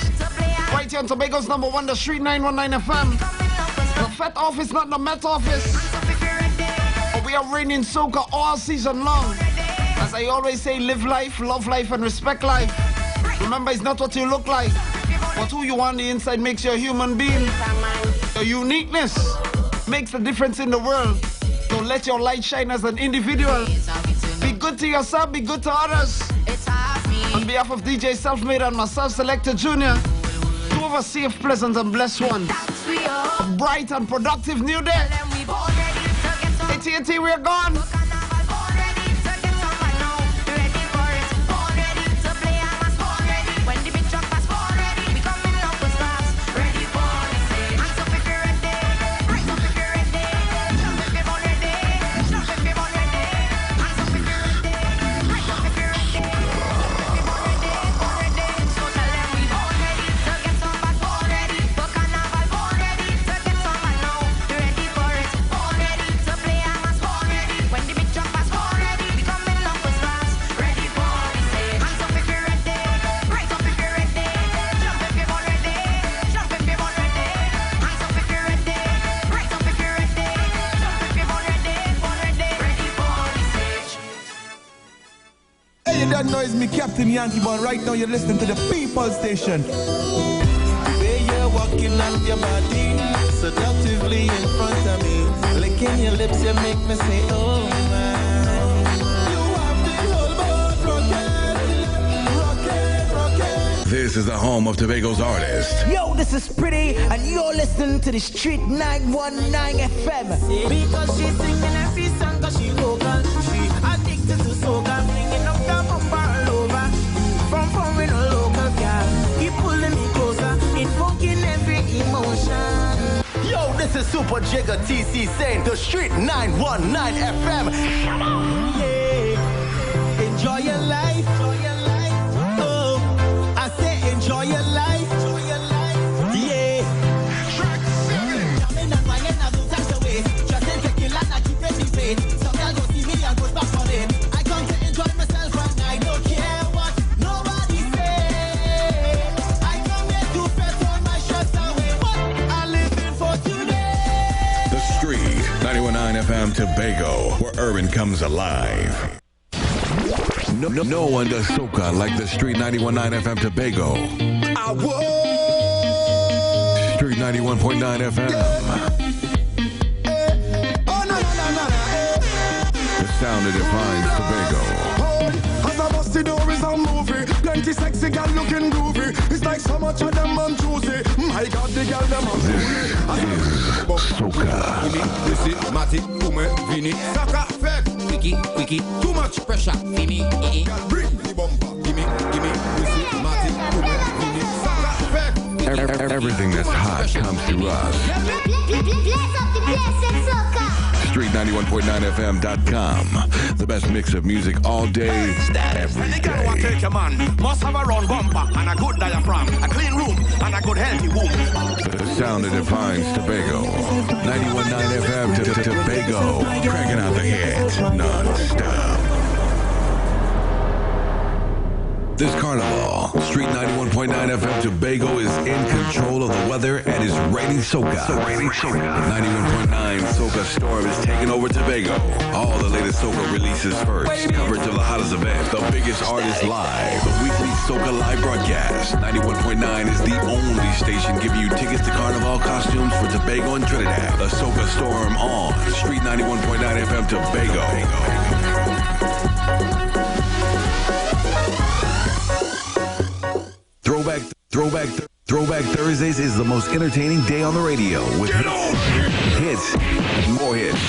Right here on Tobago's #1, the Street 919 FM. The Fat Office, not the Met Office. But we are reigning soca all season long. As I always say, live life, love life, and respect life. Remember, it's not what you look like, but who you are on the inside makes you a human being. Your uniqueness makes the difference in the world. So let your light shine as an individual. Be good to yourself, be good to others. On behalf of DJ Selfmade and myself, Selector Junior, to have a safe, pleasant, and blessed one. A bright and productive new day. AT&T, we're gone. That noise me Captain Yankee, but right now you're listening to the People Station. Where you're walking on your body, seductively in front of me, licking your lips, you make me say, oh my. This is the home of Tobago's artists. Yo, this is Pretty, and you're listening to the Street 919 FM. Because she's singing every song, cause she local. She addicted to soca, bringing up the bumper all over. From foreign or local, girl. Keep pulling me closer, invoking every emotion. Yo, this is Super Jigger TC saying the Street 919 FM. Yeah, enjoy your life. Oh, I say enjoy your life. Yeah. Track 7. Jamming and whining, I don't touch the way. Just in tequila, I keep it deep. Some girl go see me and goes back on it. I come to enjoy myself and I don't care what nobody say. I come here to press on my shirts away. What I living for today. The Street 919 FM Tobago, where urban comes alive. No one does soca like the Street 919 FM Tobago. Street 91.9 FM. The sound that defines Tobago. As I bust the door is a movie. Plenty sexy girl looking groovy. It's like so much of them on Tuesday. My God, the girl them on Soca. Listen, Matic, Kume, Vini, Saka, Fed, Quickie, too much pressure, Vini, bring the bumper, gimme, listen, Matic, Kume, Vini, Saka, Fed. Everything that's hot comes to us. Street91.9fm.com. The best mix of music all day, every day. Take your man, must have a round bumper and a good diaphragm, a clean room and a good healthy womb. The sound that defines Tobago. 91.9 FM to Tobago. Cracking out the hits non-stop. This carnival, Street 91.9 FM Tobago is in control of the weather and is raining soca. 91.9 Soca Storm is taking over Tobago. All the latest soca releases first. Coverage of the hottest event, the biggest artists live. The weekly Soca live broadcast. 91.9 is the only station giving you tickets to carnival costumes for Tobago and Trinidad. The Soca Storm on Street 91.9 FM Tobago. Throwback Thursdays is the most entertaining day on the radio with hits, more hits.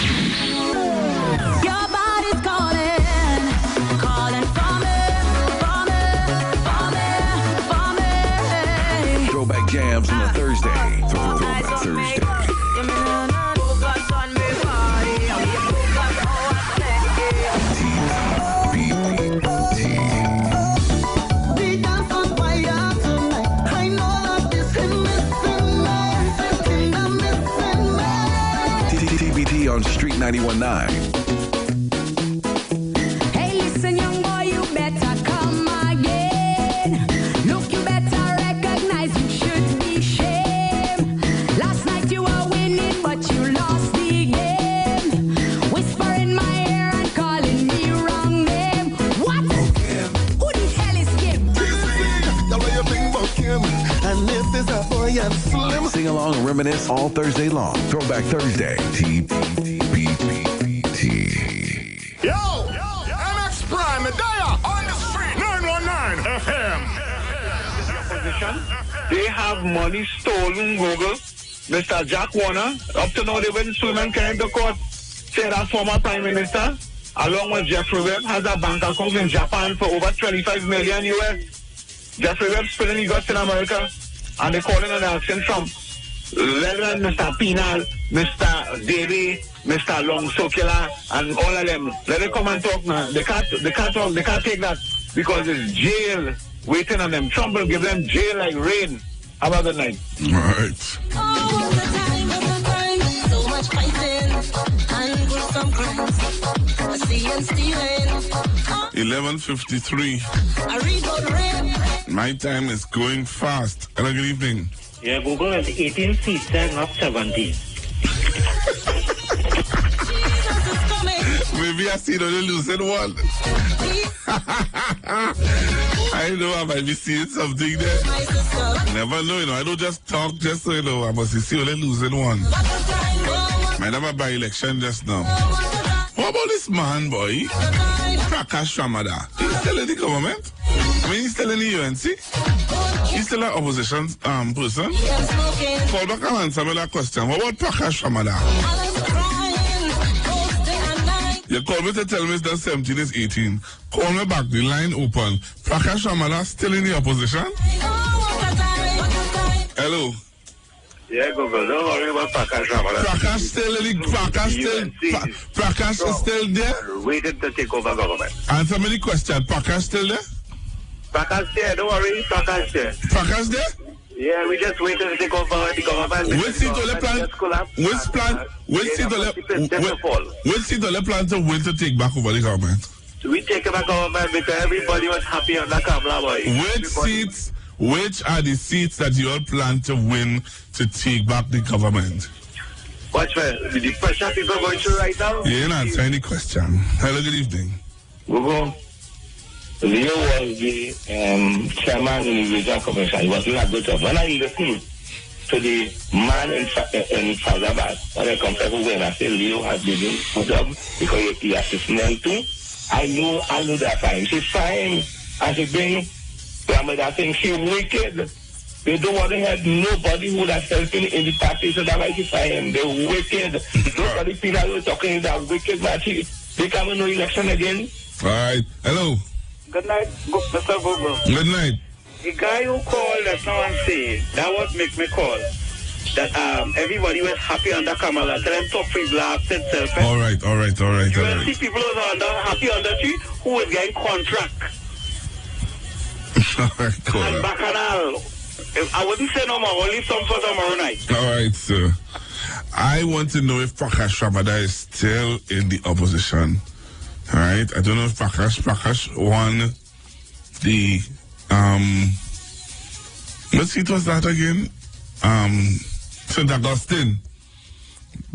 Your body's calling from me. Throwback jams on a Thursday. Throwback Thursday. TBT on Street 91.9. Hey, listen, young and slim. Sing along and reminisce all Thursday long. Throwback Thursday. TBT. Yo, MX Prime, Medea on the street, 919 FM. They have money stolen, Google. Mr. Jack Warner, up to now they went swimming came to court. Say that former Prime Minister, along with Jeffrey Webb, has a bank account in Japan for over 25 million US. Jeffrey Webb spilling his guts in America, and they're calling and asking from Reverend Mr. Pinal, Mr. Davey, Mr. Long Sokila, and all of them. Let them come and talk now. They can't talk, they can't take that because it's jail waiting on them. Trump will give them jail like rain. Have a good night. All right. All the time, so much fighting and gruesome crimes. Seeing stealing. 11:53. I read about rape. My time is going fast. Hello, good evening. Yeah, Google has 18 seats there, not 17. Maybe I see the losing one. I know I might be seeing something there. Never know, I don't just talk just so I must see only losing one. Might have a by-election just now. What about this man, boy? Prakash Ramada. He's still in the government? I mean, he's still in the UNC? He's still an opposition person? Call back and answer me that question. What about Prakash Ramada? You call me to tell me that 17 is 18. Call me back, the line open. Prakash Ramada still in the opposition? Hello? Yeah, Google, don't worry about Prakash Ramada. Prakash still in the... Prakash is still there? Waiting to take over government. Answer me the question. Prakash still there? Prakash there, don't worry, Prakash there. Prakash there? Yeah, we just waiting to take over the government. Which seat do they plan? Which seat do they plan to win to take back over the government? We take back government because everybody was happy on that Kamala boy. Which are the seats that you all plan to win to take back the government? Watch for the pressure people going through right now. You ain't answering the question. Hello, good evening. Google. Leo was the chairman of the Regional Commission. He was doing a good job. When I listened to the man in Faizabad, when I come from when I say Leo has been doing a good job because he assisted them too, I know that time. She's fine. And she bring that thing, she wicked. They don't want to have nobody who that's helping in the party, so that's why she's fine. They're wicked. Nobody people who are talking that wicked man. They come in no election again. All right. Hello. Good night, Mr. Google. Good night. The guy who called that someone say, that what make me call. That everybody was happy under Kamala. Tell them top free blacks itself. All right. You see people who are happy under tree who is getting contract. All right, cool. And Bacchanal. I wouldn't say no more, only some for tomorrow night. All right, sir. I want to know if Prakash Ramada is still in the opposition. All right. I don't know if Prakash won the what seat was that again? St. Augustine.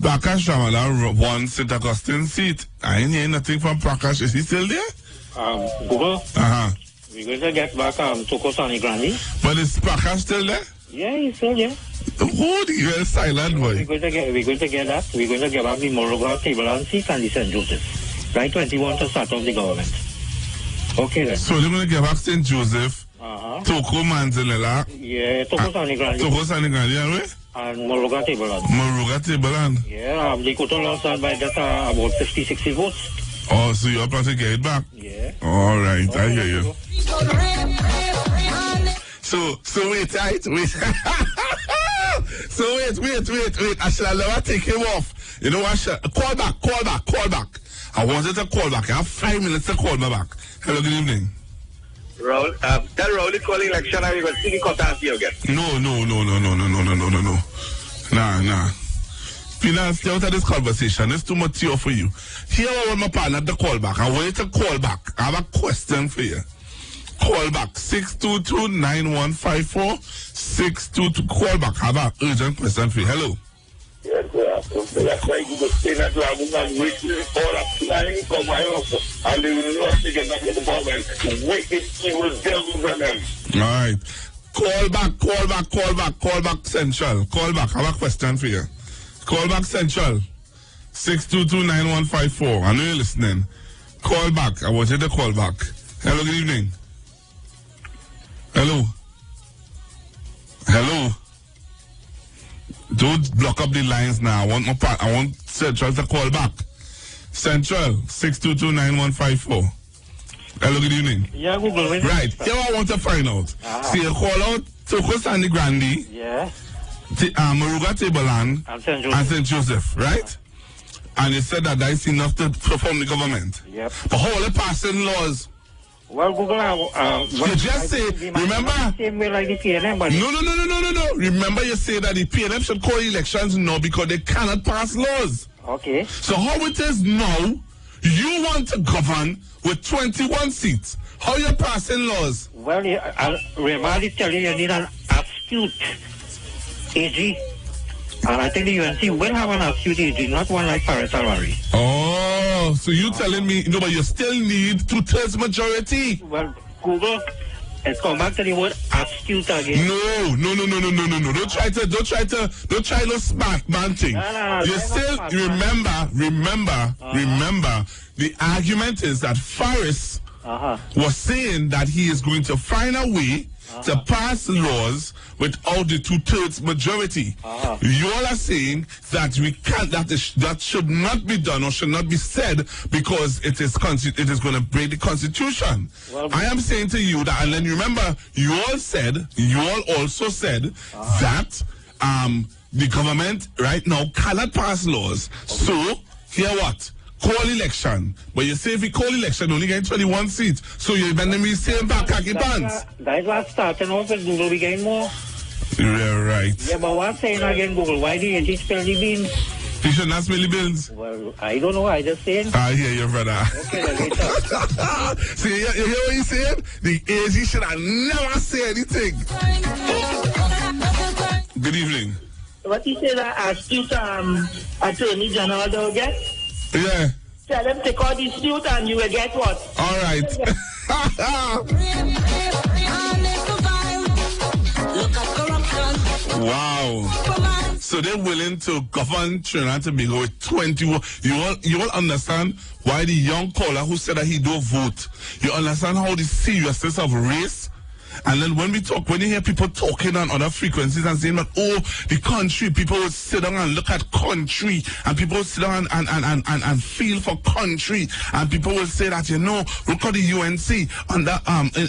Prakash Ramada won St. Augustine seat. I ain't hearing nothing from Prakash. Is he still there? Google. We're going to get back Toko Sani Grandi. But is Prakash still there? Yeah, he's still there. Oh, the girl silent boy. We're going to get that. We're going to get back the Moroga table and seat and the St. Joseph. Right, 21 to start off the government. Okay then. So they're going to get back St. Joseph, Toko Manzanella. Yeah, Toko Sani Grandi. Toko Sani Grandi, and Moroga Tableland. Moroga Tableland. Yeah, they could lost that by just about 50-60 votes. Oh, so you're planning to get it back? Yeah. All right, I hear you. So wait, right? Wait. So wait. I shall never take him off. You know what? Call back. I wanted to call back. I have 5 minutes to call me back. Hello, good evening. Raul, tell Raul to call election and we will see the contact again. No. Nah. Pina, stay out of this conversation. It's too much here for you. Here I want my partner to call back. I want you to call back. I have a question for you. Call back. 622-9154. 622. Call back. I have an urgent question for you. Hello. Yes, that's why you go stay at Lamu and wait for applying for my offer. And they will not take it back to the government. Wait, it will devil for them. All right. Call back, Central. Call back. I have a question for you. Call back, Central. 622-9154. I know you're listening. Call back. I want you to call back. Hello, good evening. Hello. Don't block up the lines now. I want Central to call back. Central, 622-9154. Hello, good evening. Yeah, Google. Right. Here I want to find out. See, you call out Toko Sandy Grandi. Yeah. Maruga Tableland and St. Joseph, right? And you said that that's enough to perform the government. Yep. But how are they passing laws? Well, Google, you just say, remember? Same way like the PNM, but No. Remember you say that the PNM should call elections now because they cannot pass laws. Okay. So how it is now, you want to govern with 21 seats. How you passing laws? Well, remember telling you need an astute AG. And I think the UNC will have an astute AG, not one like Paris-Alvari. Oh, so you telling me, no, but you still need 2/3 majority. Well, Google, let's come back to the word astute again. No. Don't try to smart man thing. No, you still remember. The argument is that Faris was saying that he is going to find a way to pass laws without the 2/3 majority. You all are saying that we can't. That should not be done or should not be said because it is going to break the Constitution. Well, I am saying to you that, and then remember, you all also said that the government right now cannot pass laws. So here what? Call election. But you say if we call election, only get 21 seats. So you're going to be saying back khaki pants. That's what starting off with Google, we getting more. Yeah, right. Yeah, but what's saying again, Google? Why didn't he spell the beans? He should not smell the beans. Well, I don't know. I just saying. I hear you, brother. Okay, then later. See, you hear what he's saying? The AG should have never said anything. Good evening. What he said, astute Attorney General, don't get? Yeah. Tell them take all these suit and you will get what? All right. Wow. So they're willing to govern Trinidad and Tobago with 21. You all understand why the young caller who said that he don't vote. You understand how the seriousness of race. And then when you hear people talking on other frequencies and saying that, oh, the country, people will sit down and look at country, and people will sit down and feel for country, and people will say that, look at the UNC under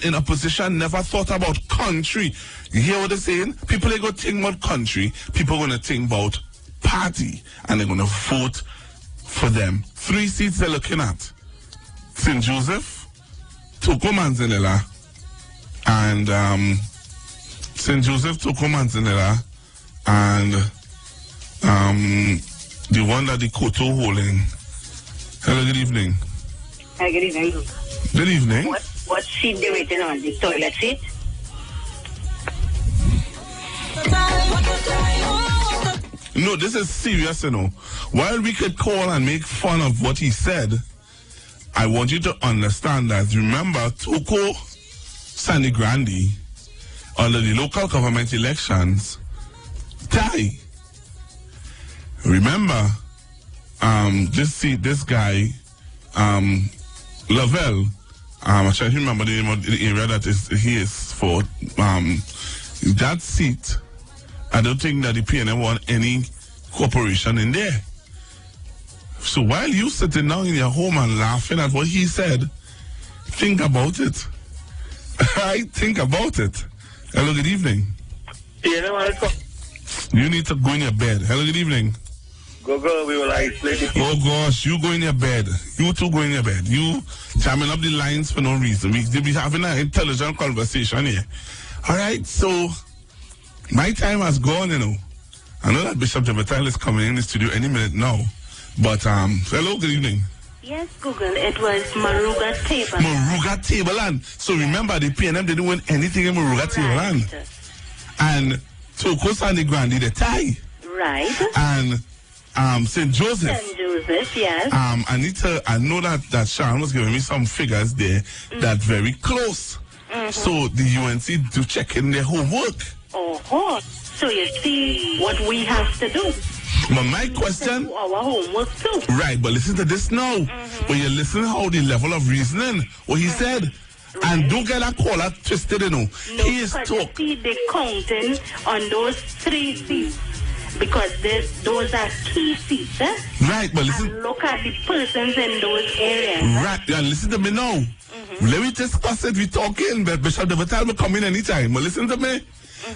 in opposition never thought about country. You hear what they're saying? People ain't gonna think about country, people are gonna think about party, and they're gonna vote for them. 3 seats they're looking at: St. Joseph, Toko Manzanilla, and St. Joseph, Toko Manzanilla, and the one that the Koto holding. Hello, good evening. Hi, good evening. Good evening. What seat they waiting on? The toilet seat? No, this is serious, While we could call and make fun of what he said, I want you to understand that, remember, Toko Sandy Grandi, under the local government elections, tie. Remember, this guy, Lavelle, I try to remember the name of the area that he is for, that seat, I don't think that the PNM want any corporation in there. So while you sitting down in your home and laughing at what he said, think about it. Think about it. Hello, good evening. You need to go in your bed. Hello, good evening. Google, we will isolate it. Oh gosh, you go in your bed. You two go in your bed. You jamming up the lines for no reason. We be having an intelligent conversation here. Alright, so my time has gone, I know that Bishop Jebediah is coming in the studio any minute now. But hello, good evening. Yes, Google, it was Maruga Tableland. Maruga Tableland. So remember, the PNM didn't win anything in Maruga Tableland. And Toko Sandy Grandi, the tie. Right. And St. Joseph. St. Joseph, yes. I know that Sharon was giving me some figures there that very close. So the UNC do check in their homework. Oh, so you see what we have to do. But my question, do our homework too. Right, but listen to this now. When you listen how the level of reasoning, what he said, and don't get that caller twisted, you know. No, He is because see, they counting on those 3 seats because those are key seats, eh? Right, but listen. And look at the persons in those areas. Right, and listen to me now. Let me discuss it. We talking, but Bishop Devatal will come in anytime. But listen to me.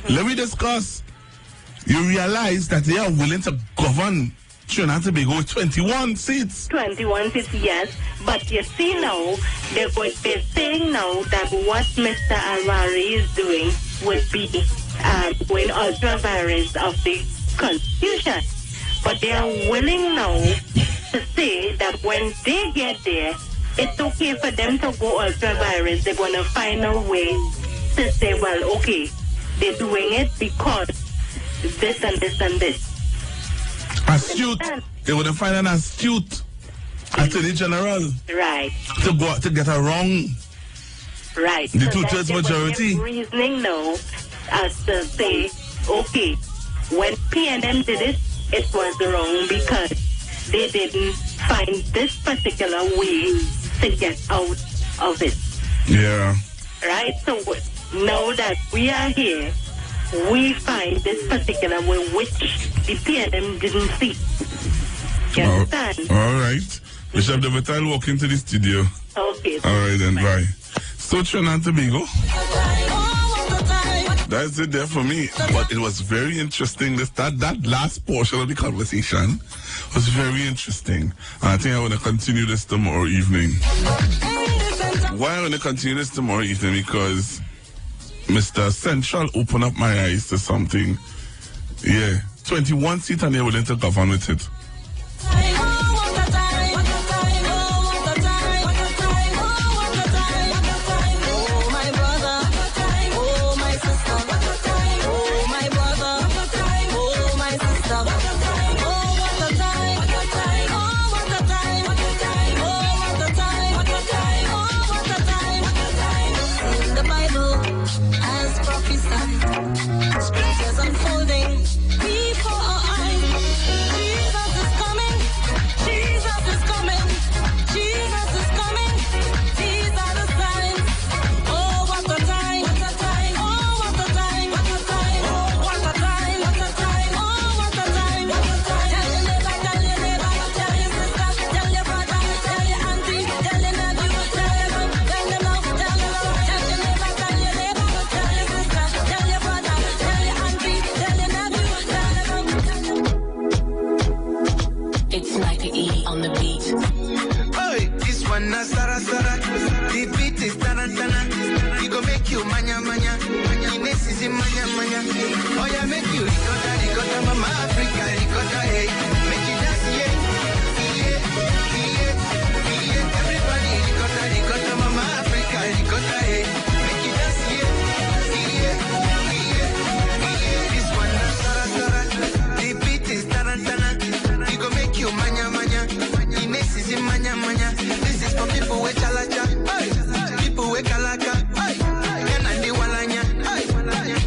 Let me discuss. You realize that they are willing to govern Trinidad and Tobago with 21 seats. 21 seats, yes. But you see now, they're saying now that what Mr. Alvari is doing would be going ultra virus of the Constitution. But they are willing now to say that when they get there, it's okay for them to go ultra virus. They're going to find a way to say, well, okay, they're doing it because this and this and this. Astute. They would find an astute Attorney General. Right. To go to get around. Right. The so 2/3 majority. Reasoning now as to say, okay, when PNM did it, it was wrong because they didn't find this particular way to get out of it. Yeah. Right? So now that we are here, we find this particular way which the PNM didn't see. You understand? All right. Bishop Devatal walk into the studio. Okay. All right then, bye. So Trinidad and Tobago. That's it there for me. But it was very interesting. That last portion of the conversation was very interesting. And I think I want to continue this tomorrow evening. Why I want to continue this tomorrow evening? Because Mr. Central opened up my eyes to something. Yeah. 21 seats and they're willing to govern with it. Scriptures unfolding before our eyes. Jesus is coming. Jesus is coming. Jesus is coming. These are the signs. Oh, what a time. What a time. Oh, what a time. What a time. Oh, what a time. What a time. Oh, what a time. What a time. Tell your neighbor, tell your neighbor, tell your sister, tell your brother, tell your auntie, tell your nephew, tell your son, tell them love, tell your love, tell your neighbor, tell your neighbor, tell your sister, tell your brother, tell your auntie, tell your nephew, tell them love. It's like an E on the beat. Hey, this one na Sara Sara. The beat is tana tana. We go make you manya manya. Ines is in manya manya. Oh yeah, make you ricotta, mama Africa, ricotta, hey. Make you dance, yeah, yeah, yeah, yeah. Everybody ricotta, mama Africa, ricotta, hey. Make you dance, yeah, yeah, yeah, yeah. This one na Sara Sara. The beat is tana tana. We go make you manya manya. Ines is in manya manya. This is for people with chalacha, people with kalaka, Nandi walanya,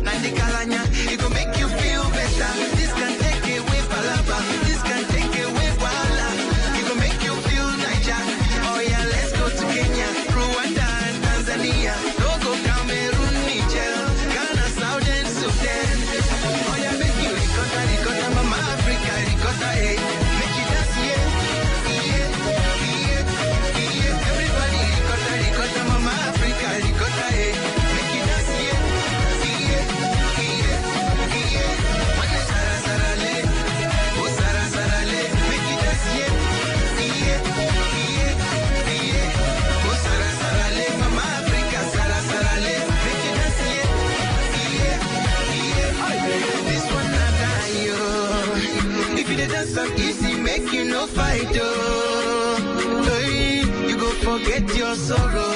Nandi kalanya. It go make you feel better. This can take away palapa. This can take away wala. It go make you feel Niger. Oh yeah, let's go to Kenya, Rwanda and Tanzania. Go Cameroon, Niger, Ghana, Southern Sudan. Oh yeah, make you ricotta, mama Africa, ricotta, hey. Make you dance, yeah, yeah, yeah, yeah. Everybody ricotta, mama Africa, ricotta, hey. Make you dance, yeah, yeah, yeah, yeah. Mane Sara Sara le, oh Sara Sara le. Make you dance, yeah, yeah, yeah, yeah. Oh Sara Sara le, mama Africa, Sara Sara le. Make you dance, yeah, yeah, yeah. This one not die, yo. If you dey dance so easy, make you no fight, oh. Hey, you go forget your sorrow.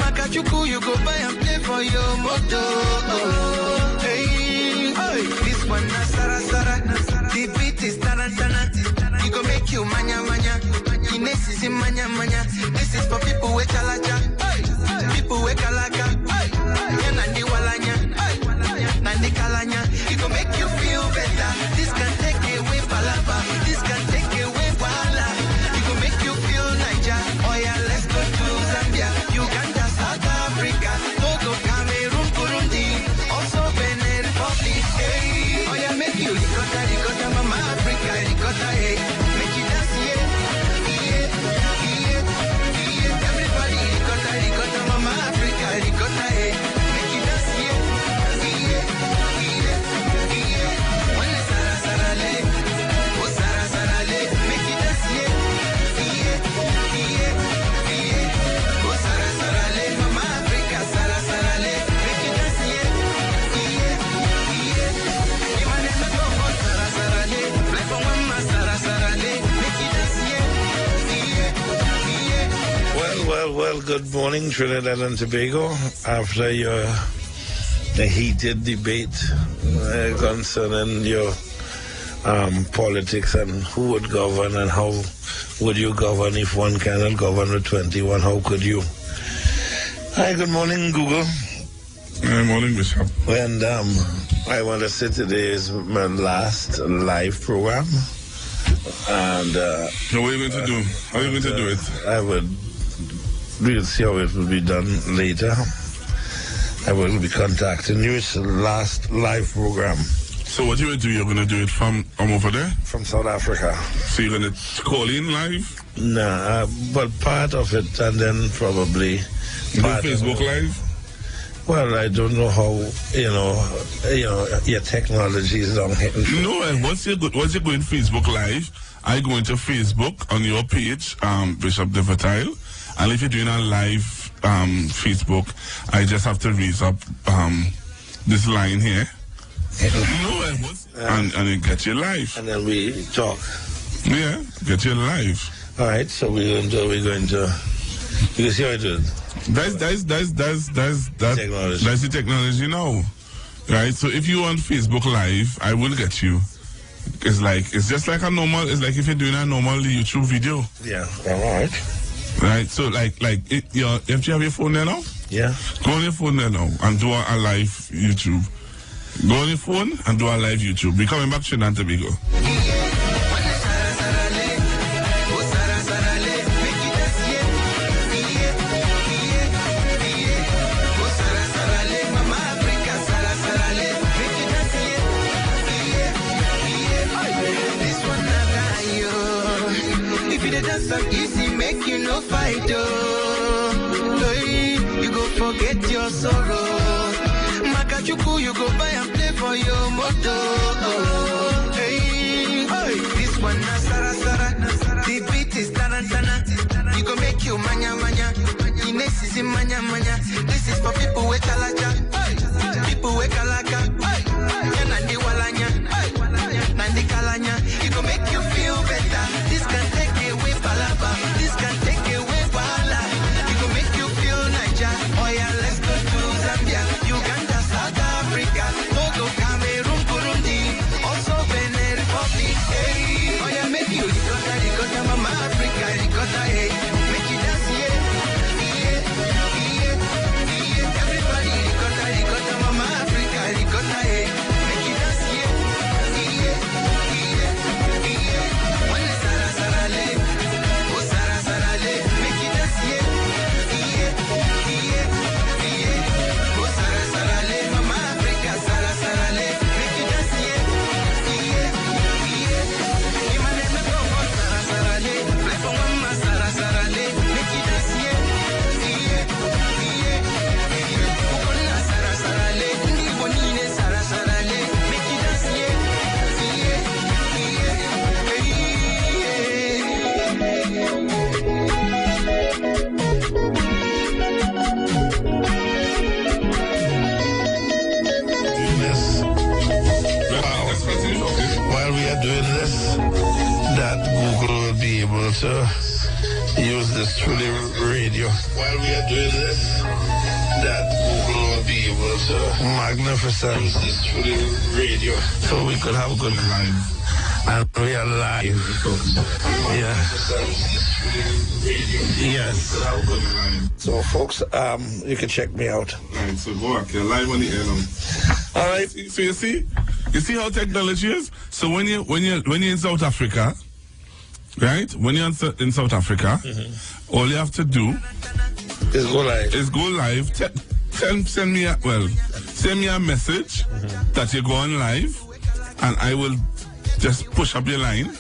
Makachuku, you go buy and play for your moto. Oh, hey, this one na Sara Sara. The beat is tana tana. You go make you manya manya. Ines is in manya manya. This is for people with chalacha, people with kalaka. good morning, Trinidad and Tobago. After the heated debate concerning your politics and who would govern and how would you govern if one cannot govern with 21, how could you? Hi, good morning, Google. Good morning, Bishop. And I want to say today is my last live program. And so what are you going to do? How are you going to do it? We'll see how it will be done later. I will be contacting you. It's the last live program. So what you will do, you're going to do it from over there? From South Africa. So you're going to call in live? Nah, but part of it, and then probably... You do Facebook Live? Well, I don't know how, your technology is down here. No, once you go in Facebook Live, I go into Facebook on your page, Bishop Devertile, and if you're doing a live Facebook, I just have to raise up this line here. And then get you live. And then we talk. Yeah, get you live. All right, so we're going to you can see how it is. That's the technology now, right? So if you want Facebook Live, I will get you. It's just like a normal. It's like if you're doing a normal YouTube video. Yeah. All right. Right. So if you have your phone there now. Yeah. Go on your phone there now and do a live YouTube. Go on your phone and do a live YouTube. We're coming back to Trinidad and Tobago. So easy, make you no fight, hey, you go forget your sorrow. Makachuku, you go buy and play for your moto. Hey, this one na sara sara. The beat is tarantana. You go make you manya manya. Ines is in manya manya. This is for people with kalaja. People with kalaka. Nandi walanya. Nandi kalanya. You go make you feel better. This can take away palaba. This can take away wala. You go make you feel Niger. Oh yeah, let's go to Zambia, Uganda, South Africa, Togo, Cameroon, Burundi, also Benin Republic. Hey, oh yeah, make you ricotta, mama Africa, ricotta, hey, make you dance, everybody ricotta, mama Africa, ricotta, hey, make you dance, When Sara Sara le, oh Sara Sara le, make you dance, oh Sara Sara le, mama Africa, Sara Sara le, make you dance, Imane me go on Sara Sara le, play for mama Sara Sara le, make you dance, Ukona Sara Sara le, ndi bonine Sara Sara le, make you dance, While we are doing this, that Google will be able to use this truly radio. While we are doing this, that Google will be able to magnificent use this truly radio. So we could have good live. And we are live. Yeah. Yes. So folks, you can check me out. Right, so go back. You're live on the air now. All right. So you see how technology is. So when you're in South Africa, right? When you're in South Africa, all you have to do is go live. Send me a message that you're going live, and I will just push up your line.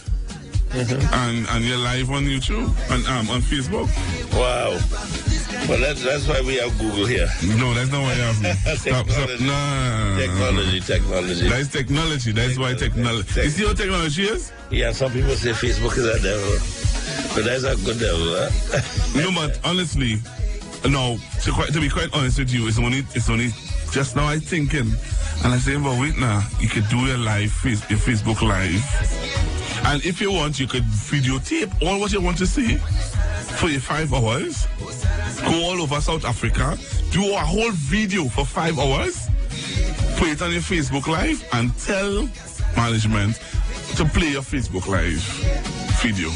And you're live on YouTube and on Facebook. Wow. Well, that's why we have Google here. No, that's not why you have me. Stop. No. Technology. That's technology. That's why technology. You see how technology is? Yeah, some people say Facebook is a devil. But that's a good devil, huh? No, but honestly, no, to be quite honest with you, it's only just now I thinking, and I say, but wait now, you could do your Facebook live. And if you want, you could videotape all what you want to see. for your 5 hours. Go all over South Africa. Do a whole video for 5 hours. Put it on your Facebook Live and tell management to play your Facebook Live video.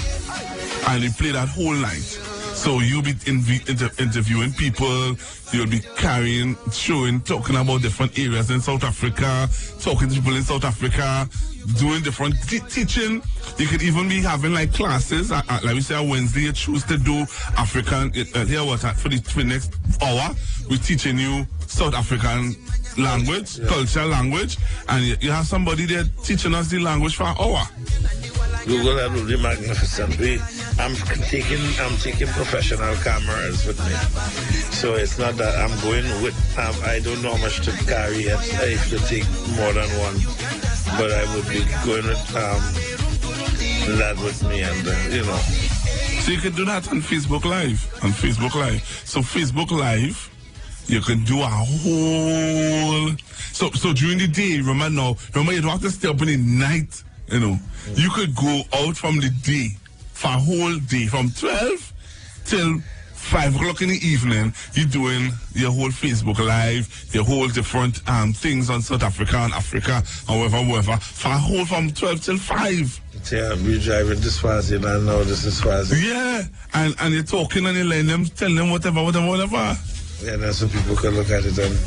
And you play that whole night. So you'll be interviewing people, you'll be talking about different areas in South Africa, talking to people in South Africa, doing different teaching. You could even be having like classes. Like we say on Wednesday, you choose to do African. For the next hour, we're teaching you South African language, cultural language, and you have somebody there teaching us the language for an hour. Google that will be magnificent. I'm taking professional cameras with me, so it's not that I'm going with. I don't know how much to carry it. I have to take more than one, but I would be going with that with me, and So you can do that on Facebook Live. So Facebook Live, you can do a whole. So during the day, remember you don't have to stay up in the night. You could go out from the day for a whole day, from 12 till 5 o'clock in the evening. You're doing your whole Facebook Live, your whole different things on South Africa and Africa, wherever, for a whole from 12 till 5. Yeah, we're driving to Swaziland now. This is Swaziland. Yeah, and you're talking and you're letting them, telling them whatever. Yeah, that's so people can look at it and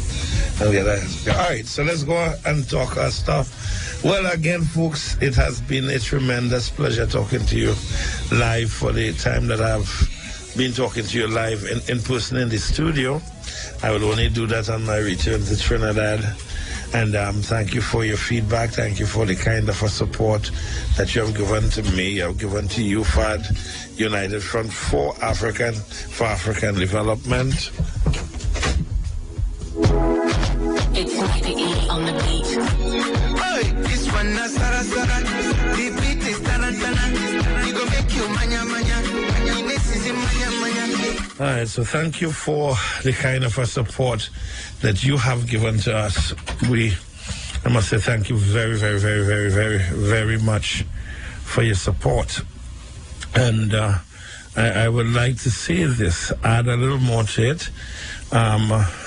get that. All right, so let's go and talk our stuff. Well, again, folks, it has been a tremendous pleasure talking to you live for the time that I've been talking to you live in person in the studio. I will only do that on my return to Trinidad. And thank you for your feedback. Thank you for the kind of a support that you have given to me. I've given to you, FAD, United Front for African Development. It's Mr. E on the beat. Hey, this one is Sara. The beat is Taran. You go make you manya. This is manya. All right, so thank you for the kind of a support that you have given to us. I must say thank you very, very, very, very, very, very much for your support. And I would like to say this, add a little more to it.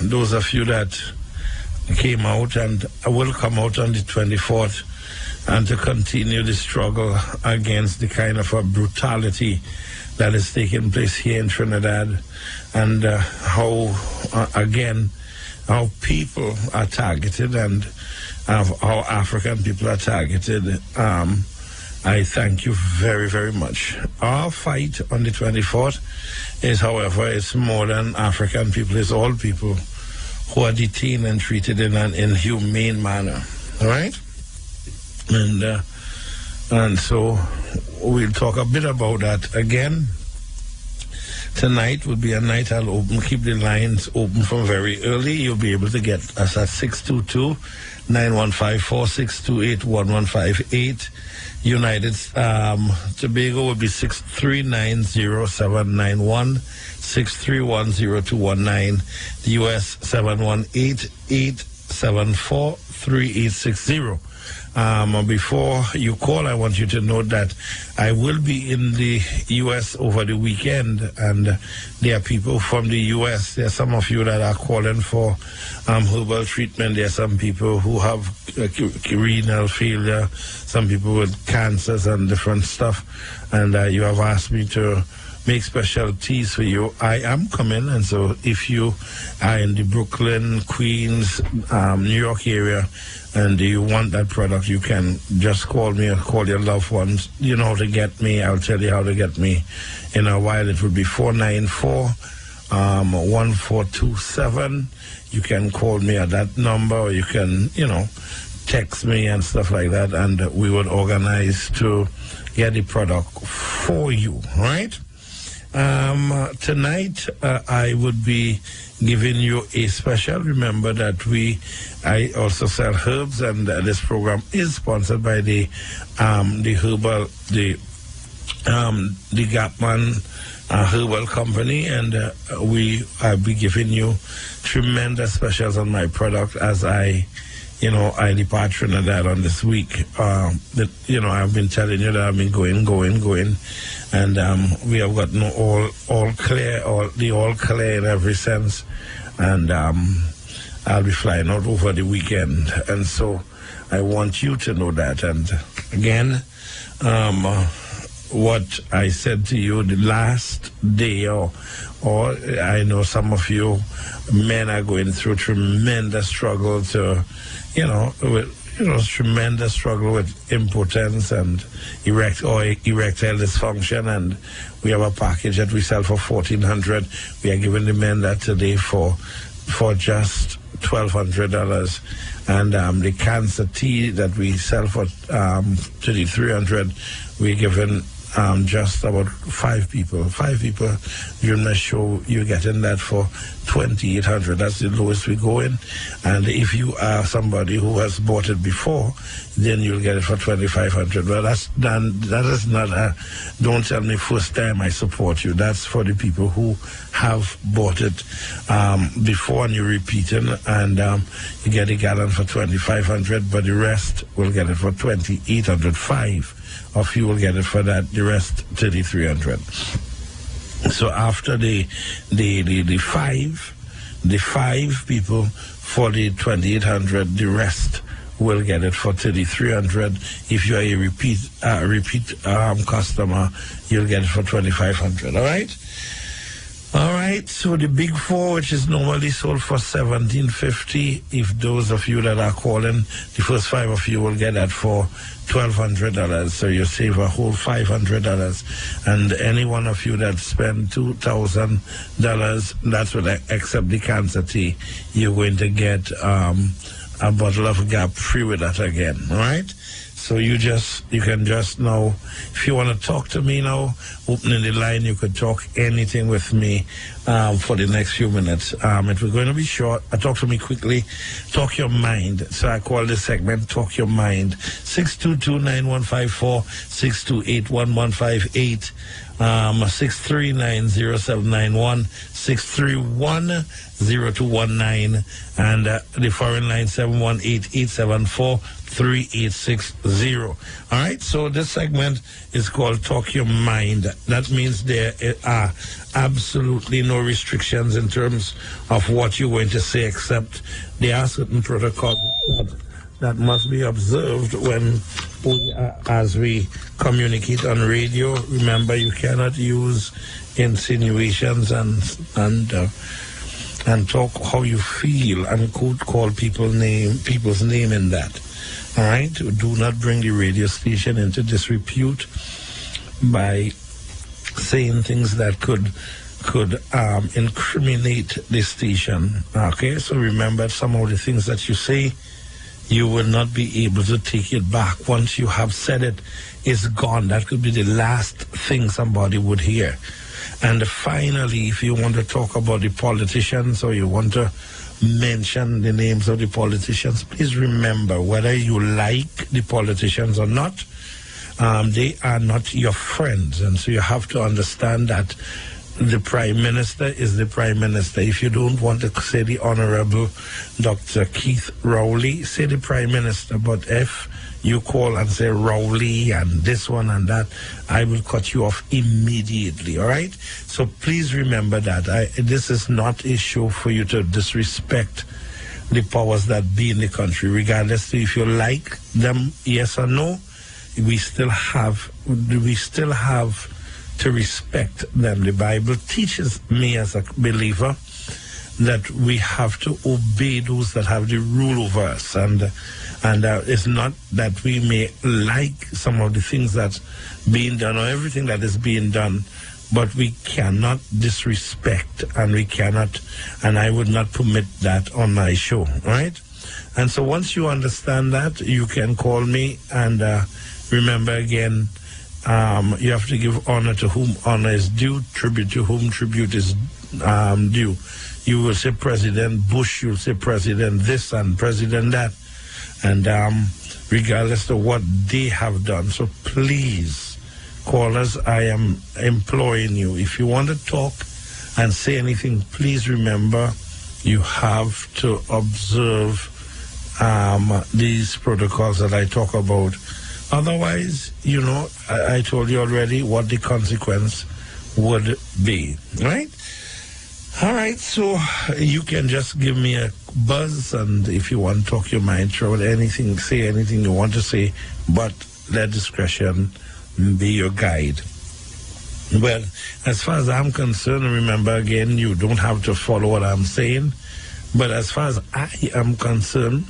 Those of you that came out and will come out on the 24th and to continue the struggle against the kind of a brutality that is taking place here in Trinidad, and how people are targeted and how African people are targeted. I thank you very, very much. Our fight on the 24th is, however, it's more than African people, it's all people who are detained and treated in an inhumane manner. All right? And so we'll talk a bit about that again. Tonight will be a night I'll keep the lines open from very early. You'll be able to get us at 622-915-4628-1158. United Tobago will be 6390791, 6310219. The US 718-874-3860. Before you call, I want you to note that I will be in the U.S. over the weekend, and there are people from the U.S. There are some of you that are calling for herbal treatment. There are some people who have renal failure, some people with cancers and different stuff, and you have asked me to make special teas for you. I am coming, and so if you are in the Brooklyn, Queens, New York area, and you want that product, you can just call me or call your loved ones. You know how to get me. I'll tell you how to get me in a while. It will be 494-1427. You can call me at that number, or you can, text me and stuff like that, and we would organize to get the product for you, right? Tonight, I would be giving you a special. Remember that I also sell herbs, and this program is sponsored by the Gapman Herbal Company, and I'll be giving you tremendous specials on my product as I I depart Trinidad on this week. That I've been telling you that I've been going, and we have gotten all clear, all clear in every sense, and I'll be flying out over the weekend, and so I want you to know that. And again, what I said to you the last day, or I know some of you men are going through tremendous struggle to, tremendous struggle with impotence and erectile dysfunction, and we have a package that we sell for $1,400. We are giving the men that today for just $1,200, and the cancer tea that we sell for $3,300, we're giving just about 5 people during the show. You're getting that for $2,800. That's the lowest we go in. And if you are somebody who has bought it before, then you'll get it for $2,500. Well, that is not a, don't tell me first time I support you. That's for the people who have bought it before and you're repeating, and you get a gallon for $2,500, but the rest will get it for $2,800. 5 of you will get it for that, the rest $3,300. So after the 5 people for the $2,800, the rest will get it for $3,300. If you are a repeat customer, you'll get it for $2,500. All right, so the big 4, which is normally sold for $1,750, if those of you that are calling, the first 5 of you will get that for $1,200, so you save a whole $500. And any one of you that spend $2,000, that's what I accept the cancer tea, you're going to get a bottle of Gap free with that again, all right? So you can just now, if you want to talk to me now, opening the line, you could talk anything with me for the next few minutes. If we're going to be short, talk to me quickly, talk your mind. So I call this segment Talk Your Mind. 622-9154, 628-1158, 639-0791, 631-0219, and the foreign line 718-874-3860. All right, so this segment is called Talk Your Mind. That means there are absolutely no restrictions in terms of what you're going to say, except there are certain protocols that must be observed as we communicate on radio. Remember, you cannot use insinuations and talk how you feel and could call people's name in that. All right, do not bring the radio station into disrepute by saying things that could incriminate the station. Okay, so remember, some of the things that you say, you will not be able to take it back. Once you have said it, it's gone. That could be the last thing somebody would hear. And finally, if you want to talk about the politicians or you want to mention the names of the politicians, please remember, whether you like the politicians or not, they are not your friends. And so you have to understand that the Prime Minister is the Prime Minister. If you don't want to say the Honorable Dr. Keith Rowley, say the Prime Minister. But if you call and say Rowley and this one and that, I will cut you off immediately, all right? So please remember that. This is not a show for you to disrespect the powers that be in the country, regardless if you like them, yes or no. We still have to respect them. The Bible teaches me as a believer that we have to obey those that have the rule over us, and it's not that we may like some of the things that's being done or everything that is being done, but we cannot disrespect, and I would not permit that on my show, all right? And so once you understand that, you can call me, and remember again, you have to give honor to whom honor is due, tribute to whom tribute is due. You will say President Bush, you'll say President this and President that, and regardless of what they have done. So please, callers, I am imploring you, if you want to talk and say anything, please remember you have to observe these protocols that I talk about. Otherwise, you know, I told you already what the consequence would be, right? All right, so you can just give me a buzz, and if you want to talk your mind, throw anything, say anything you want to say, but let discretion be your guide. Well, as far as I'm concerned, remember again, you don't have to follow what I'm saying, but as far as I am concerned,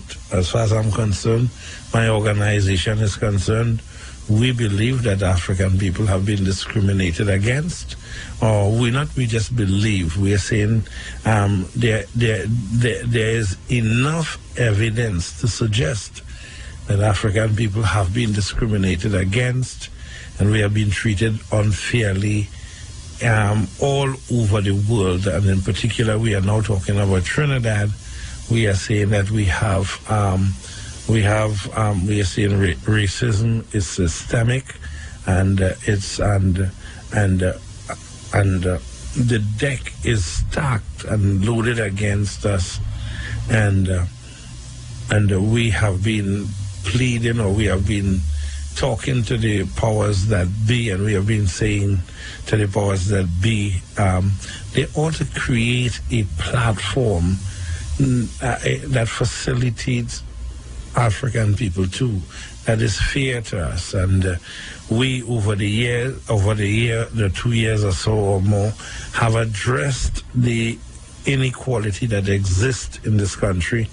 my organization is concerned, we believe that African people have been discriminated against, or we just believe, we are saying there is enough evidence to suggest that African people have been discriminated against, and we have been treated unfairly all over the world. And in particular, we are now talking about Trinidad. We are saying that we are saying racism is systemic, and the deck is stacked and loaded against us, and we have been pleading, or we have been talking to the powers that be, and we have been saying to the powers that be, they ought to create a platform that facilitates African people too, that is fair to us. And we, over the 2 years or so or more, have addressed the inequality that exists in this country,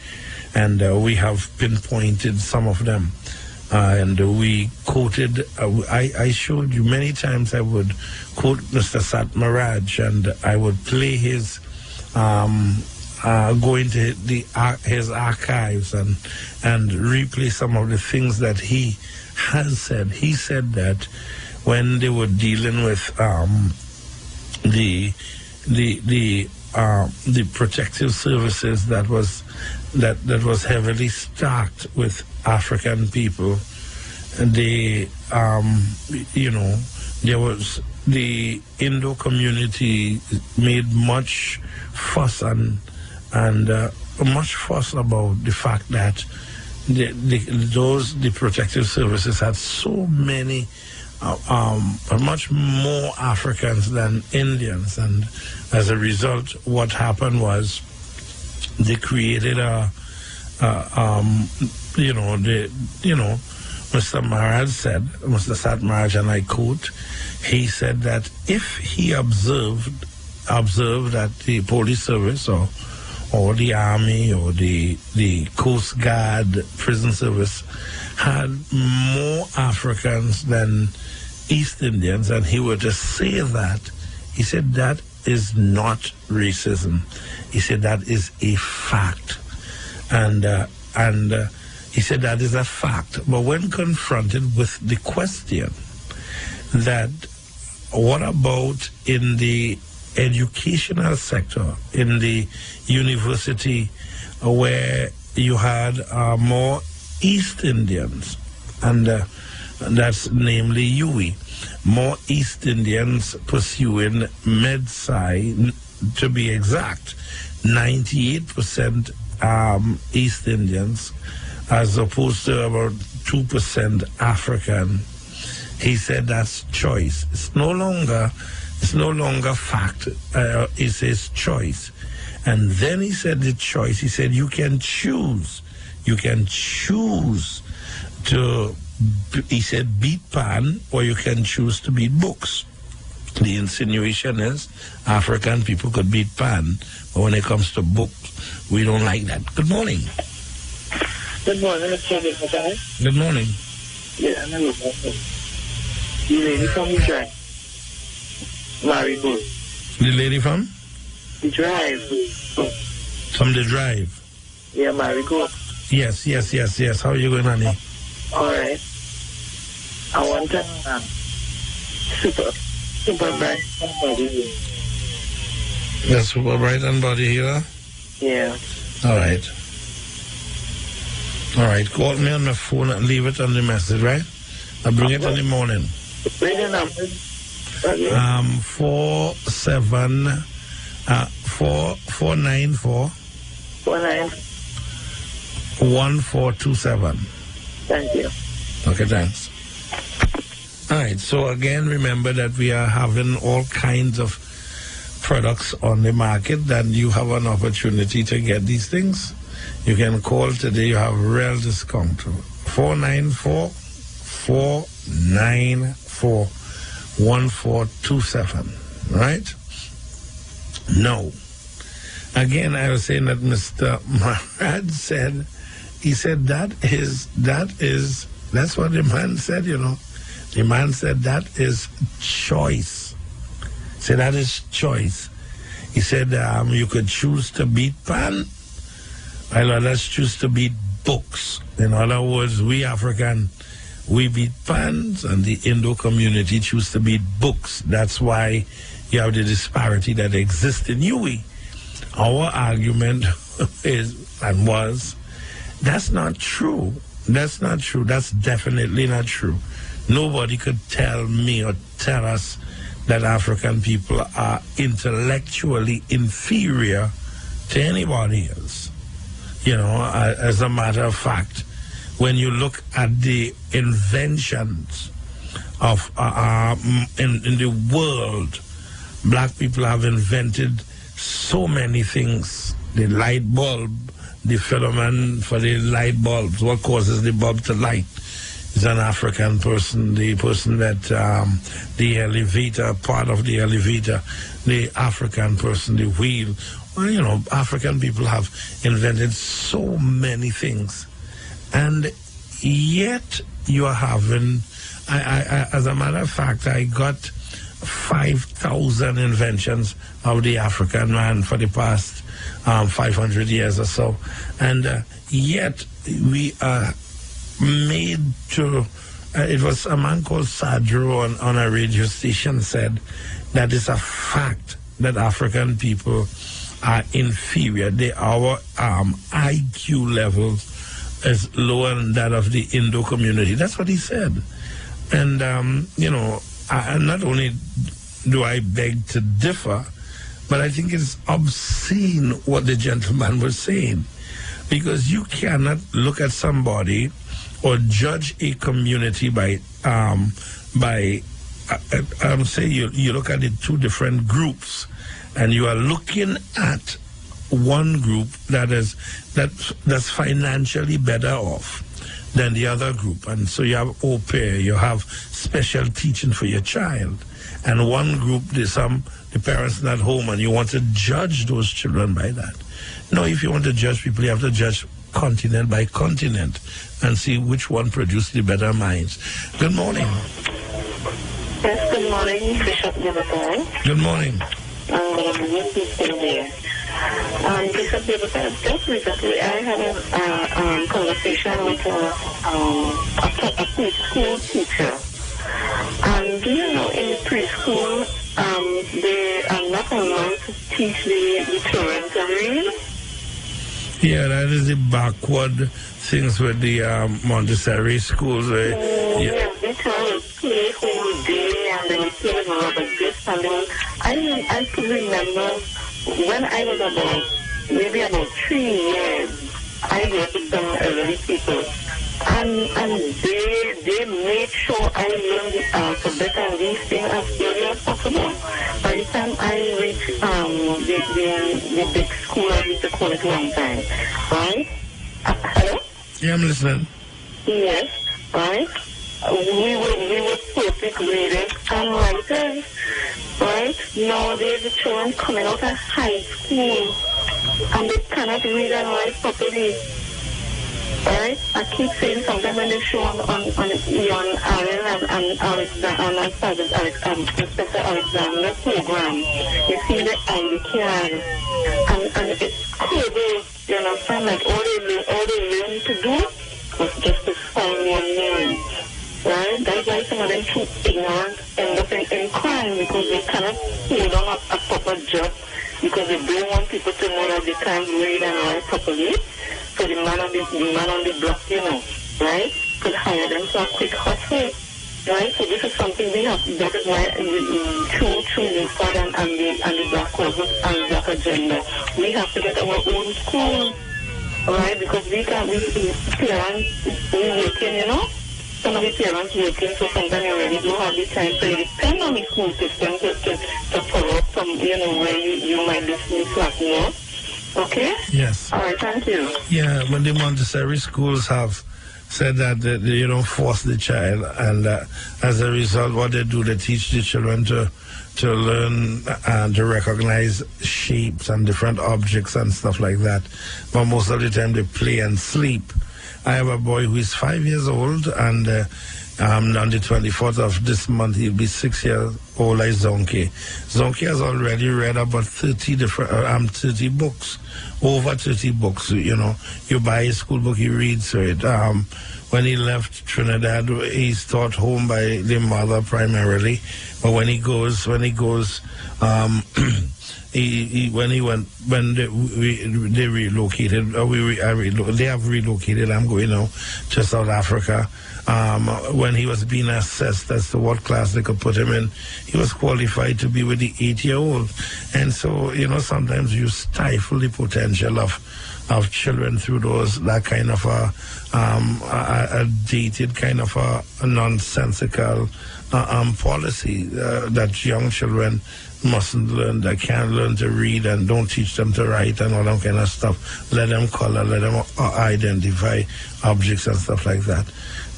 and we have pinpointed some of them. And we quoted, I showed you many times, I would quote Mr. Satmaraj, and I would play his, go into his archives and replay some of the things that he has said. He said that when they were dealing with the protective services that was heavily stacked with African people, and there was the Indo community made much fuss about the fact that the protective services had so many, much more Africans than Indians, and as a result, what happened was they created Mr. Maharaj said, Mr. Satmaraj, and I quote, he said that if he observed that the police service or the army or the Coast Guard prison service had more Africans than East Indians, and he were to say that, he said that is not racism. He said that is a fact. And he said that is a fact. But when confronted with the question that what about in the educational sector, in the university, where you had more East Indians, and that's namely UWI, more East Indians pursuing med-sci, to be exact, 98% East Indians, as opposed to about 2% African. He said that's choice. It's no longer fact. It's his choice. And then he said the choice. He said you can choose. You can choose to, he said, beat pan, or you can choose to beat books. The insinuation is African people could beat pan, but when it comes to books, we don't like that. Good morning. Good morning, Mr. Secretary. Good morning. Yeah, I'm a the lady from the drive. Very good. The lady from? The drive. From the drive? Yeah, very good. Yes. How are you going, honey? All right. I want a super bright body. The super bright and body healer? Yeah. All right. Call me on my phone and leave it on the message, right? I'll bring it in the morning. Bring the number. 494 1427. Thank you. Okay, thanks. All right, so again, remember that we are having all kinds of products on the market, that you have an opportunity to get these things. You can call today, you have real discount. 494-494-1427, right? No. Again, I was saying that Mr. Marad said, he said that's what the man said, you know. The man said that is choice. He said that is choice. He said you could choose to beat pan, while others choose to beat books. In other words, we African, we beat pans, and the Indo community choose to beat books. That's why you have the disparity that exists in UWI. Our argument is and was, that's not true. That's not true. That's definitely not true. Nobody could tell me or tell us that African people are intellectually inferior to anybody else. You know, as a matter of fact, when you look at the inventions of in the world, black people have invented so many things. The light bulb, the filament for the light bulbs, what causes the bulb to light, is an African person. The person that the elevator, part of the elevator, the African person, the wheel. Well, you know, African people have invented so many things, and yet you are having, as a matter of fact, I got 5,000 inventions of the African man for the past 500 years or so, and yet we are made to, it was a man called Sadro on a radio station said that it's a fact that African people are inferior. Our IQ level is lower than that of the Indo community. That's what he said. And, you know, not only do I beg to differ, but I think it's obscene what the gentleman was saying. Because you cannot look at somebody or judge a community by say you look at the two different groups, and you are looking at one group that's financially better off than the other group, and so you have au pair, you have special teaching for your child, and one group the parents not home, and you want to judge those children by that. No, if you want to judge people, you have to judge continent by continent and see which one produced the better minds. Good morning. Yes, good morning, Bishop Liverpool. Good morning. Bishop Liverpool, just recently I had a conversation with a preschool teacher. And do you know, in preschool, they are not allowed to teach the children to read? Yeah, that is the backward things with the Montessori schools. Yes, they tell us play whole day and then play with rubber discs. And then I could remember when I was maybe about 3 years, I worked with some elderly people. And they made sure I learned the alphabet and these things as early as possible. By the time I reached the big school, I used to call it long time. Right? Hello? Yeah, I'm listening. Yes, right? We were perfect readers and writers. Right? Nowadays the children coming out of high school and they cannot read and write properly. Right? I keep saying something when they show on Ian Allen and Inspector Alexander program. You see the ID card and it's crazy. You understand? Like all they learn to do was just to sign one name. Right? That's why some of them too ignorant end up in crime because they cannot hold on a proper job because they don't want people to know that they can't read and write properly. So the man on the block, you know, right, could hire them for a quick hustle, right? So this is something we have. That is why through the FAD and the Black Caucus and Black Agenda, we have to get our own school, right? Because we parents, we working, you know? Some of the parents working, so sometimes you really don't have the time, so you depend on the school system to follow up some, you know, where you might be slack more. Okay? Yes. All right, thank you. Yeah, when the Montessori schools have said that they don't force the child, and as a result, what they do, they teach the children to learn and to recognize shapes and different objects and stuff like that. But most of the time, they play and sleep. I have a boy who is 5 years old, and on the 24th of this month, he'll be 6 years old like Zonke. Zonke has already read about 30 books, over 30 books. You know, you buy a school book, he reads through it. When he left Trinidad, he's taught home by the mother primarily. But when they relocated, they have relocated. I'm going now to South Africa. When he was being assessed as to what class they could put him in, he was qualified to be with the 8-year-old. And so, you know, sometimes you stifle the potential of children through that kind of a dated kind of a nonsensical policy that young children mustn't learn, they can't learn to read, and don't teach them to write and all that kind of stuff. Let them color, let them identify objects and stuff like that.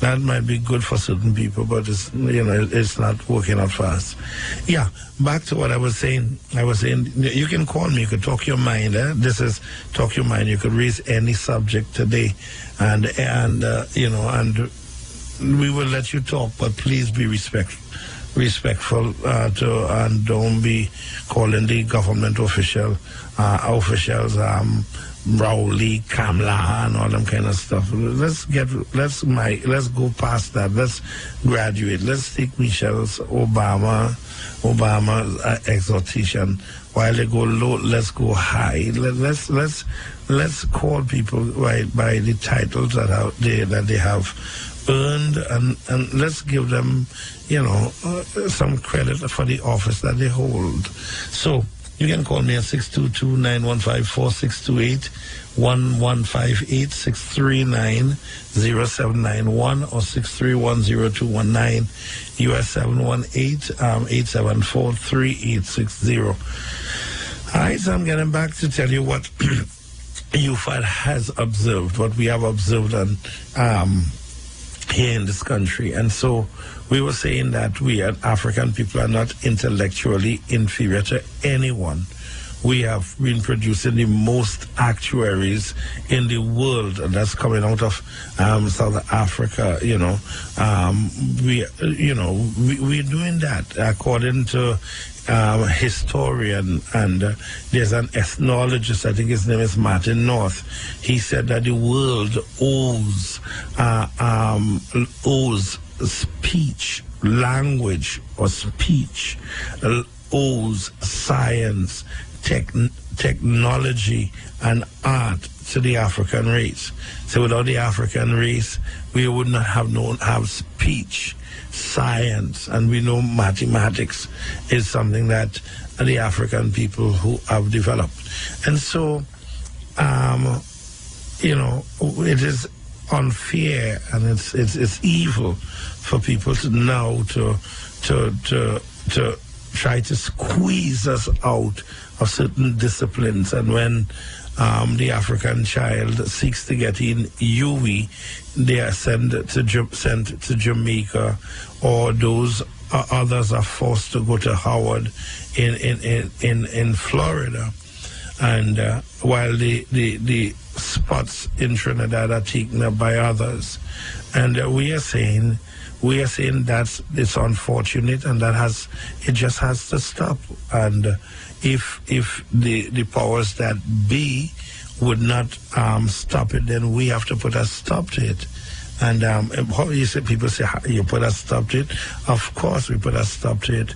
That might be good for certain people, but it's not working out for us. Yeah, back to what I was saying. You can call me, you can talk your mind. This is Talk Your Mind. You could raise any subject today, and we will let you talk, but please be respectful and don't be calling the government officials Rowley, Kamala, and all them kind of stuff. Let's go past that. Let's graduate. Let's take Michelle's Obama's exhortation. While they go low, let's go high. Let's call people by the titles that they have earned, and let's give them, some credit for the office that they hold. So you can call me at 622-915-4628, 1158-639-0791, or 631-0219, US 718-874-3860. All right, so I'm getting back to tell you what UFAD has observed, what we have observed here in this country. And so we were saying that we as African people are not intellectually inferior to anyone. We have been producing the most actuaries in the world, and that's coming out of South Africa. We're doing that according to historian, and there's an ethnologist, I think his name is Martin North. He said that the world owes speech, language, or speech, owes science, technology, and art to the African race. So without the African race, we would not have speech, science, and we know mathematics is something that the African people who have developed. And so, it is unfair, and it's evil for people to now to try to squeeze us out of certain disciplines. And when the African child seeks to get in UWI, they are sent to Jamaica, or those others are forced to go to Howard in Florida. And while the spots in Trinidad are taken up by others, and we are saying that it's unfortunate, and it just has to stop. And if the powers that be would not stop it, then we have to put a stop to it. And people say, you put a stop to it? Of course we put a stop to it.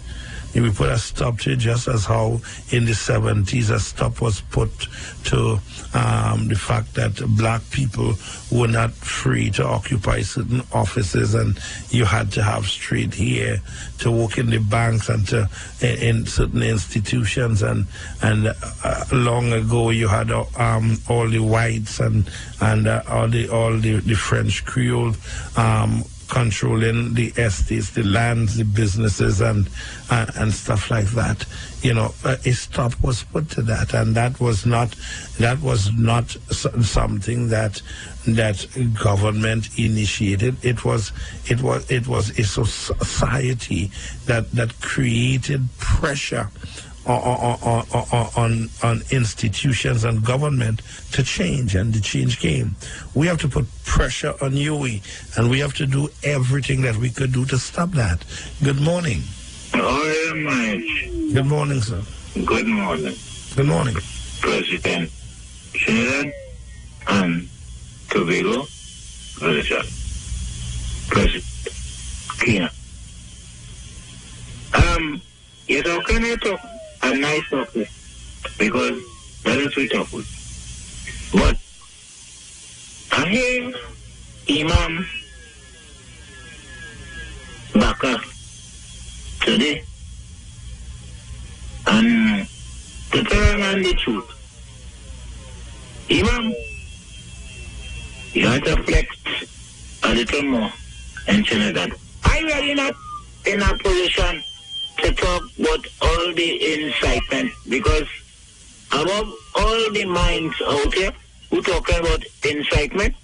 We put a stop to it, just as how in the 70s a stop was put to the fact that black people were not free to occupy certain offices, and you had to have straight hair to work in the banks and to in certain institutions, and long ago you had all the whites and all the French Creole controlling the estates, the lands, the businesses, and stuff like that. You know, a stop was put to that, and that was not something that government initiated. It was a society that created pressure on institutions and government to change, and the change came. We have to put pressure on UWI, and we have to do everything that we could do to stop that. Good morning. Good morning, sir. Good morning. Good morning. President Trinidad and Tobago, Villager. President Kina. You talking a nice topic, because that is we talk with. But I hear Imam Baka today, and to tell a man the truth, Imam, you have to flex a little more in Trinidad. I really not in a position to talk about all the incitement, because above all the minds out here who talking about incitement,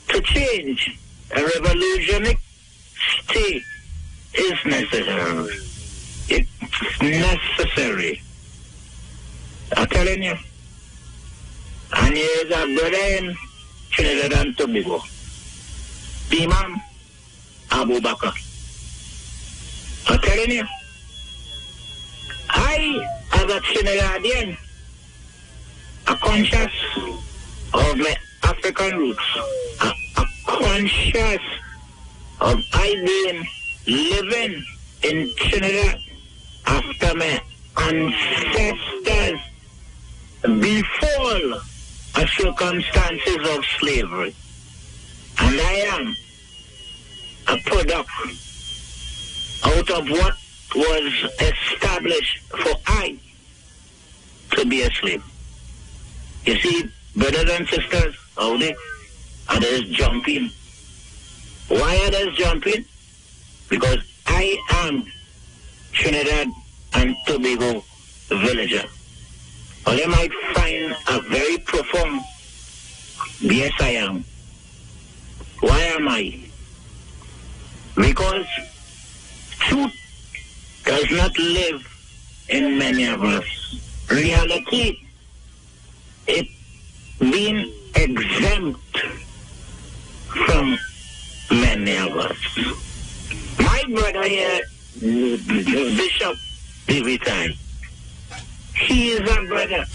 to change a revolutionary state is necessary. It's necessary. I'm telling you. And here's a brother in Trinidad and Tobago, Imam Abu Bakr. I'm telling you, I, as a Trinidadian, are conscious of my African roots, are conscious of I being living in Trinidad after my ancestors before the circumstances of slavery. And I am a product out of what was established for I to be a slave. You see, brothers and sisters, how they others jumping. Why others jumping? Because I am Trinidad and Tobago villager. Or they might find a very profound, yes I am. Why am I? Because truth does not live in many of us. Reality, it being exempt from many of us. My brother here, Bishop David, he is a brother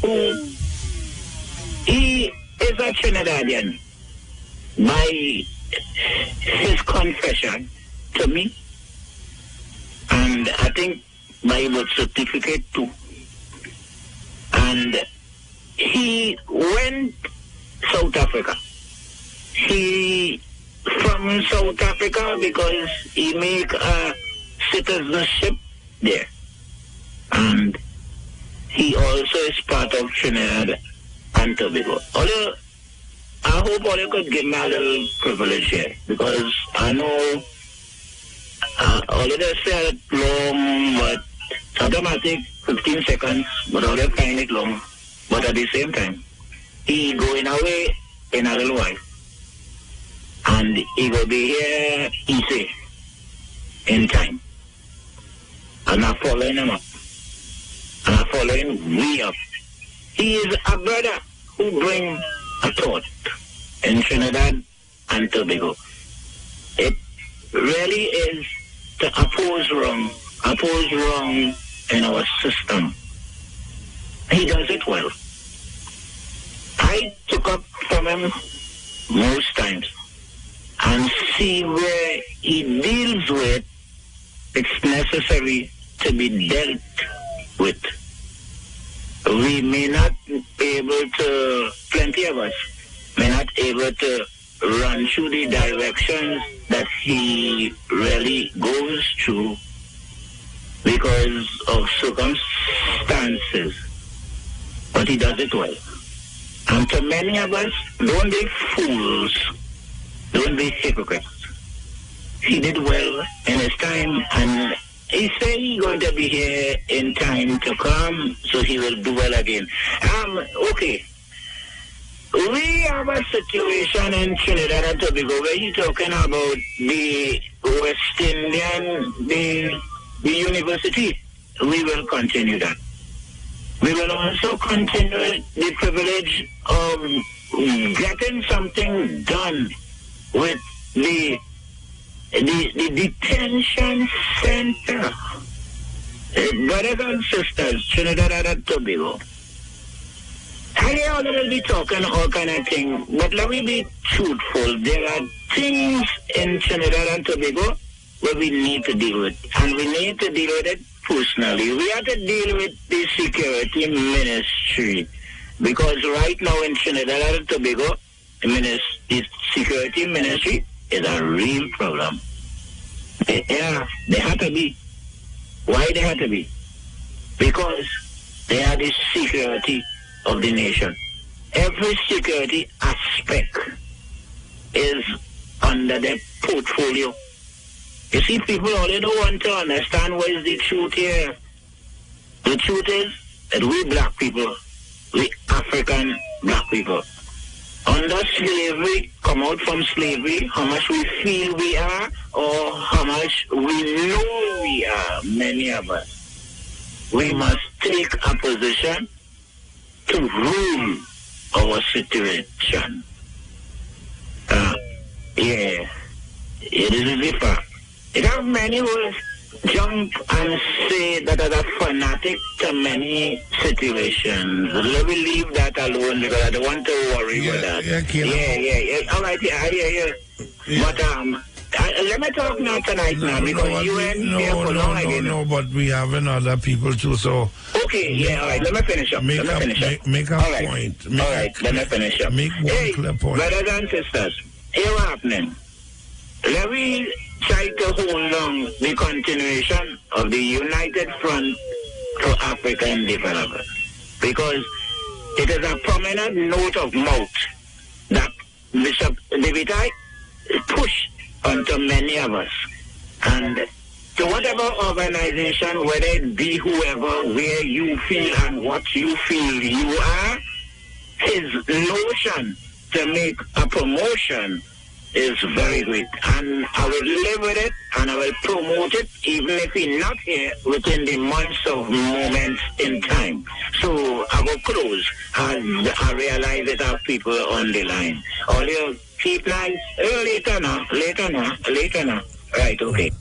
who, he is a Trinidadian by his confession to me, and I think my birth certificate too. And he went South Africa. He from South Africa because he make a citizenship there. And he also is part of Trinidad and Tobago. Although I hope all you could give me a little privilege here, because I know all of this said long, but automatic 15 seconds, but all they find it long. But at the same time, he going away in a little while. And he will be here easy in time. And I'm following him up. And I'm following way up. He is a brother who brings a thought in Trinidad and Tobago. It really is to oppose wrong in our system. He does it well. I took up from him most times and see where he deals with it's necessary to be dealt with. We may not be able to, plenty of us, may not able to run through the directions that he really goes through because of circumstances, but he does it well. And to many of us, don't be fools, don't be hypocrites. He did well in his time, and he said he's going to be here in time to come, so he will do well again. Okay. We have a situation in Trinidad and Tobago where you're talking about the West Indian, the university. We will continue that. We will also continue the privilege of getting something done with the detention center. Brothers and sisters, Trinidad and Tobago. I already be talking all kind of things, but let me be truthful. There are things in Trinidad and Tobago where we need to deal with, and we need to deal with it personally. We have to deal with the security ministry, because right now in Trinidad and Tobago, the security ministry is a real problem. Yeah, they have to be. Why they have to be? Because they are the security of the nation. Every security aspect is under their portfolio. You see, people only don't want to understand what is the truth here. The truth is that we black people, we African black people, under slavery, come out from slavery, how much we feel we are, or how much we know we are, many of us. We must take a position to rule our situation. Yeah, it is a fact. It have many who will jump and say that as a fanatic to many situations. Let me leave that alone because I don't want to worry about that. Yeah. All right, yeah. But let me talk now tonight because you ain't here for long again. No, but we having other people too, so... Okay, yeah, all right, let me finish up. Make a point. All right, let me finish up. Make one clear point. Brothers and sisters, here what's happening. Let me try to hold on the continuation of the United Front for African Development, because it is a prominent note of mouth that Bishop David I pushed onto many of us. And to whatever organization, whether it be whoever, where you feel and what you feel you are, his notion to make a promotion is very great. And I will live with it and I will promote it even if he's not here within the months of moments in time. So I will close and I realize that I have people on the line. All your keep lines later now. Right, okay.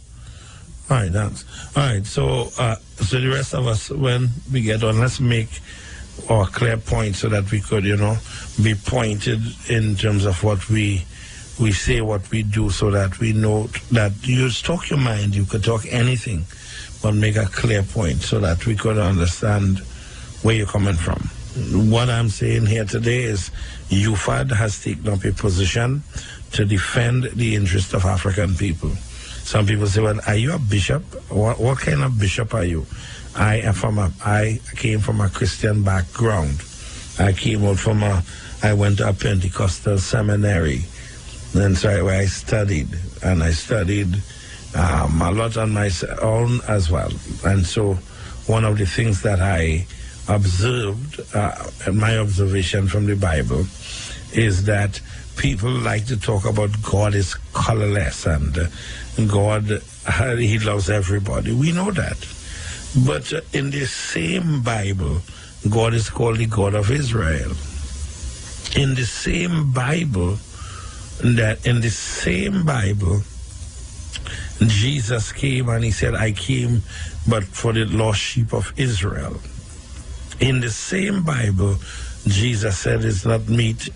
All right, thanks. All right, so the rest of us, when we get on, let's make our clear point so that we could, be pointed in terms of what we say, what we do, so that we know that you talk your mind, you could talk anything, but make a clear point so that we could understand where you're coming from. What I'm saying here today is UFAD has taken up a position to defend the interest of African people. Some people say, well, are you a bishop? What kind of bishop are you? I came from a Christian background. I went to a Pentecostal seminary. And so where I studied, and I studied a lot on my own as well. And so one of the things that I observed, my observation from the Bible, is that people like to talk about God is colorless and God, he loves everybody. We know that. But in the same Bible, God is called the God of Israel. In the same Bible, Jesus came and he said, I came but for the lost sheep of Israel. In the same Bible, Jesus said it's not meet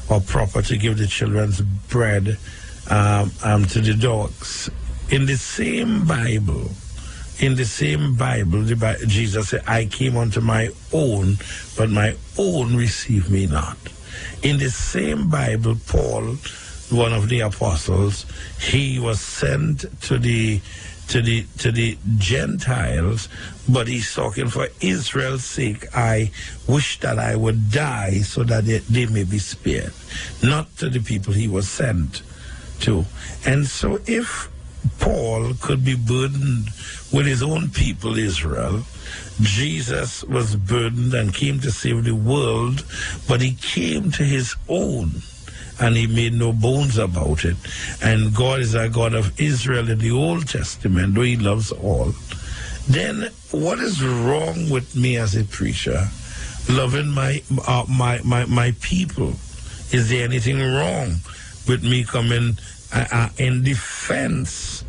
or proper to give the children's bread to the dogs. In the same Bible, In the same Bible, Jesus said, I came unto my own, but my own received me not. In the same Bible, Paul, one of the apostles, he was sent to the Gentiles, but he's talking for Israel's sake. I wish that I would die so that they may be spared, not to the people he was sent to. And so if Paul could be burdened with his own people, Israel, Jesus was burdened and came to save the world, but he came to his own, and he made no bones about it. And God is a God of Israel in the Old Testament, though he loves all. Then what is wrong with me as a preacher, loving my people? Is there anything wrong with me coming in defense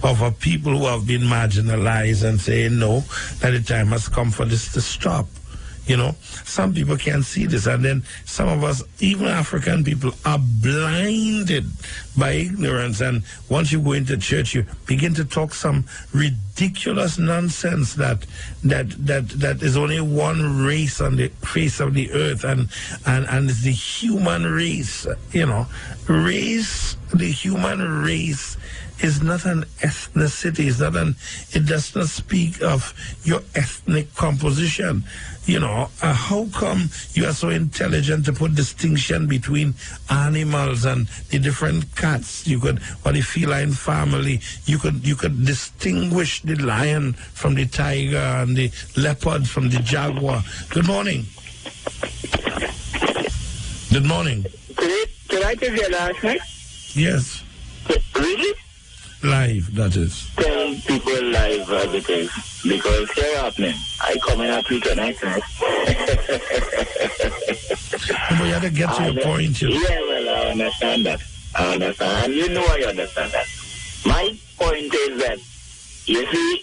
of a people who have been marginalized and saying, no, that the time has come for this to stop? You know, some people can't see this, and then some of us, even African people, are blinded by ignorance. And once you go into church, you begin to talk some ridiculous nonsense that is only one race on the face of the earth, and it's the human race. You know, the human race is not an ethnicity. It does not speak of your ethnic composition. You know, how come you are so intelligent to put distinction between animals and the different cats? Or the feline family. You could distinguish the lion from the tiger and the leopard from the jaguar. Good morning. Good morning. Could I take your last night? Yes. Really? Live, that is. Tell people live everything, because here happening. I coming at you tonight. But you have to get to your point. Yeah, well, I understand that. I understand. And you know I understand that. My point is that, you see,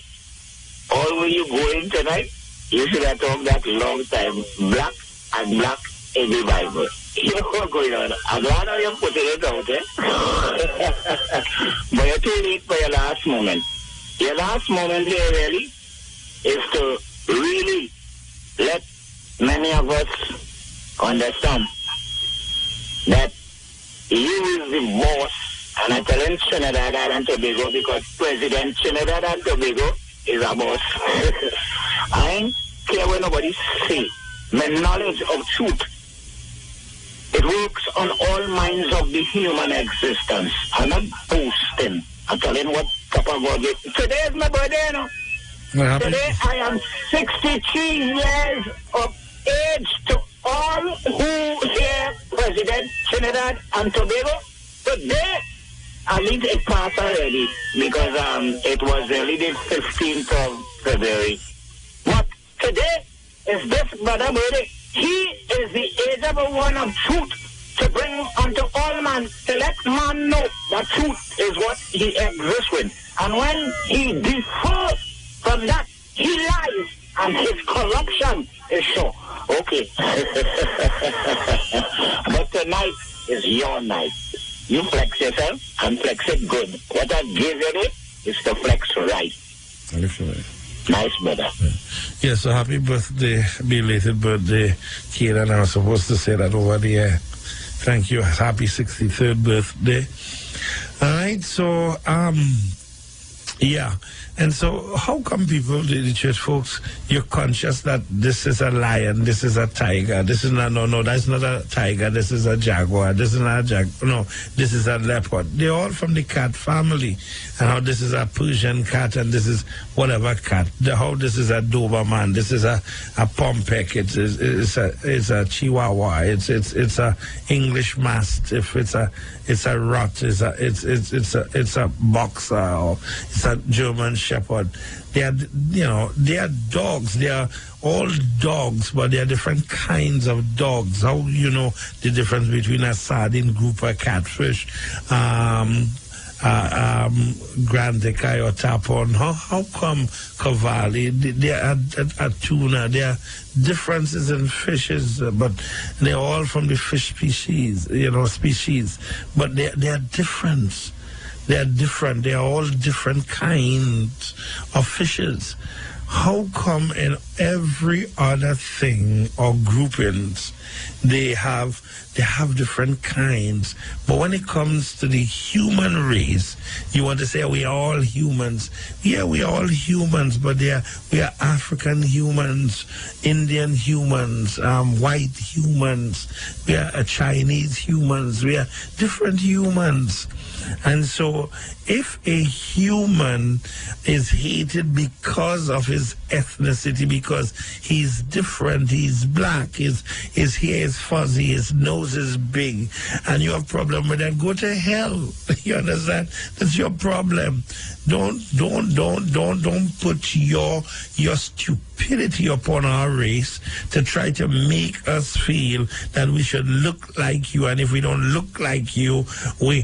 all when you go in tonight, you should have talked that long time, black and black in the Bible. You know what's going on. I'm glad I am putting it out there. But you're too late for your last moment. Your last moment here really is to really let many of us understand that you is the boss. And I'm telling Trinidad and Tobago, because President Trinidad and Tobago is a boss. I ain't care what nobody say. My knowledge of truth, it works on all minds of the human existence. I'm not boasting. I'm telling what Tobago did. Today is my birthday, you know. Today I am 63 years of age. To all who hear President Trinidad and Tobago, today, at least it passed already, because it was really the 15th of February. But today is this brother birthday. He is the age of one of truth, to bring unto all man, to let man know that truth is what he exists with. And when he differs from that, he lies, and his corruption is sure. Okay. But tonight is your night. You flex yourself and flex it good. What I give you is to flex right. Excellent. Nice, brother. Yeah, so happy birthday, belated birthday, Kieran. I was supposed to say that over the air. Thank you. Happy 63rd birthday. All right, so, yeah. And so how come people, the church folks, you're conscious that this is a lion, this is a tiger, this is not, no, that's not a tiger, this is a jaguar, this is not a jaguar, no, this is a leopard. They're all from the cat family. And how this is a Persian cat and this is whatever cat. How this is a Doberman, this is a Pompek, it's a Chihuahua, it's a English Mastiff, it's a Rot, it's a Boxer, or it's a German Shepherd. They are, they are dogs. They are all dogs, but there are different kinds of dogs. How you know the difference between a sardine grouper catfish, Grand or Tapon? How come Cavalli? There are a tuna. There are differences in fishes, but they're all from the fish species, but they are different. They are different. They are all different kinds of fishes. How come in every other thing or groupings they have different kinds, but when it comes to the human race, you want to say we are all humans? Yeah, we are all humans, but we are African humans, Indian humans, white humans, we are Chinese humans, we are different humans. And so if a human is hated because of his ethnicity, because he's different, he's black, his hair is fuzzy, his nose is big, and you have a problem with that, go to hell. You understand? That's your problem. Don't put your stupidity upon our race to try to make us feel that we should look like you, and if we don't look like you, we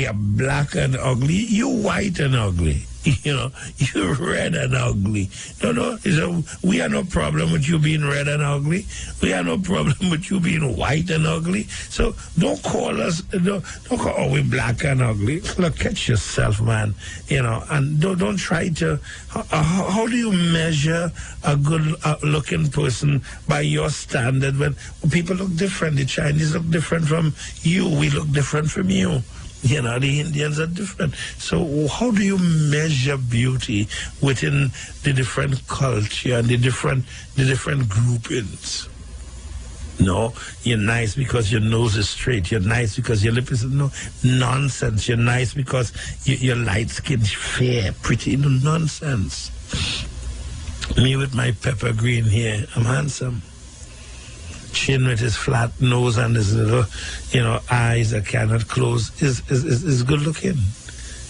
are black and ugly. You white and ugly. You know, you're red and ugly. No, we have no problem with you being red and ugly. We have no problem with you being white and ugly. So don't call us, don't call, we black and ugly. Look, catch yourself, man. You know, and don't try to, how do you measure a good looking person by your standard when people look different? The Chinese look different from you. We look different from you. You know, the Indians are different. So how do you measure beauty within the different culture and the different groupings? No, you're nice because your nose is straight. You're nice because your lip is nonsense. You're nice because you're light skinned, fair, pretty. Nonsense. Me with my pepper green hair, I'm handsome. Chin with his flat nose and his little, eyes that cannot close is good looking.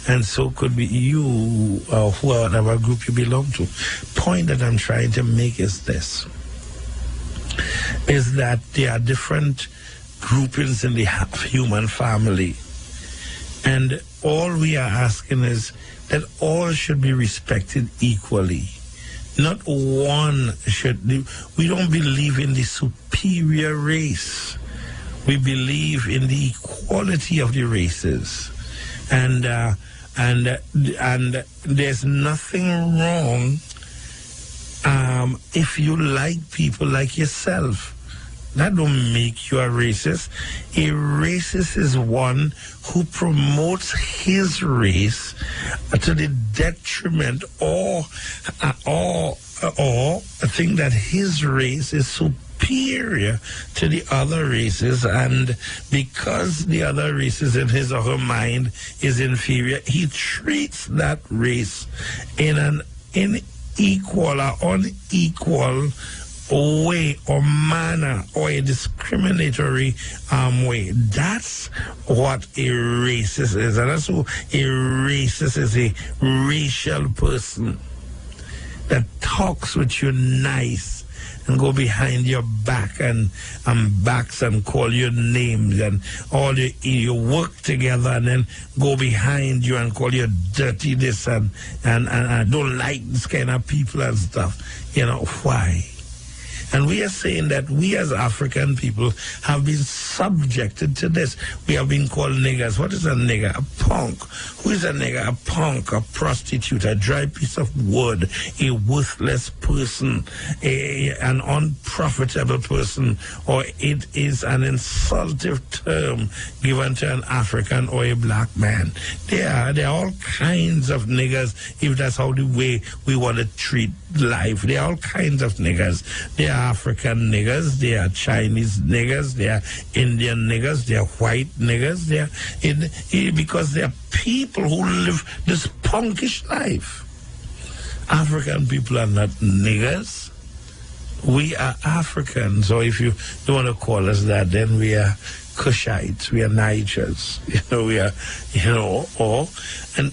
And so could be you or whatever group you belong to. Point that I'm trying to make is this, is that there are different groupings in the human family. And all we are asking is that all should be respected equally. Not one should. We don't believe in the superior race. We believe in the equality of the races, and there's nothing wrong if you like people like yourself. That don't make you a racist. A racist is one who promotes his race to the detriment or think that his race is superior to the other races, and because the other races in his or her mind is inferior, he treats that race in an unequal or unequal way or manner or a discriminatory way. That's what a racist is. And that's who a racist is, a racial person that talks with you nice and go behind your back and backs and call you names, and all you work together and then go behind you and call you dirty this and don't like this kind of people and stuff. Why? And we are saying that we as African people have been subjected to this. We have been called niggers. What is a nigger? A punk. Who is a nigger? A punk, a prostitute, a dry piece of wood, a worthless person, an unprofitable person, or it is an insultive term given to an African or a black man. There are all kinds of niggers, if that's how the way we want to treat life. There are all kinds of niggers. There are African niggers, there are Chinese niggers, there are Indian niggers, there are white niggers, because there are people who live this punkish life. African people are not niggers. We are Africans, or if you don't want to call us that, then we are Cushites, we are Nigers, we are, and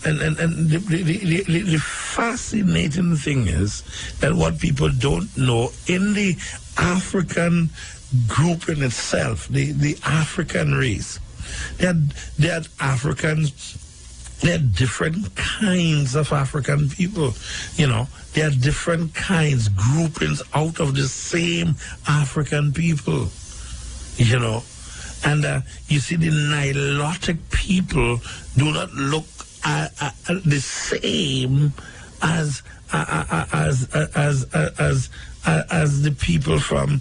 the fascinating thing is that what people don't know, in the African group in itself, the African race, there are Africans. There are different kinds of African people, There are different kinds, groupings out of the same African people, And you see, the Nilotic people do not look the same as the people from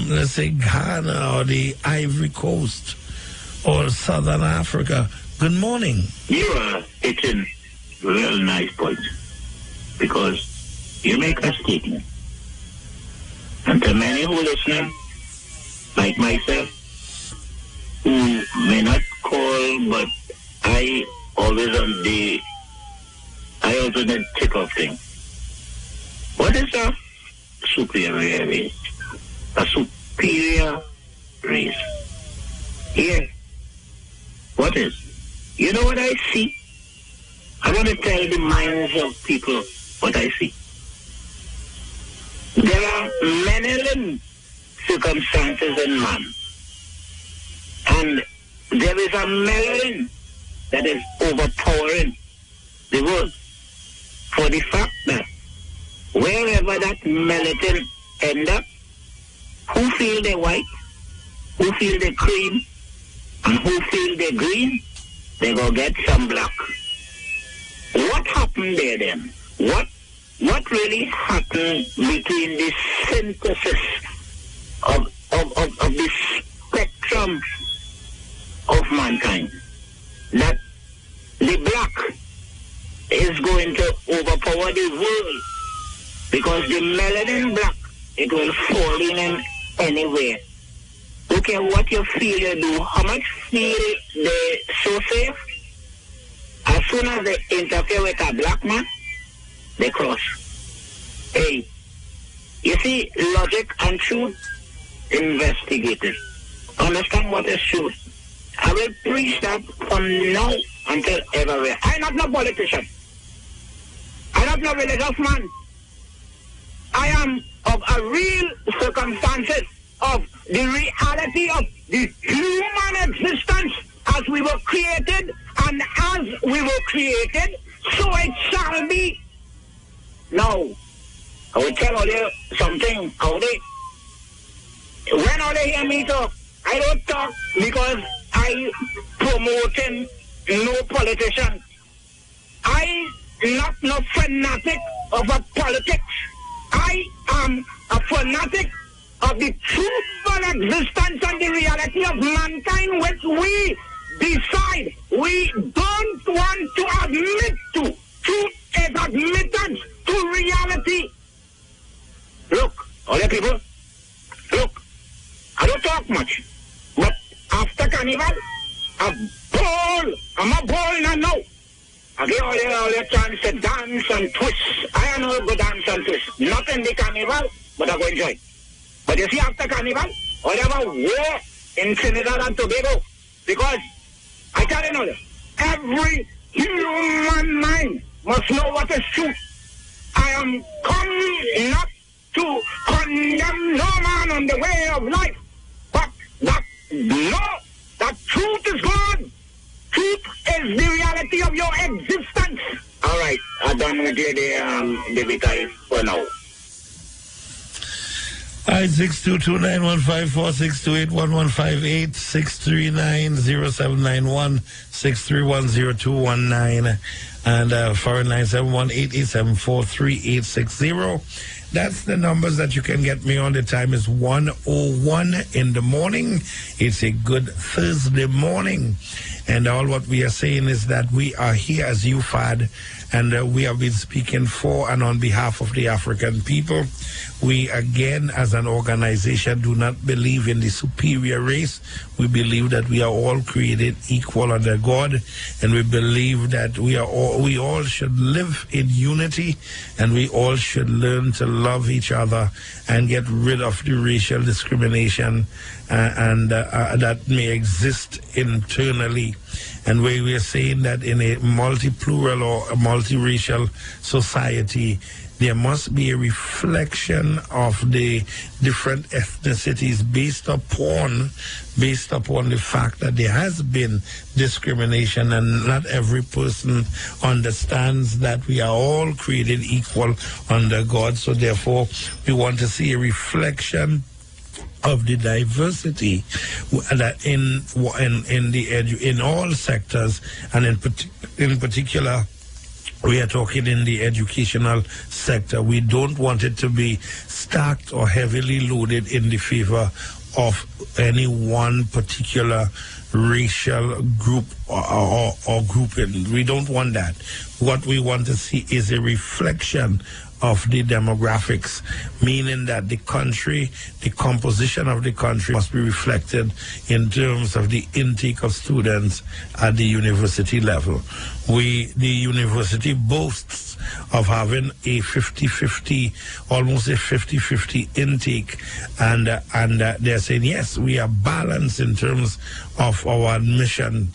let's say Ghana or the Ivory Coast or Southern Africa. Good morning. You are hitting real nice point because you make a statement. And to many who listen, like myself, who may not call, but I always on the alternate tip of thing. What is a superior race? A superior race. Here. What is? You know what I see? I want to tell the minds of people what I see. There are many circumstances in man. And there is a melanin that is overpowering the world. For the fact that wherever that melanin end up, who feel the white, who feel the cream, and who feel the green, they go get some black. What happened there then? What really happened between the synthesis of the spectrum of mankind? That the black is going to overpower the world because the melanin black, it will fall in anywhere. Okay, what you feel you do, how much feel they so safe? As soon as they interfere with a black man, they cross. Hey, you see, logic and truth, investigate it. Understand what is truth. I will preach that from now until everywhere. I'm not no politician. I'm not no religious man. I am of a real circumstances of the reality of the human existence as we were created, and as we were created, so it shall be. Now, I will tell all you something, when all they hear me talk, I don't talk because I promoting no politician. I not no fanatic of a politics. I am a fanatic of the truthful existence and the reality of mankind, which we decide we don't want to admit to. Truth is admittance to reality. Look, all the people, look, I don't talk much, but after Carnival, I'm a ball now. I give all the chance to dance and twist. I know go dance and twist. Not in the Carnival, but I go enjoy. But you see, after Carnival, I have a war in Trinidad and Tobago. Because, I tell you now, every human mind must know what is truth. I am come not to condemn no man on the way of life, but that truth is God. Truth is the reality of your existence. All right, I'm done with the vital for now. 622-915-4628-1158, 639-0791-631-0219, and foreign line 718-887-43860. That's the numbers that you can get me on. The time is 1:01 in the morning. It's a good Thursday morning. And all what we are saying is that we are here as UFAD, and we have been speaking for and on behalf of the African people. We, again, as an organization, do not believe in the superior race. We believe that we are all created equal under God, and we believe that we all should live in unity, and we all should learn to love each other and get rid of the racial discrimination that may exist internally. And we are saying that in a multi-plural or a multiracial society, there must be a reflection of the different ethnicities based upon the fact that there has been discrimination, and not every person understands that we are all created equal under God. So therefore, we want to see a reflection of the diversity that in all sectors, and in particular, we are talking in the educational sector. We don't want it to be stacked or heavily loaded in the favor of any one particular racial group or grouping. We don't want that. What we want to see is a reflection of the demographics, meaning that the country, the composition of the country must be reflected in terms of the intake of students at the university level. The university boasts of having a 50-50, almost a 50-50 intake, and they're saying, yes, we are balanced in terms of our admission,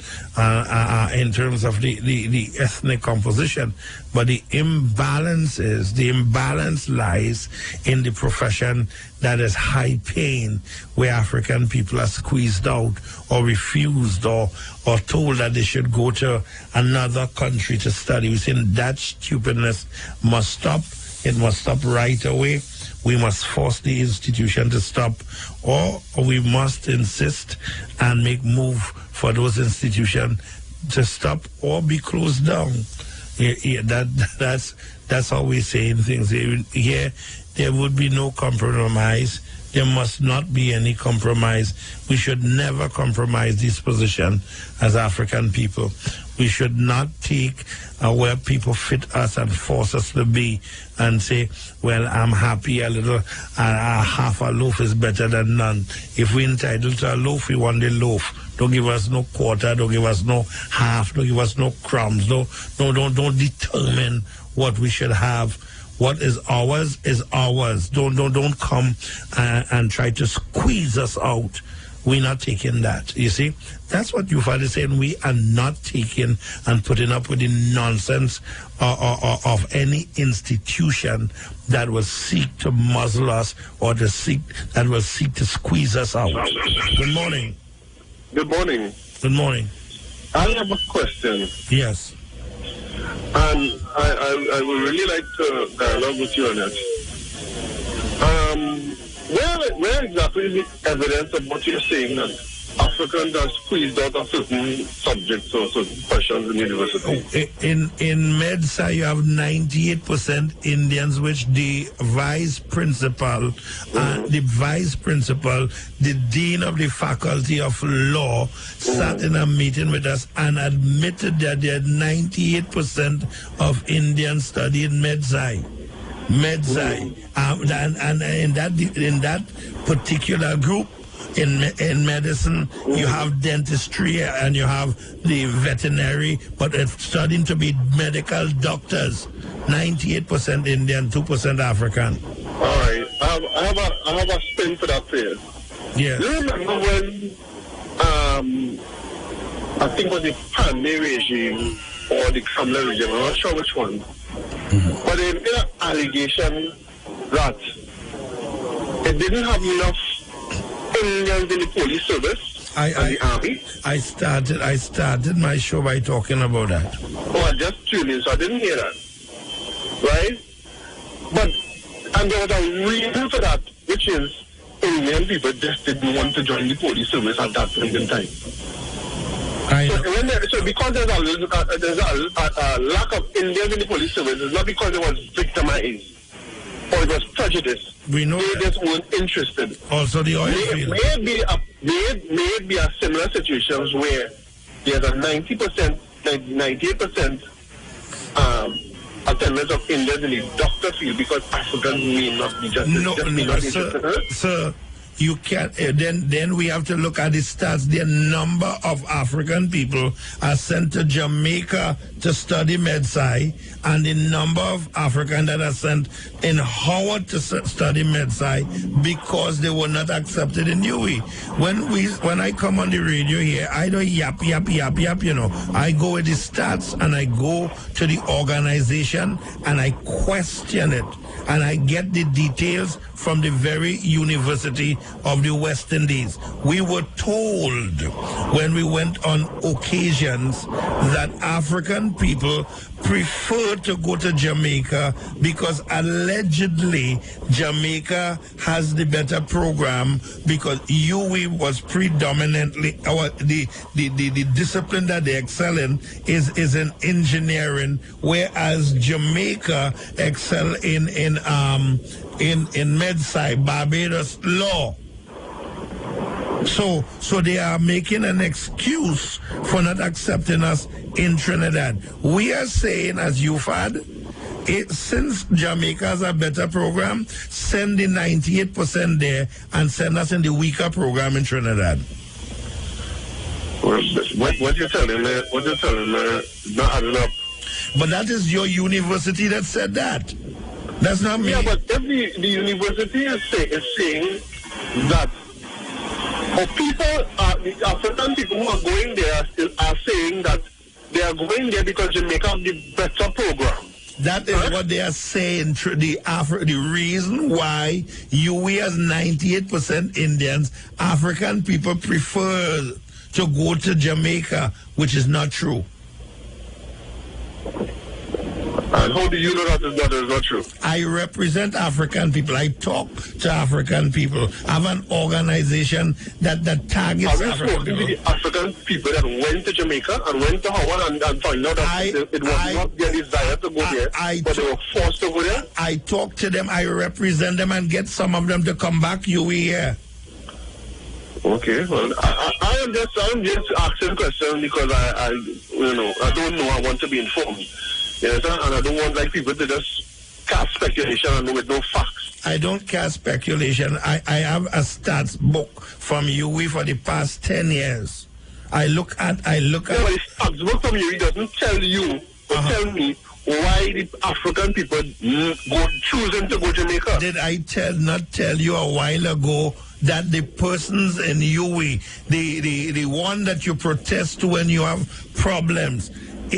in terms of the ethnic composition, but the imbalance lies in the profession that is high paying, where African people are squeezed out or refused or told that they should go to another country to study. We think that stupidness must stop. It must stop right away. We must force the institution to stop, or we must insist and make move for those institutions to stop or be closed down. That's how we're saying things. Here, there would be no compromise. There must not be any compromise. We should never compromise this position as African people. We should not take where people fit us and force us to be and say, well, I'm happy a little, half a loaf is better than none. If we're entitled to a loaf, we want the loaf. Don't give us no quarter, don't give us no half, don't give us no crumbs. Don't determine what we should have. What is ours is ours. Don't come and try to squeeze us out. We're not taking that. You see, that's what you father saying. We are not taking and putting up with the nonsense of any institution that will seek to muzzle us or that will seek to squeeze us out. Good morning. Good morning. Good morning. I have a question. Yes. And I would really like to dialogue with you on it. Where exactly is the evidence of what you're saying that Africans are squeezed out of certain subjects or certain questions in university? In MedSci, you have 98% Indians, which the vice principal, the dean of the faculty of law, sat in a meeting with us and admitted that there are 98% of Indians studying MedSci. And in that particular group, in medicine, you have dentistry and you have the veterinary, but it's starting to be medical doctors. 98% Indian, 2% African. All right. I have a spin for that player. Yeah. Do you remember when I think it was the Pandey regime or the Kamla regime, I'm not sure which one, but they made an allegation that it didn't have enough Indians in the police service and the army. I started my show by talking about that. Oh, I just tuned in, so I didn't hear that. Right? And there was a reason for that, which is Indian people just didn't want to join the police service at that point in time. So because there's a lack of Indians in the police service, it's not because it was victimized or it was prejudice. We know they just weren't interested. Also, the oil field. May be a similar situations where there's a 98% attendance of Indians in the doctor field because Africans may not be just sir, you can't. Then we have to look at the stats. The number of African people are sent to Jamaica to study MedSci, and the number of Africans that are sent in Howard to study MedSci because they were not accepted in UWI. When I come on the radio here, I don't yap. You know, I go with the stats and I go to the organization and I question it. And I get the details from the very University of the West Indies. We were told when we went on occasions that African people prefer to go to Jamaica because allegedly Jamaica has the better program because UWI was predominantly the discipline that they excel in is in engineering, whereas Jamaica excel in MedSci, Barbados law. So they are making an excuse for not accepting us in Trinidad. We are saying as UFAD, since Jamaica has a better program, send the 98% there and send us in the weaker program in Trinidad. What you're telling me, not adding up. But that is your university that said that. That's not me. Yeah, but if the university is saying that people, the African people who are going there are saying that they are going there because Jamaica have the better program. That is what they are saying. The reason why UWI has 98% Indians, African people prefer to go to Jamaica, which is not true. And how do you know that is not true? I represent African people. I talk to African people. I have an organization that targets African people. The African people that went to Jamaica and went to Howard and found out that it was not their desire to go there, but they were forced to go there? I talk to them, I represent them, and get some of them to come back here. Okay, well, I'm just asking questions because I don't know. I want to be informed. Yes, and I don't want people to just cast speculation and with no facts. I don't cast speculation. I have a stats book from UWI for the past 10 years. I look at. Yeah, but the stats book from UWI doesn't tell you or tell me why the African people choosing to go to Jamaica. Did I not tell you a while ago that the persons in UWI, the one that you protest to when you have problems,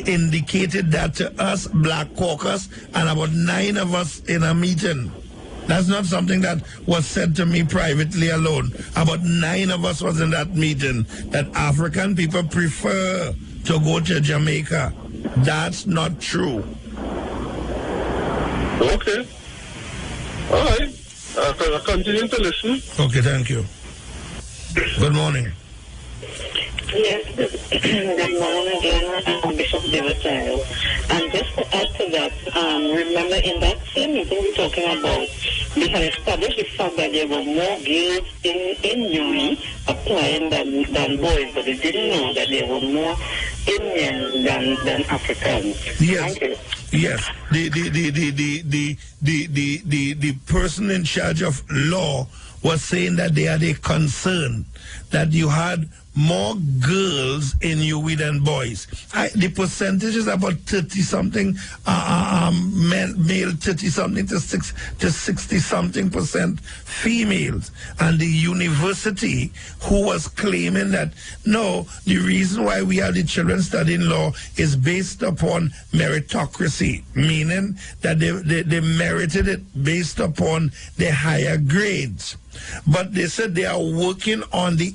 indicated that to us, Black Caucus, and about 9 of us in a meeting. That's not something that was said to me privately alone. About 9 of us was in that meeting, that African people prefer to go to Jamaica. That's not true. Okay. All right. I'll continue to listen. Okay, thank you. Good morning. Yes, good morning again, Bishop Devasayo. And just to add to that, remember in that same meeting we're talking about, they had established the fact that there were more girls in UWI applying than boys, but they didn't know that there were more Indians than Africans. Yes. Yes. The person in charge of law was saying that they had a concern that you had more girls in UWI than boys. The percentage is about 30-something male, 30-something to 60-something percent females. And the university who was claiming that, no, the reason why we have the children studying law is based upon meritocracy, meaning that they merited it based upon their higher grades. But they said they are working on the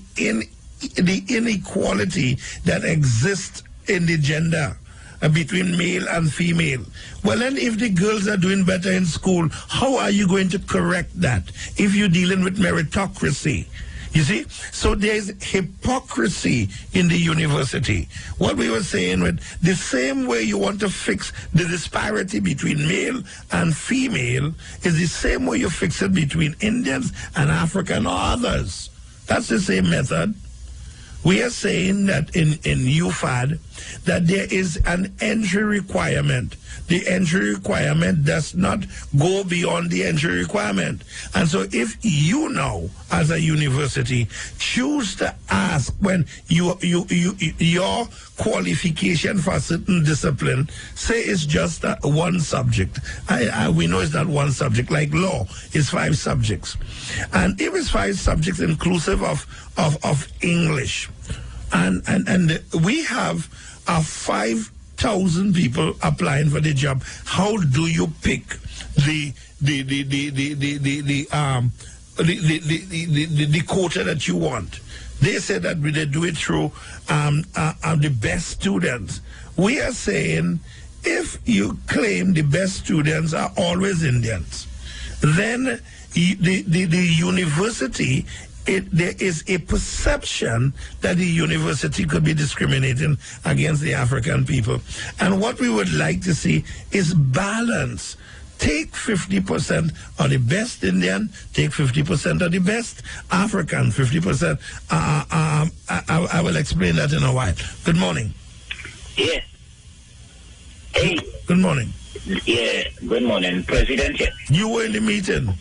inequality that exists in the gender between male and female. Well, then if the girls are doing better in school, how are you going to correct that if you're dealing with meritocracy? You see? So there's hypocrisy in the university. What we were saying with the same way you want to fix the disparity between male and female is the same way you fix it between Indians and African or others. That's the same method. We are saying that in UFAD that there is an entry requirement. The entry requirement does not go beyond the entry requirement. And so if you now, as a university, choose to ask when your qualification for a certain discipline, say it's just one subject. We know it's not one subject, like law is 5 subjects. And if it's 5 subjects inclusive of English, and we have 5,000 people applying for the job. How do you pick the quota that you want? They said that they do it through the best students. We are saying if you claim the best students are always Indians, then the university, there is a perception that the university could be discriminating against the African people. And what we would like to see is balance. Take 50% of the best Indian, take 50% of the best African, 50%. I will explain that in a while. Good morning. Yeah. Hey. Good morning. Yeah, good morning, President. You were in the meeting.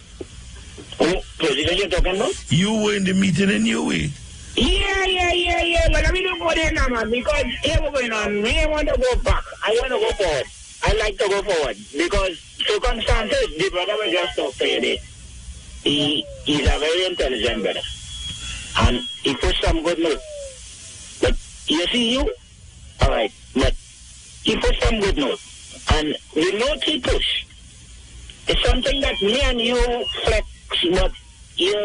Oh, President, you're talking about? You were in the meeting in UWI. Yeah. But we don't go there now, man, because here we're going on. We want to go back. I want to go forward. I like to go forward because circumstances, the brother was just talking today. He's a very intelligent brother. And he put some good notes. But you see you? All right. But he put some good notes. And the note he pushed is something that me and you flex, but you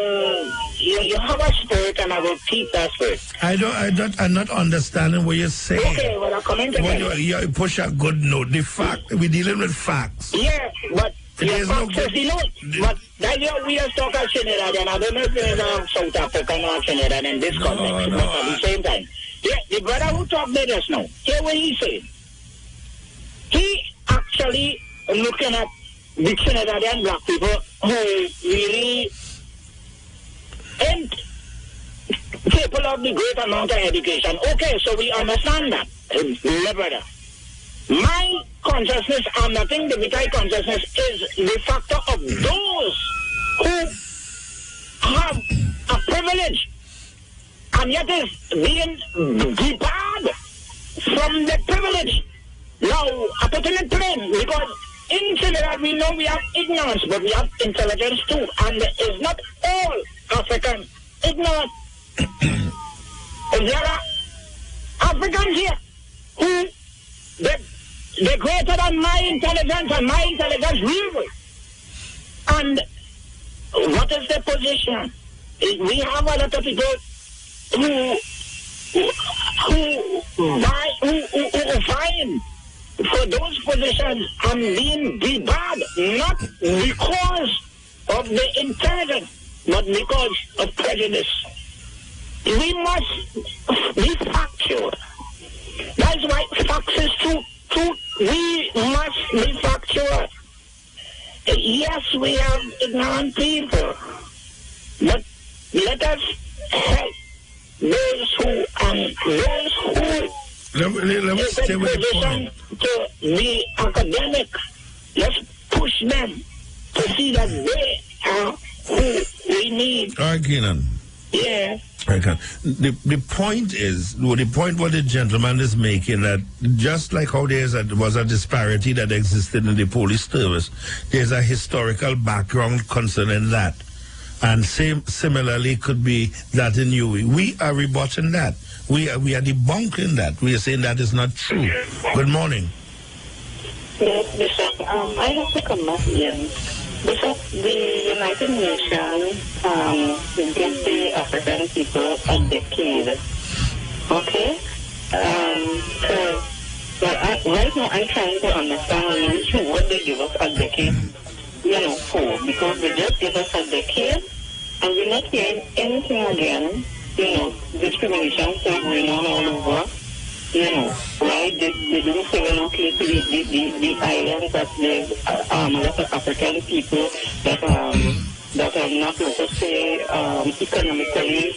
have a spirit and I will keep that spirit. I'm not understanding what you're saying. Okay, well, I'm coming to you push a good note. The fact, we're dealing with facts. Yeah, but there's no good. But that's your weird talk of Trinidad, and I don't know if there's South African or Trinidad in this context, but at the same time. Yeah, the brother who talked there just now, hear what he said. He actually looking at the Trinidadian black people who really ain't capable of the great amount of education. Okay, so we understand that, brother. My consciousness, and I think the Vitai consciousness is the factor of those who have a privilege and yet is being debarred from the privilege. Now, I put it plain because in Trinidad we know we have ignorance, but we have intelligence too, and it's not all African ignorant. There are Africans here who they're greater than my intelligence, and my intelligence really. And what is their position? We have a lot of people who find for those positions and being debarred, not because of the intelligence, but because of prejudice. We must be factual. That's why facts is true. We must be factual. Yes, we have ignorant people, but let us help those who let me stay with the point. To be academic. Let's push them to see that they are who we need. All right, Keenan. Yeah. Okay. The point is, the point what the gentleman is making, that just like how there was a disparity that existed in the police service, there's a historical background concerning that. And similarly could be that in UWI. We are rebutting that. We are debunking that. We are saying that is not true. Good morning. Yes, Bishop. I have to come back in. Bishop, the United Nations gives the African people a decade. Okay? Right now I'm trying to understand what they give us a decade, for. Because they just give us a decade and we're not hearing anything again, discrimination still going on all over. Right? They didn't relocate to the islands that there's a lot of African people that are not, let us say, economically,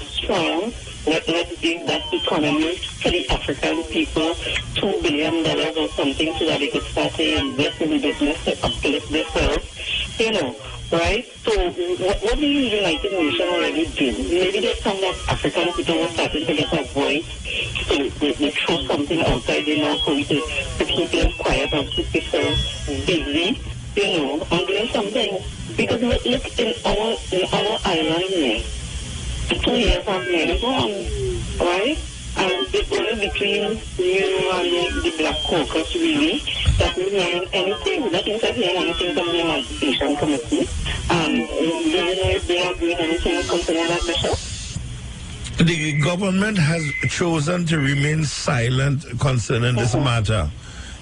strong. Let's give that economy to the African people $2 billion or something so that they could start to invest in the business to uplift themselves, right? So what do the United Nations already do? Maybe there's some that African people were starting to get a voice, so they throw something outside their mouth to keep them quiet and keep people busy, and doing something. Because look in our island, 2 years have nearly gone, right? And it's only between you and the Black Caucus, really, that we hearing anything. That means that hearing anything from the Emancipation Committee. And do you know if they are doing anything concerning that, Bishop? The government has chosen to remain silent concerning this matter.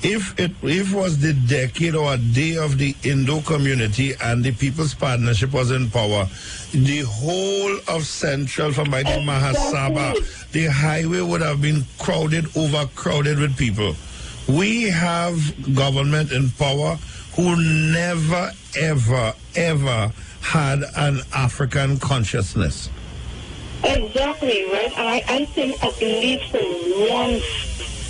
if it was the decade or day of the Indo community and the People's Partnership was in power, the whole of Central from by the Mahasaba, the highway would have been overcrowded with people. We have government in power who never, ever, ever had an African consciousness. Exactly, right? I think at least for one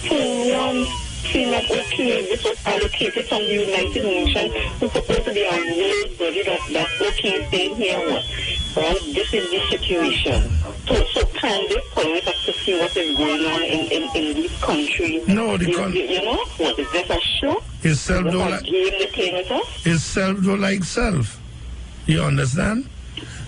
thing that this was allocated from the United Nations, who's supposed to be a world body that's okay staying here, right? This is the situation. So can they point us to see what is going on in these countries? No, you know, what is this, a show? Is self do like game they playing with us? Is self do like self. You understand?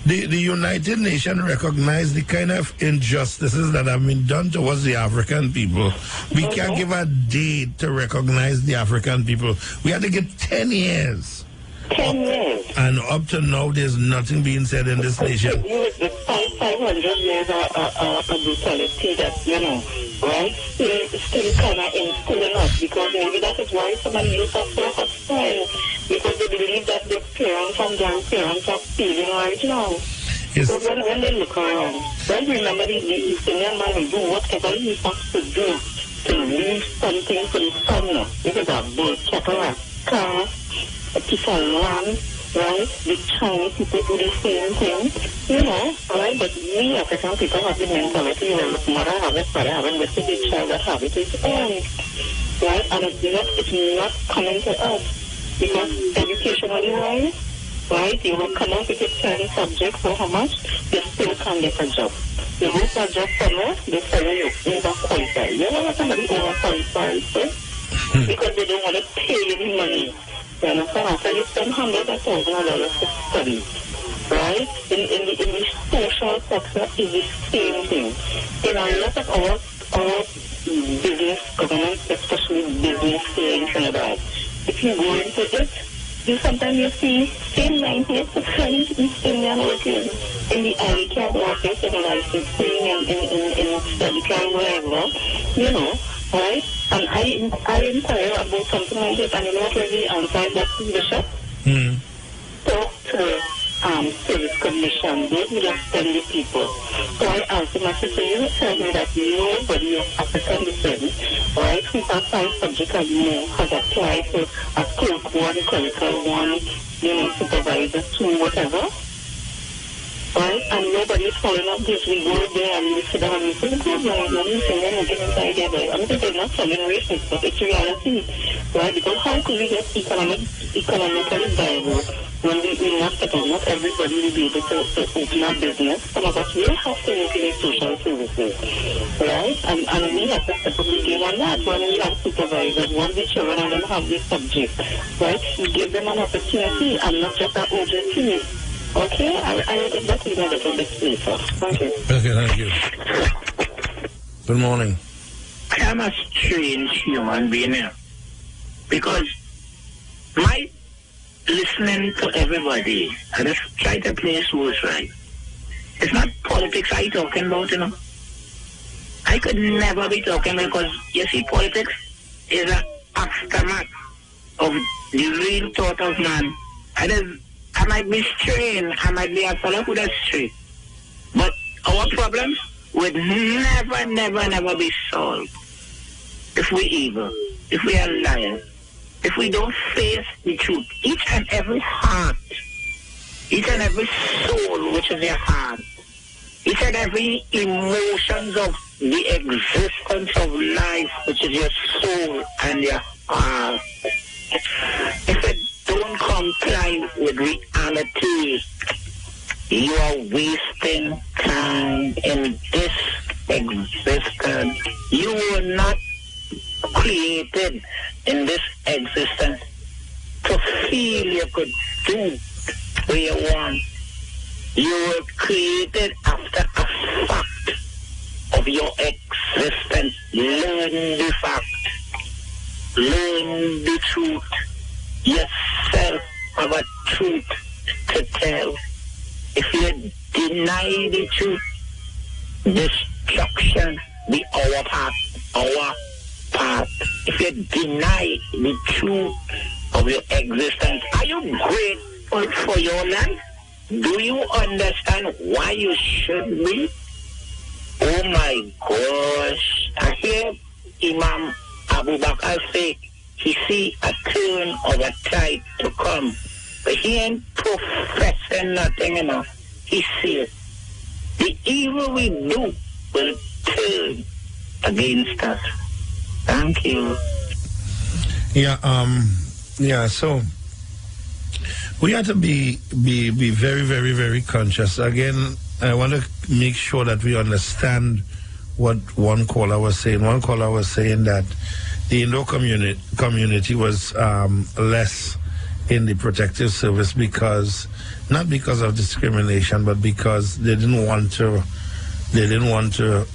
The United Nations recognize the kind of injustices that have been done towards the African people. We can't give a date to recognize the African people. We had to get 10 years. 10 years. And up to now, there's nothing being said in this nation. The 500 years of brutality that, you know, right, still kind of instilling us, because maybe that is why some of the youth are so hostile, because they believe that their parents and grandparents are stealing right now. Yes. So when they look around, then remember the East Indian man will do whatever he has to do to leave something for the son. It is a bull, cattle, a car, a piece of land, right? The Chinese people do the same thing, you know, right? But we African people have the mentality, you know, mother have it, father have it, but the child that have it is own, right? And it's not coming to us, because educationally wise, right? You will come up with a certain subject for how much, you still can't get a job. You go for a job somewhere, they say you overqualified. You know what somebody overqualified for? Because they don't want to pay you the money. You understand? So you spend hundreds of thousands of dollars to study, right? In the social sector is the same thing. In a lot of our business, government, especially business here in Trinidad, if you go into it, sometimes you see same 98% East Indian workers in the ICAP office, in the licensing and in study camp, wherever, you know, right? And I inquire about something like this, and you know what was the answer, Dr. Bishop? Talk to Service Commission, those will send the people. So I asked him, I said, so you tell me that nobody of African descent, right, who has science subject and more, has applied for a clerk one, clerical one, you know, supervisor two, whatever, right? And nobody is following up this. We go there and we sit down and we say, good, right? And we say, we're getting inside there, but I'm they're not telling racist, but it's reality, right? Because how could we get economically viable when we not settle? Not everybody will be able to open a business. Some of us will have to work in the social services, right? And we have to step up the game on that. When we have supervisors, when the children and them have this subject, right? We give them an opportunity and not just an urgency. Okay, I will get to that a little bit later. Thank you. Okay, thank you. Good morning. I am a strange human being here, because my listening to everybody, I just try to place words right. It's not politics I'm talking about, you know. I could never be talking, because, you see, politics is an aftermath of the real thought of man. I might be strange, I might be a fellow who does straight, but our problems would never be solved if we evil, if we are liars, if we don't face the truth. Each and every heart, each and every soul, which is your heart, each and every emotions of the existence of life, which is your soul and your heart, if it don't comply with reality, you are wasting time in this existence. You were not created in this existence to feel you could do what you want. You were created after a fact of your existence. Learn the fact. Learn the truth. Yourself have a truth to tell. If you deny the truth, destruction be our path. Our path. that, if you deny the truth of your existence, are you grateful for your life? Do you understand why you should be? Oh my gosh. I hear Imam Abu Bakr say he see a turn of a tide to come. But he ain't professing nothing, He see it. The evil we do will turn against us. Thank you. Yeah, so we have to be very, very, very conscious. Again, I want to make sure that we understand what one caller was saying. One caller was saying that the Indo community was less in the protective service not because of discrimination, but because they didn't want to enter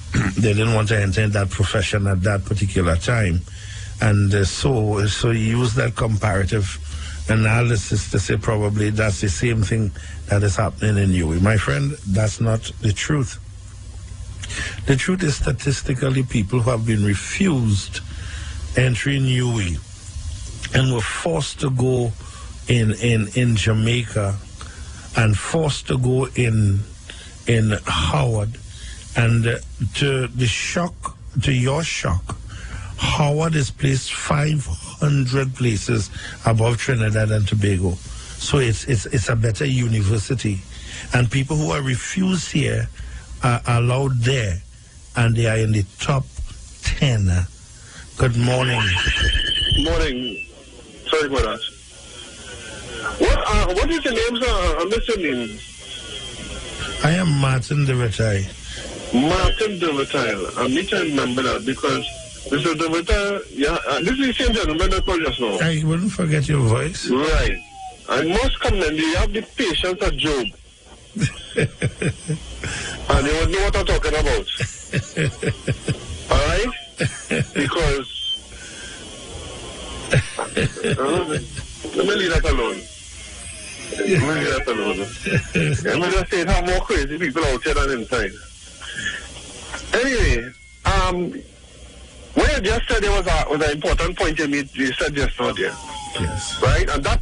in that profession at that particular time, and so you use that comparative analysis to say probably that's the same thing that is happening in UE. My friend, that's not the truth. The truth is, statistically, people who have been refused entry in UE and were forced to go in Jamaica and forced to go in Howard, and to your shock, Howard is placed 500 places above Trinidad and Tobago. So it's a better university, and people who are refused here are allowed there, and they are in the top 10. Good morning. Morning. Sorry about that. What is your name, sir? I missed your name. I am Martin DeVitale. Martin DeVitale. I need to remember that because Mr. DeVitale, this is the same gentleman that called just now. I wouldn't forget your voice. Right. I must commend you. You have the patience of Job. And you would know what I'm talking about. Alright? Because let me leave that alone. Let me just say how more crazy people out here than inside. Anyway, what you just said there was an important point you made. You said just now there. Yes. Right? And that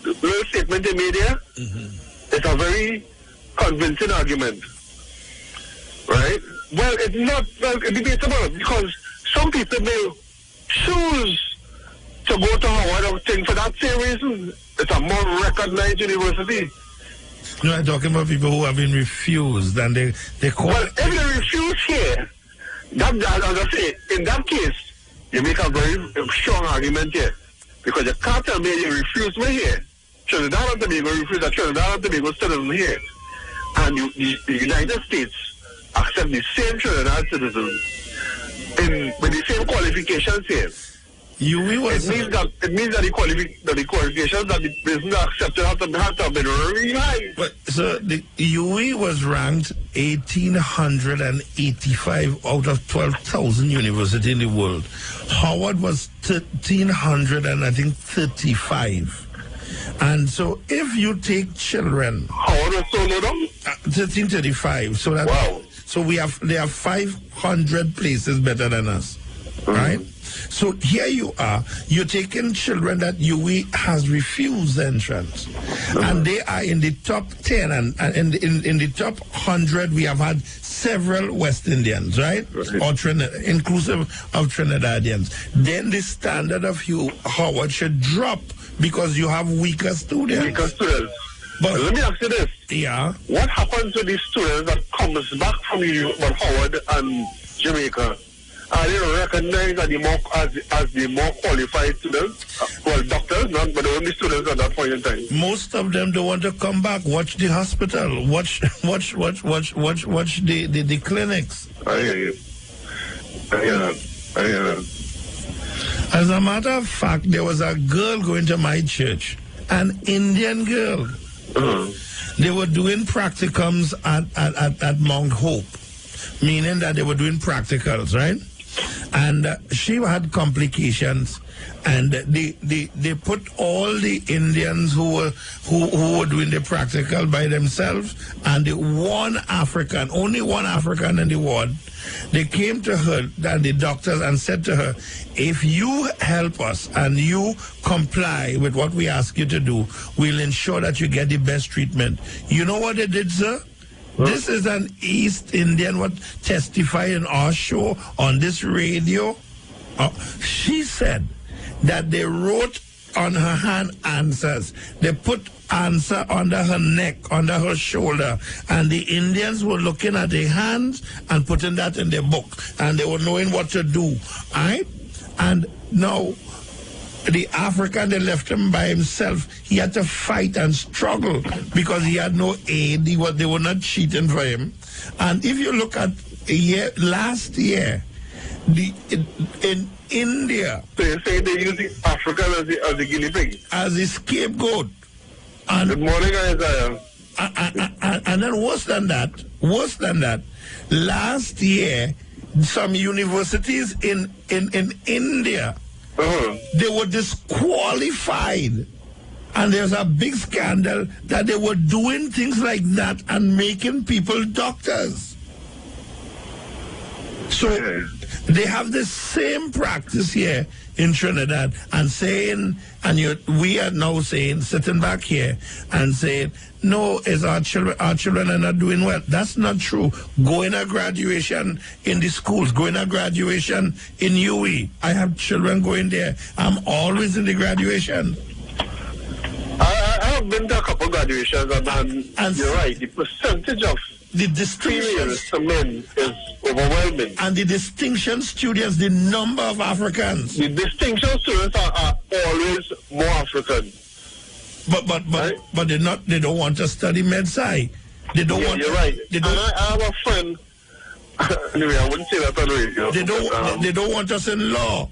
little statement you made there, it's a very convincing argument. Right? Well, it's not debatable because some people may choose to go to Howard or thing for that same reason. It's a more recognized university. No, I'm talking about people who have been refused, and they call. Well, if they refuse here, as I say, in that case, you make a very strong argument here. Because you can't tell me you refuse me here. Trinidad and Tobago refuse a Trinidad and Tobago citizen here. And the United States accept the same Trinidad citizens with the same qualifications here. It means that the qualifications that the person accepted have to have been really high. But so the UE was ranked 1885 out of 12,000 universities in the world. Howard was 1,335. And so if you take children, Howard was so low down? 1335. So that so they have 500 places better than us, right? So here you are, you're taking children that UE has refused entrance, and they are in the top 10, and in the top 100 we have had several West Indians, right? Or inclusive of Trinidadians. Then the standard of Howard should drop because you have weaker students. But let me ask you this. Yeah. What happens to these students that comes back from Howard and Jamaica? Are they recognized as the more qualified students? Well, doctors, not, but only students at that point in time. Most of them don't want to come back. Watch the hospital. Watch the clinics. I hear you. I hear that. As a matter of fact, there was a girl going to my church, an Indian girl. They were doing practicums at Mount Hope, meaning that they were doing practicals, right? and she had complications, and they put all the Indians who were doing the practical by themselves, and the only one African in the ward. They came to her and the doctors and said to her, if you help us and you comply with what we ask you to do, we'll ensure that you get the best treatment. You know what they did, sir? This is an East Indian what testified in our show on this radio. She said that they wrote on her hand answers. They put answer under her neck, under her shoulder, and the Indians were looking at their hands and putting that in their book, and they were knowing what to do. Right? And now the African, they left him by himself. He had to fight and struggle because he had no aid. They were not cheating for him. And if you look at last year, in India, so you're saying they're using Africa as the guinea pig, as a scapegoat. And, good morning, Isaiah. And then worse than that, last year, some universities in India, they were disqualified. And there's a big scandal that they were doing things like that and making people doctors. So they have the same practice here in Trinidad and saying, we are now saying, sitting back here and saying, no, it's our children are not doing well. That's not true. Going to graduation in the schools, going to graduation in UE. I have children going there. I'm always in the graduation. I have been to a couple graduations, and you're right, the percentage of the distinctions to men is overwhelming. And the distinction students, the number of Africans. The distinction students are always more African. But they don't want to study med-sci. They don't want. You're right. I have a friend. Anyway, I wouldn't say that on the radio. They don't want us in law.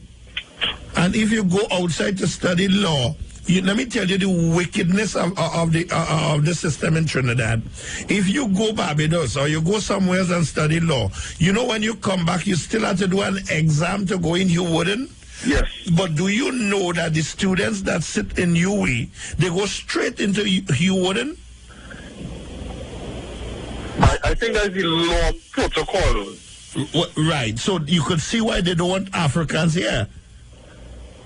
And if you go outside to study law, let me tell you the wickedness of the system in Trinidad. If you go Barbados or you go somewhere else and study law, you know when you come back, you still have to do an exam to go in. You wouldn't? Yes. But do you know that the students that sit in UE, they go straight into you wouldn't? I think that's the law protocol. Right. So you could see why they don't want Africans here.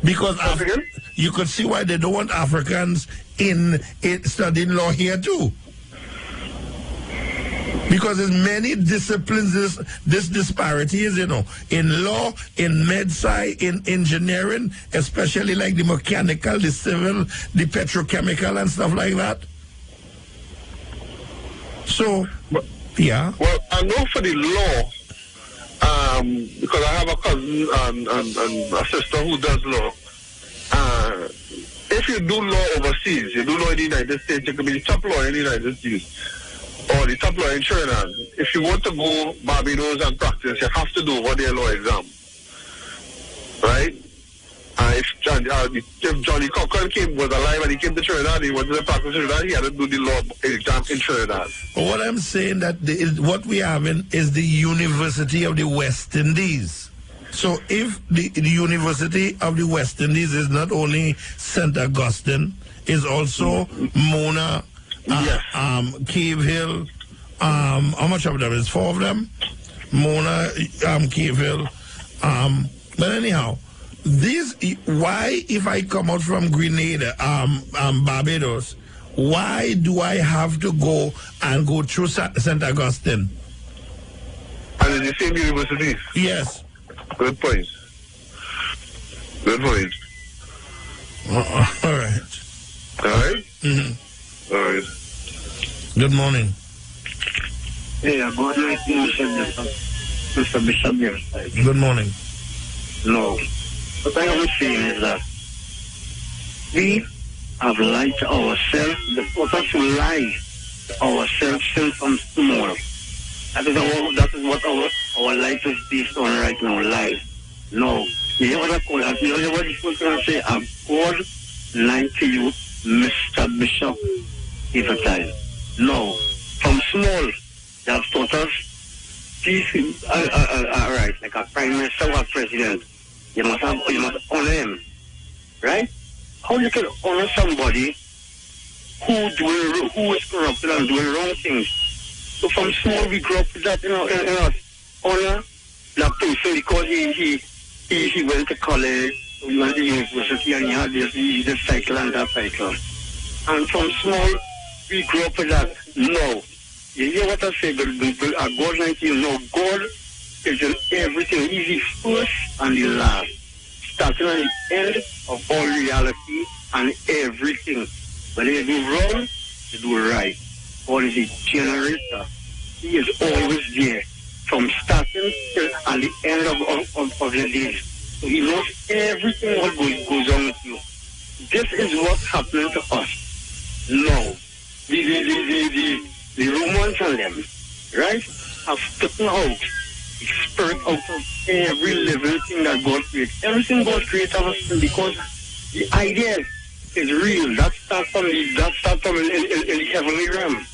Because you could see why they don't want Africans in studying law here too. Because there's many disciplines, this disparity is, in law, in med-sci, in engineering, especially like the mechanical, the civil, the petrochemical and stuff like that. So, yeah. Well, I know for the law, because I have a cousin and a sister who does law. If you do law overseas, you do law in the United States, you can be the top lawyer in the United States or the top lawyer in Trinidad. If you want to go Barbados and practice, you have to do over their law exam. Right? If Johnny Cochran was alive and he came to Trinidad, he wanted to practice in Trinidad, he had to do the law exam in Trinidad. But what I'm saying that what we have is the University of the West Indies. So if the University of the West Indies is not only St. Augustine, is also Mona, Cave Hill, how much of them? Is 4 of them? Mona, Cave Hill. But anyhow, why if I come out from Grenada, Barbados, why do I have to go through St. Augustine? And it's the same university? Yes. Good point. Good point. All right. All right? Mm-hmm. All right. Good morning. Yeah, good night, Mr. Bishop here. Good morning. No. What I was saying is that we have lied to ourselves. The purpose to lie to ourselves since from tomorrow. That is what our life is based on right now, life. No. You know what I call it? You know what you're supposed to say? I'm called 90 you, Mr. Bishop, if a child. No. From small, they have taught us peace. All right. like a prime minister or president, you must honor him, right? How you can honor somebody who is corrupted and doing wrong things? So from small we grew up with that, honor that person because he went to college, he went to university, and he had this cycle and that cycle. And from small we grew up with that. No. You hear what I say? God 19, no, God is in everything. He's the first and the last. Starting at the end of all reality and everything. Whether you do wrong, you do right. God is a generator. He is always there. From starting till at the end of the days. So he knows everything what goes on with you. This is what's happening to us. No. The Romans and them, right, have taken out the spirit out of every living thing that God created. Everything God created us because the idea is real. That starts from in the heavenly realm.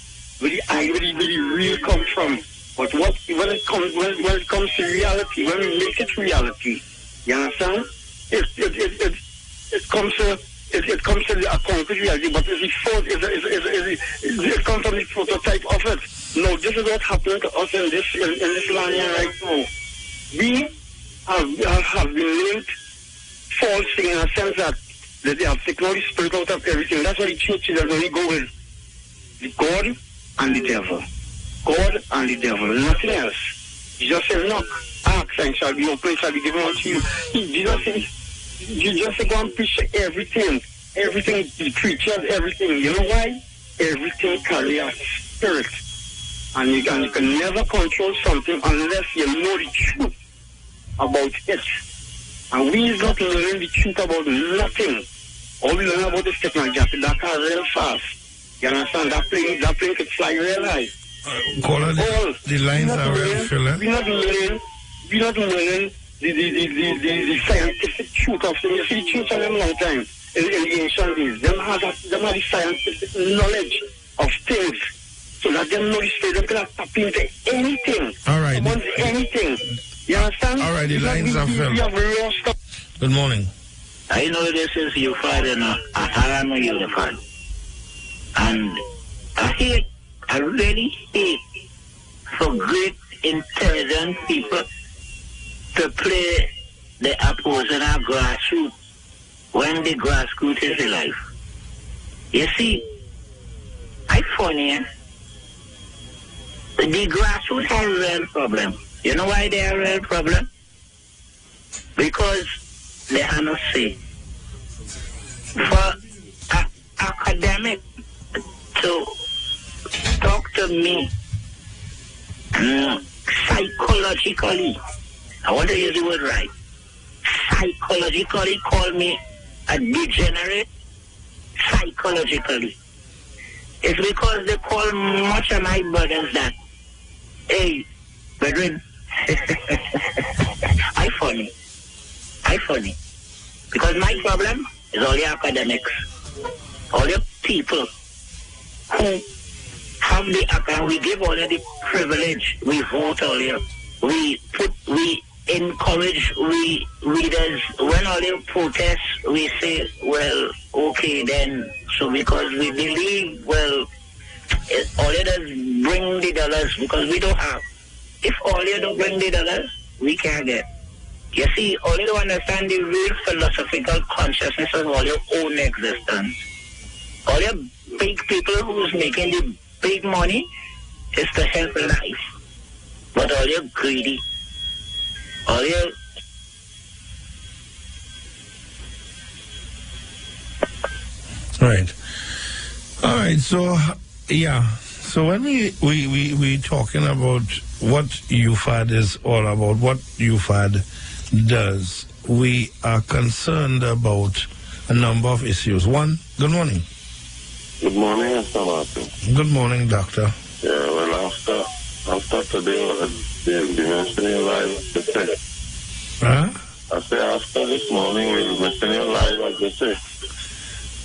Where the real comes from. But when it comes to reality, when we make it reality, you understand? It comes to a concrete reality, but it comes from the prototype of it. No, this is what's happening to us in this land here right now. We have been linked falsely in a sense that they have taken all the spirit out of everything. That's why the church is only go with the God and the devil. God and the devil, nothing else. Jesus said, knock, ask, and shall be opened, shall be given unto you. You just go and preach everything, the creatures, everything. You know why? Everything carries a spirit. And you can never control something unless you know the truth about it. And we is not learning the truth about nothing. All we learn about is technology. That car real fast. You understand? That plane could fly real high. Caller, the lines are well filled. We're not learning the scientific truth of things. You see, the truth of them long time in the ancient days. Them had the scientific knowledge of things. So that them know the spirit, them can tap into anything. All right. Anything. You understand? All right, the lines are filled. Good morning. I know this is your father, and I am your father. And I really hate for great, intelligent people to play the opposing of grassroots when the grassroots is alive. You see, I funny, the grassroots have a real problem. You know why they have a real problem? Because they are not safe. For academic to talk to me psychologically, I want to use the word right, psychologically call me a degenerate psychologically. It's because they call much of my brothers that, hey, brethren, I funny. Because my problem is all your academics, all your people who have the account. We give all the privilege. We vote all here. We encourage readers. When all you protest, we say, well, okay then. So because we believe, well, all you does bring the dollars because we don't have. If all you don't bring the dollars, we can't get. You see, all you don't understand the real philosophical consciousness of all your own existence. All your big people who's making the big money is to help life. But all you're greedy. All you Right. All right. So, yeah. So when we talking about what UFAD is all about, what UFAD does, we are concerned about a number of issues. One, good morning. Good morning, Mr. Martin. Good morning, Doctor. Yeah, well, after today, the mentioning live, the say. Huh? I say after this morning, we'll mentioning live, as they say.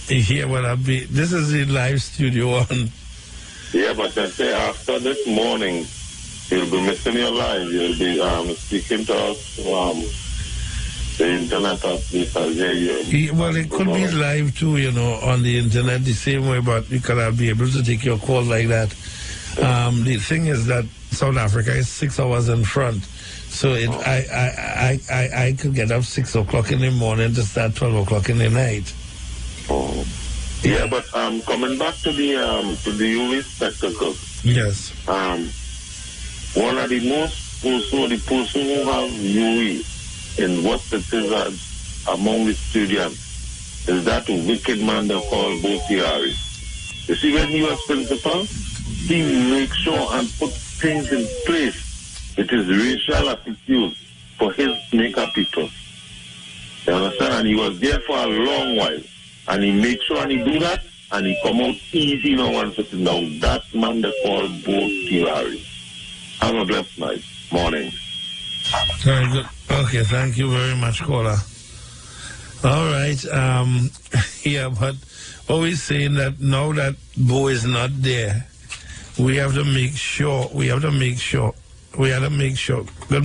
Yeah, well, this is the live studio one. Yeah, but I say after this morning, You'll be missing your life. You'll be speaking to us the internet updates. Well, it could be live too, on the internet the same way, but you cannot be able to take your call like that. The thing is that South Africa is 6 hours in front, so I could get up 6 o'clock in the morning to start 12 o'clock in the night. Oh. Yeah, but coming back to the UV spectacle. Yes. One of the the person who have UV in what it is among the students is that wicked man they call Botiari. You see, when he was principal, he makes sure and put things in place. It is racial attitude for his makeup people. You understand? And he was there for a long while. And he makes sure and he do that, and he come out easy now and sitting down. That man they call Botiari. Have a blessed night. Morning. Very good. Okay, thank you very much, caller. All right. Yeah, but always saying that now that Bo is not there, we have to make sure. Good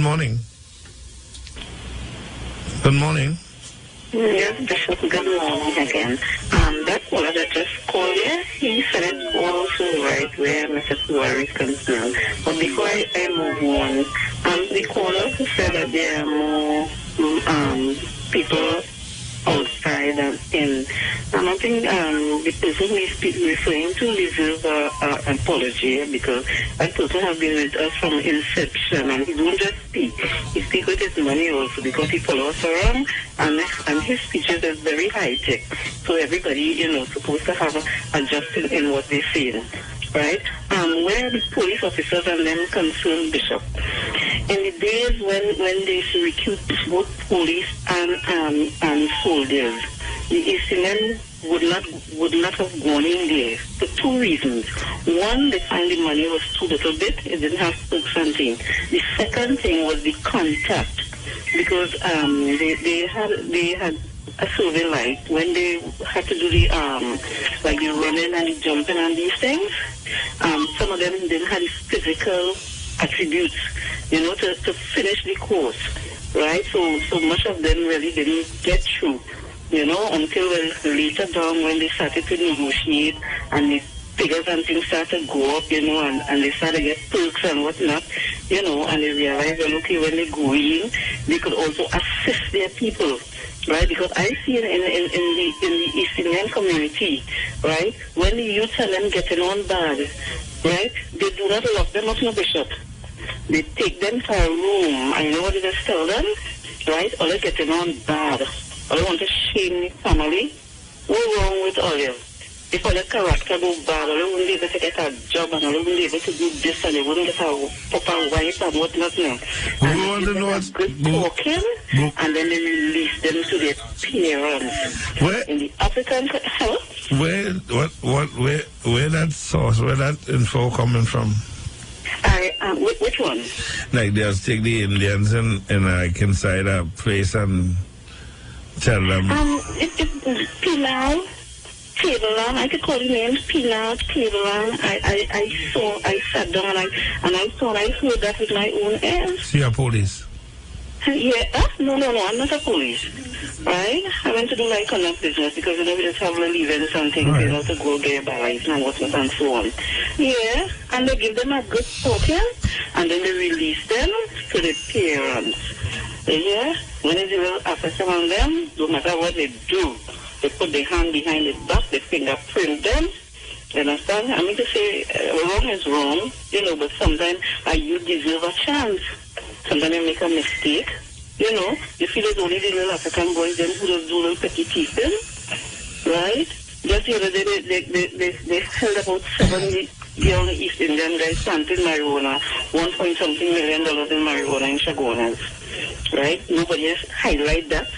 morning. Good morning. Yes, Bishop, good morning again. That caller that just called you, he said it also right where Mr. Suarez is concerned. But before I move on, the caller who said that there are more people outside and in. And I think the person who is referring to deserves an apology, because that person has been with us from inception, and he don't just speak. He speaks with his money also, because he follows us around, and his speeches are very high-tech. So everybody, supposed to have adjusted in what they're saying. Right? Where the police officers and them concerned, Bishop, in the days when they recruit both police and soldiers, the Eastern would not have gone in there for two reasons. One, they find the money was too little bit; it didn't have something. The second thing was the contact, because they had a survey light when they had to do the like the running and the jumping and these things. Some of them didn't have the physical attributes, to finish the course, right? So much of them really didn't get through, until later down when they started to negotiate and the figures and things started to go up, and they started to get perks and whatnot, and they realized that, okay, when they go in, they could also assist their people. Right, because I see it in the East Indian community, right? When the youth and them getting on bad, right? They do not lock them up, no, Bishop. They take them to a room. I know what they just tell them, right? All they getting on bad. All they want to shame the family. What's wrong with all them? If all their character go bad, all they wouldn't be able to get a job, and all they wouldn't be able to do this, and they wouldn't get a proper wife and whatnot now. We want to know what's good talking, and then they release them to their parents. Where? In the African, where that source, where that info coming from? Which one? Like they'll take the Indians and like inside a place and tell them. It's Pilau. Tableland, I could call the names Pilau, Tableland. I sat down and I thought I heard that with my own ears. So you're police? Yeah, no, I'm not a police. Right? I went to do like connect business because we just have little events and things, right. To go get balance and whatnot and so on. Yeah, and they give them a good talking, and then they release them to the parents. Yeah, when it's a little African on them, no matter what they do, they put their hand behind the back, they fingerprint them. You understand? I mean to say, wrong is wrong, but sometimes you deserve a chance. Sometimes you make a mistake, You feel it's only the little African boys then who just do little petty teething, right? Just the other day, they held about 7 young East Indian guys planting marijuana, $1.something million in marijuana in Chagonas, right? Nobody has highlight that.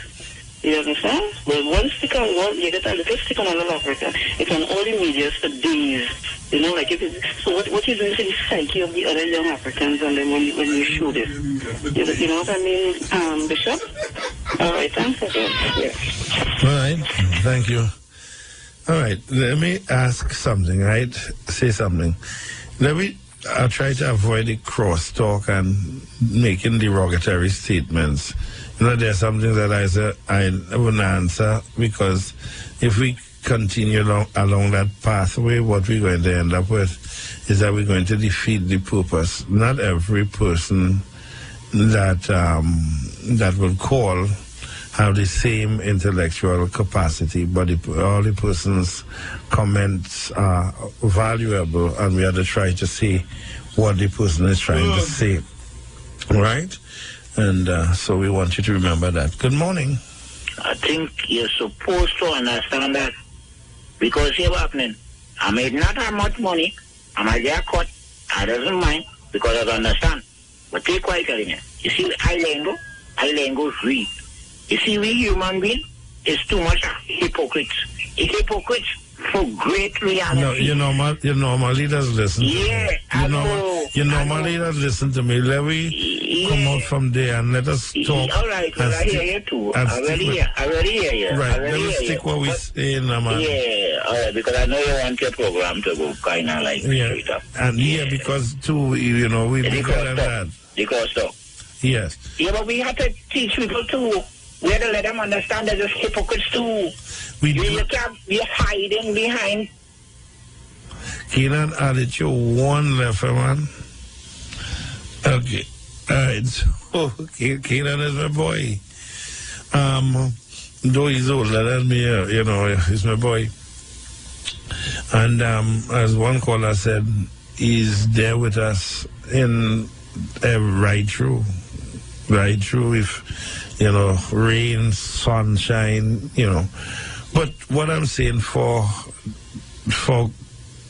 You understand? But one stick on one, you get a little stick on all Africa. It's on all the media for days. Like if it's, so what you doing to the psyche of the other young Africans and then when you show this? You know what I mean, Bishop? All right, thanks again. Yeah. All right, thank you. All right, let me ask something, right? Say something. I try to avoid the crosstalk and making derogatory statements. You know, there's something that I said I wouldn't answer, because if we continue along that pathway, what we're going to end up with is that we're going to defeat the purpose. Not every person that that will call have the same intellectual capacity, but all the person's comments are valuable, and we have to try to see what the person is trying to say, right? And so we want you to remember that. Good morning. I think you're supposed to understand that, because here's what's happening. I made not that much money. I might get caught. I doesn't mind, because I don't understand. But take what I'm telling you. You see, I lingo free. You see, we human beings is too much hypocrites. It's hypocrites for great reality. No, you normally does listen. Yeah, to me. You normally does listen to me. Let me come out from there and let us talk. All right, because I hear you too. I already hear you. Right, let us stick what we say, man. Yeah, all right, because I know you want your program to go kind of like straight up. And because too, you know, we be calling that. Because so. Yes. Yeah, but we have to teach people too. We have to let them understand that there's hypocrites too. You can't be hiding behind. Keenan added you one left, man. Okay. All right. So, Keenan is my boy. Though he's older than me, you know, he's my boy. And as one caller said, he's there with us in right through. Right through, if, you know, rain, sunshine, you know. But what I'm saying, for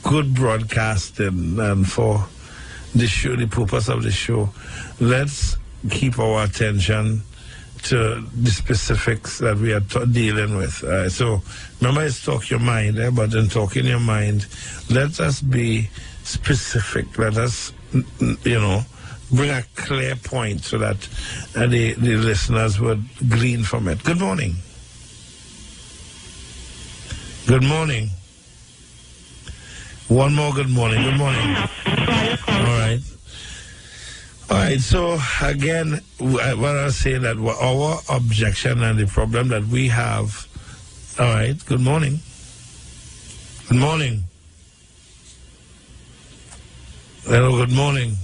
good broadcasting and for the show, the purpose of the show, let's keep our attention to the specifics that we are dealing with. So remember, it's talk your mind, but in talking your mind, let us be specific. Let us, you know, bring a clear point so that the listeners would glean from it. Good morning. Good morning. One more good morning. Good morning. All right. All right. So, again, what I was saying, that our objection and the problem that we have. All right. Good morning. Good morning. Hello, good morning.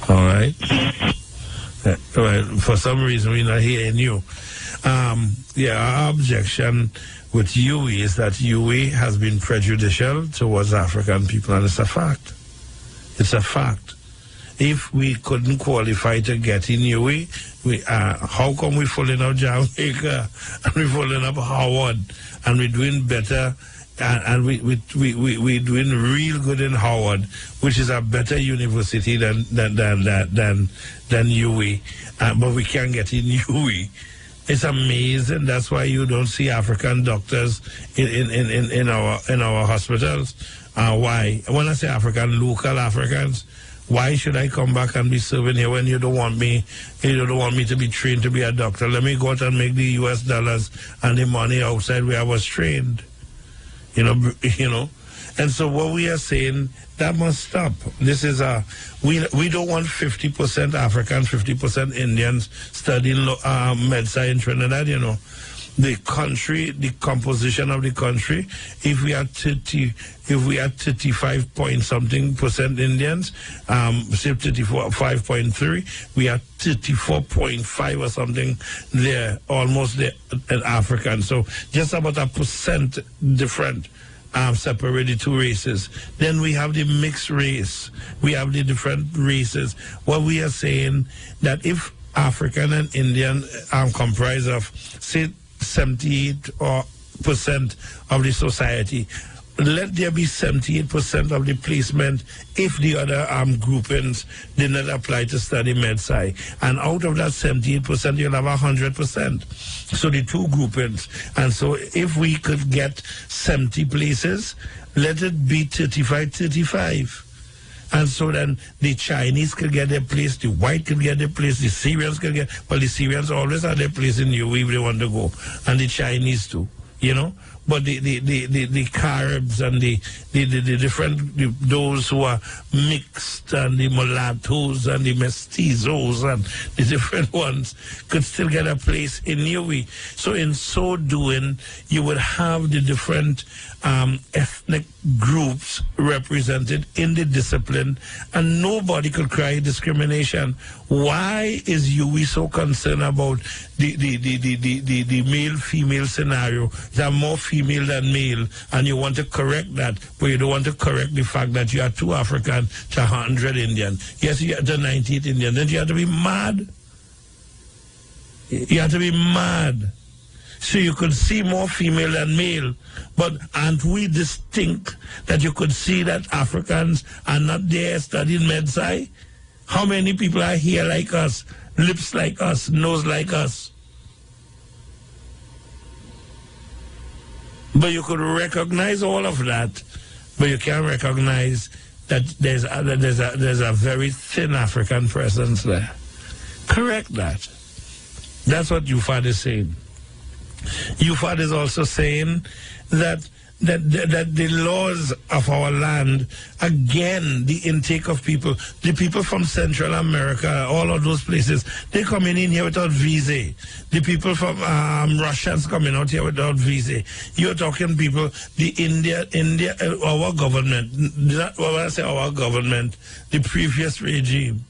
All right. All right. For some reason, we're not hearing you. Our objection with UWI is that UWI has been prejudicial towards African people, and it's a fact. It's a fact. If we couldn't qualify to get in UWI, how come we're falling out Jamaica and we're falling up Howard and we're doing better? And we're doing real good in Howard, which is a better university than UWI, but we can't get in UWI. It's amazing. That's why you don't see African doctors in our hospitals. Why? When I say African, local Africans. Why should I come back and be serving here when you don't want me? You don't want me to be trained to be a doctor. Let me go out and make the US dollars and the money outside where I was trained. You know, and so what we are saying, that must stop. This is we don't want 50% African, 50% Indians studying medicine in Trinidad. You know, the country, the composition of the country. If we are 35 point something percent Indians, say 35.3, we are 34.5 or something there, almost there, African. So just about a percent different. Separate the two races. Then we have the mixed race. We have the different races. What we are saying, that if African and Indian comprise of, say, 78% of the society, let there be 78% of the placement if the other groupings did not apply to study med-sci. And out of that 78%, you'll have 100%. So the two groupings. And so if we could get 70 places, let it be 35. And so then the Chinese could get their place, the white could get their place, the Syrians could get, well, the Syrians always have their place in UWI if they want to go, and the Chinese too, you know. but the Caribs and the different, those who are mixed, and the mulattoes and the mestizos and the different ones could still get a place in UWI. So in so doing, you would have the different ethnic groups represented in the discipline, and nobody could cry discrimination. Why is UWI so concerned about the male-female scenario? There are more female than male, and you want to correct that, but you don't want to correct the fact that you are 2 African to 100 Indian. Yes, you are to 98 Indian. Then you have to be mad. You have to be mad. So you could see more female than male, but aren't we distinct that you could see that Africans are not there studying med-sci? How many people are here like us, lips like us, nose like us? But you could recognize all of that, but you can't recognize that there's a very thin African presence there. Correct that. That's what UFAD is saying. UFAD is also saying that the laws of our land, again, the intake of people, the people from Central America, all of those places, they coming in here without visa. The people from Russians coming out here without visa. You're talking people, the India, our government, when I say our government, the previous regime,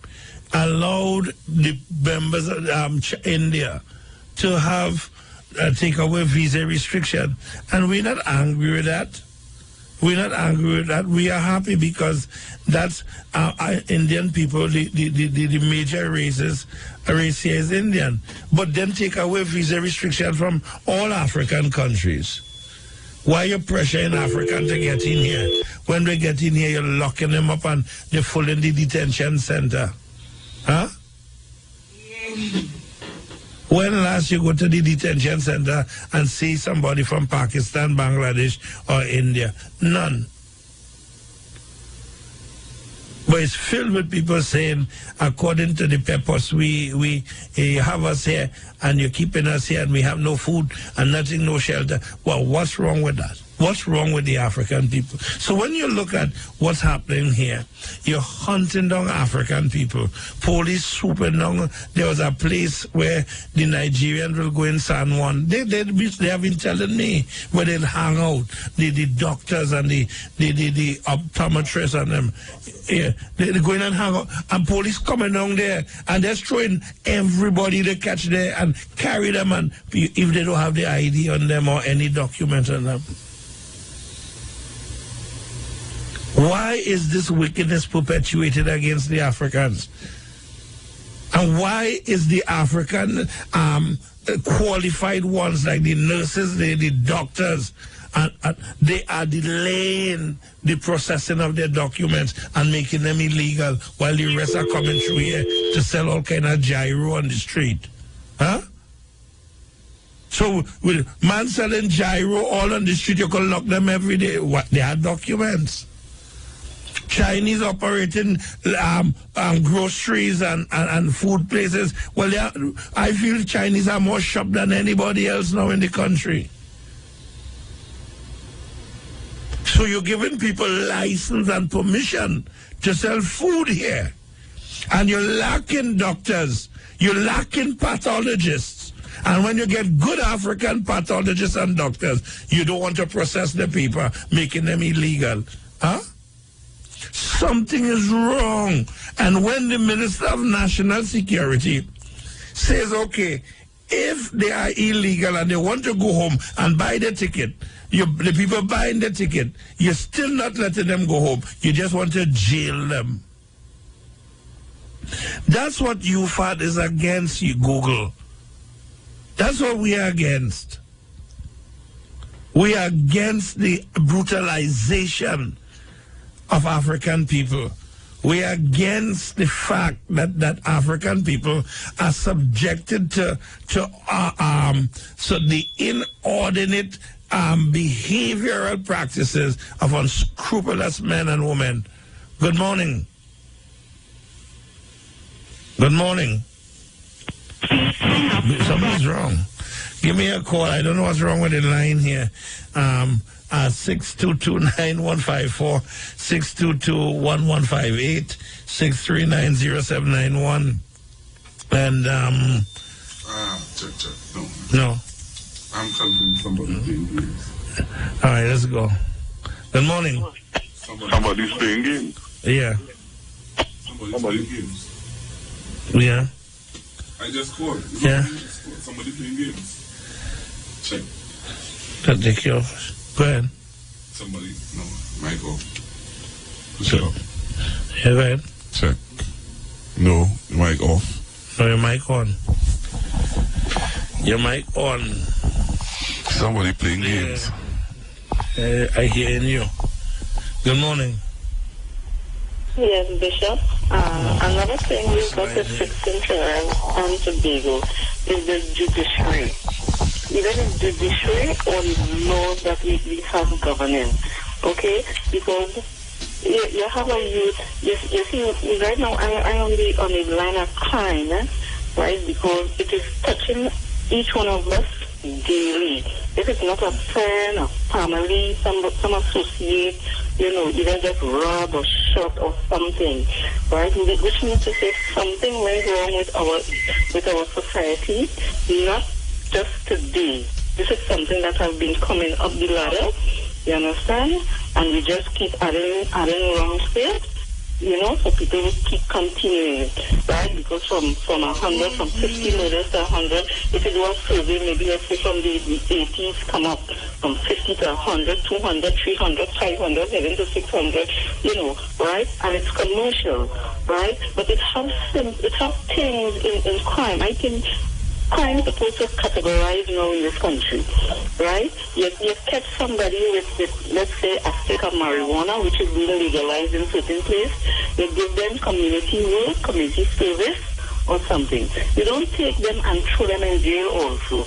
allowed the members of India to have take away visa restriction, and we're not angry with that. We're not angry with that. We are happy because that's Indian people. The major race here is Indian, but then take away visa restriction from all African countries. Why you pressuring African to get in here? When they get in here, you're locking them up and they're full in the detention center, huh? When last you go to the detention center and see somebody from Pakistan, Bangladesh, or India? None. But it's filled with people saying, according to the purpose, we have us here and you're keeping us here and we have no food and nothing, no shelter. Well, what's wrong with that? What's wrong with the African people? So when you look at what's happening here, you're hunting down African people. Police swooping down. There was a place where the Nigerians will go in San Juan. They have been telling me where they'll hang out. The doctors and the optometrists and them. Yeah, they're going and hang out. And police coming down there and they're throwing everybody they catch there and carry them, and if they don't have the ID on them or any document on them. Why is this wickedness perpetuated against the Africans? And why is the African qualified ones like the nurses, the doctors, they are delaying the processing of their documents and making them illegal while the rest are coming through here to sell all kind of gyro on the street? Huh? So with man selling gyro all on the street, you can lock them every day. What? They have documents. Chinese operating groceries and food places. Well, I feel Chinese are more shopped than anybody else now in the country. So you're giving people license and permission to sell food here. And you're lacking doctors. You're lacking pathologists. And when you get good African pathologists and doctors, you don't want to process the people, making them illegal. Huh? Something is wrong. And when the Minister of National Security says, okay, if they are illegal and they want to go home and buy the ticket, the people buying the ticket, you're still not letting them go home. You just want to jail them. That's what UFAD is against, you Google. That's what we are against. We are against the brutalization of African people. We are against the fact that African people are subjected to the inordinate behavioral practices of unscrupulous men and women. Good morning. Good morning. Something's wrong. Give me a call. I don't know what's wrong with the line here. 622-9154, 622-1158, 639-0791. And, check. No. I'm calling somebody playing games. All right, let's go. Good morning. Somebody's playing games. Yeah. Somebody's playing games. Yeah. I just called. Yeah. Somebody playing games. Check. I'll take you off. Go ahead. Somebody, no, mic off. Yeah, go ahead. Check. No, mic off. No, your mic on. Your mic on. Somebody playing games. I hear you. Good morning. Yes, Bishop. Another thing we've got to fix in Trinidad and Tobago is the judiciary. Either the judiciary or the laws that we have governing. Okay? Because you have a youth, you see, right now I am on the line of crime, right? Because it is touching each one of us daily. If it's not a friend, a family, some associate, either just rob or shot or something, right? Which means to say something went wrong with our society, not just today. This is something that has been coming up the ladder, you understand? And we just keep adding wrongs to it, so people will keep continuing it, right? Because from 100, from 50 murders to 100, if you do a survey, maybe let's say from the 80s come up from 50 to 100, 200, 300, 500, even to 600, right? And it's commercial, right? But it has things in crime. I think crime is supposed to categorize now in this country, right? You catch somebody with, let's say, a stick of marijuana, which is being legalized in certain place. You give them community work, community service, or something. You don't take them and throw them in jail also,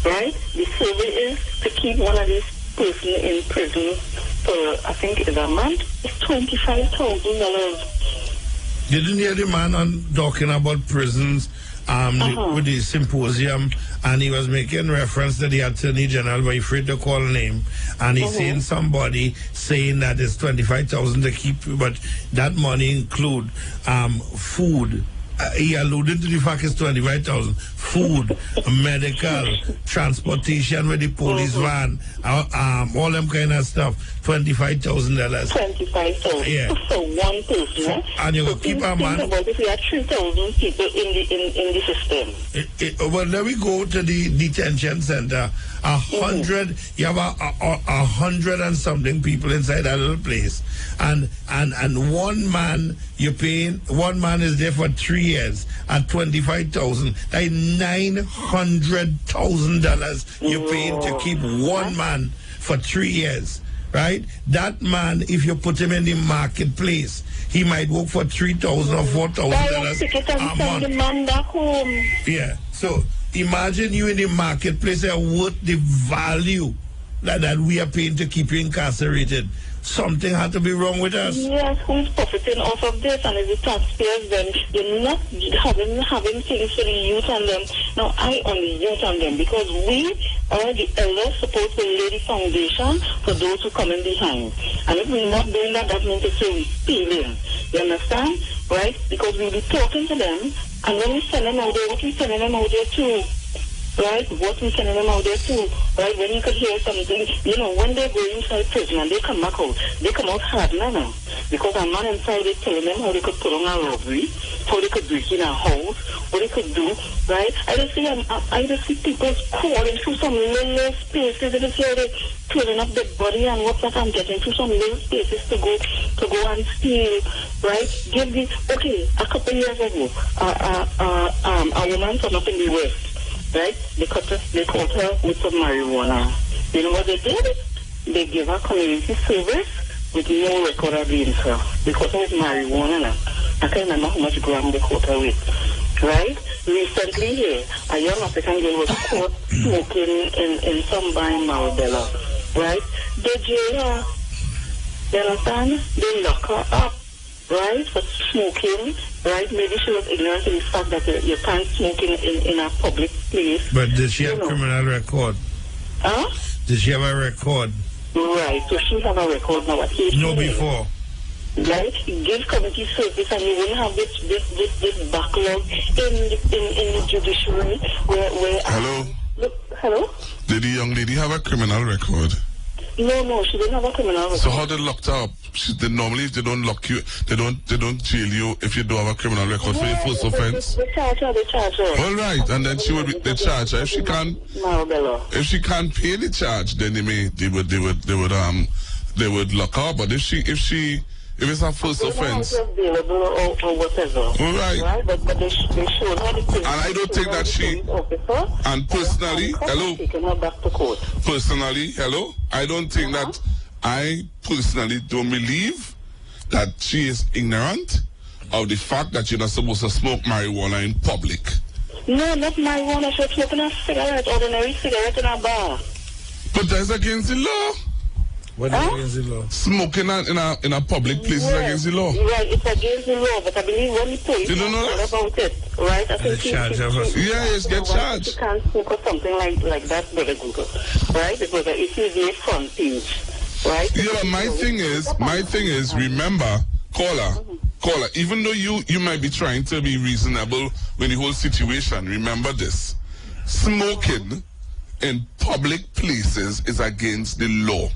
right? The survey is to keep one of these persons in prison for, I think, a month. It's $25,000. You didn't hear the man talking about prisons with the symposium, and he was making reference to the Attorney General, but he's afraid to call name, and he's saying somebody saying that it's $25,000 to keep, but that money include food. He alluded to the fact it's $25,000. Food, medical, transportation with the police van, all them kind of stuff. $25,000. $25,000. Yeah. For one person. And you keep a man. Think about if we had 3,000 people in the system. Well, let me go to the detention center. 100, you have 100 and something people inside that little place, and one man one man is there for 3 years at $25,000. That's $900,000 you're paying to keep one man for 3 years. Right? That man, if you put him in the marketplace, he might work for $3,000 or $4,000 a month. Yeah. So imagine you in the marketplace and worth the value that we are paying to keep you incarcerated. Something had to be wrong with us. Yes, who's profiting off of this? And as the taxpayers, then you're not having things for the youth and them. Now, I on the youth and them, because we are the elders supposed to lay the foundation for those who come in behind. And if we're not doing that, that means to say we're stealing. You understand? Right? Because we'll be talking to them, and when we send them out there, what we sending them out there too? Right? What we sending them out there too? Right? When you could hear something, when they go inside prison and they come back out, they come out hard now. Because a man inside is telling them how they could put on a robbery, how they could break in a house, what they could do, right? I just see people crawling through some little spaces, and see how they're clearing up their body and what's that, and getting through some little spaces to go and steal, right? A couple years ago, a woman from up in the West, right? They caught her with some marijuana. You know what they did? They gave her community service with no record against her. They caught her with marijuana. I can't remember how much gram they caught her with. Right? Recently here, a young African girl was caught smoking in some bar in Marabella. Right? They jail her. You understand? They lock her up. Right? For smoking right? Maybe she was ignorant to the fact that you can't smoke in a public place. But did she have criminal record? Huh? Did she have a record? Right, so she have a record now. No, before. Right? Give community service and you wouldn't have this backlog in the judiciary where Hello? Hello? Did the young lady have a criminal record? No, she didn't have a criminal record. So how they locked her up? Normally they don't lock you, they don't jail you if you don't have a criminal record for your first offense. They charge her. All right, and then she would be the charge her. If she can't pay the charge, then they would lock her. But if it's her first offense, available or whatever. all right. But they showed her the thing. And I don't think that she. And personally, hello. Taking her back to court. Personally, hello. I don't think that. I personally don't believe that she is ignorant of the fact that you're not supposed to smoke marijuana in public. No, not marijuana. She was smoking a cigarette, ordinary cigarette in a bar. But that's against the law. What is against the law? Smoking in a public place is against the law. Right, it's against the law, but I believe when the police you don't know that? About it, right? I think yes, get charged. She can't smoke or something like that, Brother Google, right? Because it is the front page, right? Yeah, my thing is, remember, caller, even though you might be trying to be reasonable with the whole situation, remember this: smoking in public places is against the law.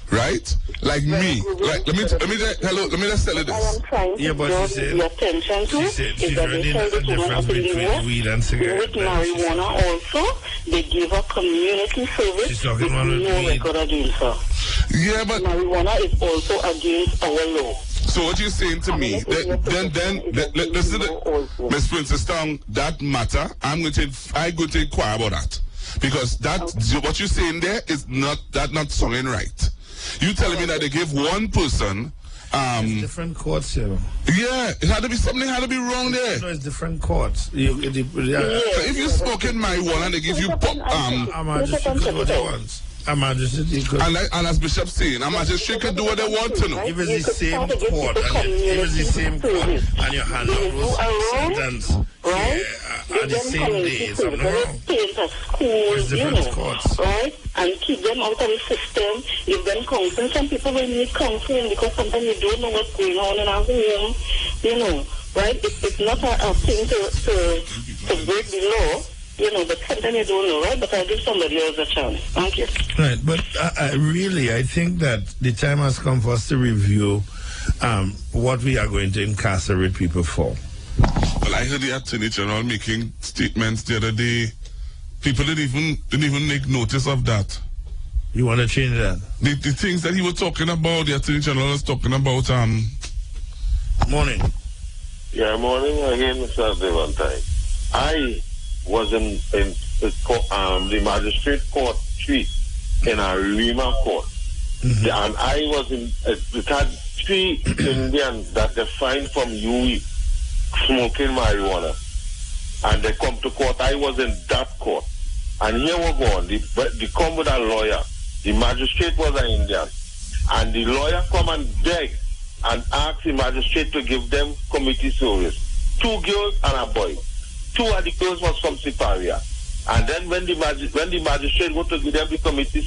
Right? Like me. Like let me just tell you this. I am trying to draw the attention to is that they tell the difference between weed and cigarettes. With marijuana also, they give a community service with no record against her. Yeah, but marijuana is also against our law. So what you're saying to me, then listen to Miss Princess Tong, that matter, I'm going to inquire about that. Because what you're saying there is not sounding right. You telling me that they gave one person it's different courts, you know. Yeah, it had to be something had to be wrong there. No, it's different courts. So if you smoking marijuana, they give you a magistrate could. And as Bishop saying, a magistrate can do what they want to know. If it's the same court, and you hand out those sentence at the same day, something wrong. It's different courts. Right? And keep them out of the system. Give them counseling. Some people will need counseling because sometimes you don't know what's going on in our home. You know, right? It's not a thing to break the law. You know, but sometimes you don't know, right? But I'll give somebody else a chance. Thank you. Right, but I think that the time has come for us to review what we are going to incarcerate people for. Well, I heard the Attorney General making statements the other day. People didn't even make notice of that. You want to change that? The things that he was talking about, the Attorney General was talking about. Morning. Yeah, morning again, Mr. Devantine. I was in the magistrate court 3 in a Rima court. Mm-hmm. And I was in, it had 3 Indians that they fined from UE smoking marijuana. And they come to court. I was in that court. And here we go on. They come with a lawyer. The magistrate was an Indian. And the lawyer come and beg and ask the magistrate to give them community service. 2 girls and a boy. 2 of the girls was from Siparia. And then when the magistrate go to give them the community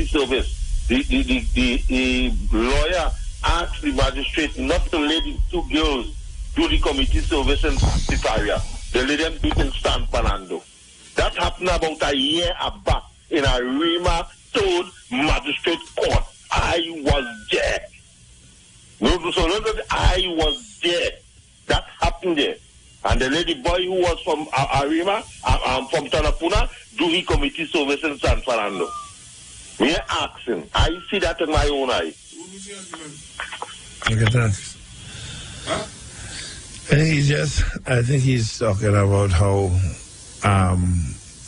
service, the lawyer asked the magistrate not to let the 2 girls do the community service in Siparia. They let them do it in San Fernando. That happened about a year back in a Rima 3rd magistrate court. I was there. I was there. That happened there. And the lady boy who was from Arima, from Tanapuna, do he community service in San Fernando. We are asking. I see that in my own eye. Look at that. Huh? I think he's talking about how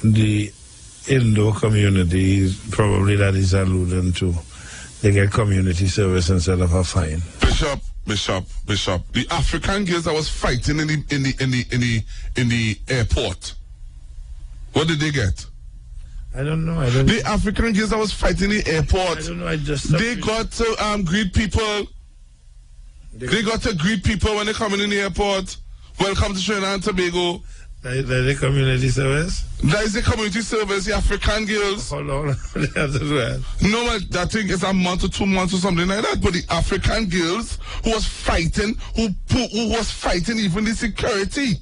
the Indo community, probably that he's alluding to, they get community service instead of a fine. Bishop. The African girls that was fighting in the airport. What did they get? I don't know. The African girls that was fighting in the airport. I don't know. They got to greet people. They got to greet people when they come in the airport. Welcome to Trinidad and Tobago. That is the community service? That is the community service, the African girls. How long they have to do that? No, I think it's a month or 2 months or something like that. But the African girls who was fighting, who was fighting even the security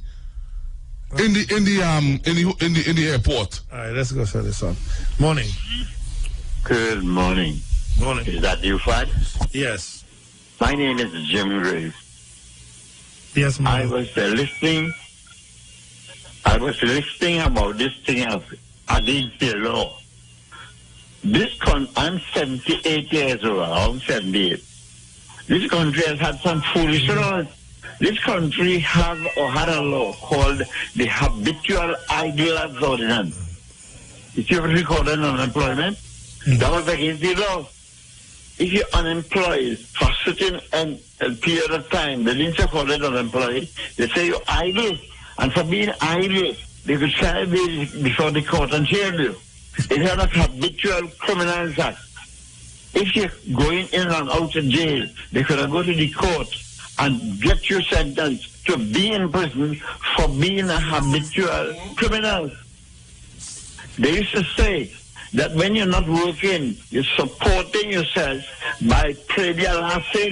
in the airport. All right, let's go for this one. Morning. Good morning. Morning. Is that you, Fad? Yes. My name is Jim Graves. Yes, ma'am. I was listening about this thing of against the law. I'm 78 years old. I'm 78. This country has had some foolish laws. This country had a law called the Habitual Idlers Ordinance. If you ever recorded unemployment, that was against the law. If you're unemployed for a certain period of time, they didn't call it unemployed. They say you're idle. And for being idle, they could try before the court and jail you. It had a habitual criminals act. If you're going in and out of jail, they could go to the court and get you sentenced to be in prison for being a habitual criminal. They used to say that when you're not working, you're supporting yourself by trading,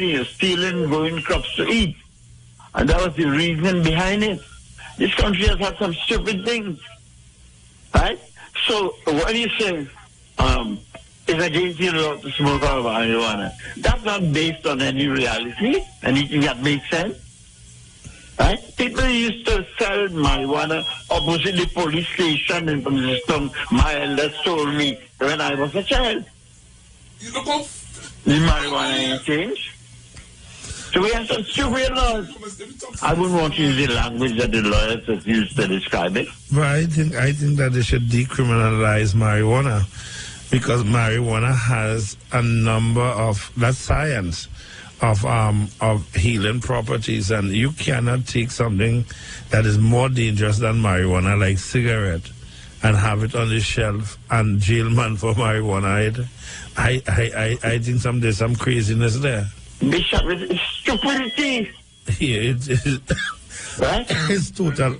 you're stealing, growing crops to eat. And that was the reason behind it. This country has had some stupid things, right? So when you say it's against the law to smoke out marijuana, that's not based on any reality, anything that makes sense, right? People used to sell marijuana opposite the police station in Pakistan. My elders told me when I was a child. The marijuana ain't changed. So we have some stupid laws. I wouldn't want to use the language that the lawyers have used to describe it. But I think that they should decriminalize marijuana because marijuana has a number of, that's science, of healing properties, and you cannot take something that is more dangerous than marijuana, like cigarette, and have it on the shelf and jail man for marijuana. I think there's some craziness there. Bishop, it's stupidity. Yeah, right? It's total.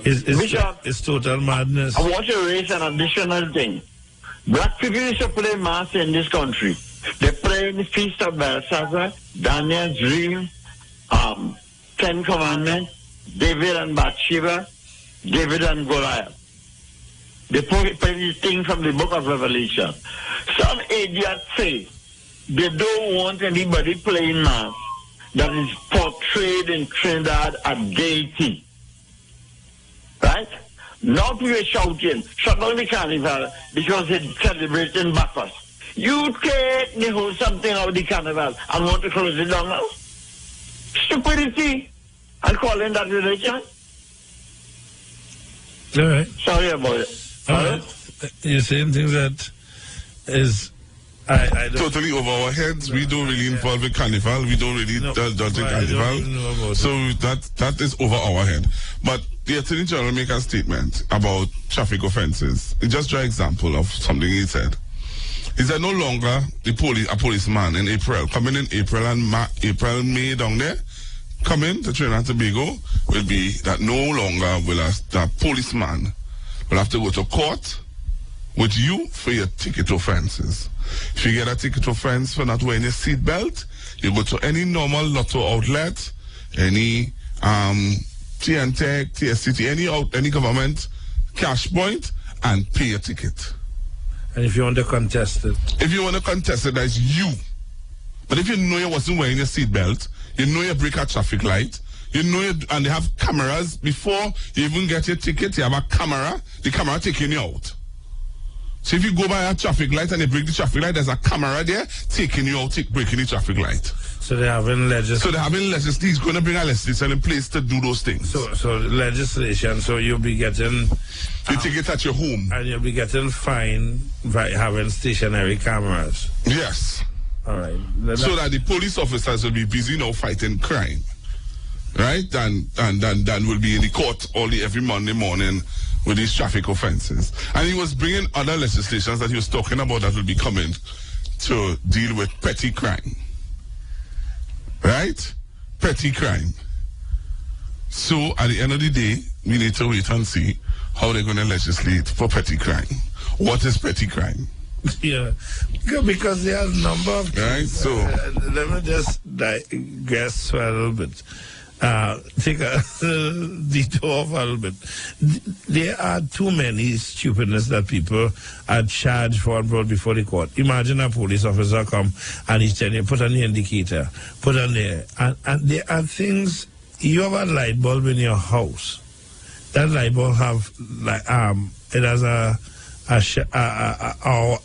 Bishop, it's total madness. I want to raise an additional thing. Black people used to play mass in this country. They play in the Feast of Belshazzar, Daniel's Dream, Ten Commandments, David and Bathsheba, David and Goliath. They play this thing from the book of Revelation. Some idiots say they don't want anybody playing mass that is portrayed in Trinidad as gaiety. Right? Now people are shouting, shut down the carnival because it's celebrating Bacchus. You take the whole something out of the carnival and want to close it down now? Stupidity. And calling that religion? All right. Sorry about it. All right. You're saying things that is... I totally over our heads. We don't really involve in carnival. We don't really judge in carnival. So that is over our head. But the Attorney General make a statement about traffic offences. It's just an example of something he said. He said no longer a policeman in April, coming in April and May down there, coming to Trinidad and Tobago will be that no longer will that policeman will have to go to court with you for your ticket offences. If you get a ticket offense for not wearing your seatbelt, you go to any normal lotto outlet, any TNTech, TSCT, any government cash point, and pay your ticket. And if you want to contest it? If you want to contest it, that's you. But if you know you wasn't wearing your seatbelt, you know you break a traffic light, you know and they have cameras before you even get your ticket, you have a camera, the camera taking you out. So if you go by a traffic light and they break the traffic light, there's a camera there taking you out, breaking the traffic light. So they're having legislation. So they're having legislation. He's going to bring a legislation in place to do those things. So legislation. So you'll be getting the ticket at your home, and you'll be getting fined by having stationary cameras. Yes. All right. So that the police officers will be busy now fighting crime, right? And will be in the court every Monday morning with these traffic offences. And he was bringing other legislations that he was talking about that will be coming to deal with petty crime. right? Petty crime. So at the end of the day, we need to wait and see how they're going to legislate for petty crime. What is petty crime? Yeah, because there are a number of things. Right, so let me just digress for a little bit. Take a detour for a little bit. There are too many stupidness that people are charged for and brought before the court. Imagine a police officer come and he's telling you, put on the indicator, put on there. And there are things, you have a light bulb in your house. That light bulb have, it has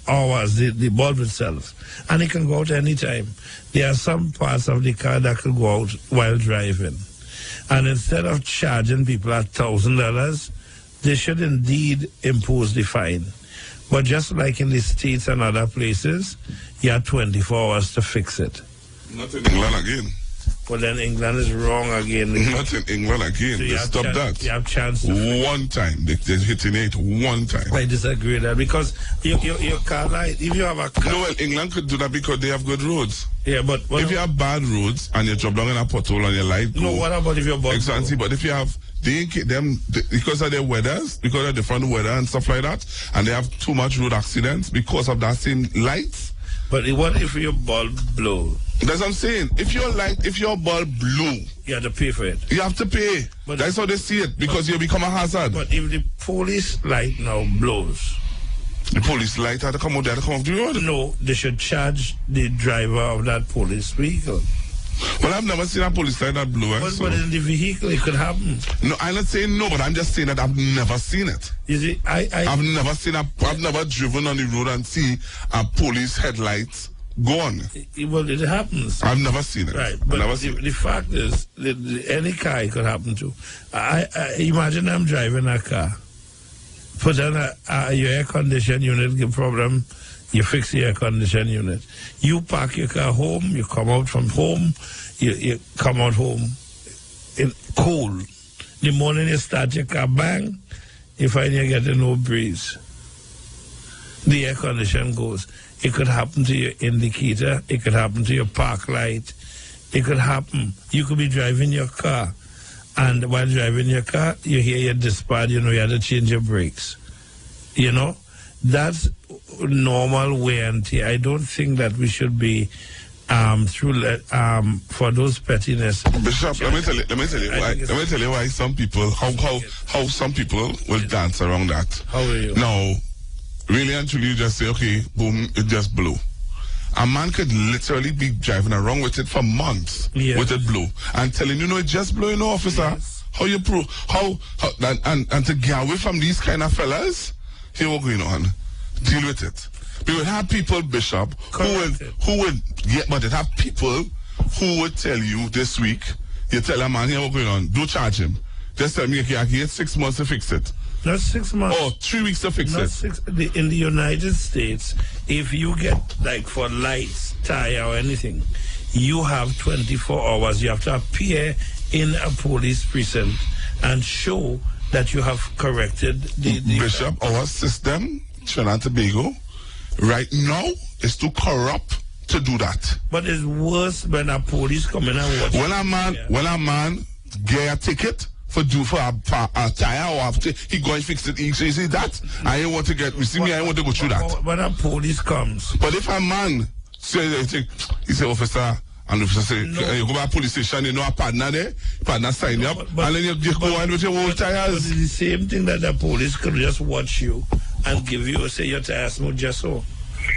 hours, the bulb itself. And it can go out anytime. There are some parts of the car that could go out while driving. And instead of charging people $1,000, they should indeed impose the fine. But just like in the States and other places, you have 24 hours to fix it. Not in England again. Well, then England is wrong again. Not in England again. So they stop that. You have chance to one time. They're hitting it one time. I disagree with that because your car light, if you have a car... No, well, England could do that because they have good roads. Yeah, but... if you have bad roads and you drop down in a pothole and your light go... No, what about if you're... Exactly, but if you have... because of their weathers, because of different weather and stuff like that, and they have too much road accidents because of that same lights. But what if your bulb blows? That's what I'm saying. If your bulb blew, you have to pay for it. You have to pay. But that's how they see it, because you become a hazard. But if the police light now blows, the police light had to come out there to come off the road. No, they should charge the driver of that police vehicle. Well, I've never seen a police light that blew. But in the vehicle, it could happen. No, I'm not saying no, but I'm just saying that I've never seen it. You see, I've never driven on the road and see a police headlights go on. Well, it happens. I've never seen it. Right, but the fact is, any car it could happen to. I imagine I'm driving a car. Put on your air condition unit, give problem. You fix the air condition unit. You park your car home. You come out from home. You come out home in cold. The morning you start your car, bang, you find you're getting no breeze. The air condition goes. It could happen to your indicator. It could happen to your park light. It could happen. You could be driving your car, and while driving your car, you hear your dispatch. You know you have to change your brakes. You know, that's normal wear and tear. I don't think that we should be for those pettiness. Bishop, let me tell you why some people how some people will dance around that. How are you? Now, really and truly, you just say, okay, boom, it just blew. A man could literally be driving around with it for months with it blew, and telling you, it just blew, officer. Yes. How you prove and to get away from these kind of fellas? Here what's going on. Deal with it. We would have people, Bishop, who would but it have people who would tell you this week, you tell a man, here what's going on, don't charge him. Just tell me, okay, I get 6 months to fix it. Not 6 months. Oh, 3 weeks to fix it. In the United States, if you get, like, for lights, tire, or anything, you have 24 hours. You have to appear in a police precinct and show that you have corrected the Bishop, our system, Trinidad and Tobago, right now is too corrupt to do that. But it's worse when a police come in and watch. When a man get a ticket for a tire or after he go and fix it, he say that I ain't want to get me, I ain't want to go through that. When a police comes. But if a man says anything, he say, officer, and if you say, you go back to police station, you know a partner there, partner sign you up, and then you go on with your old tires. But it's the same thing that the police could just watch you and give you, say, your tires smooth just so.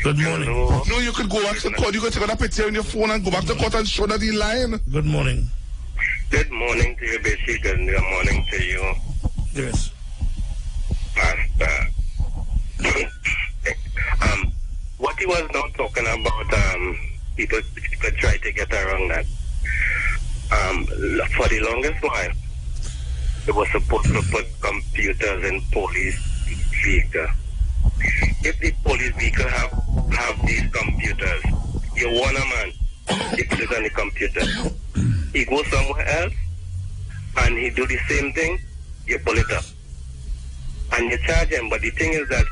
Good morning. No, you could go back to court, you could take out a picture on your phone and go back to court and show that he's lying. Good morning. Good morning to you, Bishop, and good morning to you. Yes. Pastor. What he was now talking about, people try to get around that. For the longest while, they were supposed to put computers in police vehicle. If the police vehicle have these computers, you want a man, he put it on the computer. He goes somewhere else, and he do the same thing, you pull it up. And you charge him, but the thing is that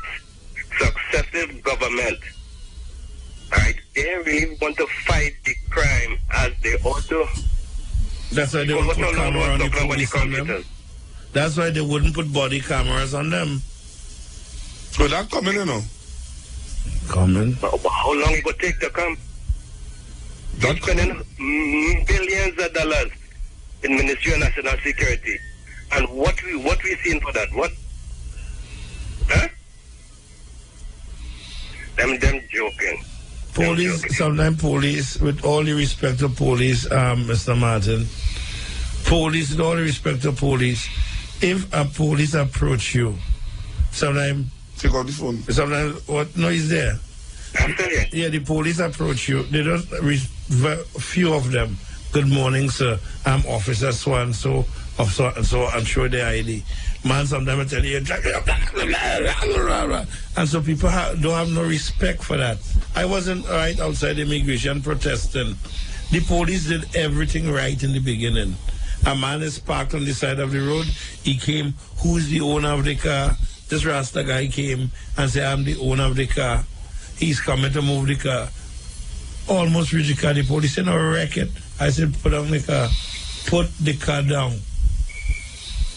successive government, right, they really want to fight the crime as they ought to. That's why they wouldn't put camera on the police on them. That's why they wouldn't put body cameras on them. So that coming, you know. Coming. But how long it would take to come? They're spending billions of dollars in Ministry of National Security. And what we seen for that? What? Huh? Them joking. Police, sometimes police, with all the respect to police, Mr. Martin, police, with all the respect to police, if a police approach you, sometimes... Take out the phone. Sometimes, what? No, he's there. Yeah, the police approach you. They don't, few of them, good morning, sir, I'm officer so-and-so, of so-and-so, and show their ID. Man, sometimes I tell you, and so people don't have no respect for that. I wasn't right outside immigration protesting. The police did everything right in the beginning. A man is parked on the side of the road. He came, who's the owner of the car? This Rasta guy came and said, I'm the owner of the car. He's coming to move the car. Almost reached the car. The police said, no, wreck it. I said, put down the car. Put the car down.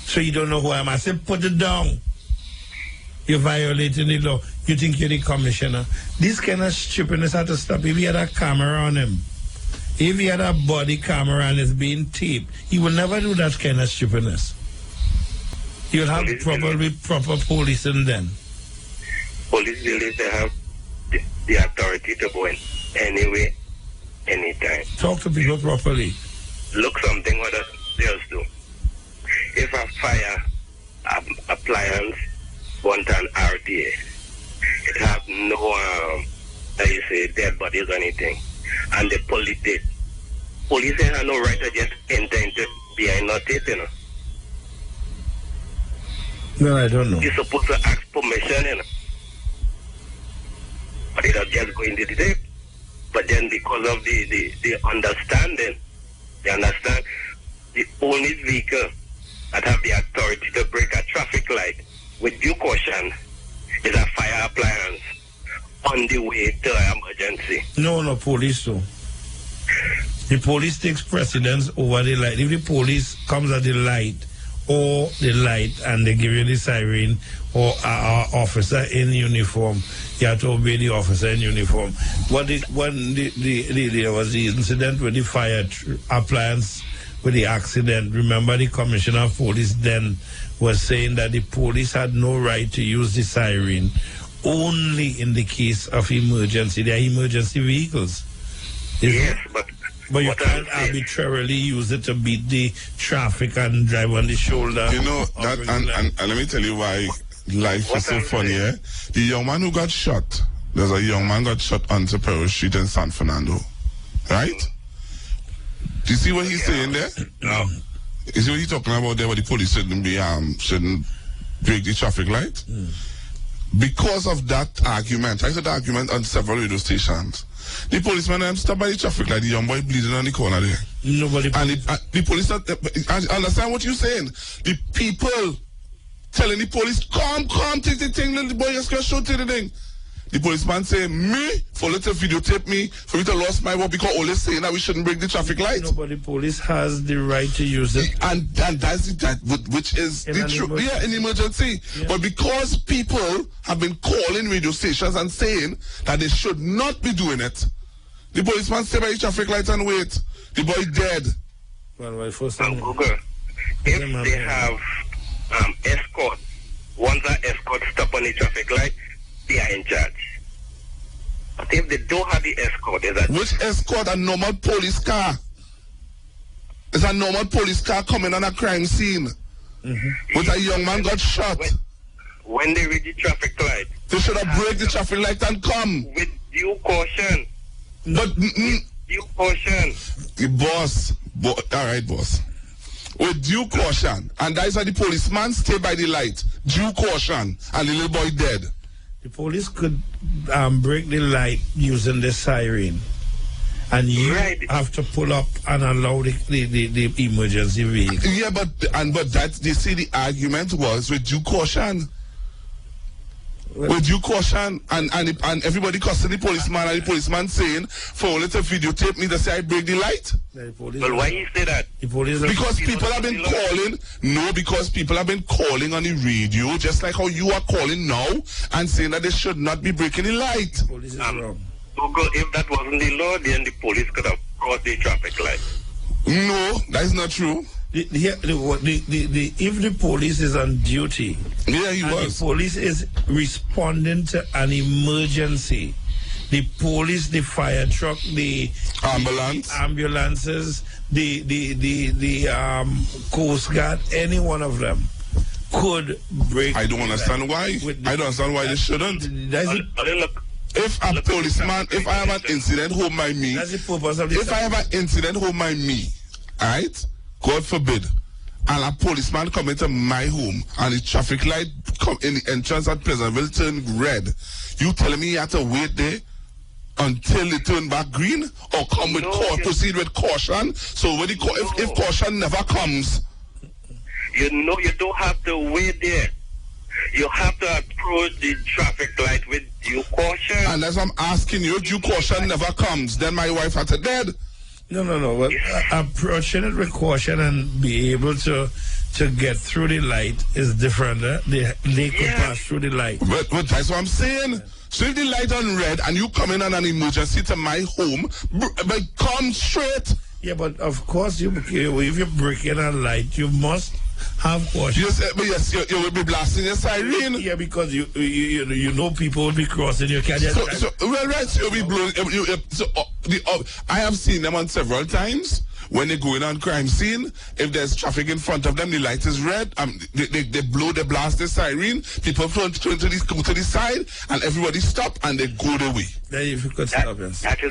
So you don't know who I am. I said, put it down. You're violating the law. You think you're the commissioner. This kind of stupidness had to stop. If he had a camera on him, if he had a body camera and it's being taped, he will never do that kind of stupidness. You'll have probably proper policing then. Police believe they have the authority to go in anyway, anytime. Talk to people properly. Look something what else do. If a fire appliance want an RTA, it have no, dead bodies or anything, and the police have no right to just enter into behind not it, you know. No, I don't know. You're supposed to ask permission, you know. But they don't just go into the tape. But then because of the understanding, they understand the only vehicle that have the authority to break a traffic light with due caution is a fire appliance on the way to an emergency. No, police do. The police takes precedence over the light. If the police comes at the light or the light and they give you the siren or an officer in uniform, you have to obey the officer in uniform. When there was the incident with the fire appliance, with the accident, remember the commissioner of police then was saying that the police had no right to use the siren only in the case of emergency. They are emergency vehicles. Yes, but you can't arbitrarily use it to beat the traffic and drive on the shoulder. You know, that, and let me tell you why life is so funny, eh? The young man who got shot, there's a young man got shot on Tobago Street in San Fernando, right? Do you see what he's saying there? No. You see what he's talking about there, where the police shouldn't break the traffic light? Because of that argument, I said the argument on several radio stations. The policeman stopped by the traffic light, the young boy bleeding on the corner there. Nobody. And the police, I understand what you're saying. The people telling the police, come, take the thing, the boy just got shot to the thing. The policeman say, me, for let to videotape me, for me to lost my work because always saying that we shouldn't break the traffic light. Nobody police has the right to use it. And that's which is the truth. Yeah, in emergency. Yeah. But because people have been calling radio stations and saying that they should not be doing it, the policeman stay by the traffic light and wait. The boy dead. Well, first on Google, if they have escort, once an escort stop on the traffic light, they are in charge. But if they don't have the escort, which escort? A normal police car. It's a normal police car coming on a crime scene. With a young man got shot. When they reach the traffic light, they should have break the traffic light and come. With due caution. But due caution. Boss. All right, boss. With due caution. And that is why the policeman stay by the light. Due caution. And the little boy dead. The police could break the light using the siren, and you have to pull up and allow the emergency vehicle. Yeah, but that they see the argument was with due caution. with due caution, and everybody cussing the policeman, and the policeman saying, for only to videotape me to say I break the light? Well, why you say that? Because people have been calling. No, because people have been calling on the radio, just like how you are calling now, and saying that they should not be breaking the light. Google, if that wasn't the law, then the police could have crossed the traffic light. No, that is not true. If the police is on duty, the police is responding to an emergency. The police, the fire truck, the ambulances, the Coast Guard, any one of them could break. I don't understand why. I don't understand why they shouldn't. If a policeman, if I have an incident home by me, if I have an incident home by me, alright, God forbid, and a policeman come into my home and the traffic light come in the entrance at Pleasantville turn red, you telling me you have to wait there until it turn back green, or come with proceed with caution? So when if caution never comes, you don't have to wait there. You have to approach the traffic light with due caution. And as I'm asking you, due caution never comes, then my wife had to dead. No. Well, approaching it with caution and be able to get through the light is different. They could pass through the light. But that's what I'm saying. So if the light on red and you come in on an emergency to my home, but come straight. Yeah, but of course, if you break in a light, you must have caution. Yes, you will be blasting your siren. Yeah, because you know people will be crossing. You can't just. So you'll be blowing. I have seen them on several times when they go in on crime scene. If there's traffic in front of them, the light is red. They blast the siren. People turn to the side, and everybody stop and they go their way. Then if you could stop, yes. That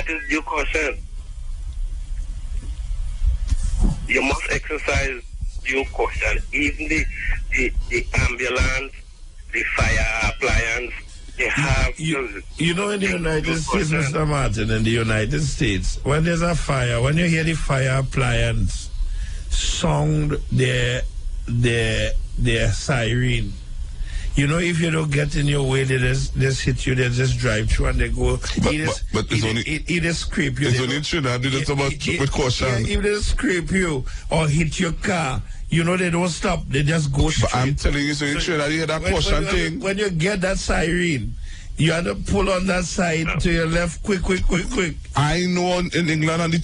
is due caution. You must exercise due caution. Even the ambulance, the fire appliance, they have. You know, in the United States, Mr. Martin, in the United States, when there's a fire, when you hear the fire appliance sound their siren, you know, if you don't get in your way, they just hit you, they just drive through and they go. But it just scrape you. It's only true that they just about with caution. If they scrape you or hit your car, you know, they don't stop. They just go straight. But I'm telling you, so it's true that you hear that caution thing. When you get that siren, you have to pull on that side to your left, quick. I know in England, and a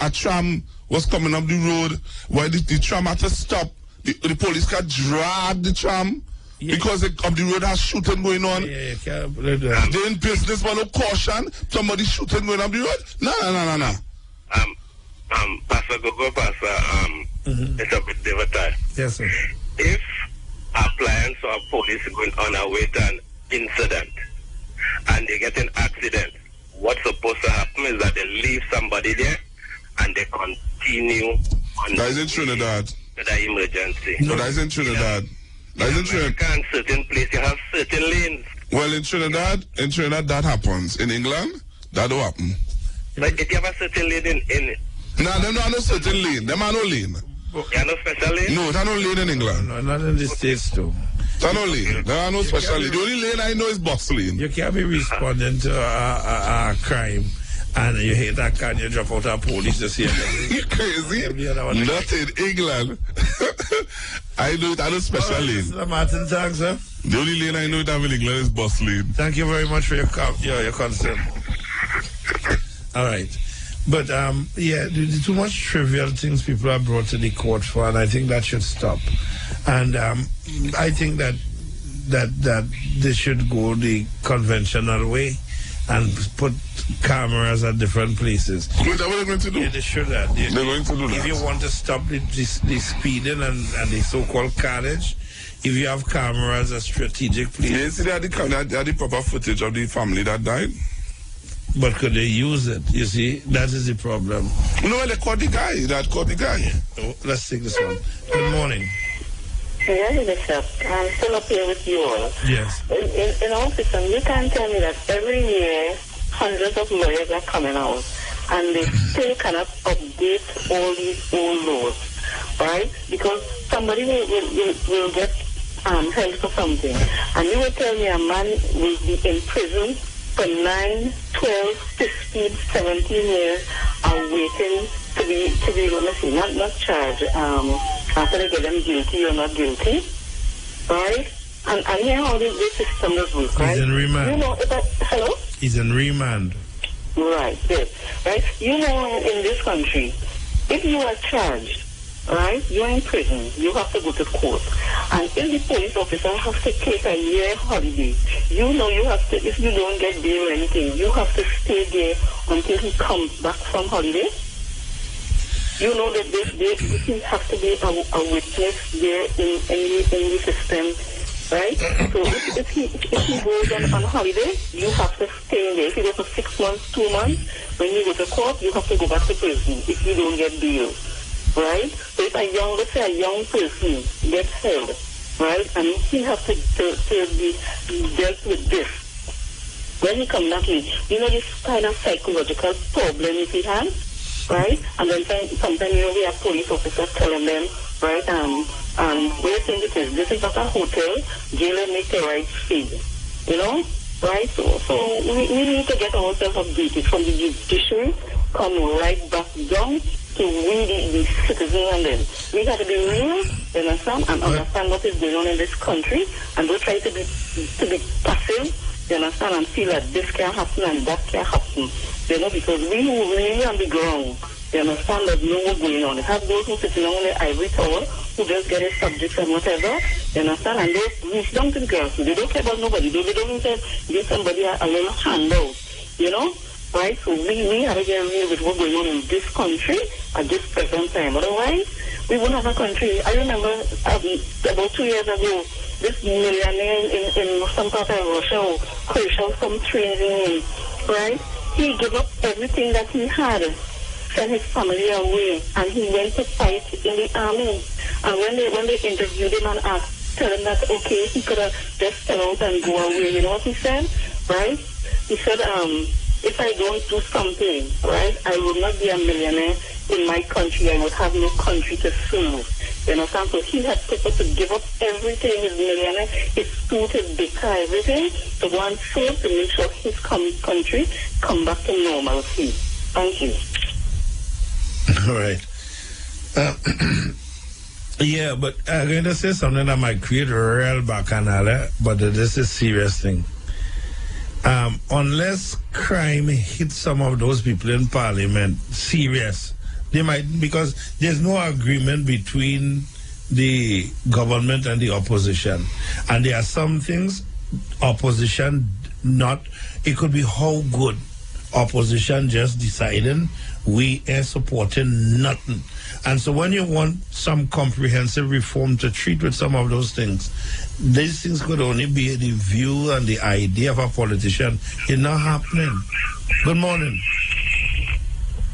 tram was coming up the road. Why the tram had to stop? The police car dragged the tram. Yeah. Because of the road has shooting going on. Yeah, can't believe that. They in business for no caution. Somebody shooting going up the road. No. Pastor Gogo, it's a bit different. Yes, sir. If appliance or police going on a way to an incident and they get an accident, what's supposed to happen is that they leave somebody there and they continue on. That is in Trinidad. To the emergency. No, that is in Trinidad. In certain places you have certain lanes. Well, in Trinidad, that happens. In England, that don't happen. But if you have a certain lane in no, them are no certain lane. Them are no lane. You have no special lane? No, there are no lane in England. No, not in the States too. There are no lane. There are no special lane. The only lane I know is bus lane. You can't be responding to a crime and you hit that car and you drop out of police to see it. You crazy? Not in England. I know special lane. Mr. Martin, thanks, sir. The only lane I know that in England is bus lane. Thank you very much for your concern. All right. But, too much trivial things people are brought to the court for, and I think that should stop. And I think that they should go the conventional way and put cameras at different places. Is that what they're going to do? Yeah, they should. They're going to do that. If you want to stop the speeding and the so-called carnage, if you have cameras at strategic places. Yes, they had the proper footage of the family that died. But could they use it? You see, that is the problem. No, they caught the guy. Oh, let's take this one. Good morning. Yes, Bishop. I'm still up here with you all. Yes. In our system, you can't tell me that every year hundreds of lawyers are coming out and they still cannot update all these old laws, right? Because somebody will get held for something. And you will tell me a man will be in prison for 9, 12, 15, 17 years waiting to be let me see, not charged. After they get them guilty or not guilty. Right? And here how this system does work, right? He's in remand. You know, hello? He's in remand. Right, good. Right? You know, in this country, if you are charged, right, you're in prison, you have to go to court. And if the police officer has to take a year holiday, you know you have to, if you don't get bail or anything, you have to stay there until he comes back from holiday. You know that he has to be a witness there in the system. Right? So if he goes on holiday, you have to stay there. If you go for 6 months, 2 months, when you go to court, you have to go back to prison if you don't get bail. Right? So if let's say a young person gets held, right, and he has to be dealt with this, when he comes back in, you know this kind of psychological problem if he has, right? And then sometimes, you know, we have police officers telling them, right, what do you think it is? This is not a hotel. Jailer make the right feed. You know? Right? So we need to get ourselves updated from the judiciary, come right back down to we the citizens, and then we got to be real, you understand, and understand what is going on in this country, and don't try to be passive, you understand, and feel that this can happen and that can happen. You know, because we move really on the ground. You understand that know what's going on. They have those who sit on the ivory tower who just get a subject and whatever. You understand? And those reach down to the grass. They don't care about nobody. They don't even give somebody a little handout. You know? Right? So we have to get real with what's going on in this country at this present time. Otherwise, we won't have a country. I remember about 2 years ago, this millionaire in some part of Russia or Croatia, some training, right? He gave up everything that he had, sent his family away, and he went to fight in the army. And when they interviewed him and tell him that, okay, he could have just turned out and go away, you know what he said? Right? He said, if I don't do something, right, I would not be a millionaire in my country. I would have no country to serve. You know, so he had to give up everything, his millionaire, his suit, his big car, everything, to go and serve to make sure his country come back to normalcy. Thank you. All right. Yeah, but I'm going to say something that might create a real bacchanal, but this is a serious thing. Unless crime hits some of those people in parliament, serious, they might, because there's no agreement between the government and the opposition. And there are some things opposition not, it could be how good opposition just deciding we are supporting nothing. And so when you want some comprehensive reform to treat with some of those things, these things could only be the view and the idea of a politician. It's not happening. Good morning.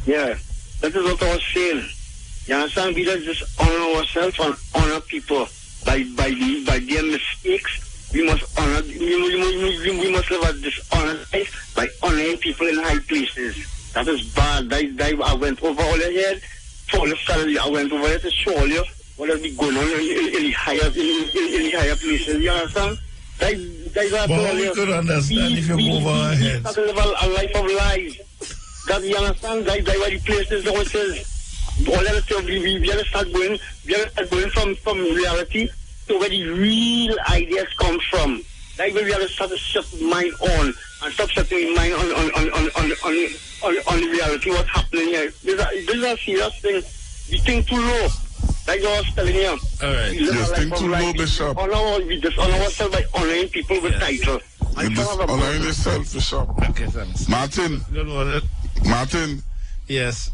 Yeah, that is what I was saying. You understand? We just honor ourselves and honor people by their mistakes. We must honor. We must live a dishonest life by honoring people in high places. That is bad. I went over all your head. I went over there to show you what will be going on in the higher places. You understand? Well, we could understand if you move our heads. We have to live a life of lies. That you understand? That's why the places how it is. All that stuff, we have to start going from reality to where the real ideas come from. That's where we have to start to shut mind on and stop shutting mind on the reality, what's happening here. This is a serious thing. We think too low. Like I was telling you. All right. You think too low, Bishop. We dishonor ourselves by honoring people with title. You dishonoring yourself, Bishop. Okay, thanks. Martin. Good morning. Martin. Yes.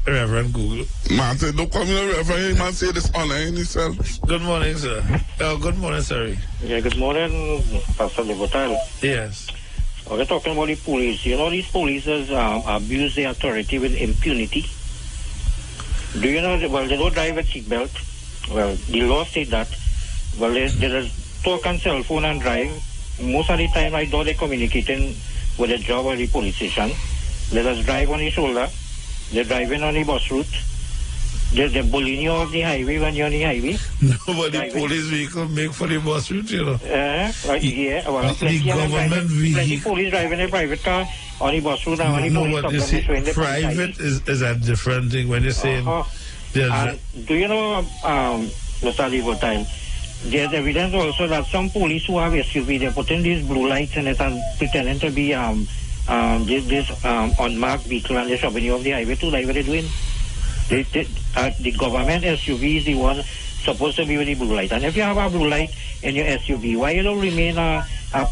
Reverend Google. Martin, don't call me a reverend. You man say dishonoring yourself. Good morning, sir. Good morning, sorry. Yeah, good morning, Pastor Levotal. Yes. We're talking about the police. You know, these police abuse their authority with impunity. Do you know, well, they don't drive with seatbelt. Well, the law says that. Well, they just talk on cell phone and drive. Most of the time, I know they're communicating with the job or the police station. They just drive on the shoulder. They're driving on the bus route. They're bullying you off the highway when you're on the highway. Nobody police vehicle make for the bus route, you know. Yeah, well, The government plenty vehicle. police driving a private car on the bus route and on the No, police but you stop see, them, private is a different thing when you're saying. And do you know, Mr. Legal Time, there's evidence also that some police who have SUV, they're putting these blue lights in it and pretending to be this unmarked vehicle and they're shoving you off the highway too, like what they're doing. The government SUV is the one supposed to be with the blue light. And if you have a blue light in your SUV, why you don't remain a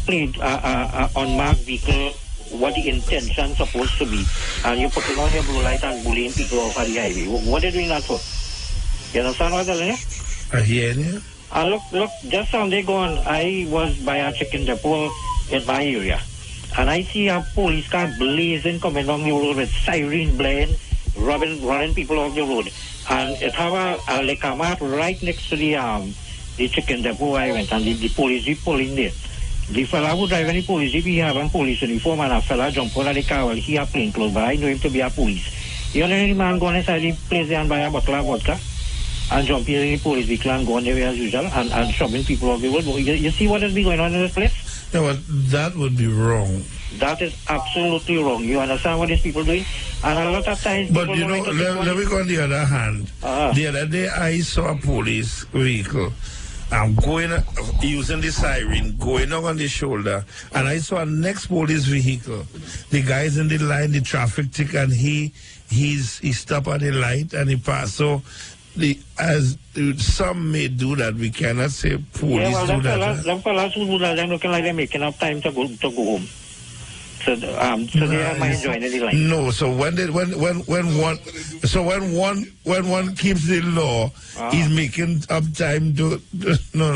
plate, unmarked vehicle, what the intention supposed to be, and you put it on your blue light and bullying people off at the highway? What are you doing that for? You understand what I'm telling you? I hear you. Look, just Sunday gone, I was by a chicken depot in my area, and I see a police car blazing coming down the road with siren blaring, running people off the road, and it have a liquor mart right next to the chicken depot I went, and the police jeep pulling there. The fella who drive any police jeep, he have a police uniform, and a fella jump out of the car, well, he have plain clothes, but I know him to be a police. You know any man go inside the place there and buy a bottle of vodka, and jump in the police vehicle and go on their way as usual, and shoving people off the road? You see what is going on in this place? Yeah, but that would be wrong. That is absolutely wrong. You understand what these people doing? And a lot of times... But you know, let me go on the other hand. The other day I saw a police vehicle going, using the siren, going on the shoulder, and I saw a next police vehicle. The guy's in the line, the traffic tick, and he stopped at the light and he passed. So, as some may do that, we cannot say police do that. Them fellas who do that, they're looking like they're making up time to go home. So they are enjoying the line. No, so when one keeps the law, he's making up time to. No.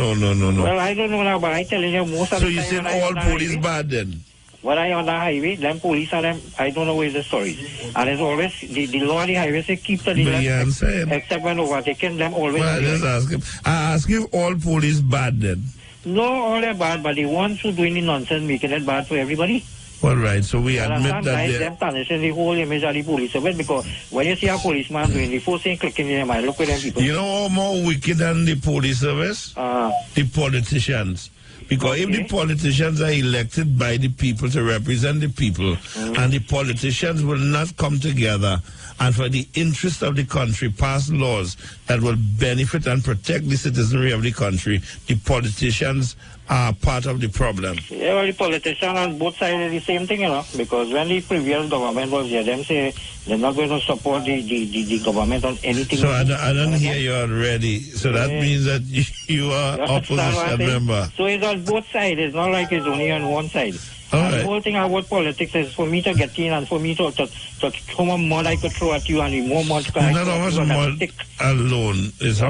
Well, I don't know now, but I telling you, most of so the time. So you say all police bad then? When I on the highway, them police are them. I don't know where's the story. And it's always the law on the highway say keep to the left, except when overtaken, them always. Well, just ask him. I ask you, all police bad then? No, all are bad, but the ones who doing the nonsense making it bad for everybody. All right, so we admit that them tarnishing the whole image of the police of it, because when you see a policeman doing the first thing clicking in your mind, look at them people. You know how more wicked than the police service? The politicians. Because if the politicians are elected by the people to represent the people, and the politicians will not come together and for the interest of the country pass laws that will benefit and protect the citizenry of the country, the politicians are part of the problem. Yeah, well, the politicians on both sides are the same thing, you know, because when the previous government was here, them say they're not going to support the government on anything. So I don't hear you already. So that means that you are opposition member. So it's on both sides. It's not like it's only on one side. The whole thing about politics is for me to get in and for me to how much mud I could throw at you and the more mud I could throw at you. Not how much mud alone is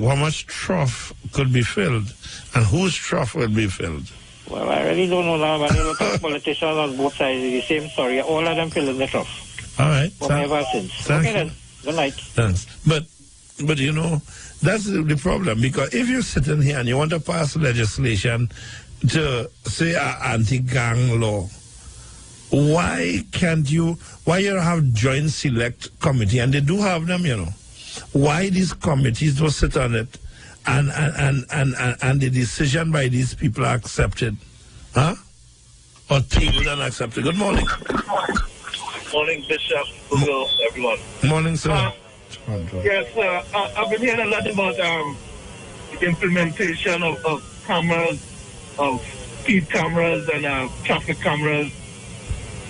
how much trough could be filled and whose trough will be filled. Well, I really don't know now, but I look at politicians on both sides, the same story. All of them filling the trough. All right. Ever since. Okay then. Good night. Thanks. But you know, that's the problem, because if you're sitting here and you want to pass legislation to say an anti-gang law, why you don't have joint select committee? And they do have them, you know. Why these committees don't sit on it and the decision by these people are accepted? Huh? Or tabled and accepted. Good morning. Morning, Bishop. Hello, everyone. Morning, sir. Yes, I've been hearing a lot about the implementation of cameras, of speed cameras and traffic cameras.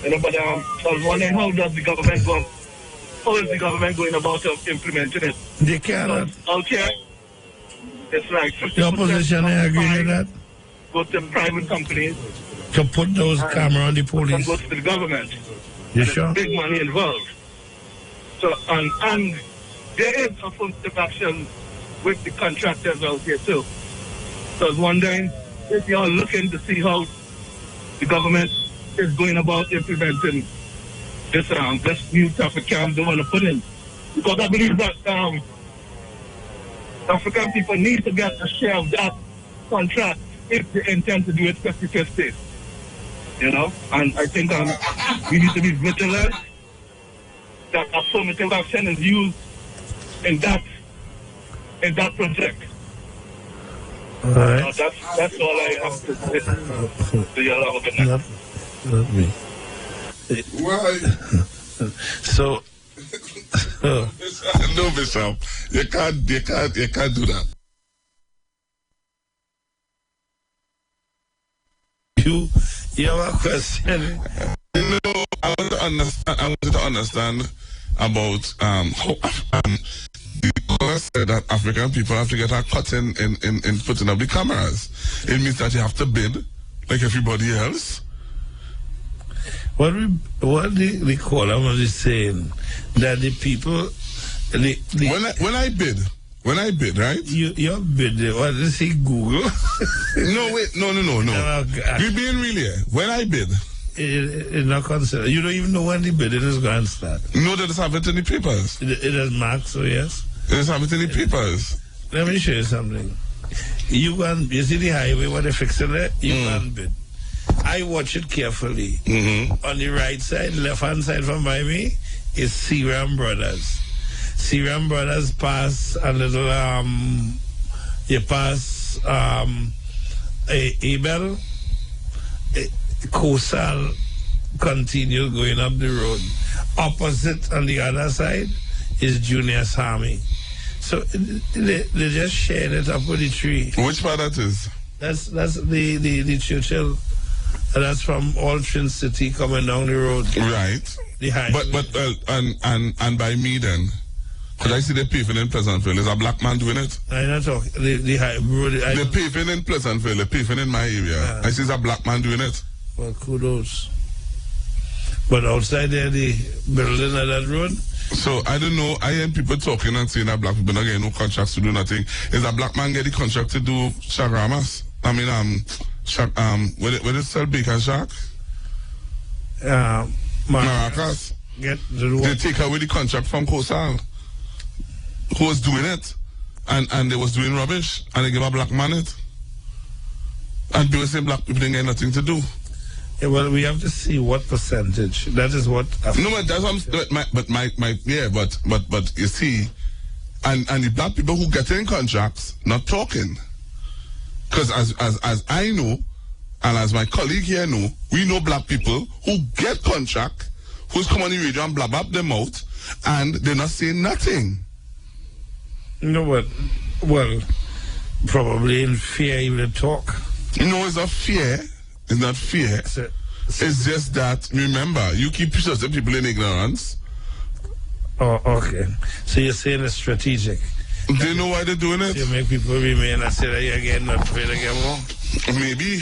You know, but I was wondering how is the government going about implementing it? They cannot. Out here, it's like 50% the opposition agree with that. Go to private companies to put those cameras on the police. And go to the government. You sure? Big money involved. So and there is affirmative action with the contractors out here too. So I was wondering if you're looking to see how the government is going about implementing this new traffic cam they want to put in. Because I believe that African people need to get a share of that contract if they intend to do it 50-50. You know? And I think we need to be vigilant that affirmative action is used in that project. All right. That's all I have to say to your organization. Not me. Why? So, no, Bishop, you can't do that. You have a question? No, I want to understand about the caller said that African people have to get a cut in putting up the cameras. It means that you have to bid like everybody else. What the caller was saying that the people when I bid, right? You bid. What is he Google? No, wait, no. You being real here. When I bid, it's not considered. You don't even know when the bidding is going to start. No, they just have it in the papers. It is marked, so yes. They just have it in the papers. Let me show you something. You see the highway where they're fixing it? You can bid. I watch it carefully. On the right side, left-hand side from by me, is Searam Brothers. Searam Brothers pass a little, you pass Abel, Kosal continue going up the road. Opposite on the other side is Junior Army. So they just shared it up with the tree. Which part that is? That's the Churchill. That's from Altrin City coming down the road. Right. The highway. But and by me then, could I see the paving in Pleasantville? Is a black man doing it? I'm not talking. The paving in Pleasantville, the paving in my area. I see a black man doing it. Well, kudos. But outside there, the building of that road. So I don't know. I hear people talking and saying that black people not getting no contracts to do nothing. Is a black man get the contract to do shawarmas? I mean, where they sell bacon shack? Maracas. They take away the contract from Kosal, who was doing it, and they was doing rubbish, and they give a black man it. And people say black people didn't get nothing to do. Yeah, well, we have to see what percentage. That is what. No, but that's what but you see, and the black people who get in contracts not talking, because as I know, and as my colleague here know, we know black people who get contract, who's come on the radio and blab up their mouth, and they're not saying nothing. No, but well, probably in fear you will talk. No, it's not fear. It's not fear. It's just that, remember, you keep the people in ignorance. Oh, okay. So you're saying it's strategic. Do you know why they're doing it? So you make people remain and say that you're getting not afraid to get more? Maybe.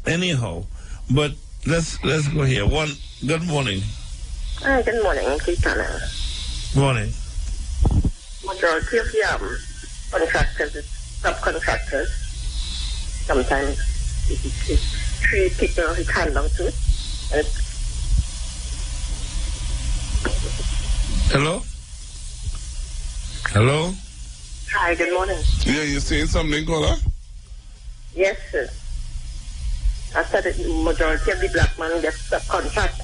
Anyhow, but let's go here. Good morning. Good morning, Kitana. Morning. Majority of the contractors, subcontractors, sometimes it's three people who hand down to it. Hello? Hello? Hi, good morning. Yeah, you saying something, caller? Yes, sir. I said the majority of the black man gets subcontract.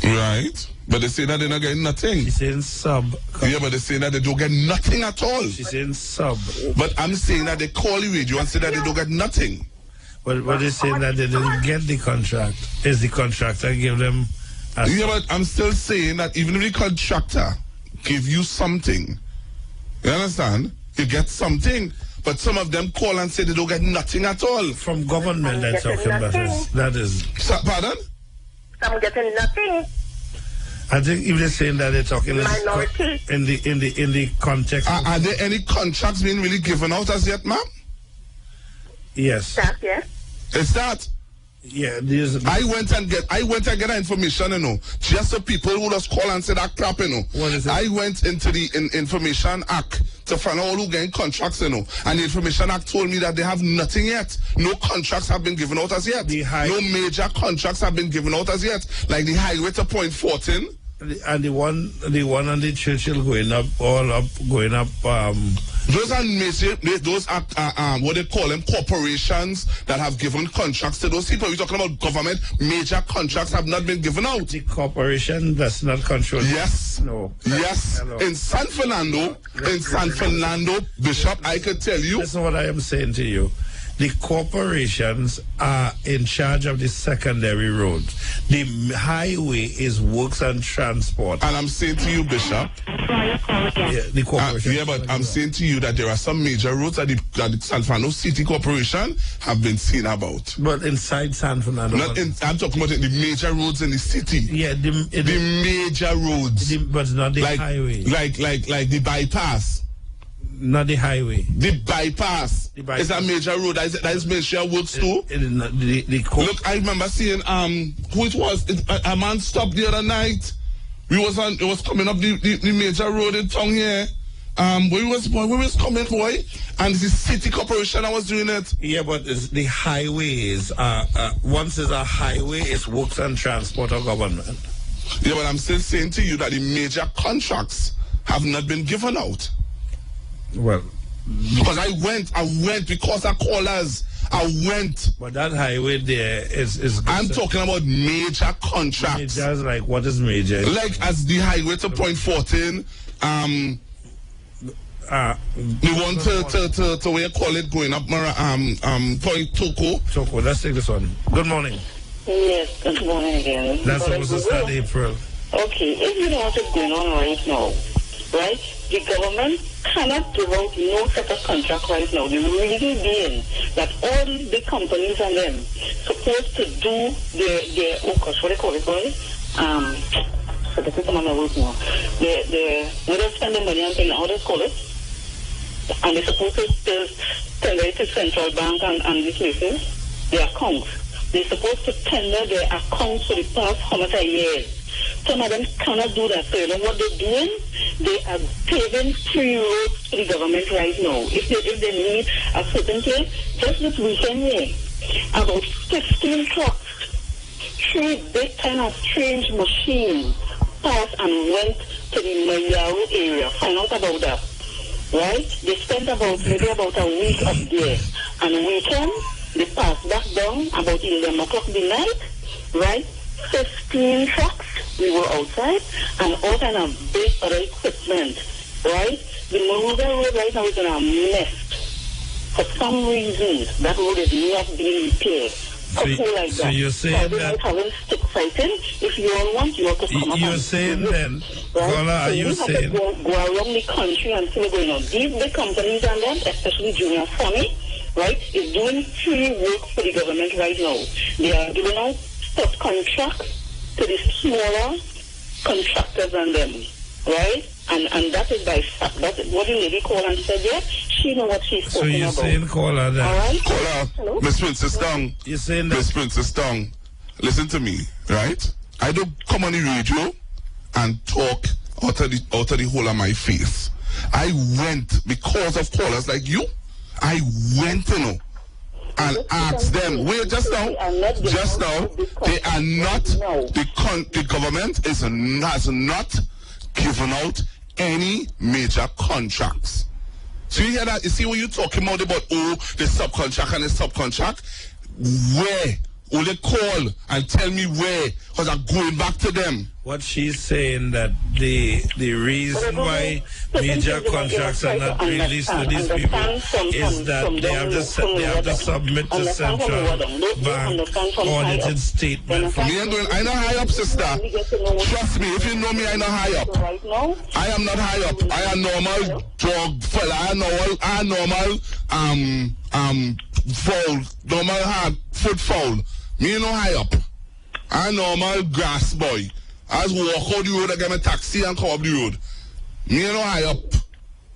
Right. But they say that they're not getting nothing. She's saying sub. Yeah, but they say that they don't get nothing at all. She's saying sub. But I'm saying that they call the radio and say that they don't get nothing. But they're saying that they didn't get the contract. Is the contractor give them yeah, but I'm still saying that even if the contractor give you something, you understand? You get something. But some of them call and say they don't get nothing at all. From government they're talking about. That is. Pardon? Some getting nothing. I think if they're saying that they're talking minority in the context. Are there any contracts being really given out as yet, ma'am? Yes. That, yes. It's that. Yeah, I went and get that information, you know. Just the people who just call and say that crap, you know. What is it? I went into the Information Act to find out who getting contracts, you know. And the Information Act told me that they have nothing yet. No contracts have been given out as yet. No major contracts have been given out as yet. Like the highway to Point 14. And the one on the Churchill going up Those are major, those are what they call them, corporations that have given contracts to those people. We're talking about government, major contracts have not been given out. The corporation does not control. Yes. No. Yes. Hello. In San Fernando, Bishop, I could tell you. Listen what I am saying to you. The corporations are in charge of the secondary roads. The highway is works and transport. And I'm saying to you, Bishop. The corporation. But I'm saying to you that there are some major roads that the San Fernando City Corporation have been seen about. But inside San Fernando. I'm talking about the major roads in the city. Yeah, the major roads. But not the highway. Like the bypass. Not the highway. The bypass. Is a major road. That is major works too. Look, I remember seeing who it was. A man stopped the other night. It was coming up the major road in town here. We was coming, boy, and the city corporation that was doing it. Yeah, but the highways once it's a highway, it's works and transport of government. Yeah, but I'm still saying to you that the major contracts have not been given out. Well, because I went because of callers. I went. But that highway there is I'm talking about major contracts. Major is like, what is major? Like as the highway to Point 14, the one to where you call it going up Point Toco. Toco, let's take this one. Good morning. Yes, good morning again. That's supposed to start April. Okay, if you know what is going on right now, right? The government cannot give out no set of contract right now. The reason being that all these big companies and them supposed to do their what do they call it, boy? So this is my word now. They don't spend the money on things, how do they call it? And they're supposed to still tender it to central bank and these places, their accounts. They're supposed to tender their accounts for the past how much a year. Some of them cannot do that. So you know what they're doing? They are paving free roads to the government right now. If they need a certain place, just this weekend here, about 15 trucks, 3 big kind of strange machines passed and went to the Mayaro area. Find out about that. Right? They spent maybe about a week up there. And weekend, they passed back down about 11 o'clock the night, right? 15 trucks, we were outside, and all kind of big other equipment, right? The Maruga road right now is in a mess. For some reason, that road is not being repaired. So you're saying that having stick fighting. If you all want, you have to come up. You're saying then, right? Paula, are you saying go around the country and see what's going on? These big companies and them, especially Junior Sammy, right, is doing free work for the government right now. They are giving out subcontract to the smaller contractors and them, right? And that is by fact. That's what the lady called and said there. She know what she's talking about. So you're saying, Caller, that... All right? Caller, Miss Princess Tong. You're saying that... Miss Princess Tong, listen to me, right? I don't come on the radio and talk out of the whole of my face. I went because of callers like you. I went to know and ask them. Wait, just now, they are not. The government has not given out any major contracts. So you hear that? You see what you're talking about the subcontract and the subcontract. Where? Will they call and tell me where? Because I'm going back to them. What she's saying that the reason why major contracts are not released to these people is that they have to submit to central bank audited statement. I know high up, sister. Trust me, if you know me, I know high up. I am not high up. I am normal drug fella. I am normal foul, normal hard foot foul. Me no high up. I normal grass boy. I just walk out the road, I get my taxi and come up the road. Me no high up.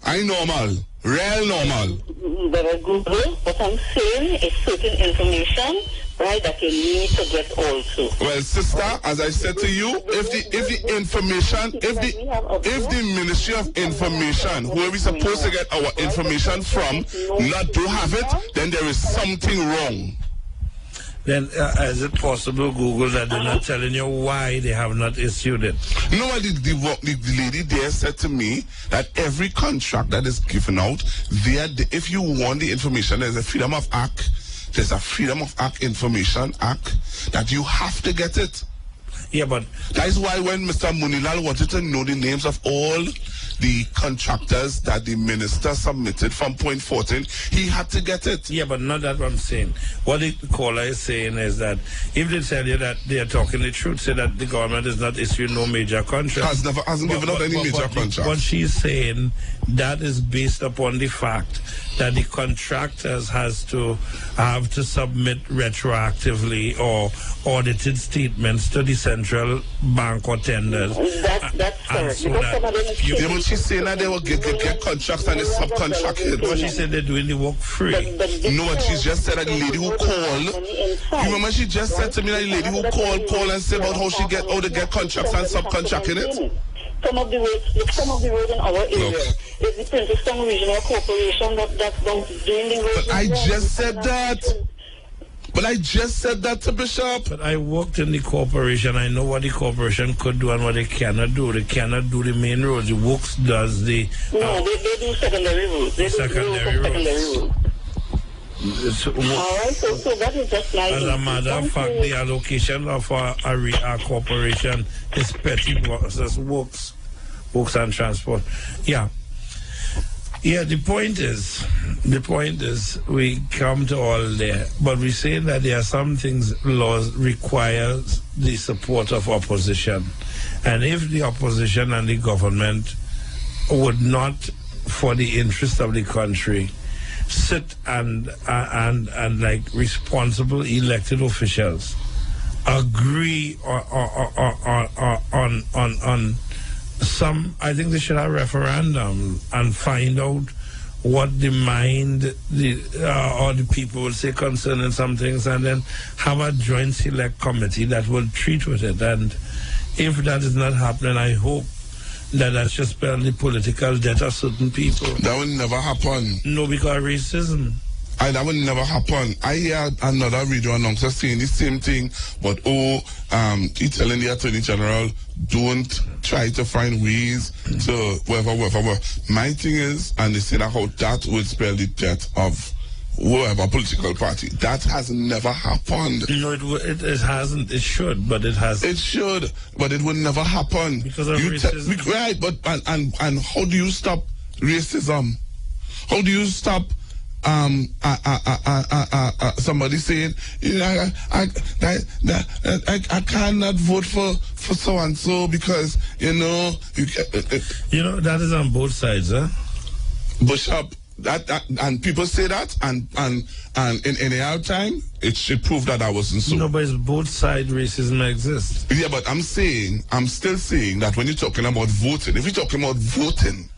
I normal. Real normal. Very good. What I'm saying is certain information, right, that you need to get also. Well, sister, as I said to you, if the Ministry of Information, where we supposed to get our information from, not do have it, then there is something wrong. Then is it possible, Google, that they're not telling you why they have not issued it? No, the lady there said to me that every contract that is given out, if you want the information, there's a Freedom of Act. There's a Freedom of Act Information Act that you have to get it. Yeah, but that is why when Mr. Munilal wanted to know the names of all the contractors that the minister submitted from Point 14, he had to get it. Yeah, but not that what I'm saying. What the caller is saying is that if they tell you that they are talking the truth, say that the government is not issuing no major contracts. Hasn't given out any major contracts. What she's saying, that is based upon the fact that the contractors have to submit retroactively or audited statements to the central bank or tenders. That's correct. So but she's saying that they will get contracts and they subcontract it. But she said they're doing the work free. No, what she just said that the lady who called. You remember she just said to me that the lady who called and said about how they get contracts and subcontracting it? Some of the roads in our area is the Princeton Regional Corporation that's doing the roads. But I just said that. But I just said that to Bishop. But I worked in the corporation. I know what the corporation could do and what they cannot do. They cannot do the main roads. The works does the... No, they do secondary roads. They do secondary roads. So, all right, so that is just like... As a matter of fact, the allocation of our corporation is petty works and transport. Yeah. Yeah, the point is, we come to all there, but we say that there are some things laws require the support of opposition. And if the opposition and the government would not, for the interest of the country, sit and like responsible elected officials agree on some, I think they should have a referendum and find out what the mind or the people will say concerning some things, and then have a joint select committee that will treat with it. And if that is not happening, I hope that just spell the political debt of certain people. That will never happen. No, because racism. That will never happen. I hear another radio announcer saying the same thing, but he's telling the Attorney General, don't try to find ways to whatever. My thing is, and they say that how that would spell the death of whatever political party. That has never happened. No, it hasn't. It should, but it has. It should, but it would never happen. Because of racism. Right, but and how do you stop racism? How do you stop somebody saying, you know, I cannot vote for so and so because you know that is on both sides, huh? Bishop, that and people say that and in any other time it should prove that I wasn't so. No, but it's both side racism exists. Yeah, but I'm still saying that when you're talking about voting, if you're talking about voting.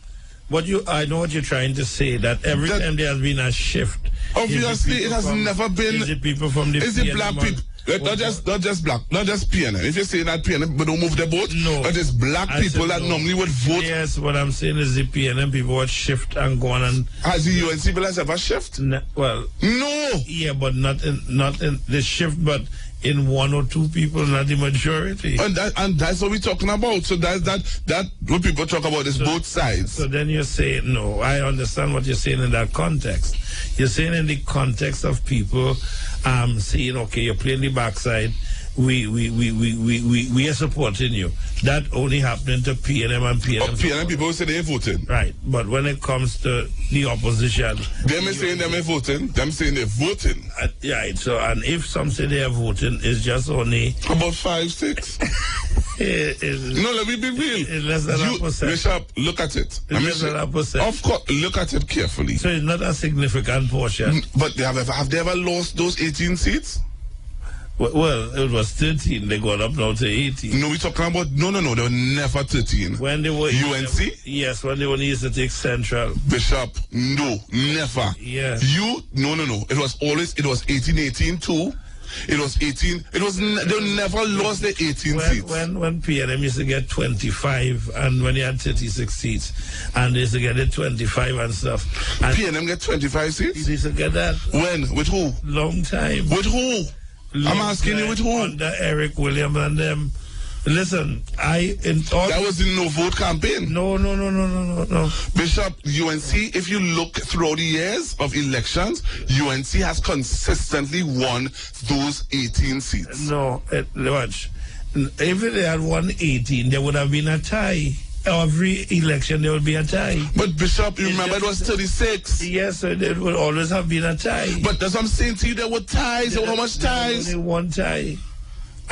I know what you're trying to say, that every time there has been a shift. Obviously, it has never been. Is it people from the Is it black people? Not just black, not just PNM. If you say that PNM, but don't move the boat, no. It is black people that normally would vote. Yes, what I'm saying is the PNM people would shift and go on and. Has the UNC people ever shift? Well, no. Yeah, but not in the shift, but in one or two people, not the majority. And that's what we're talking about. So that what people talk about is both sides. So then you're saying, no, I understand what you're saying in that context. You're saying in the context of people saying, okay, you're playing the backside, we are supporting you. That only happening to PNM and PNM. PNM people say they're voting. Right, but when it comes to the opposition, them is saying them are voting. Them saying they're voting. Right. So, and if some say they are voting, it's just only about 5-6. No, let me be real. It's less than a percent. Bishop, look at it. It's less than a percent. Of course, look at it carefully. So it's not a significant portion. But have they ever lost those 18 seats? Well, it was 13. They got up now to 18. No, we're talking about... No, they were never 13. When they were... UNC? Yes, when they were used to take Central. Bishop, no, never. Yeah. No. It was 18-18 too. It was 18. They never lost the 18 seats. When PNM used to get 25, and when they had 36 seats, and they used to get it 25 and stuff. And PNM get 25 seats? They used to get that. When? With who? Long time. With who? I'm asking you with who? Under Eric Williams and them. Listen, that was in no vote campaign. No. Bishop, UNC, if you look throughout the years of elections, UNC has consistently won those 18 seats. No, watch. If they had won 18, there would have been a tie. Every election there would be a tie. But Bishop, you remember it was 36. Yes, so there would always have been a tie. But that's what I'm saying to you, there were ties. How much ties? Only one tie.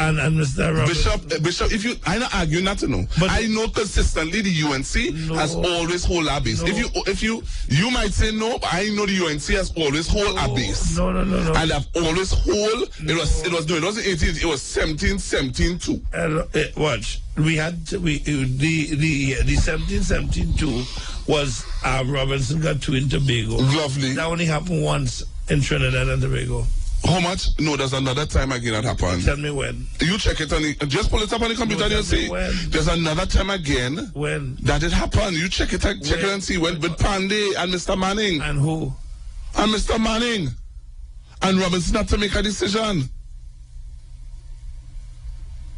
And Mr. Robert. Bishop, I not argue not to know. But I know consistently the UNC has always hold our base. If you might say no, but I know the UNC has always hold our base. No. And I've always hold. It wasn't 18. It was 17-17-2. Watch. We had the 17-17-2 was Robinson got 2 in Tobago. Lovely. That only happened once in Trinidad and Tobago. How much? No, there's another time again that happened. Tell me when. You check it on just pull it up on the computer and you'll see. When. There's another time again. When? That it happened. You check it and see when with Pandey and Mr. Manning. And who? And Mr. Manning. And Robinson had to make a decision.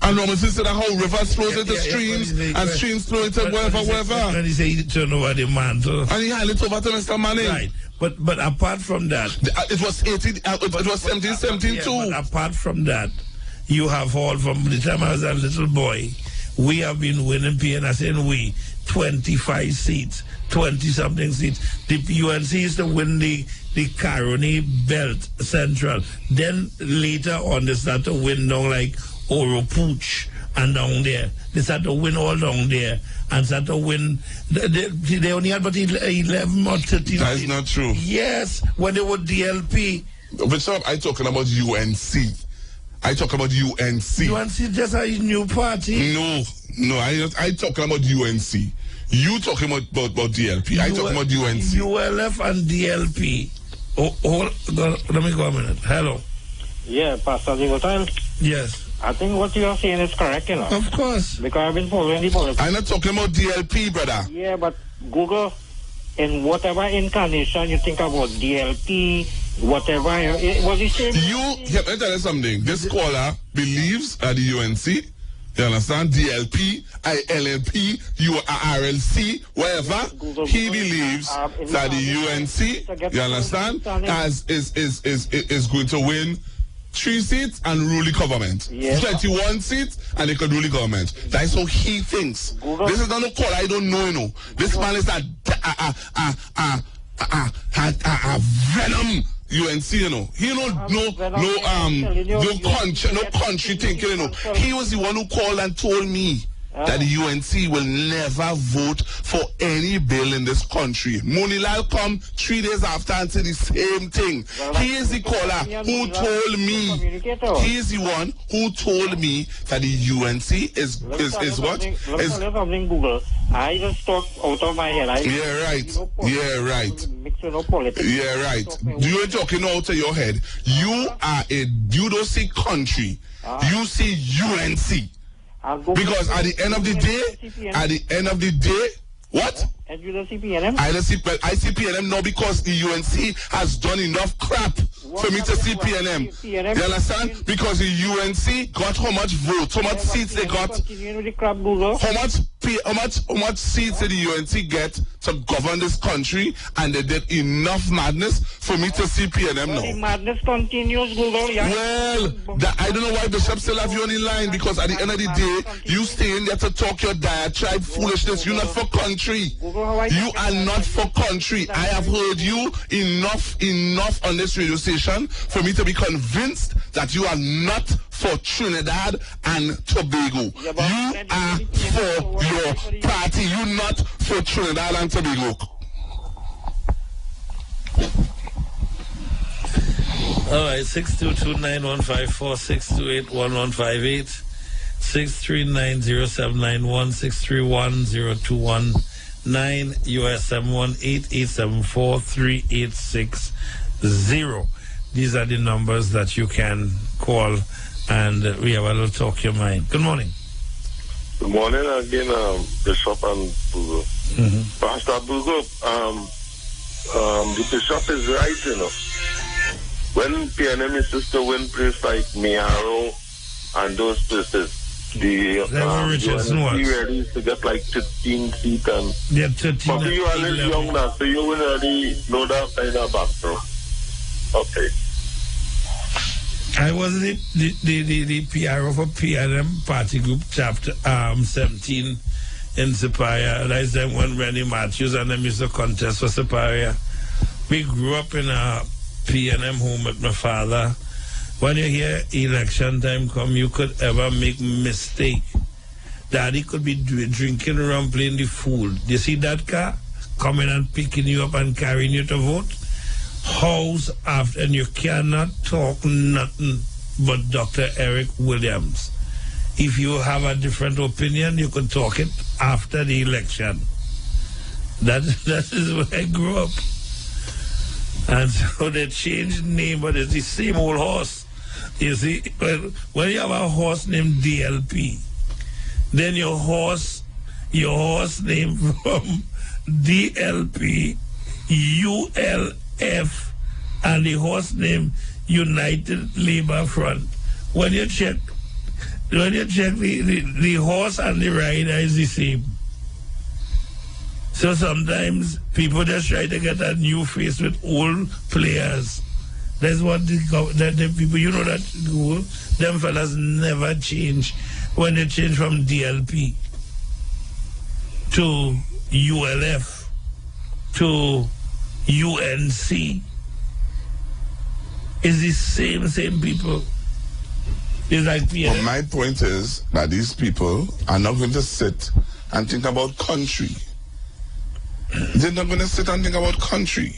And Robinson said how rivers flows into streams and streams flow into wherever. And he said he turned over the mantle. And he handed it over to Mr. Manning. Right. But apart from that, it was 18. It was 17-17-2. But apart from that, you have all from the time I was a little boy. We have been winning PNS and we 25 seats, 20-something seats. The UNC used to win the Caroni Belt Central. Then later on, they started to win down like Oro Pooch and down there. They started to win all down there. And started to win. They only had about 11 or 13. That is not true. Yes, when they were DLP. Bishop, I'm talking about UNC. I talk about UNC. UNC just a new party. No, I talking about UNC. You talking about DLP. I talking about UNC. ULF and DLP. Let me go a minute. Hello. Yeah, Pastor Digotan. Yes. I think what you are saying is correct, you know. Of course. Because I've been following the politics. I'm not talking about DLP, brother. Yeah, but Google, in whatever incarnation you think about DLP, whatever, it was the same. Let me tell you something. This caller believes at the UNC, you understand, DLP, ILLP, RLC, wherever, he believes that the UNC, you understand, is going to win 3 seats and rule the government. Yes. 21 seats and they could rule the government. That's how he thinks. This is not a call. I don't know, you know. This man is a venom UNC, you know. He no country thinking, you know. He was the one who called and told me that the UNC will never vote for any bill in this country. Monilal come 3 days after and say the same thing. He is the caller who told me. He is the one who told me that the UNC is what? Is something Google. I just talk out of my head. Yeah, right. You're talking out of your head. You don't see country. You see UNC. Because at the end of the day, what? And you don't see PNM? I see PNM now because the UNC has done enough crap for me to see PNM. You understand? Because the UNC got how much votes, how much seats they got. How much seats did the UNC get to govern this country, and they did enough madness for me to see PNM now. The madness continues, Google. Yeah. Well, I don't know why Bishop still have you on the line, because at the end of the day, you stay in there to talk your diatribe foolishness. You're not for country. You are not for country. I have heard you enough on this radio station for me to be convinced that you are not for Trinidad and Tobago. You are for your party. You're not for Trinidad and Tobago. All right, 622-9154, 628-1158, 639-0791, 631-0219, US 718-874-3860. These are the numbers that you can call, and we have a little talk your mind. Good morning. Good morning again, Bishop and Bugo. Pastor Bugo, the Bishop is right, you know. when PNM is just to win place like Miaro and those places, the UNC ready to get like 15 feet and yeah, 13 but you are little young now, so you will already know that kind of background. Okay. I was the PRO for PNM Party Group Chapter 17 in Superior. That is them when Rennie Matthews and them used to contest for Superior. We grew up in a PNM home with my father. When you hear election time come, you could ever make mistake. Daddy could be drinking around playing the fool. You see that car coming and picking you up and carrying you to vote? House after, and you cannot talk nothing but Dr. Eric Williams. If you have a different opinion, you can talk it after the election. That is where I grew up. And so they changed the name, but it's the same old horse. You see, when you have a horse named DLP, then your horse named from DLP, ULF, and the horse named United Labor Front. When you check the horse and the rider is the same. So sometimes people just try to get a new face with old players. That's what the people, you know that them fellas never change. When they change from DLP to ULF to UNC, it's the same people. It's like PNM. But my point is that these people are not going to sit and think about country. They're not going to sit and think about country.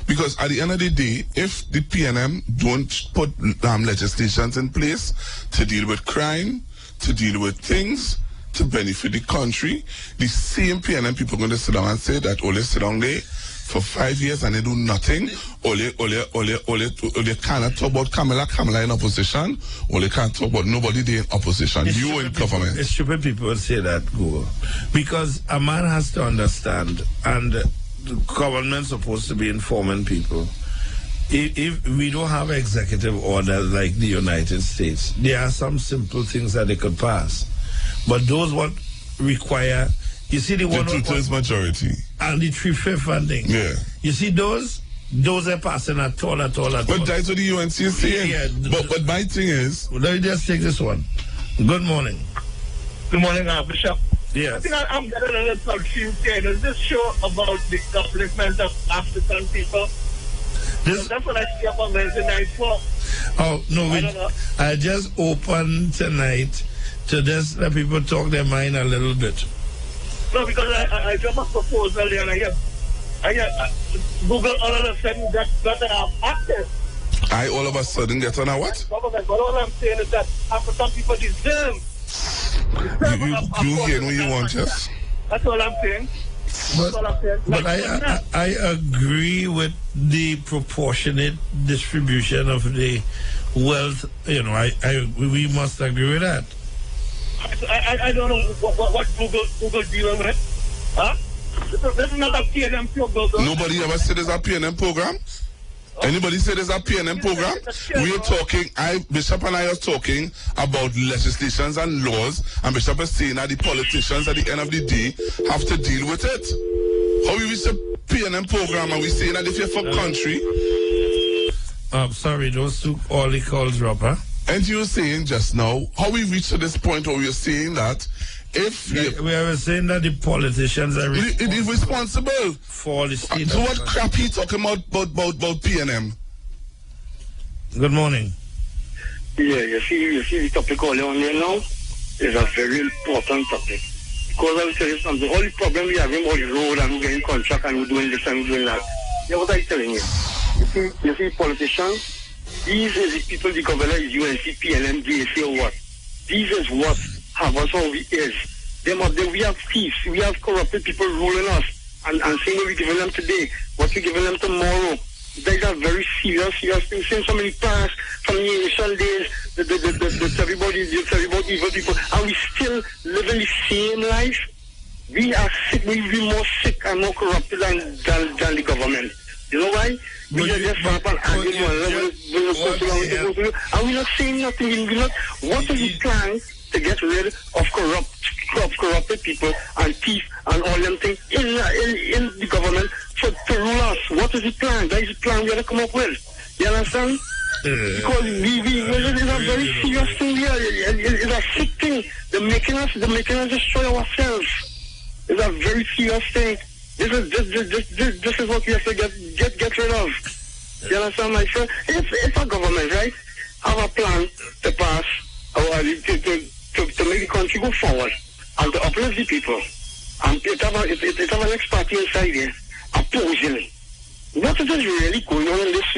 Because at the end of the day, if the PNM don't put legislations in place to deal with crime, to deal with things, to benefit the country, the same PNM people are going to sit down and say that Ole sit down there for 5 years and they do nothing. Ole cannot talk about Kamala in opposition. Ole can't talk about nobody there in opposition. You in government. It's stupid people say that, Google. Because a man has to understand, and the government's supposed to be informing people. If we don't have executive orders like the United States, there are some simple things that they could pass. But those what require, you see the two-thirds majority and the 3/5 funding. Yeah. You see those are passing at all. But that's what the UNC is saying. Yeah, but my thing is, let me just take this one. Good morning. Good morning, Bishop. Yes. I think I'm getting a little confused here. Does this show about the upliftment of African people? That's what I see about Wednesday night for. Oh, no, I just opened tonight to just let people talk their mind a little bit. No, because I dropped a proposal there and I hear Google all of a sudden got access. I all of a sudden get on a what? But all I'm saying is that African people deserve. You hear what you want, yes? That's all I'm saying. But I agree with the proportionate distribution of the wealth. You know, we must agree with that. I don't know what Google dealing with. Huh? This is not a PNM program. Nobody ever said there's a PNM program? Anybody say there's a PNM program? We are talking, Bishop and I are talking about legislations and laws, and Bishop is saying that the politicians at the end of the day have to deal with it. How we reach the PNM program and we saying that if you're for country... sorry, those two all the calls drop, huh? And you were saying just now, how we reach to this point where we are saying that if we are saying that the politicians are responsible for the state. So what crap he talking about PNM? Good morning. Yeah, you see the topic all on here now is a very important topic. Because I will tell you something, all the problem we have about the road and we're getting contract and we're doing this and we're doing that. Yeah, what I'm telling you. You see politicians, these are the people the governor is UNC, PNM, DAC or what. These is what have us how we is. We have thieves, we have corrupted people ruling us and saying what we're giving them today, what we're giving them tomorrow. These are very serious things. Since so many past, from the initial days, everybody evil people, and we still living the same life. We are sick, we're more sick and more corrupted than the government. You know why? We just stop and argue one level, and we're not saying nothing. What are you planning to get rid of corrupted people and thief and all them things in the government to rule us? What is the plan? That is the plan we have to come up with. You understand? Because it's a very serious thing here. It's a sick thing. They're making us destroy ourselves. It's a very serious thing. This is what we have to get rid of. You understand, my friend? If a government, right, have a plan to pass or to make the country go forward and to uplift the people, and it have an next party inside there opposing. What is really going on in this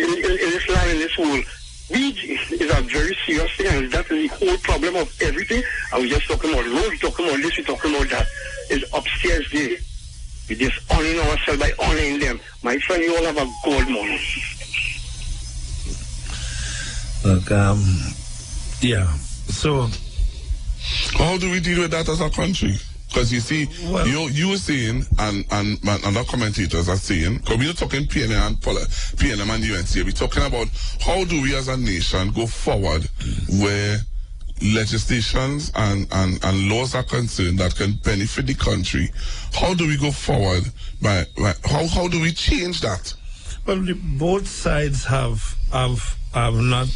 land, in this world? Is a very serious thing, and that is the whole problem of everything. And we're just talking about road, we're talking about this, we're talking about that. It's upstairs there. We're just honoring ourselves by honoring them. My friend, you all have a gold morning. Look, yeah. So, how do we deal with that as a country? Because you see, you were saying, and other commentators are saying, because we're not talking PNM and UNC, we're talking about how do we as a nation go forward where legislations and laws are concerned that can benefit the country. How do we go forward? How do we change that? Well, both sides have not.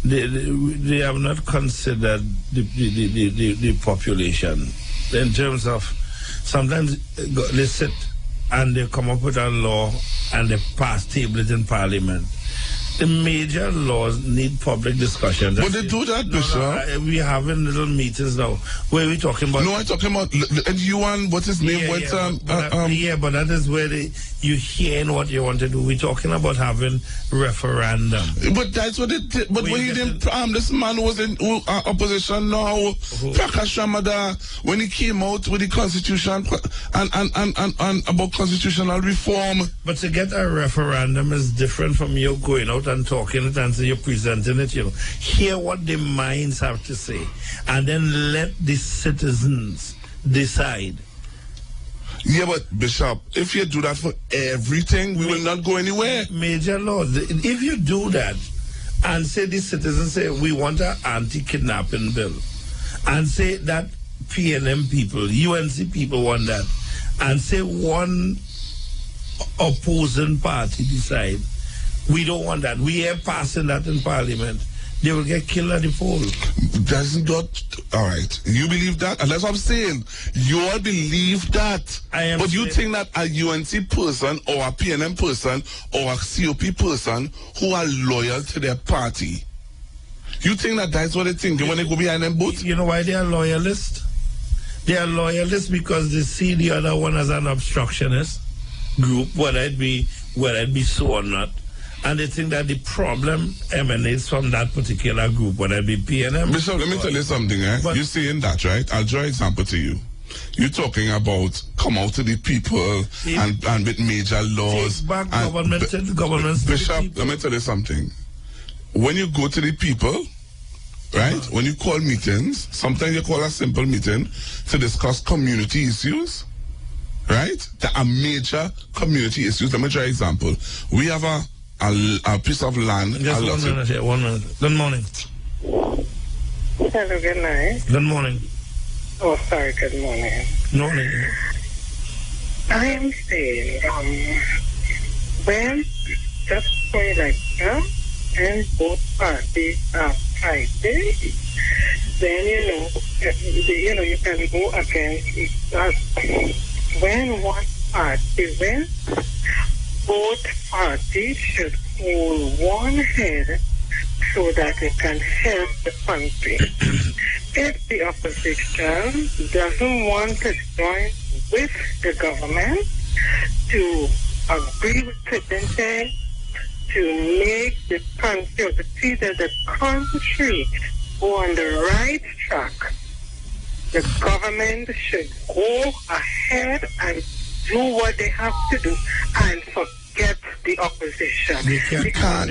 They have not considered the population in terms of sometimes they sit and they come up with a law and they table it in Parliament. The major laws need public discussion. But they do that, Bishop. We're having little meetings now. Where are we talking about? No, I'm talking about UN, what's his name? But that is where you hearing what you want to do. We're talking about having referendum. But that's what it did. But when he didn't, this man was in opposition now. Prakash Ramada, when he came out with the constitution and about constitutional reform. But to get a referendum is different from you going out and talking it and so you're presenting it, Hear what the minds have to say and then let the citizens decide. Yeah, but Bishop, if you do that for everything, we will not go anywhere. Major laws. If you do that and say the citizens say we want an anti-kidnapping bill and say that PNM people, UNC people want that and say one opposing party decide we don't want that. We are passing that in Parliament. They will get killed at the poll. That's not all right. You believe that? And that's what I'm saying. You all believe that. But you think that a UNC person or a PNM person or a COP person who are loyal to their party, you think that that's what they think when they go behind them boots? You know why they are loyalists? They are loyalists because they see the other one as an obstructionist group, whether it be so or not. And they think that the problem emanates from that particular group, whether it be PNM. Bishop, let me tell you something, You're saying that, right? I'll draw an example to you. You're talking about come out to the people and with major laws. Take back government to the governments. Bishop, let me tell you something. When you go to the people, right? When you call meetings, sometimes you call a simple meeting to discuss community issues, right? There are major community issues. Let me try an example. We have a piece of land. Just 1 minute here, 1 minute. Good morning. Hello, good night. Good morning. Oh, sorry, good morning. Morning. I am saying, when just going like that, and both parties are fighting, then you can go against us. When one party wins, both parties should hold one head so that they can help the country. If the opposition doesn't want to join with the government to agree with Clinton to make the country, or to see that the country go on the right track, the government should go ahead and do what they have to do and forget the opposition. They can't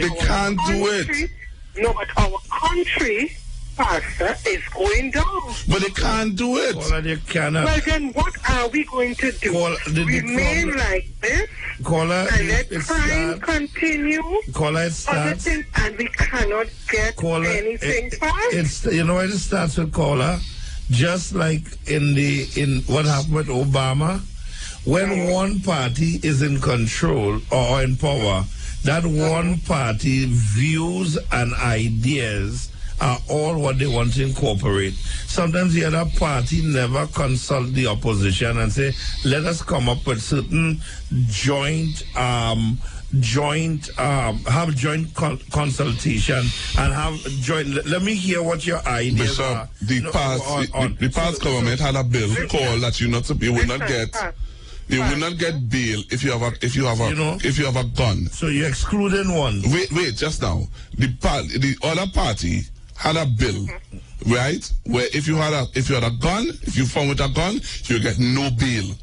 do it. No, but our country, Pastor, is going down. But they can't do it. Well, they cannot. Well, then what are we going to do? Remain like this? Caller, and let crime continue. Caller, it starts. And we cannot get anything passed. It starts with caller. Just like in what happened with Obama, when one party is in control or in power, that one party views and ideas are all what they want to incorporate. Sometimes the other party never consult the opposition and say, let us come up with certain have joint consultation and have joint. Let me hear what your ideas Bishop, are. The past government had a bill called that you will not get bail if you have a gun. So you're excluding one. Wait, just now. The other party had a bill, right? Where if you had a gun, if you found with a gun, you get no bail.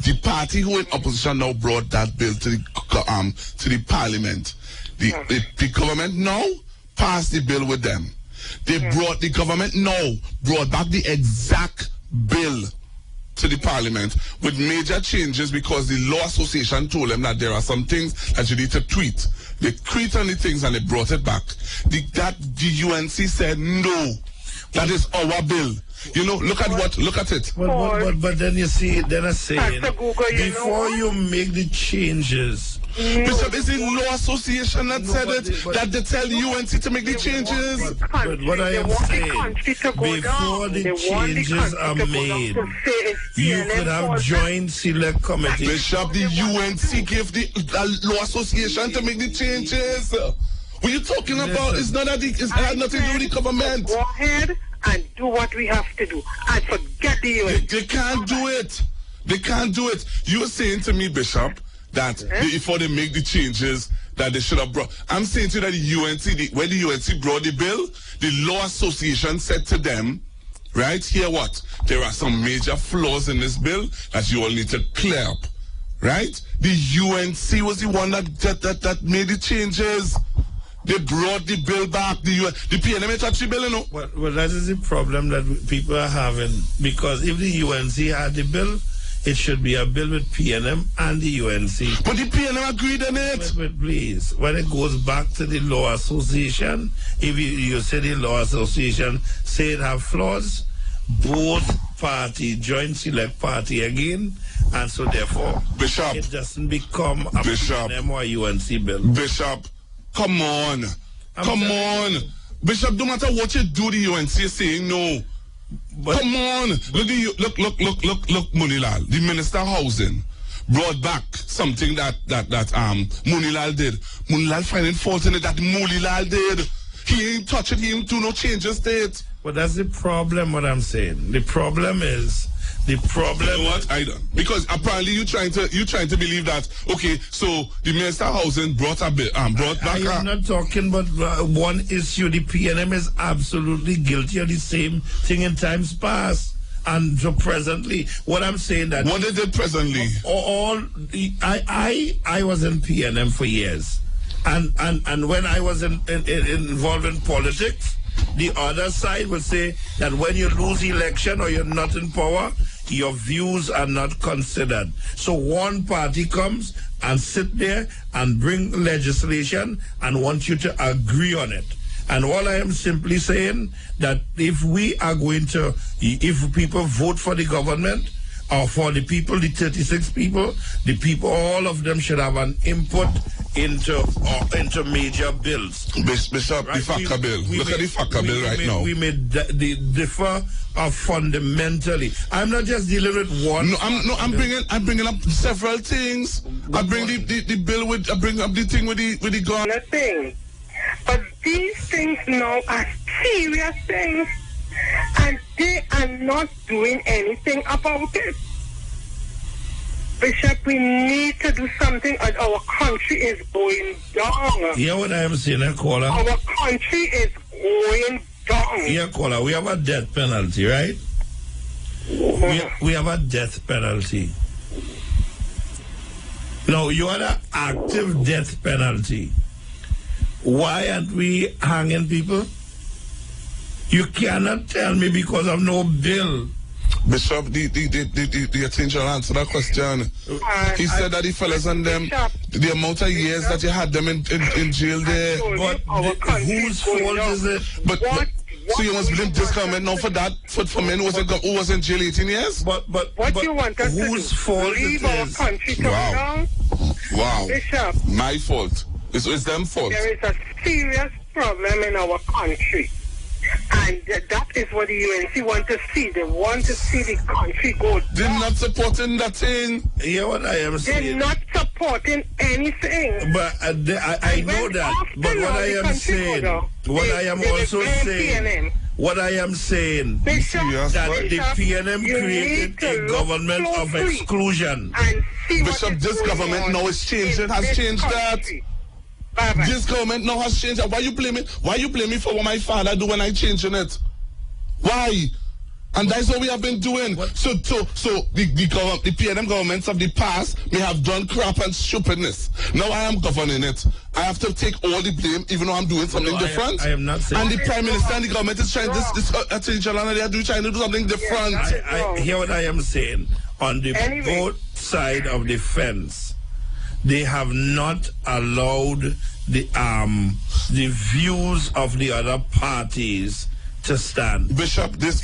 The party who in opposition now brought that bill to the parliament. The government now passed the bill with them. The government now brought back the exact bill to the parliament with major changes because the law association told them that there are some things that you need to tweet. They tweet on the things and they brought it back. The UNC said no, that is our bill. Look at it. But then you see, then I say, before you make the changes. Bishop, is it law association that said it? That they tell the UNC to make the changes? But what I am saying, before the changes are made, you could have joint select committee. Bishop, the UNC gave the law association to make the changes. What are you talking about? It's not that it had nothing to do with the government. Go ahead and do what we have to do and forget the UN. They can't do it. They can't do it. You're saying to me, Bishop, that before they make the changes that they should have brought. I'm saying to you that when the UNC brought the bill, the law association said to them, right, here what? There are some major flaws in this bill that you all need to clear up. Right? The UNC was the one that made the changes. They brought the bill back. The PNM touched the bill, you know. Well, that is the problem that people are having. Because if the UNC had the bill, it should be a bill with PNM and the UNC. But the PNM agreed on it. But please, when it goes back to the law association, if you say the law association say it have flaws, both party, joint select party again, and so therefore, Bishop, it doesn't become a PNM or UNC bill. Bishop, come on. Come on. Bishop, no matter what you do, the UNC is saying no. But come on. Look, Munilal, the Minister of Housing, brought back something that Munilal did. Munilal finding fault in it that Munilal did. He ain't touch it, he ain't do no changes to it. But that's the problem, what I'm saying. The problem is, you know what? I don't. Because apparently you're trying to believe that, okay, so the Minister of Housing brought back. I'm not talking about one issue. The PNM is absolutely guilty of the same thing in times past. And so presently, what I'm saying that... What they did presently? I was in PNM for years. And when I was involved in politics, the other side would say that when you lose election or you're not in power, your views are not considered. So one party comes and sit there and bring legislation and want you to agree on it. And all I am simply saying that if people vote for the government or for the people, the 36 people, all of them should have an input into major bills. Bishop, right? The FACA bill. Look at the FACA bill right now. We may differ fundamentally. I'm not just dealing with one. I'm bringing up several things. I bring the bill with. I bring up the thing with the gun. Nothing. But these things now are serious things, and they are not doing anything about it. Bishop, we need to do something, and our country is going down. Yeah, what I am saying, caller. Our country is going down. Yeah, caller, we have a death penalty, right? We have a death penalty. Now, you are an active death penalty. Why aren't we hanging people? You cannot tell me because of no bill. Bishop, the attorney general answered that question. He said that the fellas and them, the amount of years that you had them in jail there. But whose fault is it? But so you must blame this government now for that, for men who was in jail 18 years? But you want us whose to do? fault Leave it our is? country to down? Wow. Bishop. My fault. It's them fault. There is a serious problem in our country. And that is what the UNC want to see. They want to see the country go down. They're not supporting that thing. Hear what I am saying. They're not supporting anything. But I know that. But what I am saying, what I am saying, that the PNM created a government of exclusion. Bishop, this government now is changing, has changed that. This government now has changed that. Why you blame me for what my father do when I changing it? Why? And that's what we have been doing. So the PNM governments of the past may have done crap and stupidness. Now I am governing it. I have to take all the blame, even though I'm doing something different. I am not saying. And the Prime Minister and the government is trying this Attorney General, they are trying to do something different. I hear what I am saying. On the both side of the fence, they have not allowed the views of the other parties to stand. Bishop, this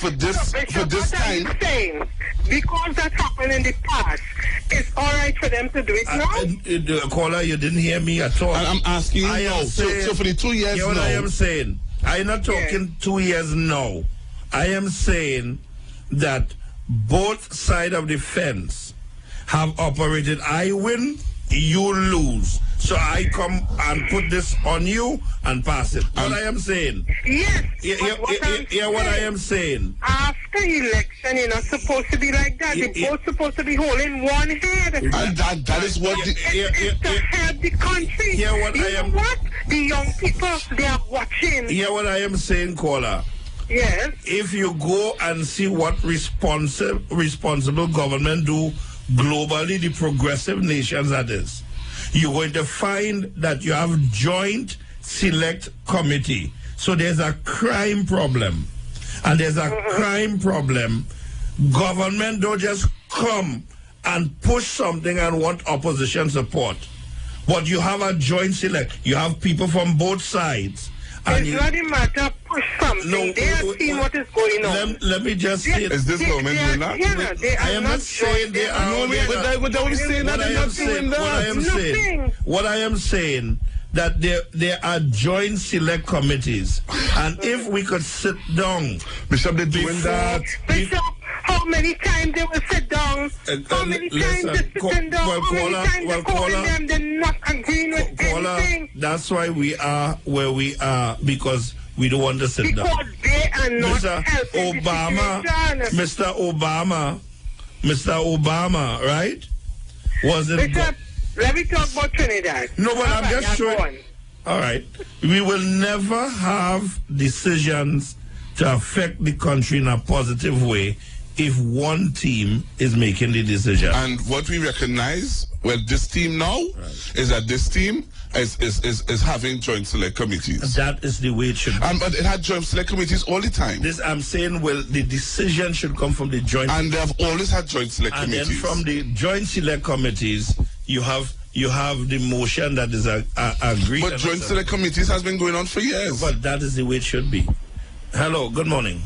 time. Saying, because that happened in the past, it's all right for them to do it now. Caller, you didn't hear me at all. I'm asking you now. So for the 2 years now. What I am saying, I'm not talking 2 years now. I am saying that both sides of the fence have operated. I win, you lose. So I come and put this on you and pass it. What I am saying. Yes. What I am saying. After election, you're not supposed to be like that. You're both supposed to be holding one head. And that is what it's to help the country. What? The young people, they are watching. Hear what I am saying, caller. Yes. If you go and see what responsible government do globally, the progressive nations that is, you're going to find that you have joint select committee. So there's a crime problem. And there's a crime problem. Government don't just come and push something and want opposition support. But you have a joint select. You have people from both sides. It's not a matter of push something. No, they are seeing what is going on. Let me just say, is this government doing that? I am not saying they are. What I am saying that there are joint select committees, and if we could sit down, Bishop, they're doing that. Bishop, how many times they will sit down? How many times they sit down? How many times they're calling them? They're not agreeing with anything. That's why we are where we are, because we don't want to sit down. Because they are not helping Mr. Obama, right? Was it? Bishop, let me talk about Trinidad. No, but I'm just showing. All right. We will never have decisions to affect the country in a positive way if one team is making the decision. And what we recognize, this team now, is that this team is having joint select committees. That is the way it should be. But it had joint select committees all the time. This I'm saying, the decision should come from the joint. And they have always had joint select committees. And then from the joint select committees, you have the motion that is agreed. But joint select committees has been going on for years. But that is the way it should be. Hello, good morning.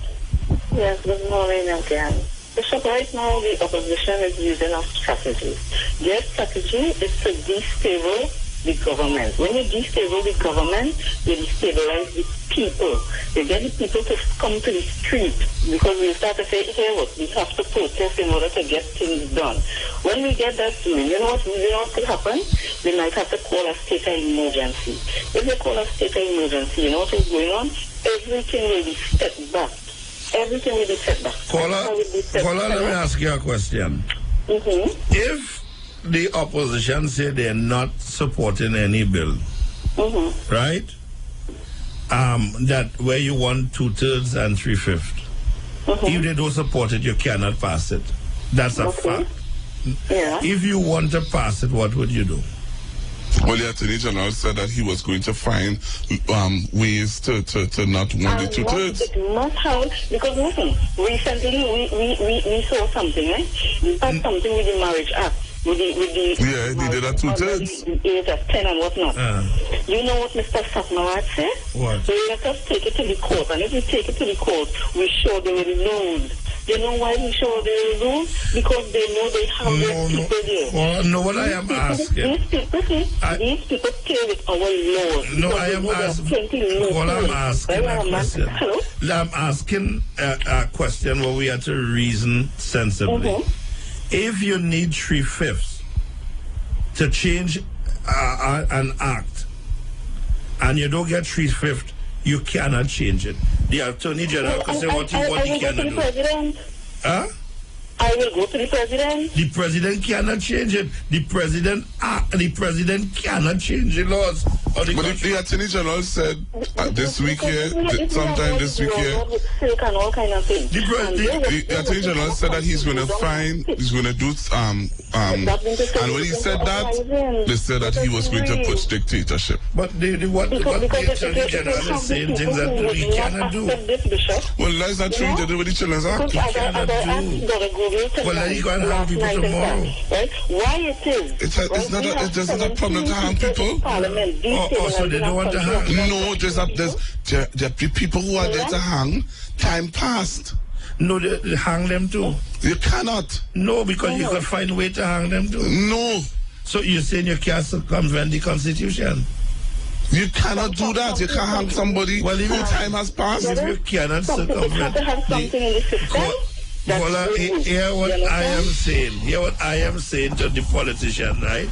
Yes, good morning again. Bishop, right now the opposition is using a strategy. Their strategy is to destabilize the government. When you destabilize the government, you destabilize the people. You get the people to come to the street because we start to say, hey, look, we have to protest in order to get things done. When we get that doing, you know what could happen? They might have to call a state of emergency. If they call a state of emergency, you know what is going on? Everything will be set back. Everything will be set back. Caller, let me ask you a question. If the opposition say they're not supporting any bill, right? That where you want 2/3 and 3/5. If they don't support it, you cannot pass it. That's a fact. Yeah. If you want to pass it, what would you do? Well, the Attorney General said that he was going to find ways to not want the two-thirds. It must have, because listen, recently we saw something, right? We had something with the Marriage Act. With the they did a two-thirds. The age of 10 and whatnot. You know what Mr. Satmarat said? What? So let us take it to the court, and if we take it to the court, we sure they will lose. You know why we sure they will lose? Because they know they have their people there. Well, no, what I am asking. These people play with our laws. No, I am asking. Well, I'm asking a question. Hello? I'm asking a question where we have to reason sensibly. If you need 3/5 to change an act, and you don't get 3/5, you cannot change it. The Attorney General can say what he cannot do. Huh? I will go to the president. The president cannot change it. The president cannot change the laws. But if the Attorney General said this week here, sometime this week here, the Attorney General said that he's going to do and when he said that, they said that he was going to push dictatorship. But the Attorney General is saying things that we cannot do. Well, that's not true. They do with the Children's Act. We cannot do. Well, then you're going to harm people tomorrow. Right? Why it is? It doesn't a problem to harm people. So they don't want to hang? No, there are people who are there to hang. Time passed. No, they hang them too. You cannot. No, because you can find a way to hang them too. No. So you're saying you can't circumvent the Constitution? You cannot do that. You can't hang somebody who time has passed. If you cannot circumvent hear what I am saying. Hear what I am saying to the politician, right?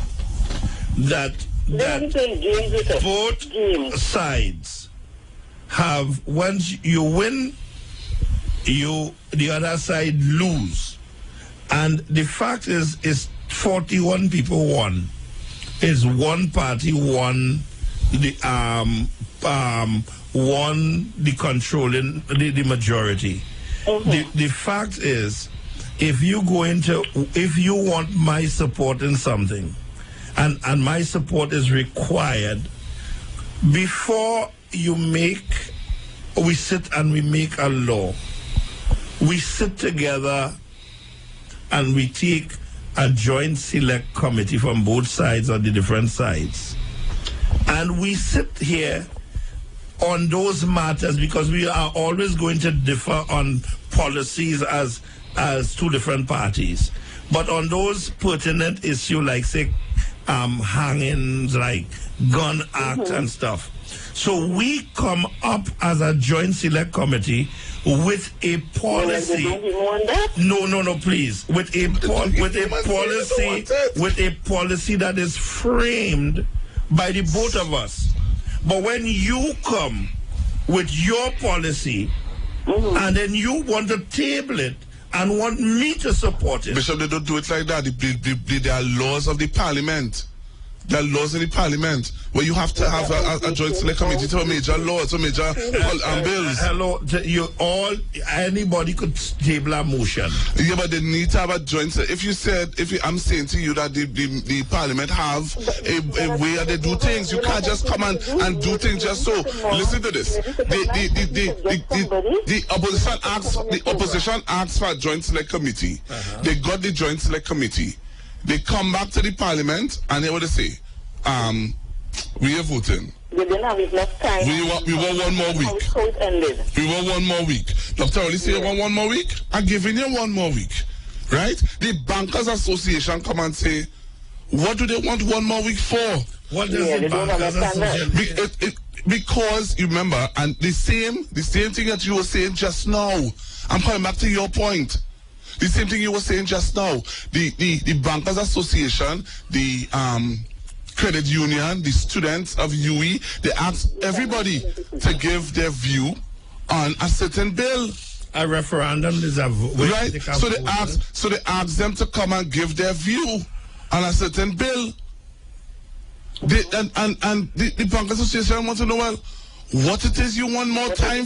That both sides have, once you win, the other side lose. And the fact is 41 people won. Is one party won the controlling the majority. The fact is, if you want my support in something, and my support is required, before we sit and we make a law, we sit together and we take a joint select committee from both sides or the different sides, and we sit here on those matters, because we are always going to differ on policies as two different parties. But on those pertinent issues, like say hangings, like gun act and stuff. So we come up as a joint select committee with a policy. No, please. With a policy that is framed by the both of us. But when you come with your policy and then you want to table it and want me to support it. Bishop, they don't do it like that. There are laws of the parliament. There are laws in the parliament where you have to have a joint select committee to major laws, to major bills. Hello, anybody could table a motion. Yeah, but they need to have a joint. I'm saying to you that the parliament have a way that they do things. You can't just come and do things just so. Listen to this. The opposition asks for a joint select committee. They got the joint select committee. They come back to the parliament and they would say, we are voting. We didn't have enough time. We want 1 more week. We want 1 more week. Dr. Oli say you want 1 more week? I'm giving you 1 more week. Right? The Bankers Association come and say, what do they want 1 more week for? What does the Bankers Association? Because you remember, and the same thing that you were saying just now. I'm coming back to your point. The same thing you were saying just now. The Bankers Association, the credit union, the students of UE, they ask everybody to give their view on a certain bill. A referendum is a vote. Right? So they ask them to come and give their view on a certain bill. The Bankers Association want to know, well, what it is you want more time for.